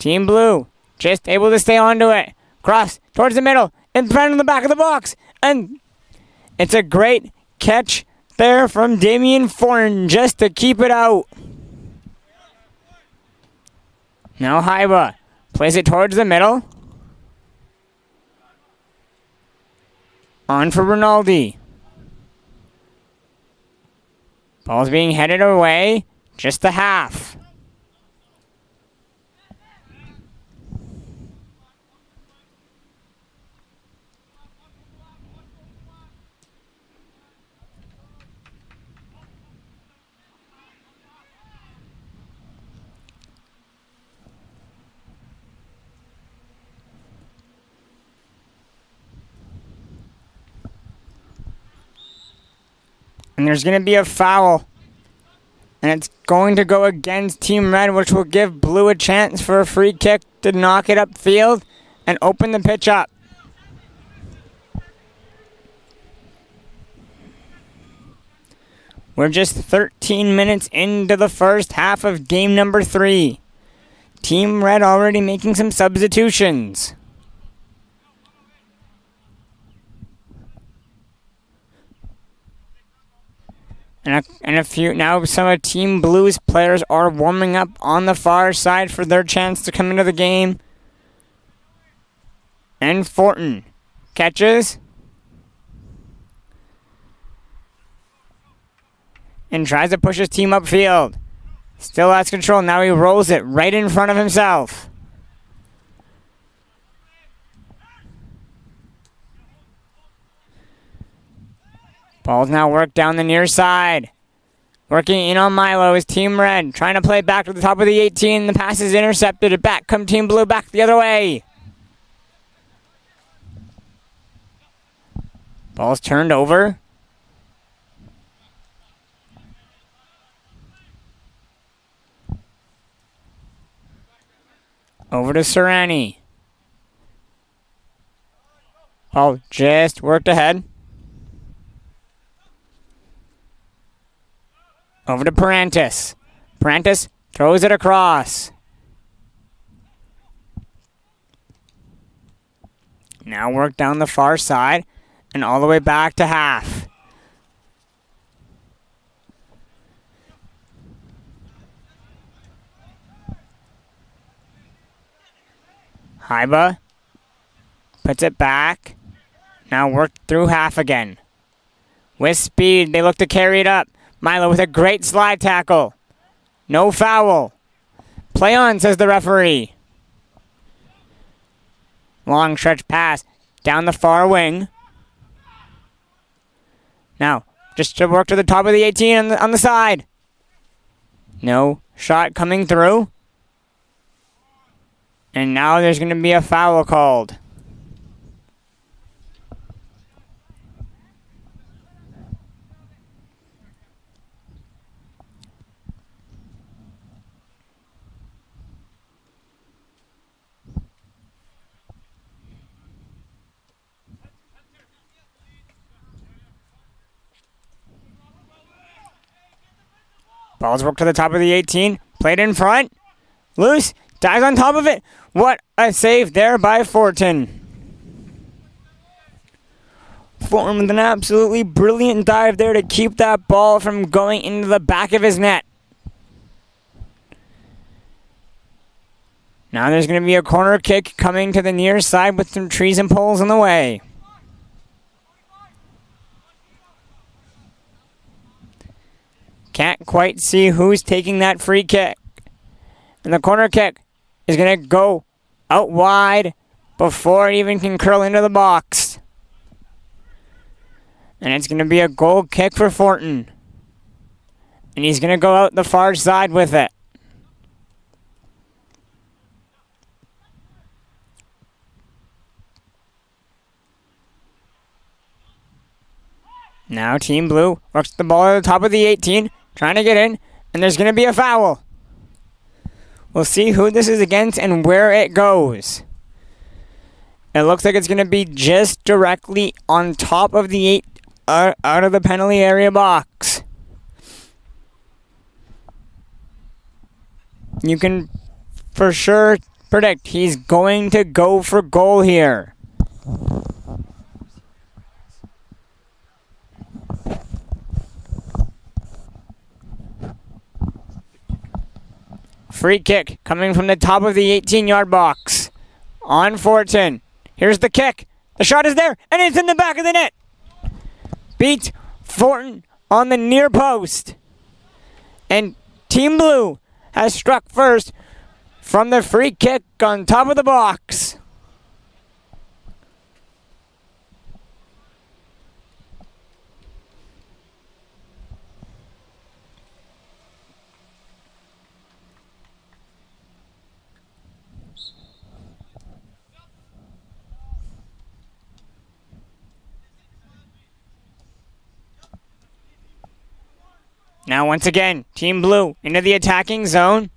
Team Blue just able to stay onto it. Cross towards the middle. In front of the back of the box. And it's a great catch there from Damian Fortin just to keep it out. Now Haiba plays it towards the middle. On for Rinaldi. Ball's being headed away. Just the half. And there's going to be a foul. And it's going to go against Team Red, which will give Blue a chance for a free kick to knock it upfield and open the pitch up. We're just 13 minutes into the first half of game number 3. Team Red already making some substitutions. And a few now some of Team Blue's players are warming up on the far side for their chance to come into the game. And Fortin catches and tries to push his team upfield. Still has control. Now he rolls it right in front of himself. Ball's now worked down the near side. Working in on Milo is Team Red. Trying to play back to the top of the 18. The pass is intercepted. Back come Team Blue. Back the other way. Ball's turned over. Over to Serrani. Ball just worked ahead. Over to Parantis. Parantis throws it across. Now work down the far side and all the way back to half. Haiba puts it back. Now work through half again. With speed, they look to carry it up. Milo with a great slide tackle. No foul. Play on, says the referee. Long stretch pass down the far wing. Now, just to work to the top of the 18 on the side. No shot coming through. And now there's going to be a foul called. Ball's worked to the top of the 18. Played in front. Loose. Dives on top of it. What a save there by Fortin. Fortin with an absolutely brilliant dive there to keep that ball from going into the back of his net. Now there's going to be a corner kick coming to the near side with some trees and poles in the way. Can't quite see who's taking that free kick. And the corner kick is going to go out wide before it even can curl into the box. And it's going to be a goal kick for Fortin. And he's going to go out the far side with it. Now Team Blue works the ball at the top of the 18, trying to get in, and there's going to be a foul. We'll see who this is against and where it goes. It looks like it's going to be just directly on top of the 8, out of the penalty area box. You can for sure predict he's going to go for goal here. Free kick coming from the top of the 18-yard box. On Fortin. Here's the kick. The shot is there, and it's in the back of the net. Beats Fortin on the near post. And Team Blue has struck first from the free kick on top of the box. Now once again, Team Blue into the attacking zone.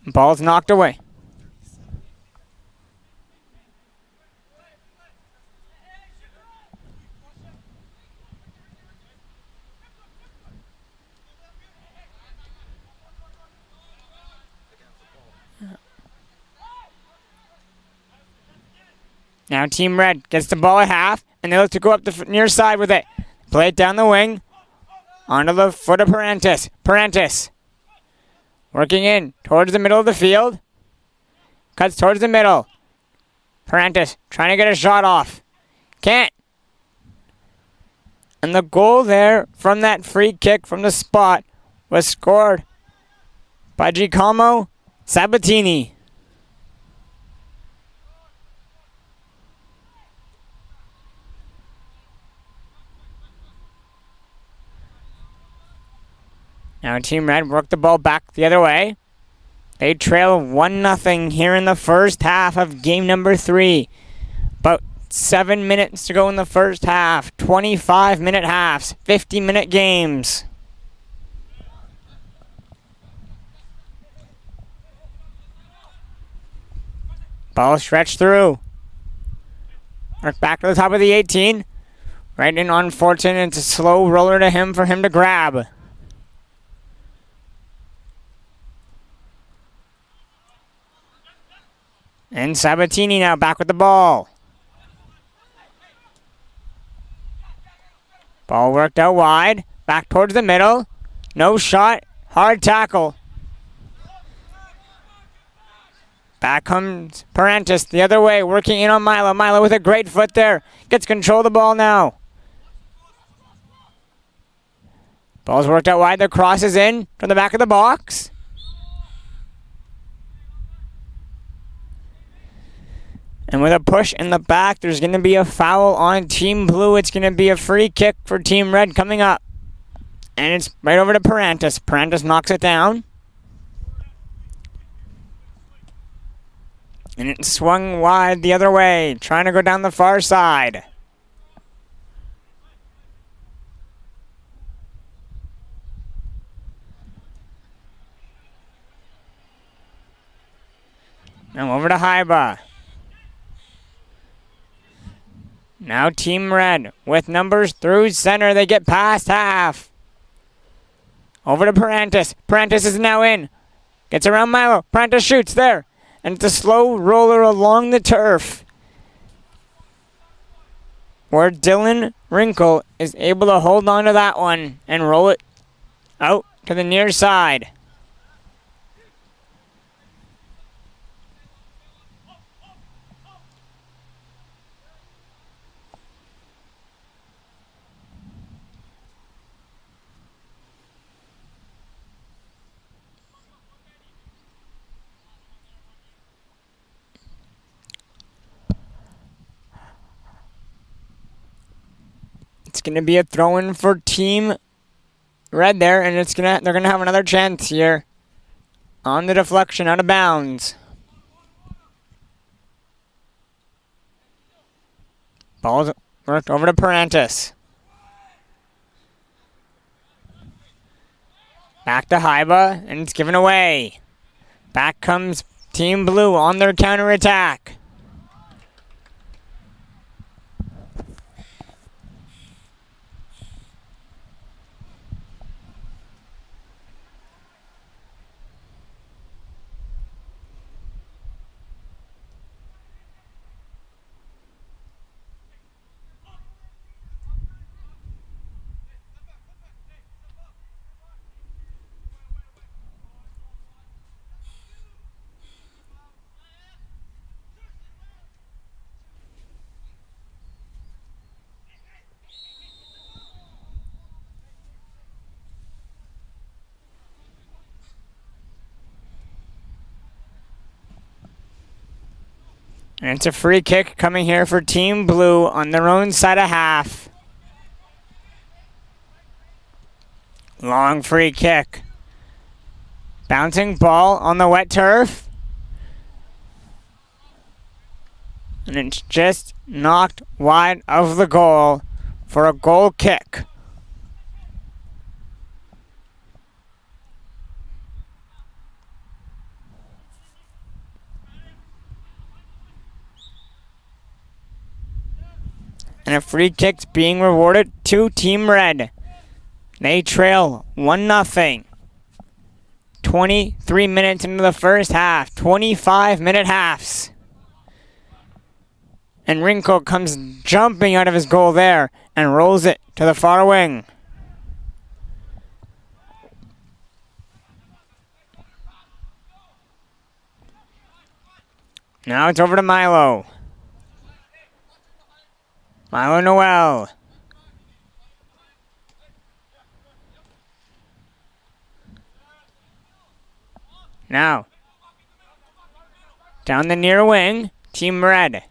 Ball's knocked away. Now Team Red gets the ball at half, and they look to go up the near side with it. Play it down the wing. Onto the foot of Parentis. Parentis. Working in towards the middle of the field. Cuts towards the middle. Parentis trying to get a shot off. Can't. And the goal there from that free kick from the spot was scored by Giacomo Sabatini. Now Team Red worked the ball back the other way. They trail 1-0 here in the first half of game number 3. About 7 minutes to go in the first half. 25-minute halves. 50-minute games. Ball stretched through. Work back to the top of the 18. Right in on Fortin. It's a slow roller to him for him to grab. And Sabatini now back with the ball. Ball worked out wide. Back towards the middle. No shot. Hard tackle. Back comes Parentis the other way. Working in on Milo. Milo with a great foot there. Gets control of the ball now. Ball's worked out wide. The cross is in from the back of the box. And with a push in the back, there's going to be a foul on Team Blue. It's going to be a free kick for Team Red coming up. And it's right over to Parentis. Parentis knocks it down. And it swung wide the other way, trying to go down the far side. Now over to Haiba. Now Team Red with numbers through center. They get past half. Over to Parantis. Parantis is now in. Gets around Milo. Parantis shoots there. And it's a slow roller along the turf, where Dylan Wrinkle is able to hold on to that one and roll it out to the near side. It's going to be a throw-in for Team Red there, and they're gonna have another chance here on the deflection out of bounds. Ball's worked over to Parantis. Back to Haiba, and it's given away. Back comes Team Blue on their counterattack. And it's a free kick coming here for Team Blue on their own side of half. Long free kick. Bouncing ball on the wet turf. And it's just knocked wide of the goal for a goal kick. And a free kick's being rewarded to Team Red. They trail 1-0. 23 minutes into the first half. 25-minute halves. And Wrinkle comes jumping out of his goal there and rolls it to the far wing. Now it's over to Milo. Milo Noel. Now, down the near wing, Team Red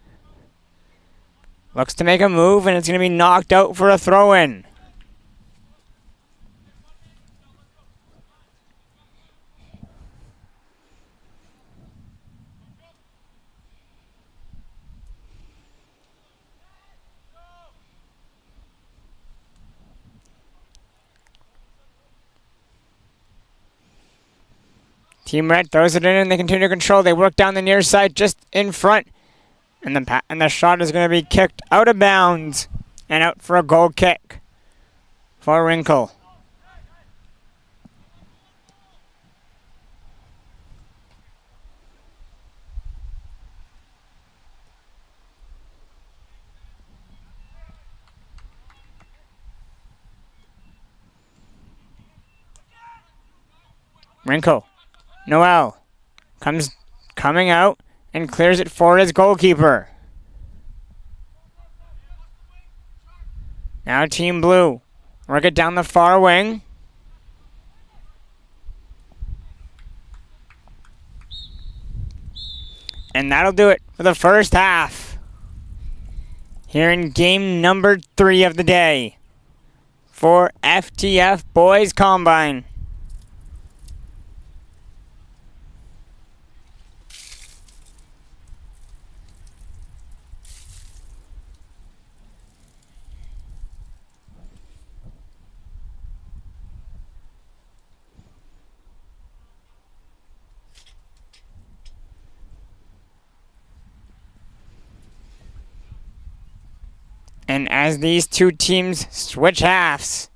looks to make a move, and it's going to be knocked out for a throw-in. Team Red throws it in and they continue to control. They work down the near side just in front. And the shot is going to be kicked out of bounds and out for a goal kick for Wrinkle. Wrinkle. Noel coming out and clears it for his goalkeeper. Now Team Blue work it down the far wing. And that'll do it for the first half. Here in game number 3 of the day for FTF Boys Combine. And as these two teams switch halves,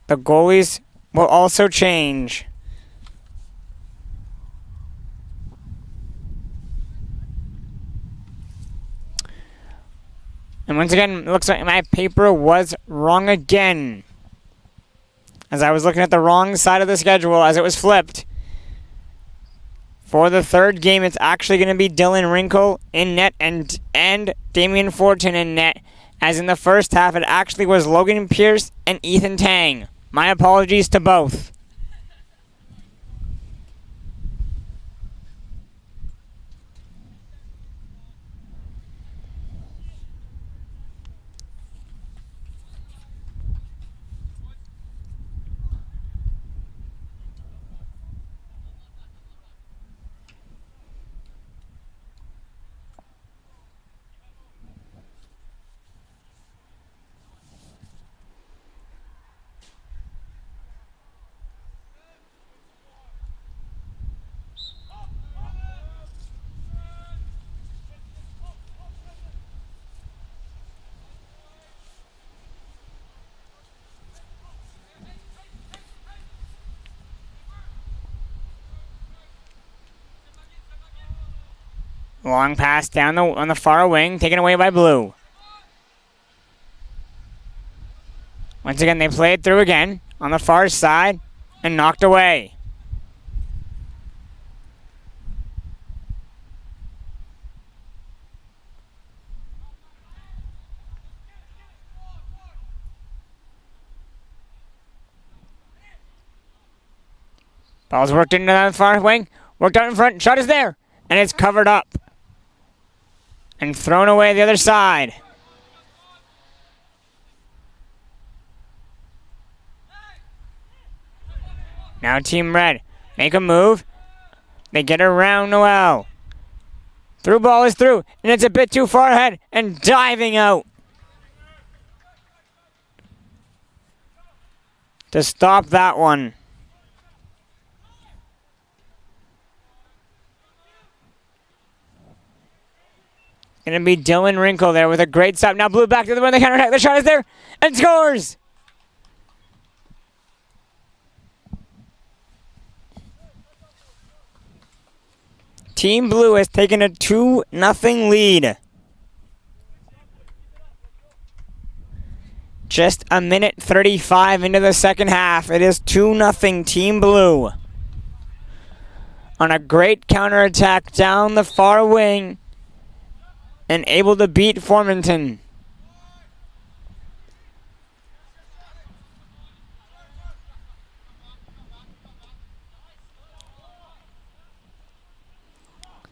the goalies will also change. And once again, it looks like my paper was wrong again, as I was looking at the wrong side of the schedule as it was flipped. For the third game, it's actually going to be Dylan Wrinkle in net and Damian Fortin in net. As in the first half, it actually was Logan Pierce and Ethan Tang. My apologies to both. Long pass down on the far wing, taken away by Blue. Once again, they play it through again on the far side and knocked away. Ball's worked into the far wing, worked out in front, shot is there, and it's covered up and thrown away the other side. Now Team Red make a move. They get around Noel. Through ball is through, and it's a bit too far ahead and diving out to stop that one. Going to be Dylan Wrinkle there with a great stop. Now Blue back to the counterattack. The shot is there and scores. Team Blue has taken a 2-0 lead. Just a minute 35 into the second half. It is 2-0 Team Blue. On a great counterattack down the far wing and able to beat Formanton.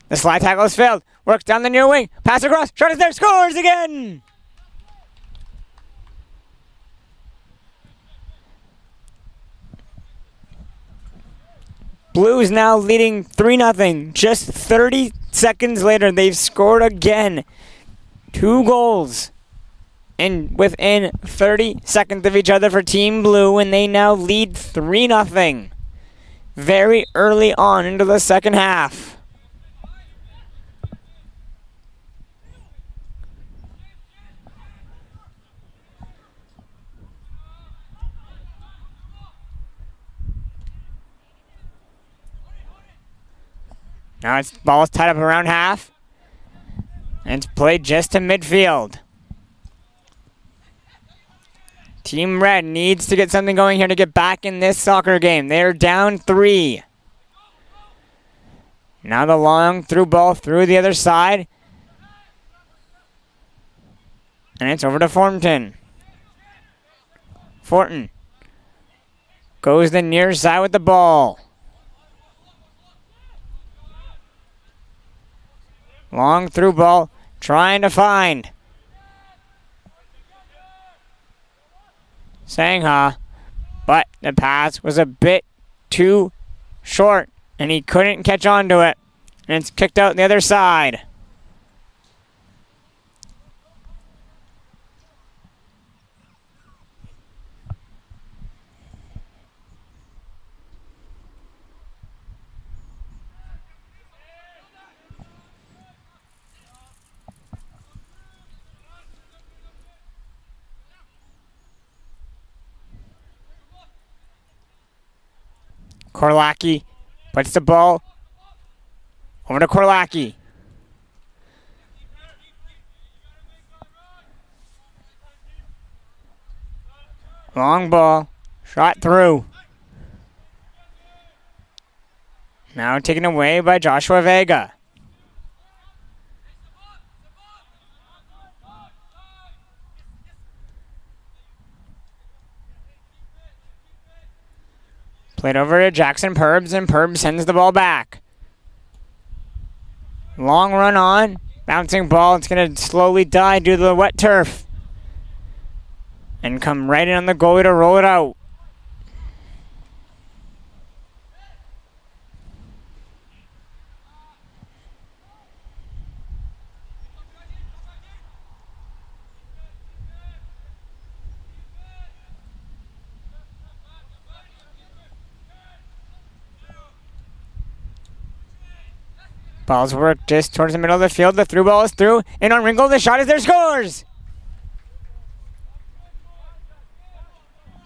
The slide tackle has failed. Works down the near wing. Pass across. Shot is there. Scores again. Blues now leading 3-0. Just 30 seconds later, they've scored again. 2 goals. And within 30 seconds of each other for Team Blue, and they now lead 3-0. Very early on into the second half. Now it's ball is tied up around half. And it's played just to midfield. Team Red needs to get something going here to get back in this soccer game. They're down 3. Now the long through ball through the other side. And it's over to Fortin. Fortin goes the near side with the ball. Long through ball, trying to find Sangha, but the pass was a bit too short, and he couldn't catch on to it, and it's kicked out the other side. Korlacki puts the ball over to Korlacki. Long ball. Shot through. Now taken away by Joshua Vega. Played over to Jackson Purbs, and Purbs sends the ball back. Long run on. Bouncing ball. It's going to slowly die due to the wet turf. And come right in on the goalie to roll it out. Ball's worked just towards the middle of the field. The through ball is through. In on Wrinkle. The shot is there. Scores!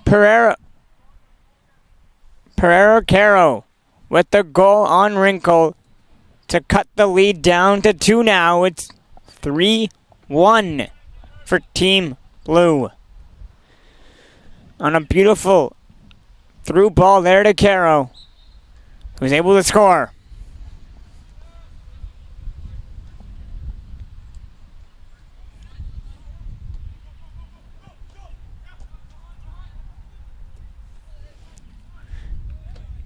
Pereira Caro with the goal on Wrinkle to cut the lead down to 2 now. It's 3-1 for Team Blue. On a beautiful through ball there to Caro, who's able to score.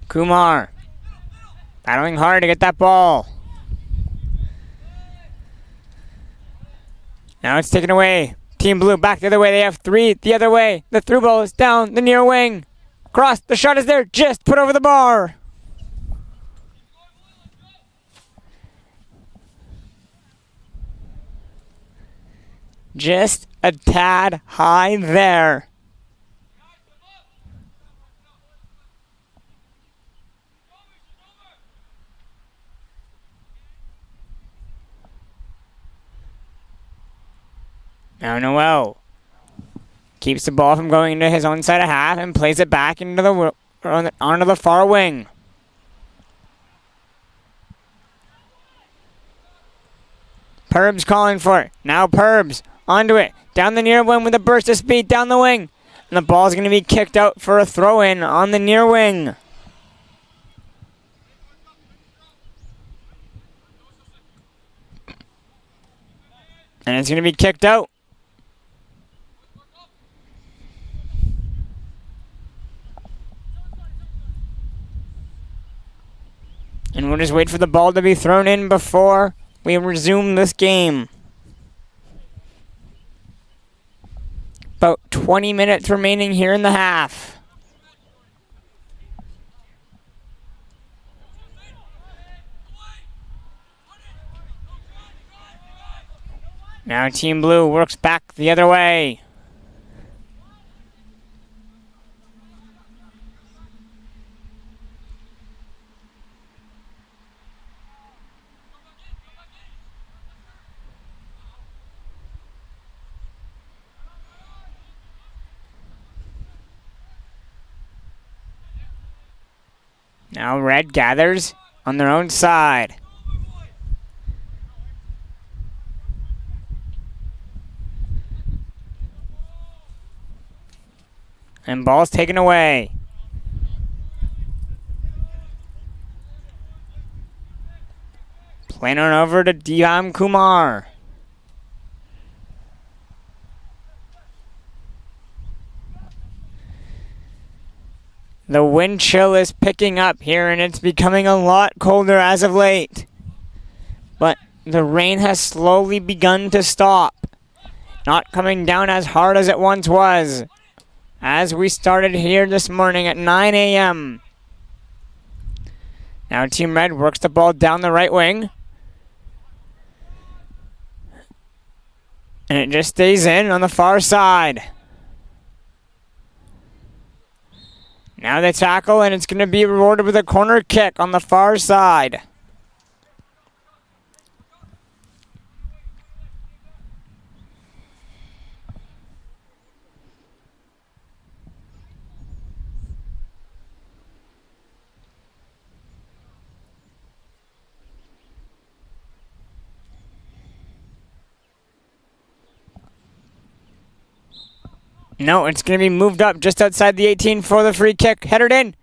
Kumar battling hard to get that ball. Now it's taken away. Team Blue back the other way. They have 3 the other way. The through ball is down the near wing. Cross. The shot is there. Just put over the bar. Just a tad high there. Now Noel keeps the ball from going into his own side of half and plays it back into onto the far wing. Purbs calling for it. Now Purbs onto it. Down the near wing with a burst of speed down the wing. And the ball's going to be kicked out for a throw-in on the near wing. And it's going to be kicked out. And we'll just wait for the ball to be thrown in before we resume this game. About 20 minutes remaining here in the half. Now Team Blue works back the other way. Now Red gathers on their own side. And ball's taken away. Playing on over to Diam Kumar. The wind chill is picking up here, and it's becoming a lot colder as of late. But the rain has slowly begun to stop. Not coming down as hard as it once was. As we started here this morning at 9 a.m. Now Team Red works the ball down the right wing. And it just stays in on the far side. Now they tackle, and it's going to be rewarded with a corner kick on the far side. No, it's going to be moved up just outside the 18 for the free kick. Headed in.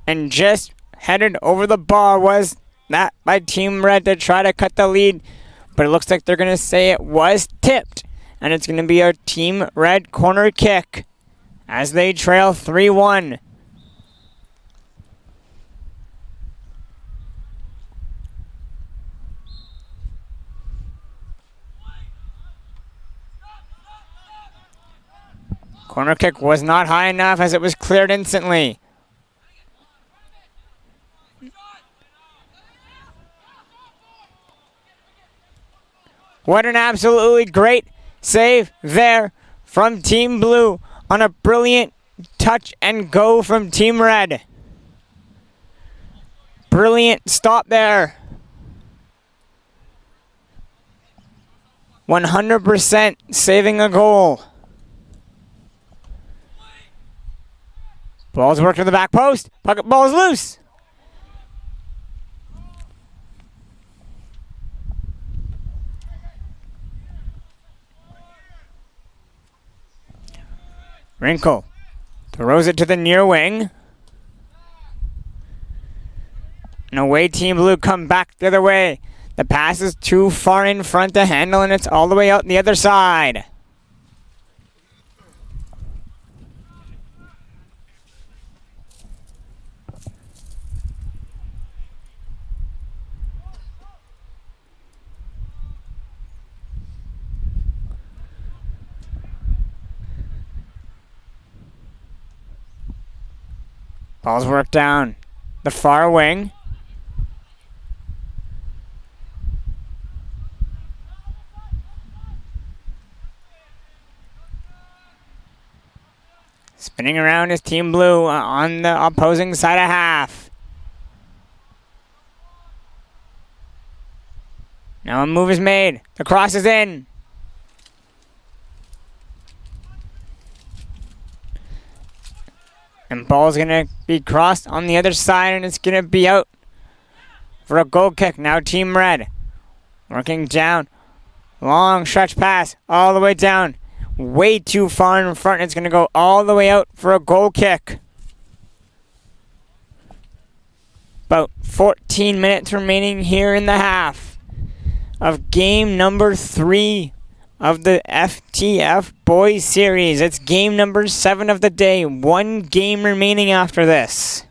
And just headed over the bar was that by Team Red to try to cut the lead. But it looks like they're going to say it was tipped. And it's going to be a Team Red corner kick as they trail 3-1. Corner kick was not high enough as it was cleared instantly. What an absolutely great save there from Team Blue on a brilliant touch and go from Team Red. Brilliant stop there. 100% saving a goal. Ball's worked to the back post. Pocket ball is loose. Wrinkle throws it to the near wing. And away Team Blue come back the other way. The pass is too far in front to handle, and it's all the way out the other side. Ball's worked down the far wing. Spinning around is Team Blue on the opposing side of half. Now a move is made. The cross is in. And ball's going to be crossed on the other side, and it's going to be out for a goal kick. Now Team Red working down. Long stretch pass all the way down. Way too far in front. It's going to go all the way out for a goal kick. About 14 minutes remaining here in the half of game number 3 of the FTF Boys Series. It's game number 7 of the day. 1 game remaining after this.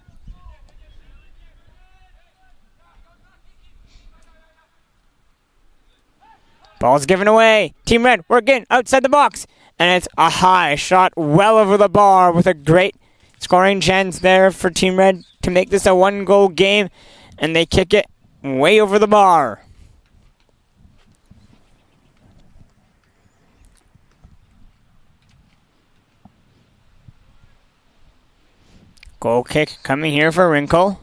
Ball's given away. Team Red working outside the box. And it's a high shot well over the bar with a great scoring chance there for Team Red to make this a 1-goal game. And they kick it way over the bar. Goal kick coming here for Wrinkle.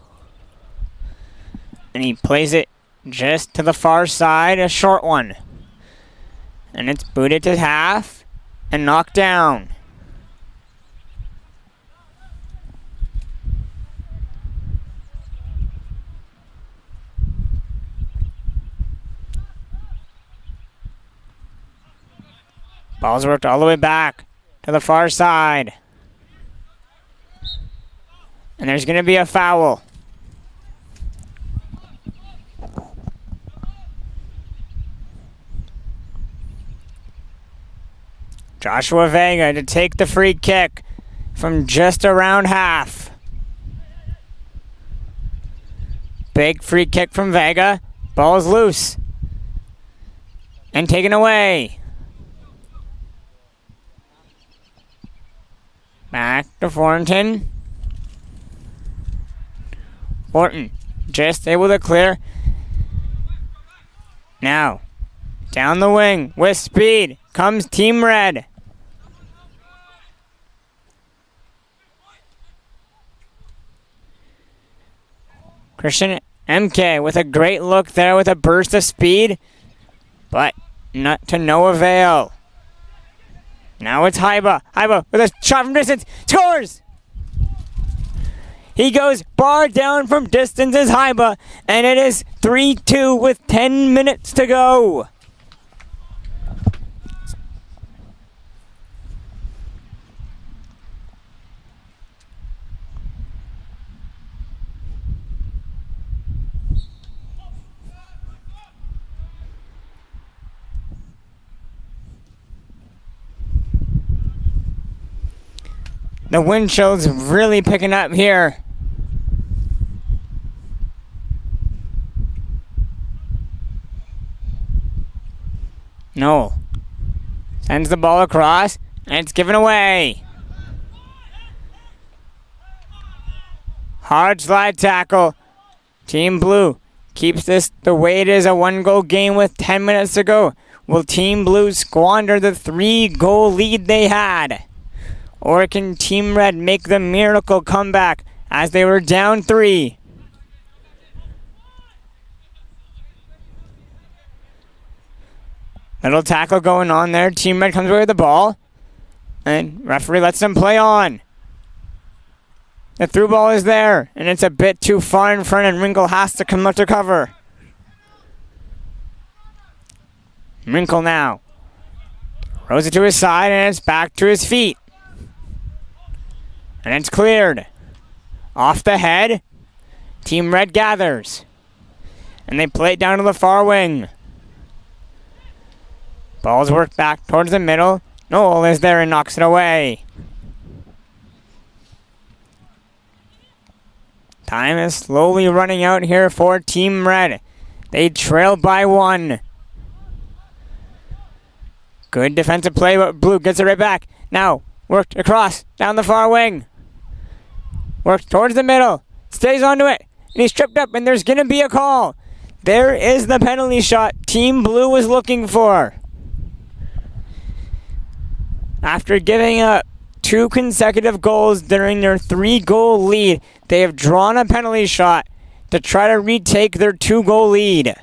And he plays it just to the far side, a short one. And it's booted to half and knocked down. Ball's worked all the way back to the far side. And there's going to be a foul. Joshua Vega to take the free kick from just around half. Big free kick from Vega. Ball is loose. And taken away. Back to Thornton. Orton just able to clear. Now, down the wing with speed comes Team Red. Christian MK with a great look there with a burst of speed, but not to no avail. Now it's Haiba. Haiba with a shot from distance. Scores! He goes bar down from distance as Haiba, and it is 3-2 with 10 minutes to go. The wind chill's really picking up here. No. Sends the ball across, and it's given away. Hard slide tackle. Team Blue keeps this the way it is, a 1-goal game with 10 minutes to go. Will Team Blue squander the 3-goal lead they had? Or can Team Red make the miracle comeback as they were down 3? Little tackle going on there. Team Red comes away with the ball. And referee lets them play on. The through ball is there. And it's a bit too far in front, and Wrinkle has to come up to cover. Wrinkle now throws it to his side, and it's back to his feet. And it's cleared. Off the head. Team Red gathers. And they play it down to the far wing. Ball's worked back towards the middle. Noel is there and knocks it away. Time is slowly running out here for Team Red. They trail by 1. Good defensive play, but Blue gets it right back. Now, worked across, down the far wing. Worked towards the middle. Stays onto it. And he's tripped up, and there's going to be a call. There is the penalty shot Team Blue was looking for. After giving up 2 consecutive goals during their 3-goal lead, they have drawn a penalty shot to try to retake their 2-goal lead.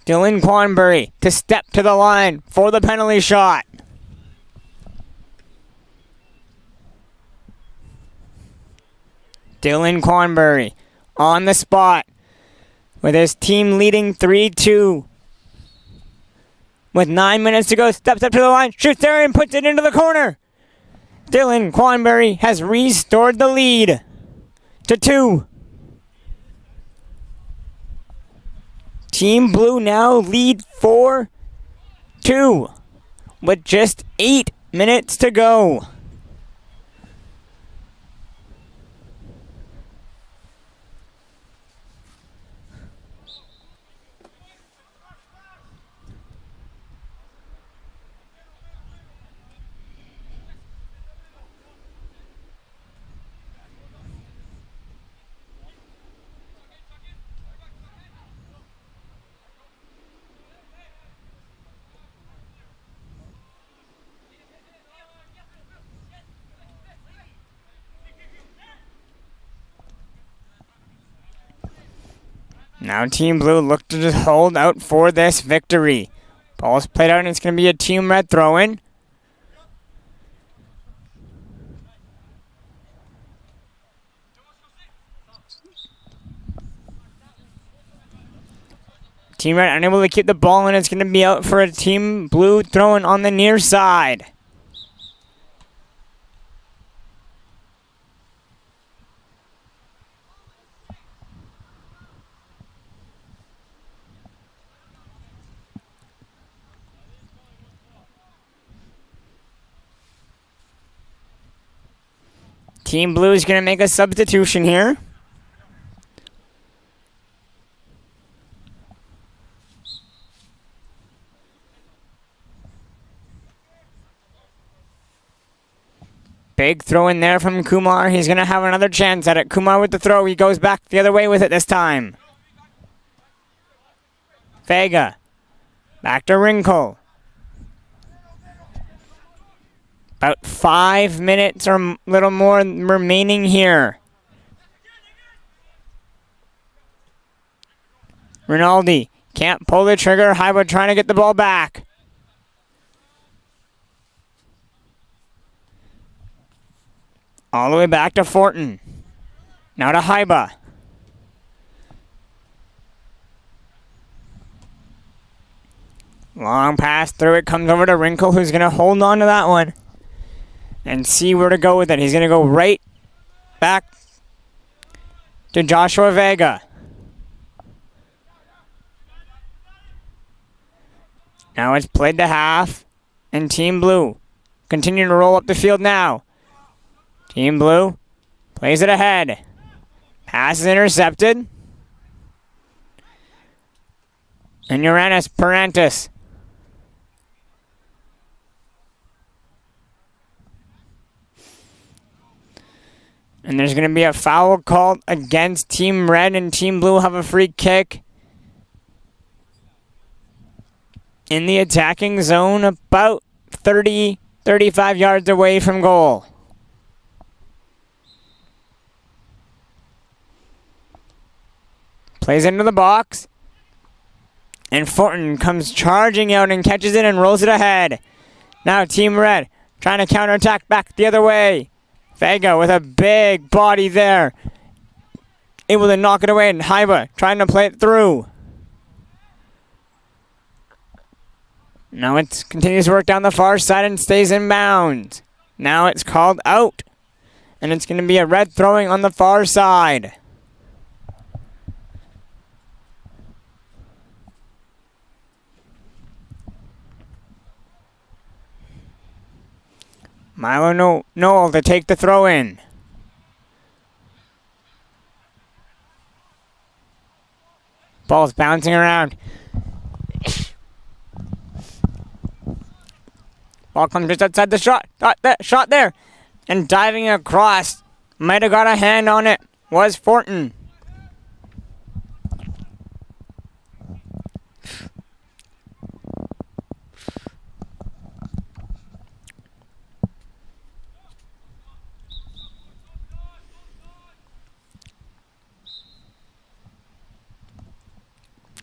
Dylan Quanbury to step to the line for the penalty shot. Dylan Quanbury on the spot with his team leading 3-2. With 9 minutes to go, steps up to the line, shoots there and puts it into the corner. Dylan Quanbury has restored the lead to 2. Team Blue now lead 4-2 with just 8 minutes to go. Now Team Blue look to just hold out for this victory. Ball's played out and it's going to be a Team Red throw-in. Team Red unable to keep the ball, and it's going to be out for a Team Blue throw-in on the near side. Team Blue is going to make a substitution here. Big throw in there from Kumar. He's going to have another chance at it. Kumar with the throw. He goes back the other way with it this time. Vega. Back to Wrinkle. About 5 minutes or a little more remaining here. Rinaldi can't pull the trigger. Hyba trying to get the ball back. All the way back to Fortin. Now to Hyba. Long pass through. It comes over to Wrinkle, who's going to hold on to that one and see where to go with it. He's going to go right back to Joshua Vega. Now it's played to half, and Team Blue continue to roll up the field now. Team Blue plays it ahead. Pass is intercepted. And Uranus Parantis. And there's going to be a foul called against Team Red, and Team Blue have a free kick in the attacking zone about 35 yards away from goal. Plays into the box. And Fortin comes charging out and catches it and rolls it ahead. Now Team Red trying to counterattack back the other way. Vega with a big body there. Able to knock it away, and Haiba trying to play it through. Now it continues to work down the far side and stays in bounds. Now it's called out. And it's going to be a red throwing on the far side. Milo Noel to take the throw in. Ball's bouncing around. Ball comes just outside the shot. Shot there. And diving across. Might have got a hand on it. Was Fortin.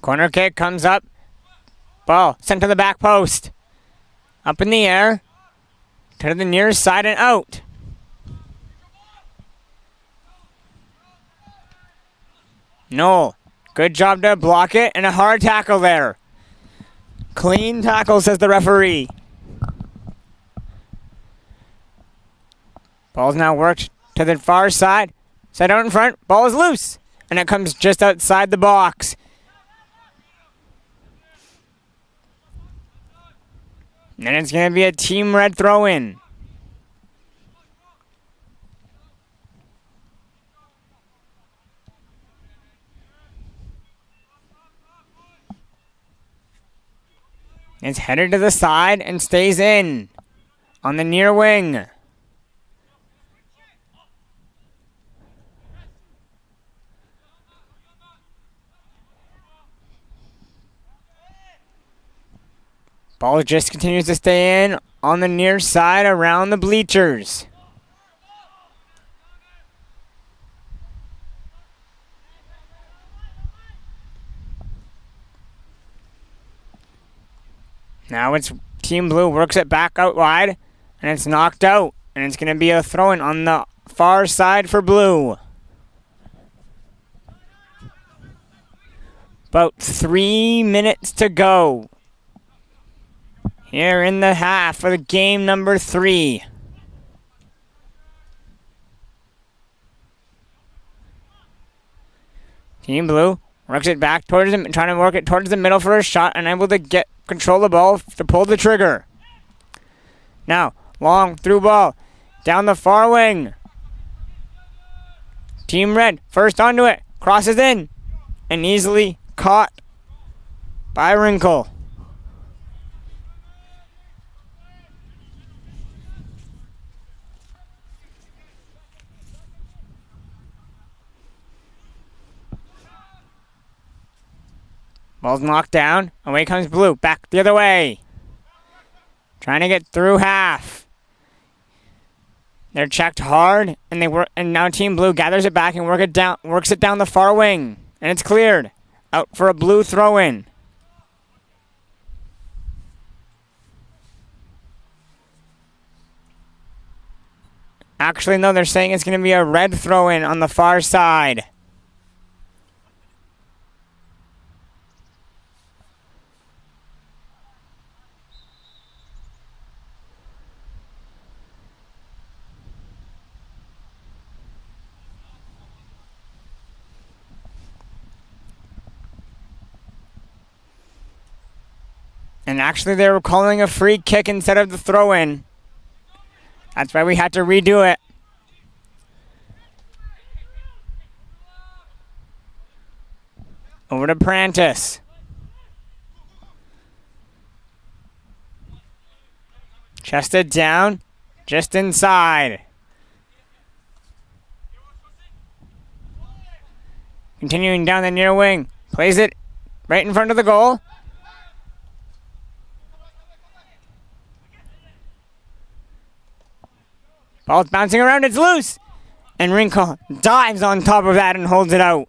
Corner kick comes up. Ball sent to the back post. Up in the air. To the near side and out. Noel. Good job to block it, and a hard tackle there. Clean tackle, says the referee. Ball's now worked to the far side. Set out in front. Ball is loose. And it comes just outside the box. And it's going to be a Team Red throw-in. It's headed to the side and stays in on the near wing. Ball just continues to stay in on the near side around the bleachers. Now it's Team Blue works it back out wide, and it's knocked out. And it's going to be a throw-in on the far side for Blue. About 3 minutes to go here in the half for the game number 3. Team Blue works it back towards him, trying to work it towards the middle for a shot, and able to control the ball to pull the trigger. Now, long through ball down the far wing. Team Red first onto it, crosses in, and easily caught by Wrinkle. Ball's knocked down. Away comes Blue. Back the other way. Trying to get through half. They're checked hard, and now Team Blue gathers it back and works it down the far wing. And it's cleared. Out for a Blue throw-in. Actually, no, they're saying it's going to be a red throw-in on the far side. And actually, they were calling a free kick instead of the throw-in. That's why we had to redo it. Over to Prentice. Chested down, just inside. Continuing down the near wing. Plays it right in front of the goal. Ball's bouncing around, it's loose. And Wrinkle dives on top of that and holds it out.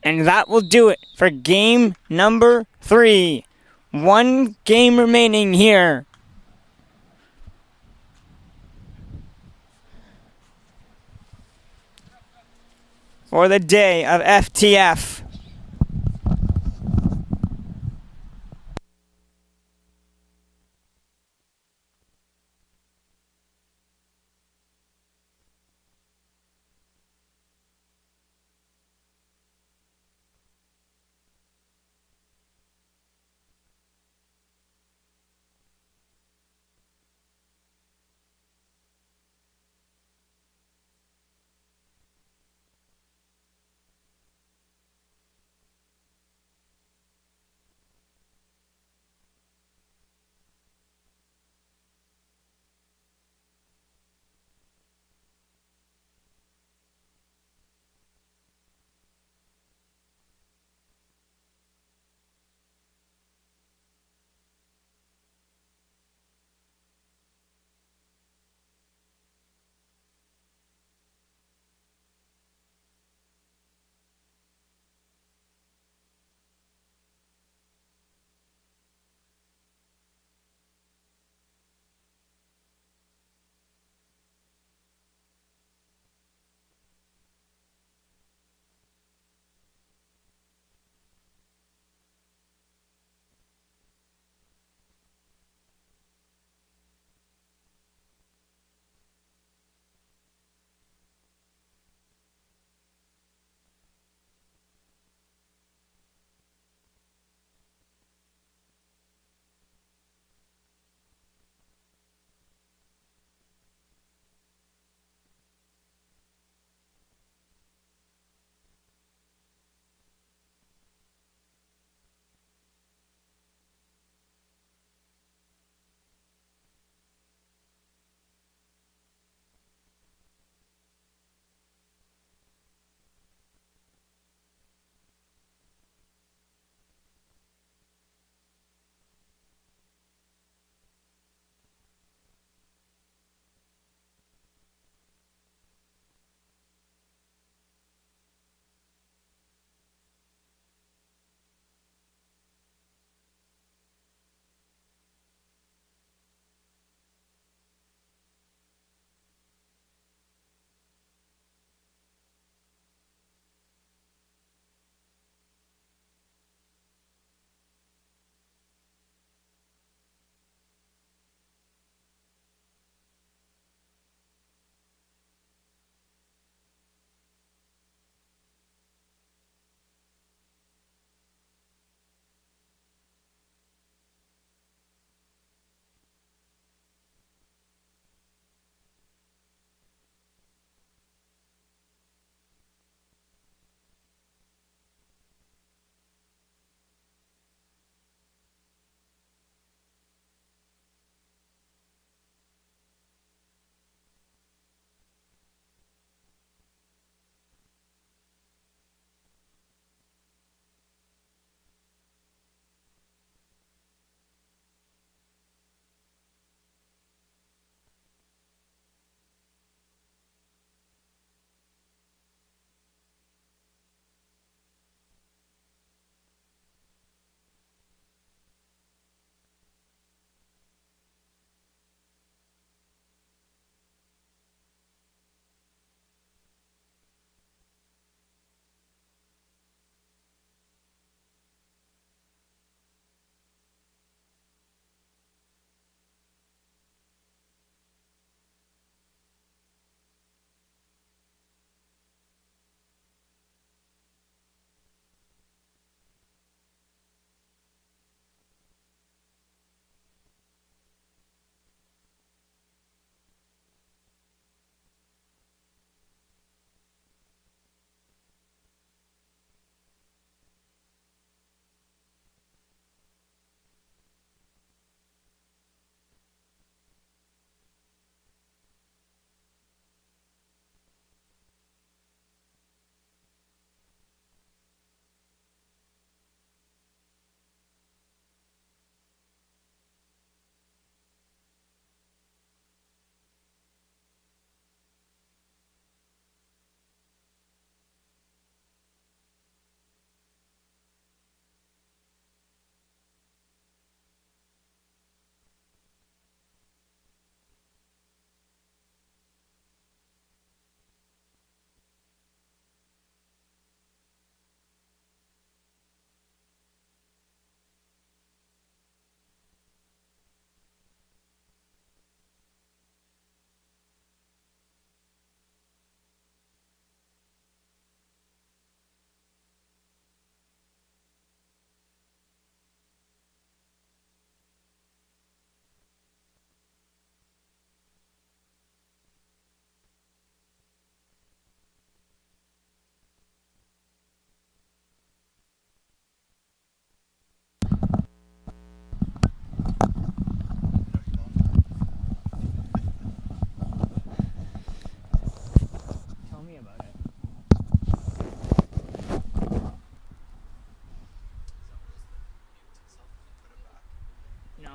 And that will do it for game number 3. 1 game remaining here. For the day of FTF.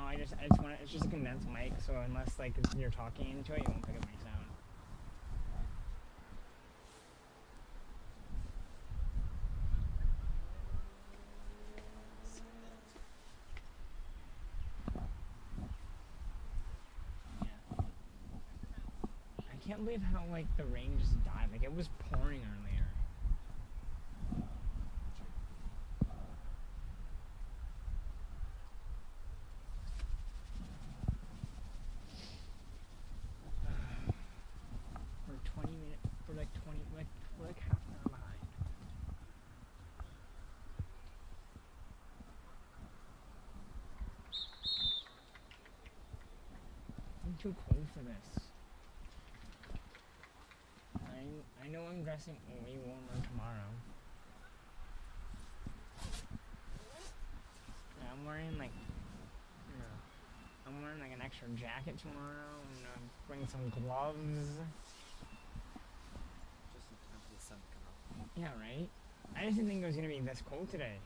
I just want it's just a condensed mic, so unless like you're talking into it, you won't pick up any sound. Yeah. I can't believe how like the rain just died. Like it was pouring earlier. We're 20 minutes. We're like half an hour behind. I'm too cold for this. I know I'm dressing way warmer tomorrow. Yeah, I'm wearing like an extra jacket tomorrow. I'm gonna bring some gloves. Just in time for the sun to come out. Yeah, right? I just didn't think it was gonna be this cold today.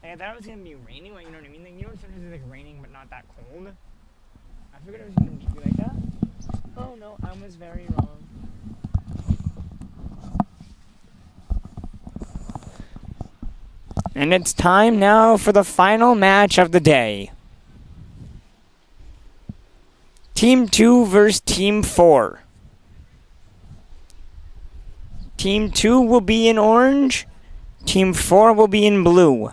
Like, I thought it was gonna be raining, like, you know what I mean? Like, you know, sometimes it's like raining but not that cold. I figured it was gonna be like that. Oh no, I was very wrong. And it's time now for the final match of the day. Team 2 versus Team 4. Team 2 will be in orange. Team 4 will be in blue.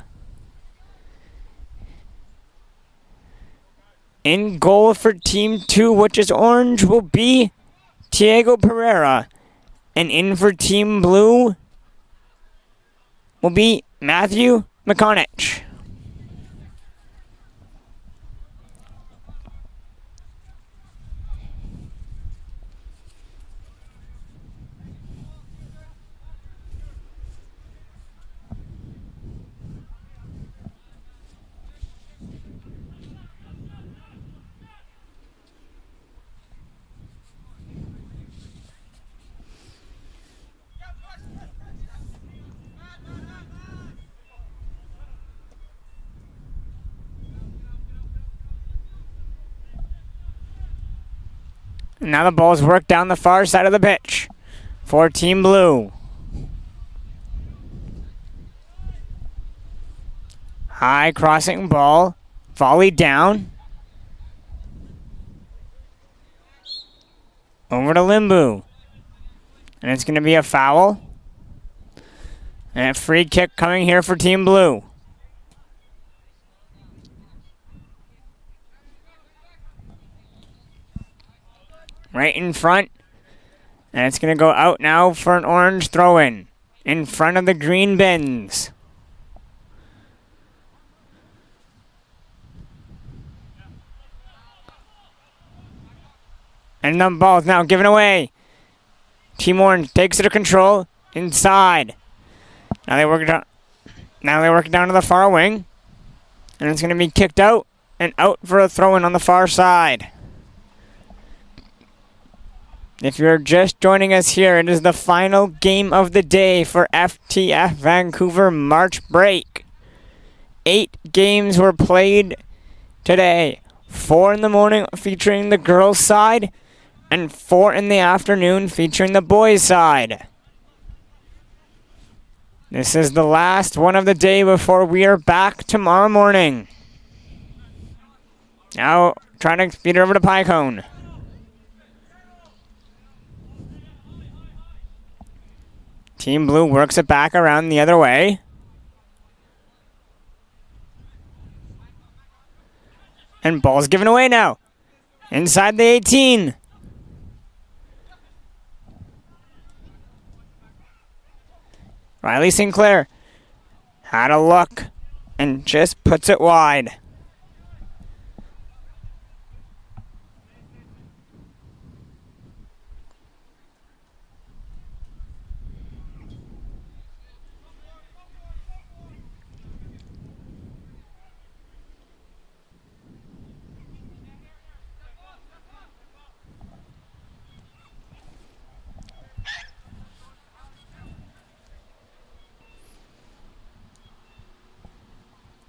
In goal for Team 2, which is orange, will be Diego Pereira. And in for Team Blue will be Matthew Mcconach. Now the ball's worked down the far side of the pitch for Team Blue. High crossing ball, volleyed down. Over to Limbu. And it's going to be a foul. And a free kick coming here for Team Blue. Right in front. And it's going to go out now for an orange throw-in. In front of the green bins. And the ball's now given away. Team Orange takes it to control. Inside. Now they work it down. Now they work it down to the far wing. And it's going to be kicked out. And out for a throw-in on the far side. If you're just joining us here, it is the final game of the day for FTF Vancouver March break. 8 games were played today. 4 in the morning featuring the girls' side, and 4 in the afternoon featuring the boys' side. This is the last one of the day before we are back tomorrow morning. Now, trying to feed it over to Pycone. Team Blue works it back around the other way. And ball's given away now. Inside the 18. Riley Sinclair had a look and just puts it wide.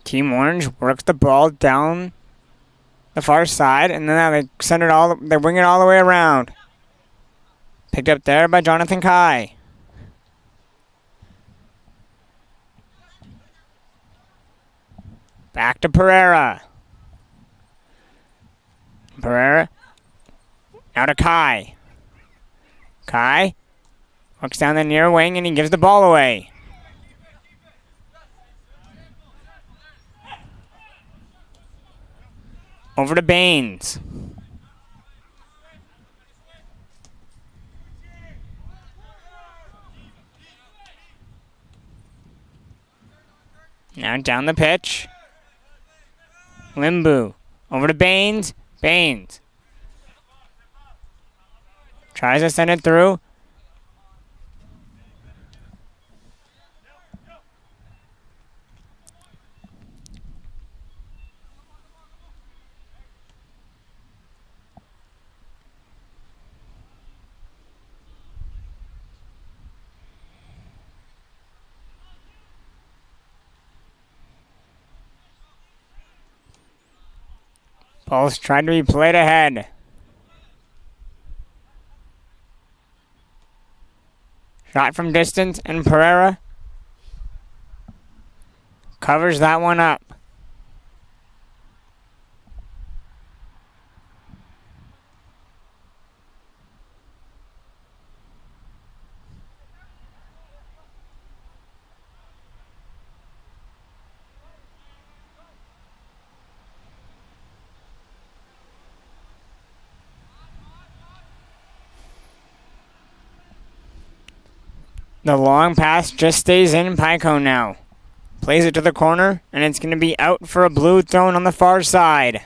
Team Orange works the ball down the far side, and then now they wing it all the way around. Picked up there by Jonathan Kai. Back to Pereira. Pereira. Now to Kai. Kai works down the near wing and he gives the ball away. Over to Baines. Now down the pitch. Limbu. Over to Baines. Baines. Tries to send it through. Ball's trying to be played ahead. Shot from distance, and Pereira covers that one up. The long pass just stays in Mcconach now. Plays it to the corner, and it's going to be out for a blue thrown on the far side.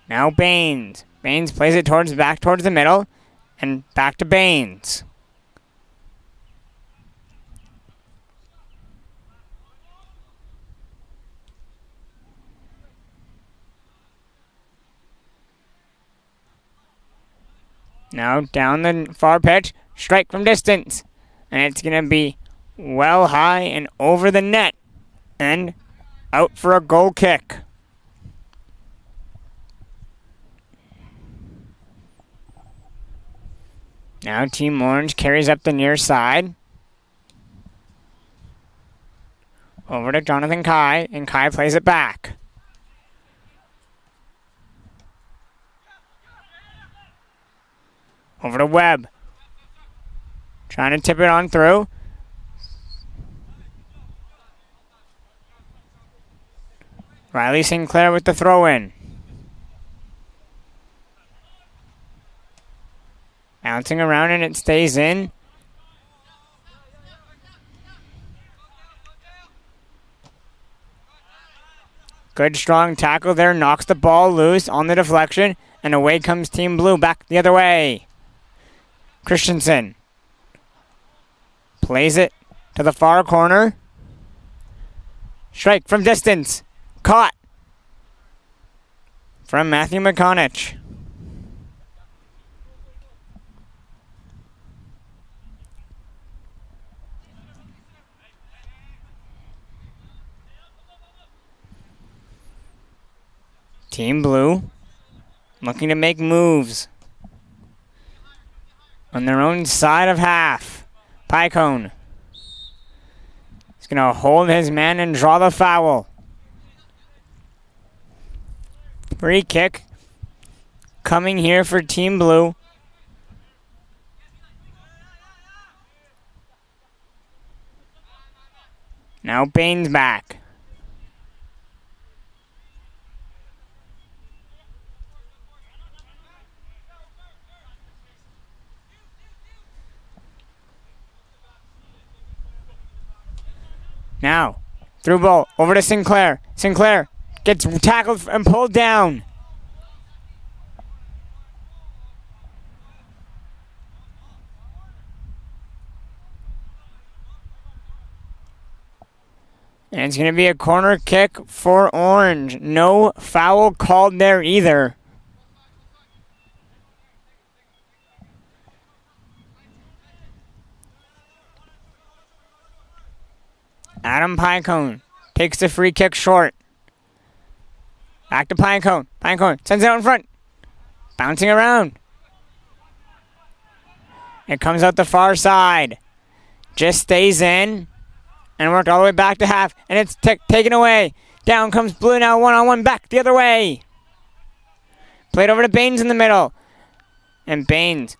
Now Baines. Baines plays it back towards the middle, and back to Baines. Now down the far pitch, strike from distance. And it's going to be well high and over the net. And out for a goal kick. Now Team Orange carries up the near side. Over to Jonathan Kai, and Kai plays it back. Over to Webb. Trying to tip it on through. Riley Sinclair with the throw-in. Bouncing around and it stays in. Good strong tackle there. Knocks the ball loose on the deflection. And away comes Team Blue back the other way. Christensen plays it to the far corner. Strike from distance. Caught from Matthew Mcconach. Team Blue looking to make moves on their own side of half. Mcconach is going to hold his man and draw the foul. Free kick coming here for Team Blue. Now Baines back. Now, through ball, over to Sinclair. Sinclair gets tackled and pulled down. And it's going to be a corner kick for Orange. No foul called there either. Adam Mcconach takes the free kick short. Back to Pinecone. Pinecone sends it out in front. Bouncing around. It comes out the far side. Just stays in. And worked all the way back to half. And it's taken away. Down comes Blue now, one-on-one back the other way. Played over to Baines in the middle. And Baines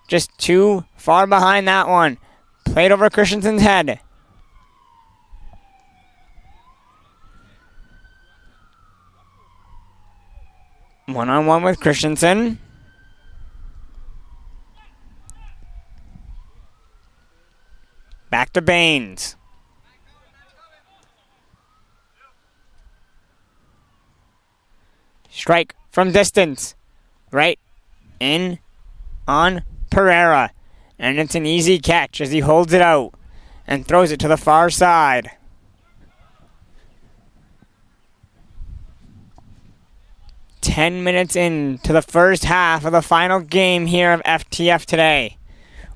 just too far behind that one. Played over Christensen's head. One-on-one with Christensen. Back to Baines. Strike from distance. Right in on Pereira. And it's an easy catch as he holds it out and throws it to the far side. Ten minutes into the first half of the final game here of FTF today.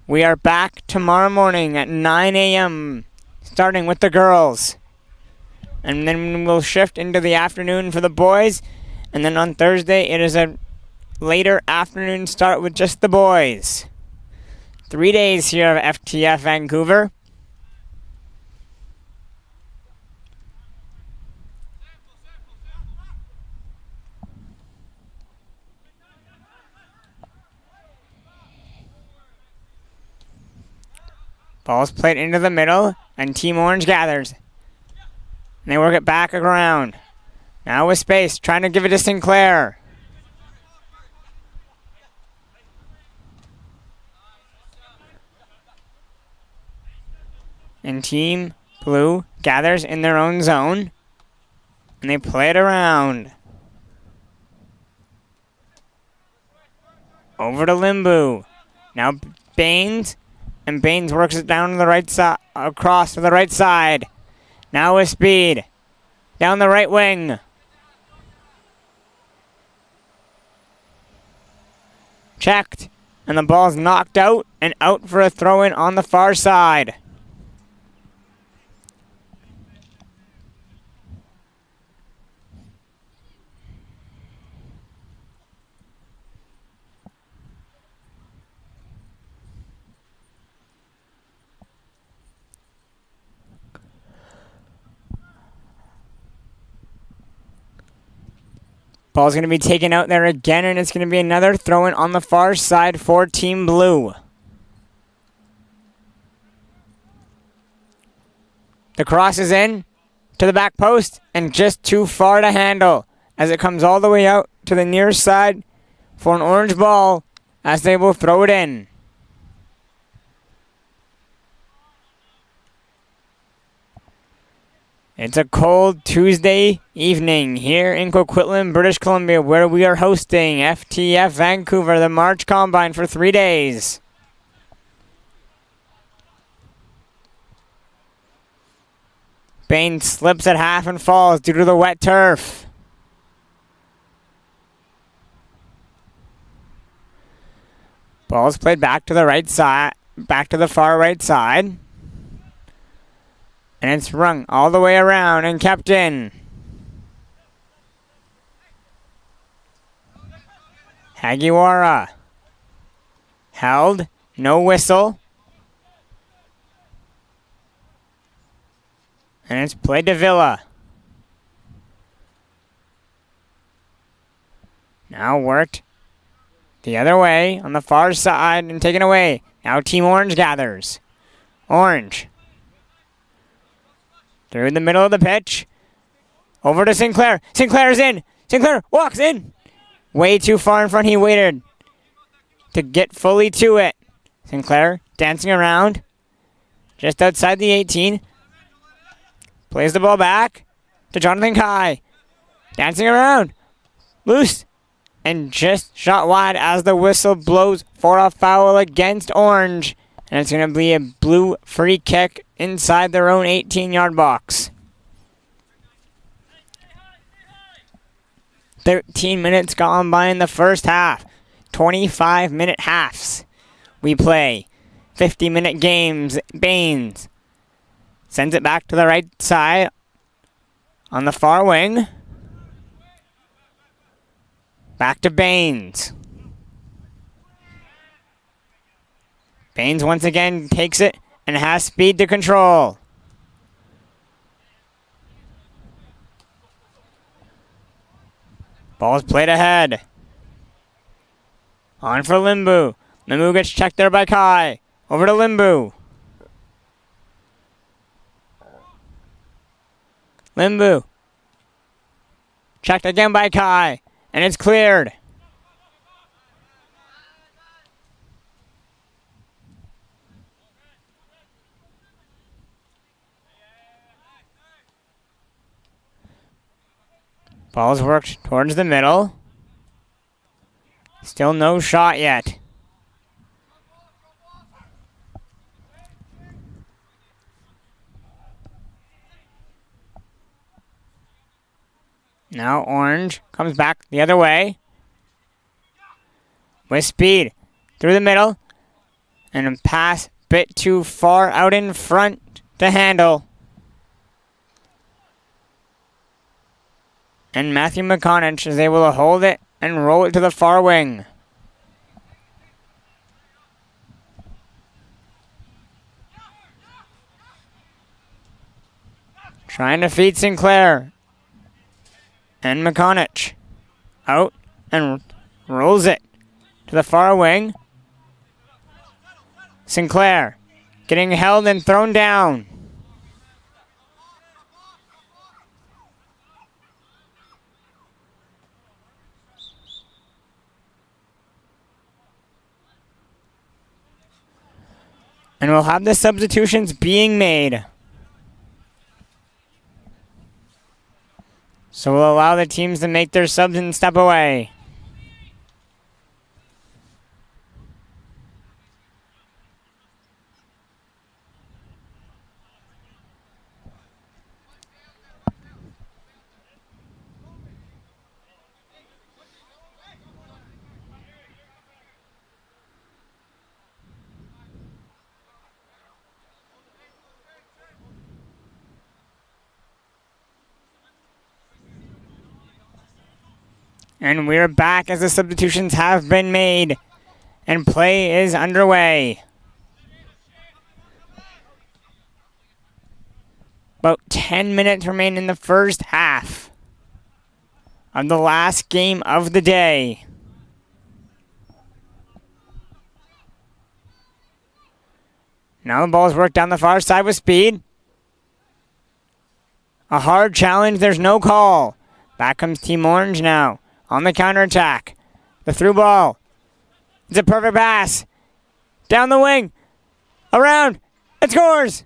We are back tomorrow morning at 9 a.m. starting with the girls. And then we'll shift into the afternoon for the boys. And then on Thursday it is a later afternoon start with just the boys. 3 days here of FTF Vancouver. Ball's played into the middle, and Team Orange gathers. And they work it back around. Now with space, trying to give it to Sinclair. And Team Blue gathers in their own zone. And they play it around. Over to Limbu. Now Baines. And Baines works it down to the right side, across to the right side. Now with speed. Down the right wing. Checked. And the ball's knocked out and out for a throw-in on the far side. Ball's going to be taken out there again, and it's going to be another throw-in on the far side for Team Blue. The cross is in to the back post, and just too far to handle as it comes all the way out to the near side for an orange ball as they will throw it in. It's a cold Tuesday evening here in Coquitlam, British Columbia, where we are hosting FTF Vancouver, the March Combine, for 3 days. Baines slips at half and falls due to the wet turf. Ball's played back to the right side, back to the far right side. And it's rung all the way around and kept in. Hagiwara. Held. No whistle. And it's played to Villa. Now worked the other way on the far side and taken away. Now Team Orange gathers. Orange. Through the middle of the pitch. Over to Sinclair. Sinclair's in. Sinclair walks in. Way too far in front. He waited to get fully to it. Sinclair dancing around. Just outside the 18. Plays the ball back to Jonathan Kai. Dancing around. Loose. And just shot wide as the whistle blows for a foul against Orange. And it's going to be a Blue free kick inside their own 18-yard box. 13 minutes gone by in the first half. 25-minute halves. We play 50-minute games. Baines sends it back to the right side on the far wing. Back to Baines. Baines once again takes it and has speed to control. Ball's played ahead. On for Limbu. Limbu gets checked there by Kai. Over to Limbu. Limbu. Checked again by Kai. And it's cleared. Ball's worked towards the middle. Still no shot yet. Now Orange comes back the other way. With speed. Through the middle. And a pass bit too far out in front to handle. And Matthew Mcconach is able to hold it and roll it to the far wing. Trying to feed Sinclair. And Mcconach. Out and rolls it to the far wing. Sinclair getting held and thrown down. And we'll have the substitutions being made. So we'll allow the teams to make their subs and step away. And we're back as the substitutions have been made. And play is underway. About 10 minutes remain in the first half of the last game of the day. Now the ball's worked down the far side with speed. A hard challenge, there's no call. Back comes Team Orange now. On the counterattack. The through ball. It's a perfect pass. Down the wing. Around. It scores.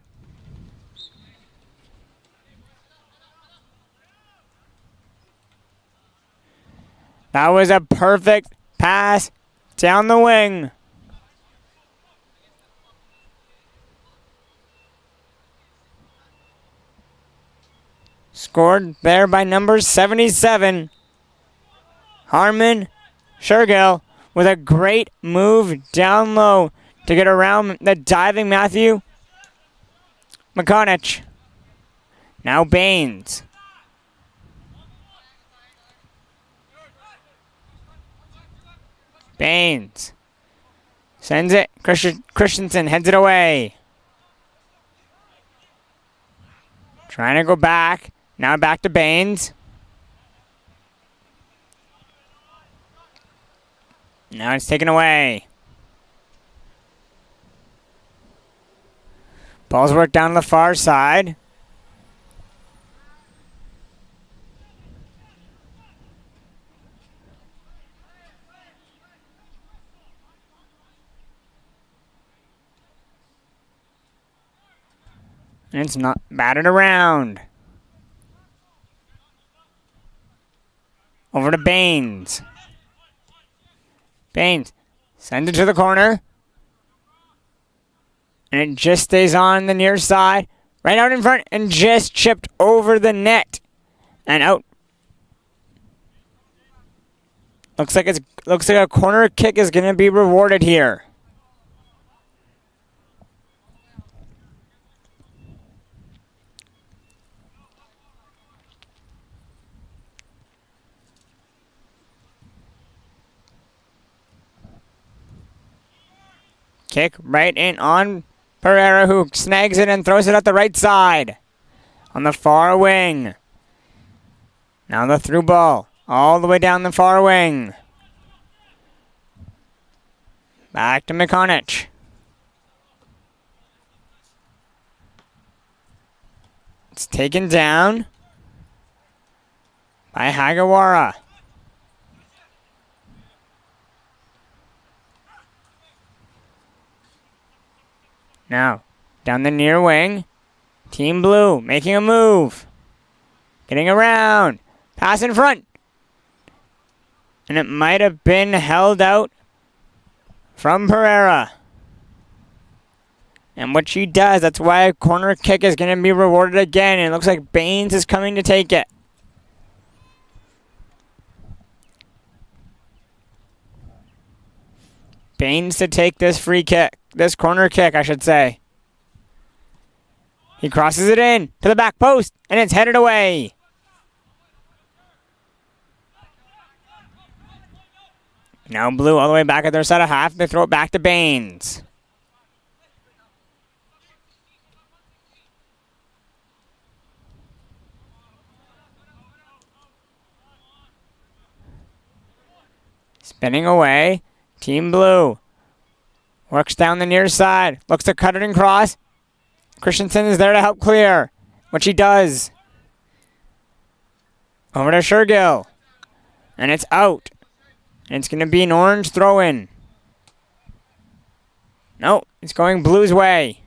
That was a perfect pass down the wing. Scored there by number 77. Harmon Shergill with a great move down low to get around the diving Matthew Mcconach. Now Baines. Baines sends it. Christensen heads it away. Trying to go back. Now back to Baines. Now it's taken away. Ball's worked down to the far side. And it's not batted around. Over to Baines. Baines sends it to the corner. And it just stays on the near side. Right out in front and just chipped over the net. And out. Looks like a corner kick is going to be rewarded here. Kick right in on Pereira, who snags it and throws it at the right side. On the far wing. Now the through ball. All the way down the far wing. Back to Mcconach. It's taken down by Hagawara. Now, down the near wing. Team Blue making a move. Getting around. Pass in front. And it might have been held out from Pereira. And what she does, that's why a corner kick is going to be rewarded again. And it looks like Baines is coming to take it. Baines to take this free kick. This corner kick, I should say. He crosses it in to the back post, and it's headed away. Now Blue all the way back at their side of half. They throw it back to Baines. Spinning away. Team Blue works down the near side. Looks to cut it and cross. Christensen is there to help clear, which he does. Over to Shergill. And it's out. And it's going to be an orange throw-in. No, it's going Blue's way.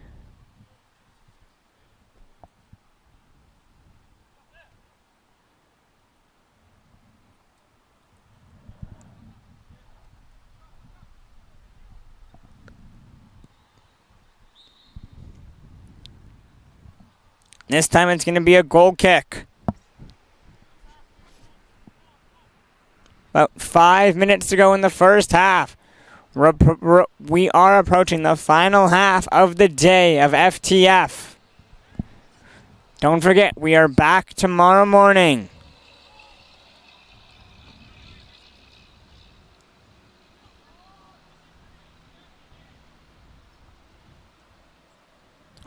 This time it's going to be a goal kick. About 5 minutes to go in the first half. We are approaching the final half of the day of FTF. Don't forget, we are back tomorrow morning.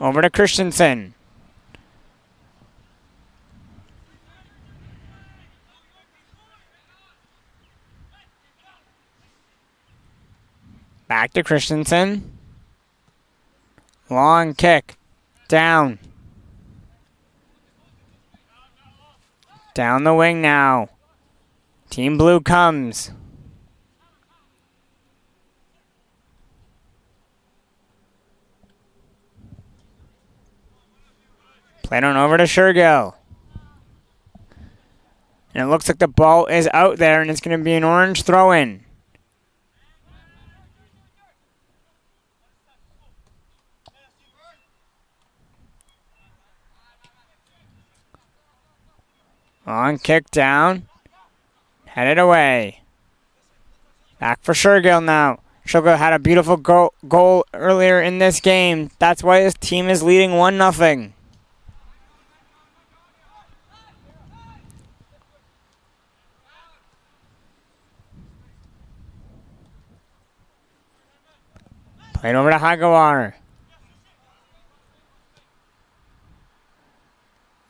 Over to Christensen. Back to Christensen. Long kick. Down. Down the wing now. Team Blue comes. Played on over to Shergill. And it looks like the ball is out there and it's going to be an orange throw-in. On kick down. Headed away. Back for Shergill now. Shergill had a beautiful goal earlier in this game. That's why his team is leading 1-0. Played over to Hagawara.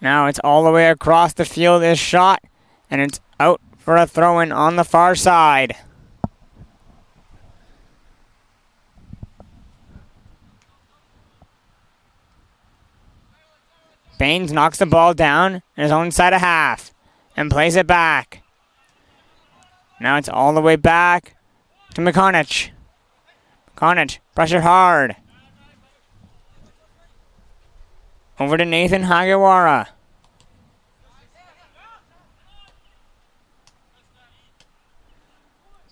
Now it's all the way across the field is shot, and it's out for a throw-in on the far side. Baines knocks the ball down in his own side of half and plays it back. Now it's all the way back to Mcconach. Mcconach, pressure hard. Over to Nathan Hagawara.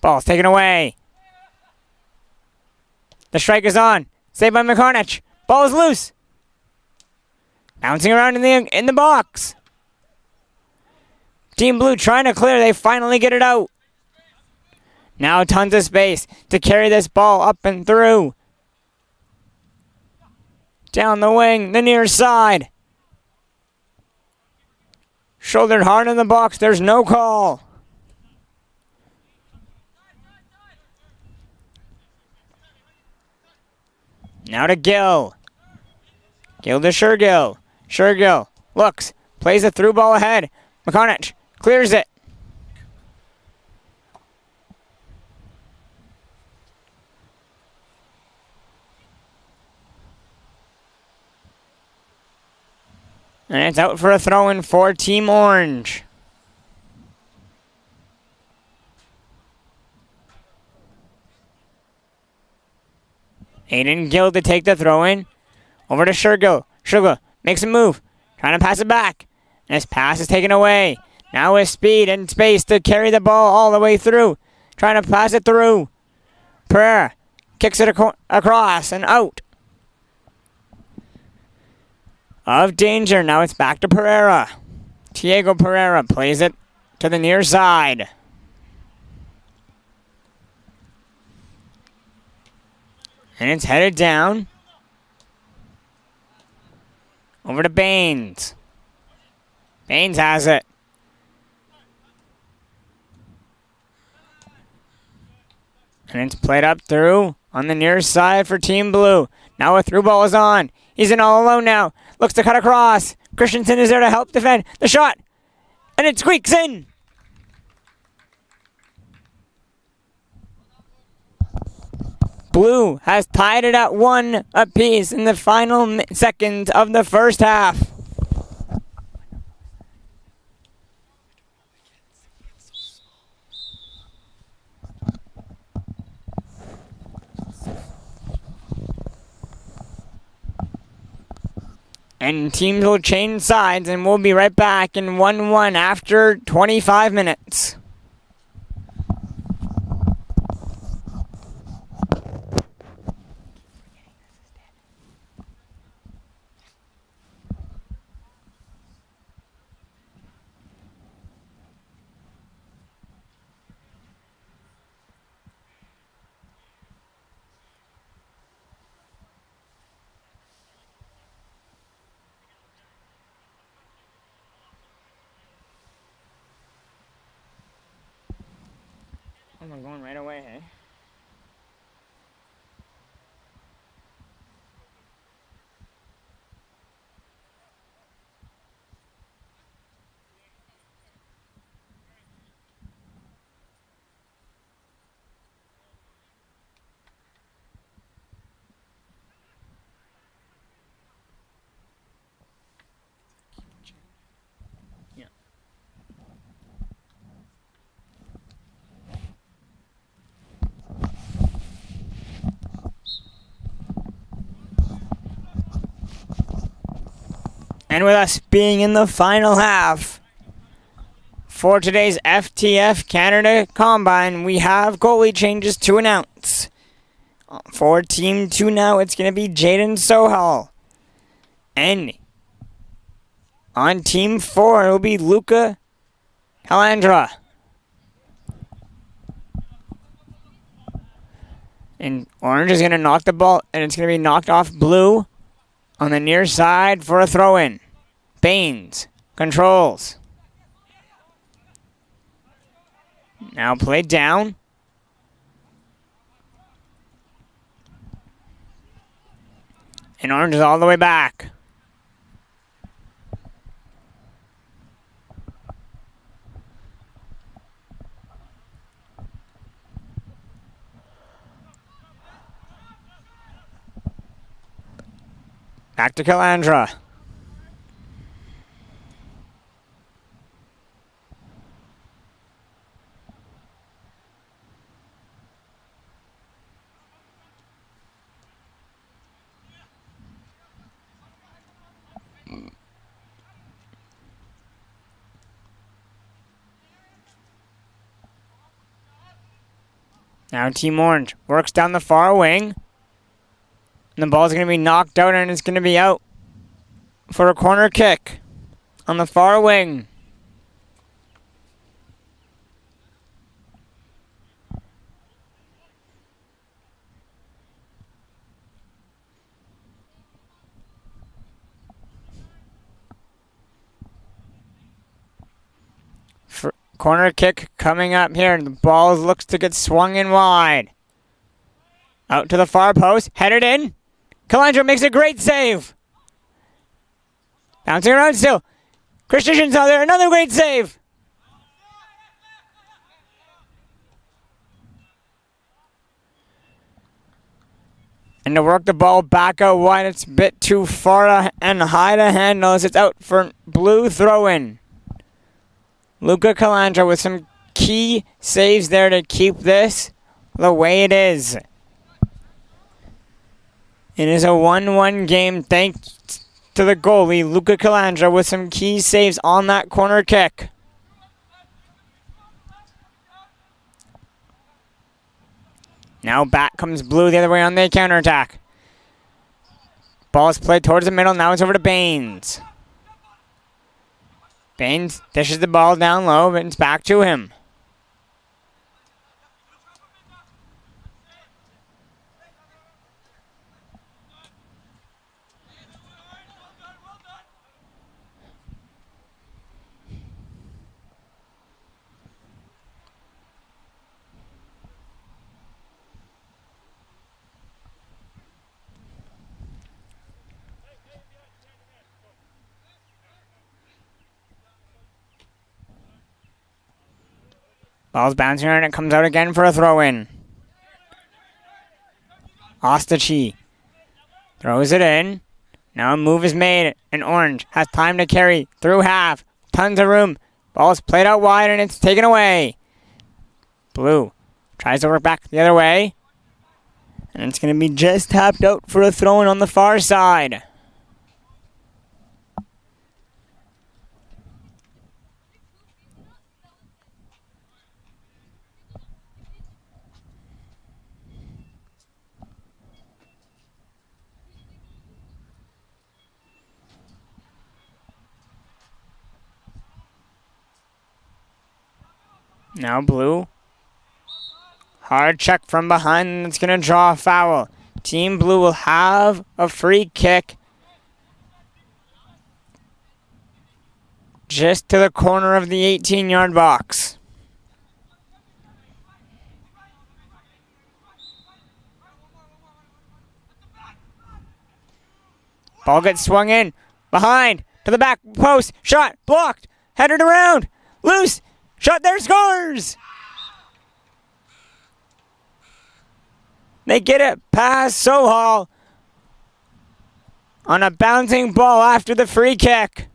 Ball's taken away. The strike is on. Saved by Mcconach. Ball is loose. Bouncing around in the box. Team Blue trying to clear. They finally get it out. Now tons of space to carry this ball up and through. Down the wing, the near side. Shouldered hard in the box. There's no call. Now to Gill. Gill to Shergill. Shergill looks. Plays a through ball ahead. Mcconach clears it. And it's out for a throw-in for Team Orange. Aiden Gill to take the throw-in. Over to Shergill. Shergill makes a move. Trying to pass it back. And his pass is taken away. Now with speed and space to carry the ball all the way through. Trying to pass it through. Pereira kicks it across and out. Of danger. Now it's back to Pereira. Diego Pereira plays it to the near side. And it's headed down. Over to Baines. Baines has it. And it's played up through on the near side for Team Blue. Now a through ball is on. He's in all alone now. Looks to cut across. Christensen is there to help defend. The shot. And it squeaks in. Blue has tied it at 1 apiece in the final seconds of the first half. And teams will change sides, and we'll be right back in 1-1 after 25 minutes. I'm going right away, hey? And with us being in the final half for today's FTF Canada Combine, we have goalie changes to announce. For Team 2 now, it's going to be Jaden Sohal. And on Team 4, it will be Luca Calandra. And Orange is going to knock the ball, and it's going to be knocked off Blue on the near side for a throw-in. Baines controls. Now played down. And Orange is all the way back. Back to Calandra. Now Team Orange works down the far wing. And the ball's going to be knocked out, and it's going to be out for a corner kick on the far wing. Corner kick coming up here, and the ball looks to get swung in wide. Out to the far post, headed in. Calandra makes a great save. Bouncing around still. Christensen's out there. Another great save. And to work the ball back out wide, it's a bit too far and high to handle as it's out for Blue throw-in. Luca Calandra with some key saves there to keep this the way it is. It is a 1-1 game thanks to the goalie, Luca Calandra, with some key saves on that corner kick. Now back comes Blue the other way on the counterattack. Ball is played towards the middle. Now it's over to Baines. Baines dishes the ball down low, but it's back to him. Ball's bouncing around and it comes out again for a throw-in. Ostachi throws it in. Now a move is made, and Orange has time to carry through half. Tons of room. Ball's played out wide, and it's taken away. Blue tries to work back the other way. And it's going to be just tapped out for a throw-in on the far side. Now Blue. Hard check from behind, and it's going to draw a foul. Team Blue will have a free kick just to the corner of the 18-yard box. Ball gets swung in. Behind. To the back post. Shot. Blocked. Headed around. Loose. Shot there, scores! They get it past Sohal on a bouncing ball after the free kick.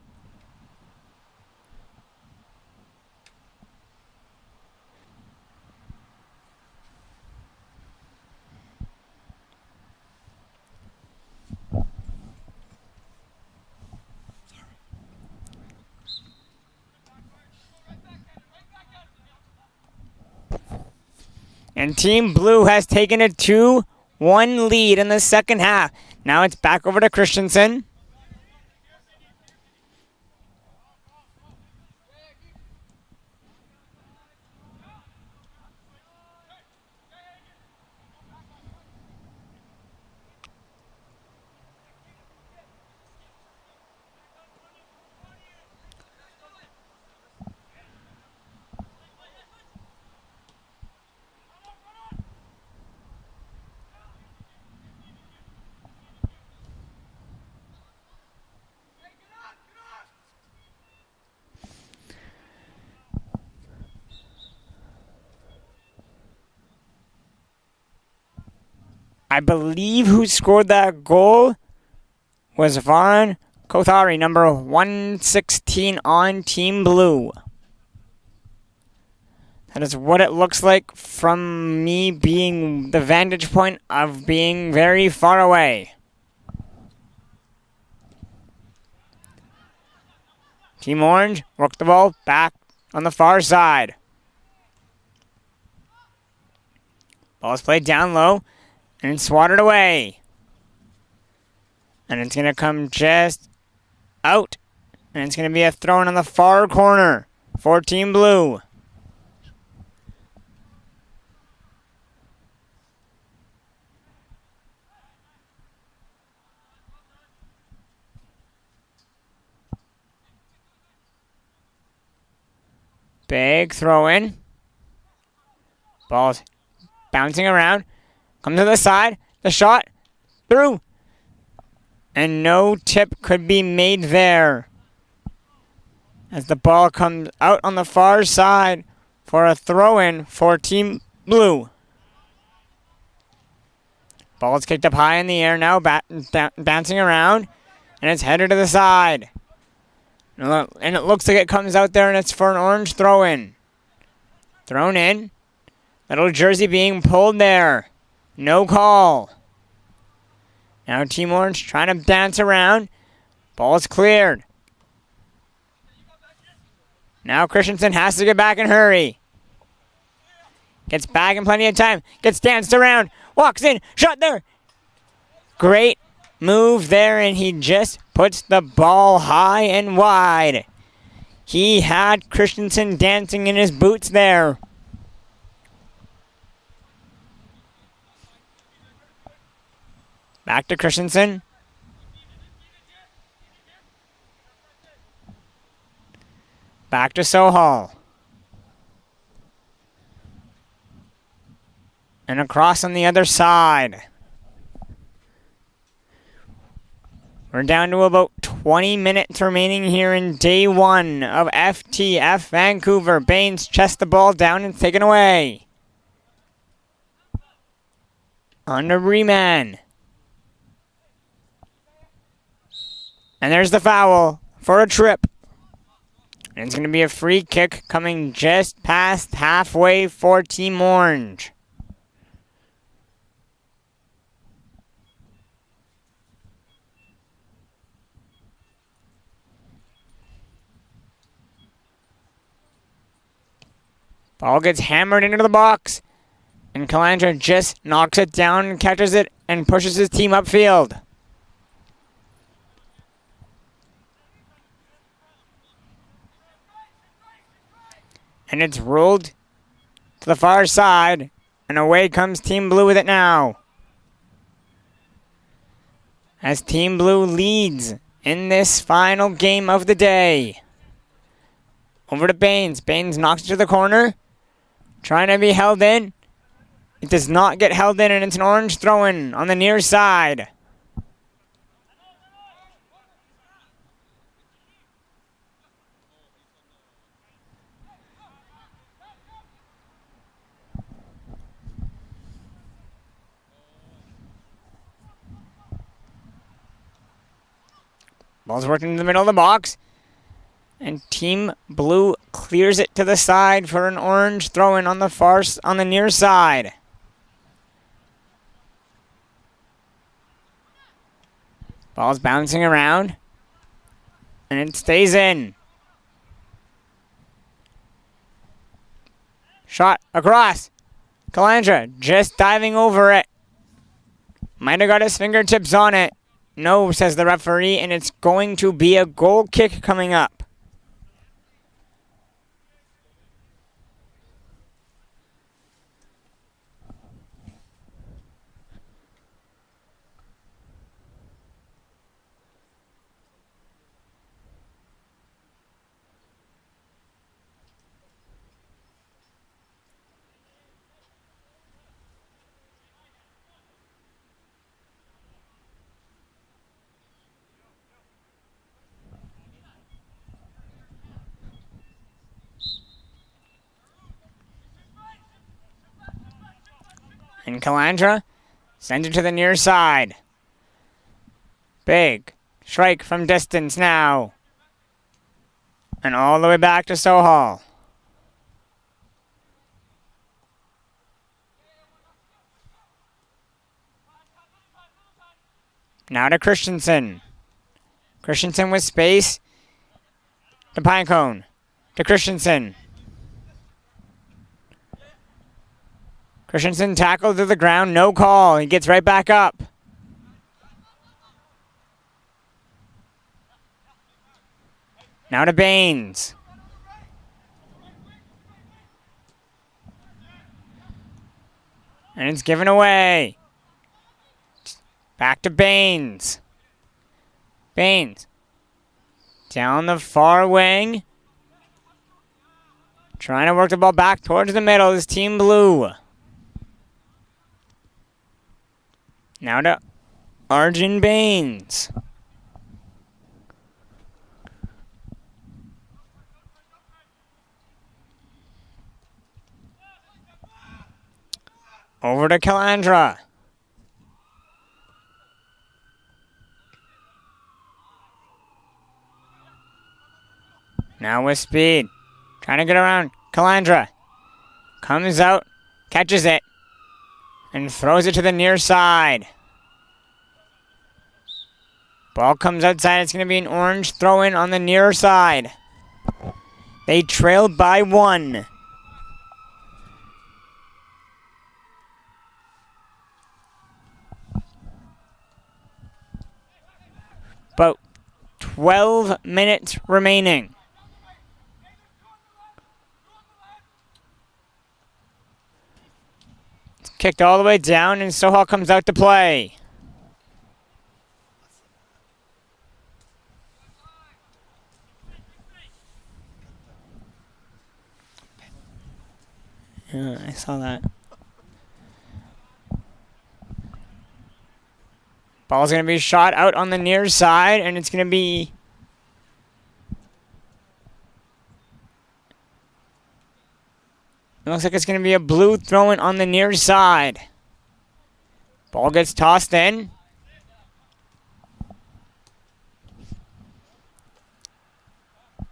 And Team Blue has taken a 2-1 lead in the second half. Now it's back over to Christensen. I believe who scored that goal was Varan Kothari, number 116 on Team Blue. That is what it looks like from me being the vantage point of being very far away. Team Orange work the ball back on the far side. Ball is played down low. And it's swatted away. And it's going to come just out. And it's going to be a throw-in on the far corner for Team Blue. Big throw-in. Ball's bouncing around. Comes to the side. The shot. Through. And no tip could be made there. As the ball comes out on the far side for a throw-in for Team Blue. Ball's kicked up high in the air now, bouncing around. And it's headed to the side. And it looks like it comes out there and it's for an orange throw-in. Thrown in. Little jersey being pulled there. No call. Now Team Orange trying to dance around. Ball's cleared. Now Christensen has to get back and hurry. Gets back in plenty of time. Gets danced around. Walks in. Shot there. Great move there, and he just puts the ball high and wide. He had Christensen dancing in his boots there. Back to Christensen. Back to Sohal. And across on the other side. We're down to about 20 minutes remaining here in day one of FTF Vancouver. Baines chests the ball down and taken away. On to Reman. And there's the foul for a trip. And it's going to be a free kick coming just past halfway for Team Orange. Ball gets hammered into the box. And Calandra just knocks it down, catches it, and pushes his team upfield. And it's ruled to the far side. And away comes Team Blue with it now. As Team Blue leads in this final game of the day. Over to Baines. Baines knocks it to the corner. Trying to be held in. It does not get held in, and it's an orange throw-in on the near side. Ball's working in the middle of the box. And Team Blue clears it to the side for an orange throw-in on the near side. Ball's bouncing around. And it stays in. Shot across. Calandra just diving over it. Might have got his fingertips on it. No, says the referee, and it's going to be a goal kick coming up. And Calandra sends it to the near side. Big strike from distance now. And all the way back to Sohal. Now to Christensen. Christensen with space. To Pinecone. To Christensen. Christensen tackled to the ground, no call. He gets right back up. Now to Baines. And it's given away. Back to Baines. Baines. Down the far wing. Trying to work the ball back towards the middle is Team Blue. Now to Arjun Baines. Over to Calandra. Now with speed. Trying to get around. Calandra. Comes out. Catches it. And throws it to the near side. Ball comes outside. It's going to be an orange throw-in on the near side. They trailed by 1. About 12 minutes remaining. It's kicked all the way down, and Sohal comes out to play. Yeah, I saw that. Ball's going to be shot out on the near side, and it's going to be... It looks like it's going to be a blue throw-in on the near side. Ball gets tossed in.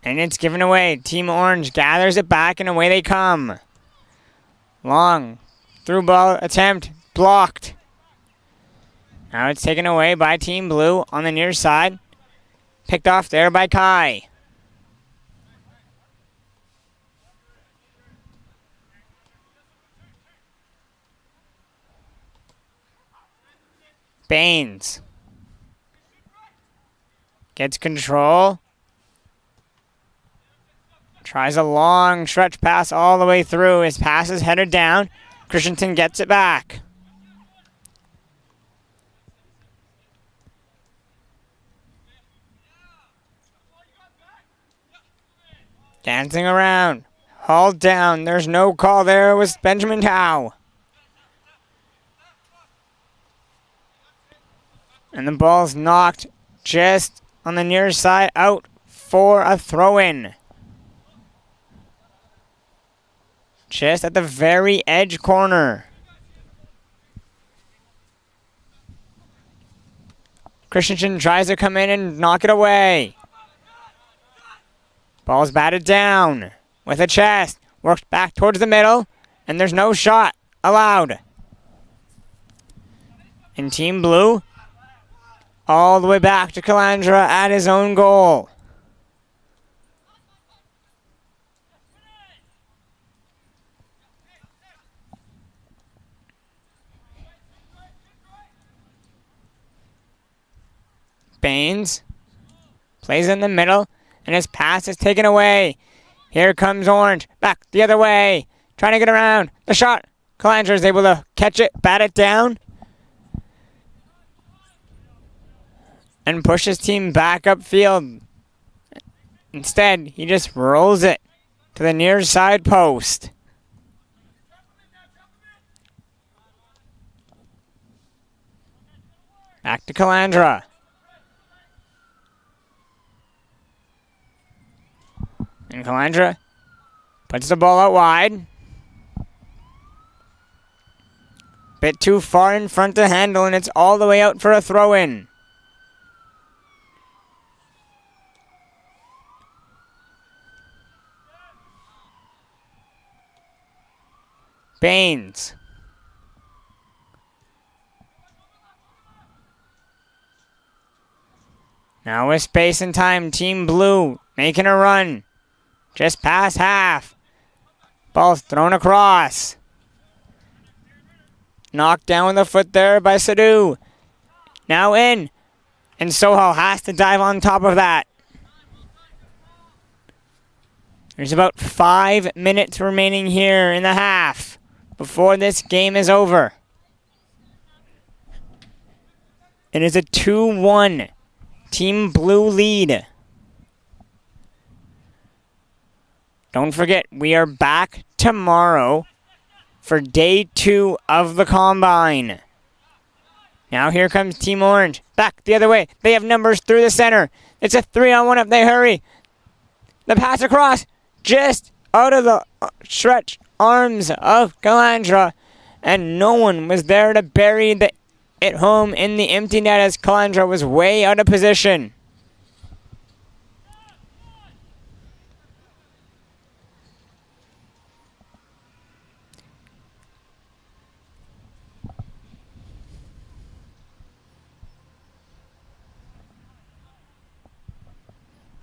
And it's given away. Team Orange gathers it back, and away they come. Long through ball attempt. Blocked. Now it's taken away by Team Blue on the near side. Picked off there by Kai. Baines. Gets control. Tries a long stretch pass all the way through. His pass is headed down. Christensen gets it back. Dancing around. Hauled down. There's no call there. It was Benjamin Tao. And the ball's knocked just on the near side out for a throw-in. Just at the very edge corner. Christensen tries to come in and knock it away. Ball's batted down with a chest. Works back towards the middle. And there's no shot allowed. And Team Blue all the way back to Calandra at his own goal. Baines plays in the middle, and his pass is taken away. Here comes Orange, back the other way, trying to get around. The shot, Calandra is able to catch it, bat it down, and push his team back upfield. Instead, he just rolls it to the near side post. Back to Calandra. And Calandra puts the ball out wide. Bit too far in front to handle, and it's all the way out for a throw-in. Baines. Now with space and time, Team Blue making a run. Just past half. Ball's thrown across. Knocked down with a foot there by Sadu. Now in. And Soho has to dive on top of that. There's about 5 minutes remaining here in the half before this game is over. It is a 2-1 Team Blue lead. Don't forget, we are back tomorrow for day 2 of the Combine. Now here comes Team Orange. Back the other way. They have numbers through the center. It's a 3-on-1 up. They hurry. The pass across. Just out of the stretch arms of Calandra. And no one was there to bury it home in the empty net as Calandra was way out of position.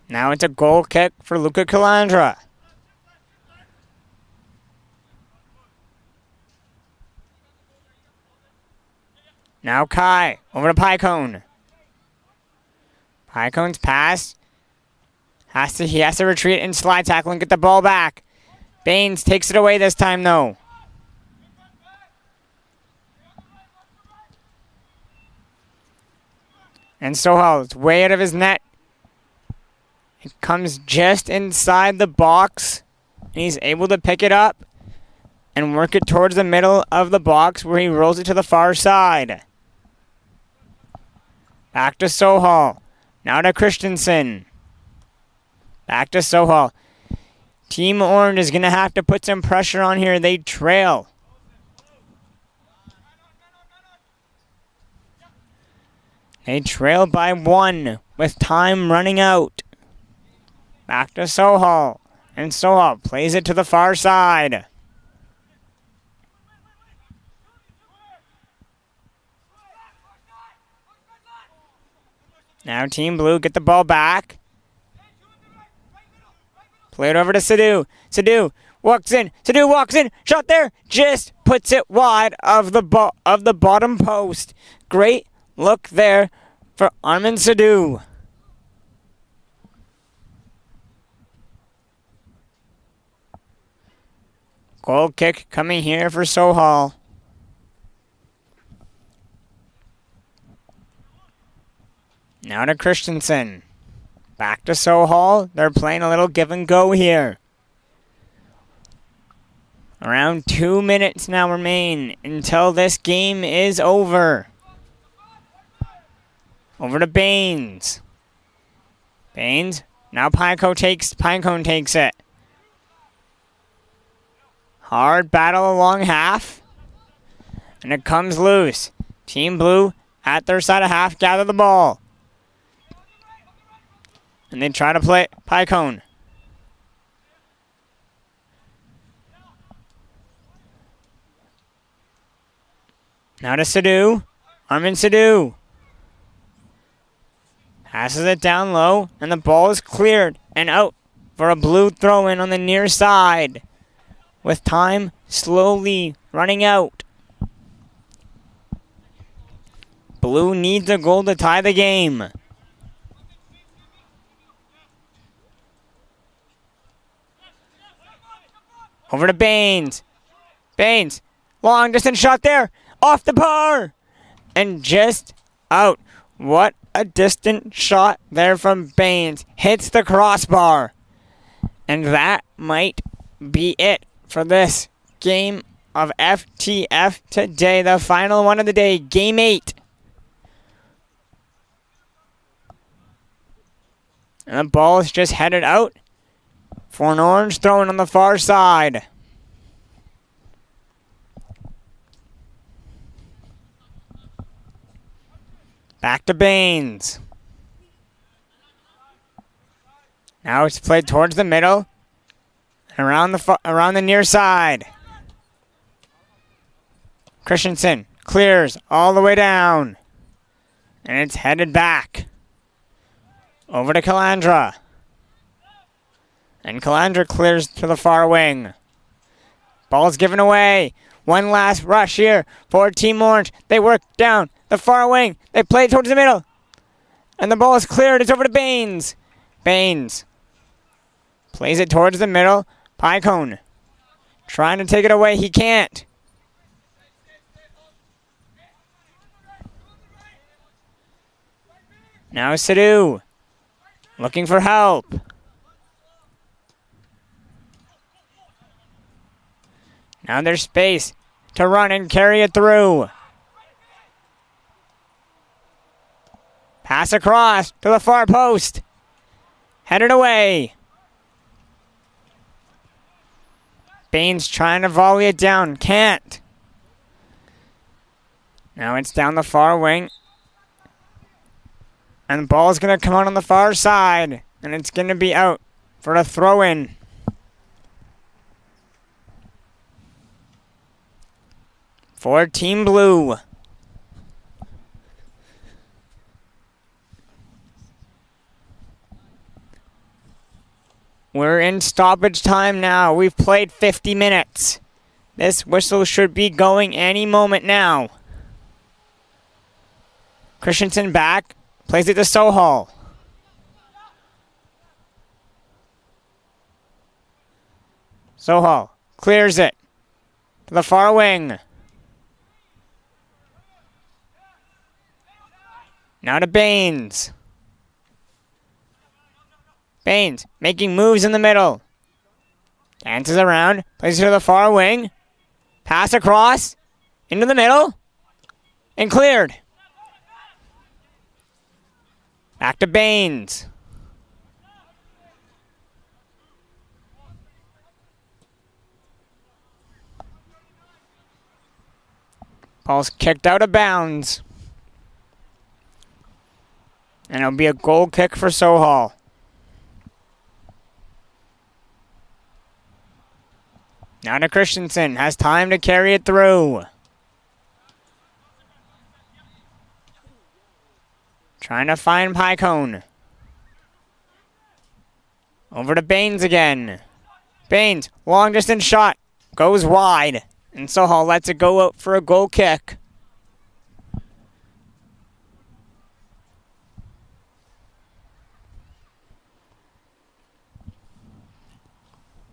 Now it's a goal kick for Luca Calandra. Now Kai, over to Pycone. Pycone's pass. He has to retreat and slide tackle and get the ball back. Baines takes it away this time though. And Sohal is way out of his net. It comes just inside the box. And he's able to pick it up and work it towards the middle of the box where he rolls it to the far side. Back to Sohal. Now to Christensen. Back to Sohal. Team Orange is going to have to put some pressure on here. They trail. They trail by 1 with time running out. Back to Sohal. And Sohal plays it to the far side. Now Team Blue get the ball back. Play it over to Sadhu. Sadhu walks in. Sadhu walks in. Shot there. Just puts it wide of the bottom post. Great look there for Armin Sadhu. Goal kick coming here for Sohal. Now to Christensen. Back to Sohal. They're playing a little give and go here. Around 2 minutes now remain until this game is over. Over to Baines. Baines. Now Pinecone takes it. Hard battle along half. And it comes loose. Team Blue at their side of half gather the ball. And they try to play Pycone. Now to Sadhu. Armin Sadhu. Passes it down low. And the ball is cleared and out for a Blue throw-in on the near side. With time slowly running out. Blue needs a goal to tie the game. Over to Baines. Baines. Long distance shot there. Off the bar. And just out. What a distant shot there from Baines. Hits the crossbar. And that might be it for this game of FTF today. The final one of the day. Game 8. And the ball is just headed out for an Orange throw-in on the far side. Back to Baines. Now it's played towards the middle. And around the near side. Christensen clears all the way down. And it's headed back. Over to Calandra. And Calandra clears to the far wing. Ball's given away. One last rush here for Team Orange. They work down the far wing. They play towards the middle. And the ball is cleared. It's over to Baines. Baines plays it towards the middle. Pycone trying to take it away. He can't. Now Sadhu looking for help. Now there's space to run and carry it through. Pass across to the far post. Headed away. Baines trying to volley it down. Can't. Now it's down the far wing. And the ball's going to come out on the far side. And it's going to be out for a throw-in. For Team Blue. We're in stoppage time now. We've played 50 minutes. This whistle should be going any moment now. Christensen back. Plays it to Sohal. Sohal clears it to the far wing. Now to Baines. Baines making moves in the middle. Dances around. Plays it to the far wing. Pass across. Into the middle. And cleared. Back to Baines. Ball's kicked out of bounds. And it'll be a goal kick for Sohal. Now to Christensen. Has time to carry it through. Trying to find Pycone. Over to Baines again. Baines, long distance shot. Goes wide. And Sohal lets it go out for a goal kick.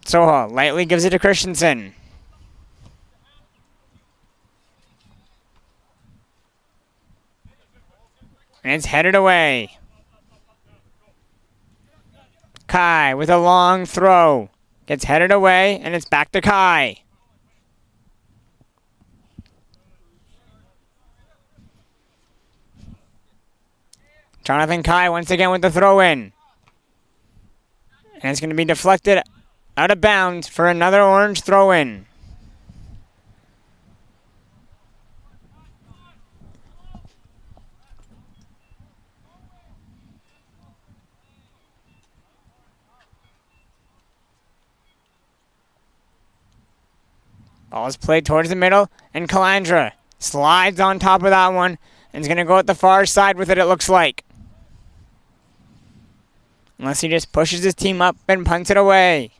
Sohal lightly gives it to Christensen. And it's headed away. Kai with a long throw. Gets headed away, and it's back to Kai. Jonathan Kai once again with the throw-in. And it's going to be deflected out of bounds for another orange throw-in. Ball is played towards the middle, and Calandra slides on top of that one and is going to go at the far side with it looks like. Unless he just pushes his team up and punts it away.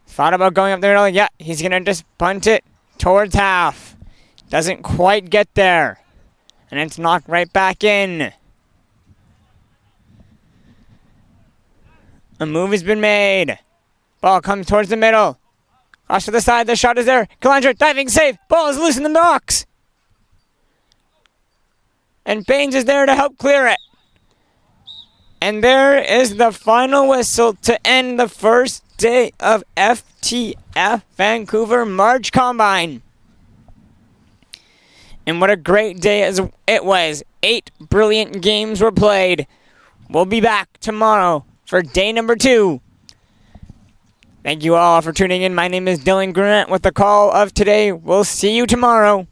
Thought about going up the middle. Yeah, he's going to just punt it towards half. Doesn't quite get there. And it's knocked right back in. A move has been made. Ball comes towards the middle. Cross to the side. The shot is there. Calandra diving save. Ball is loose in the box. And Baines is there to help clear it. And there is the final whistle to end the first day of FTF Vancouver March Combine. And what a great day it was. 8 brilliant games were played. We'll be back tomorrow for day number 2. Thank you all for tuning in. My name is Dylan Grant with the call of today. We'll see you tomorrow.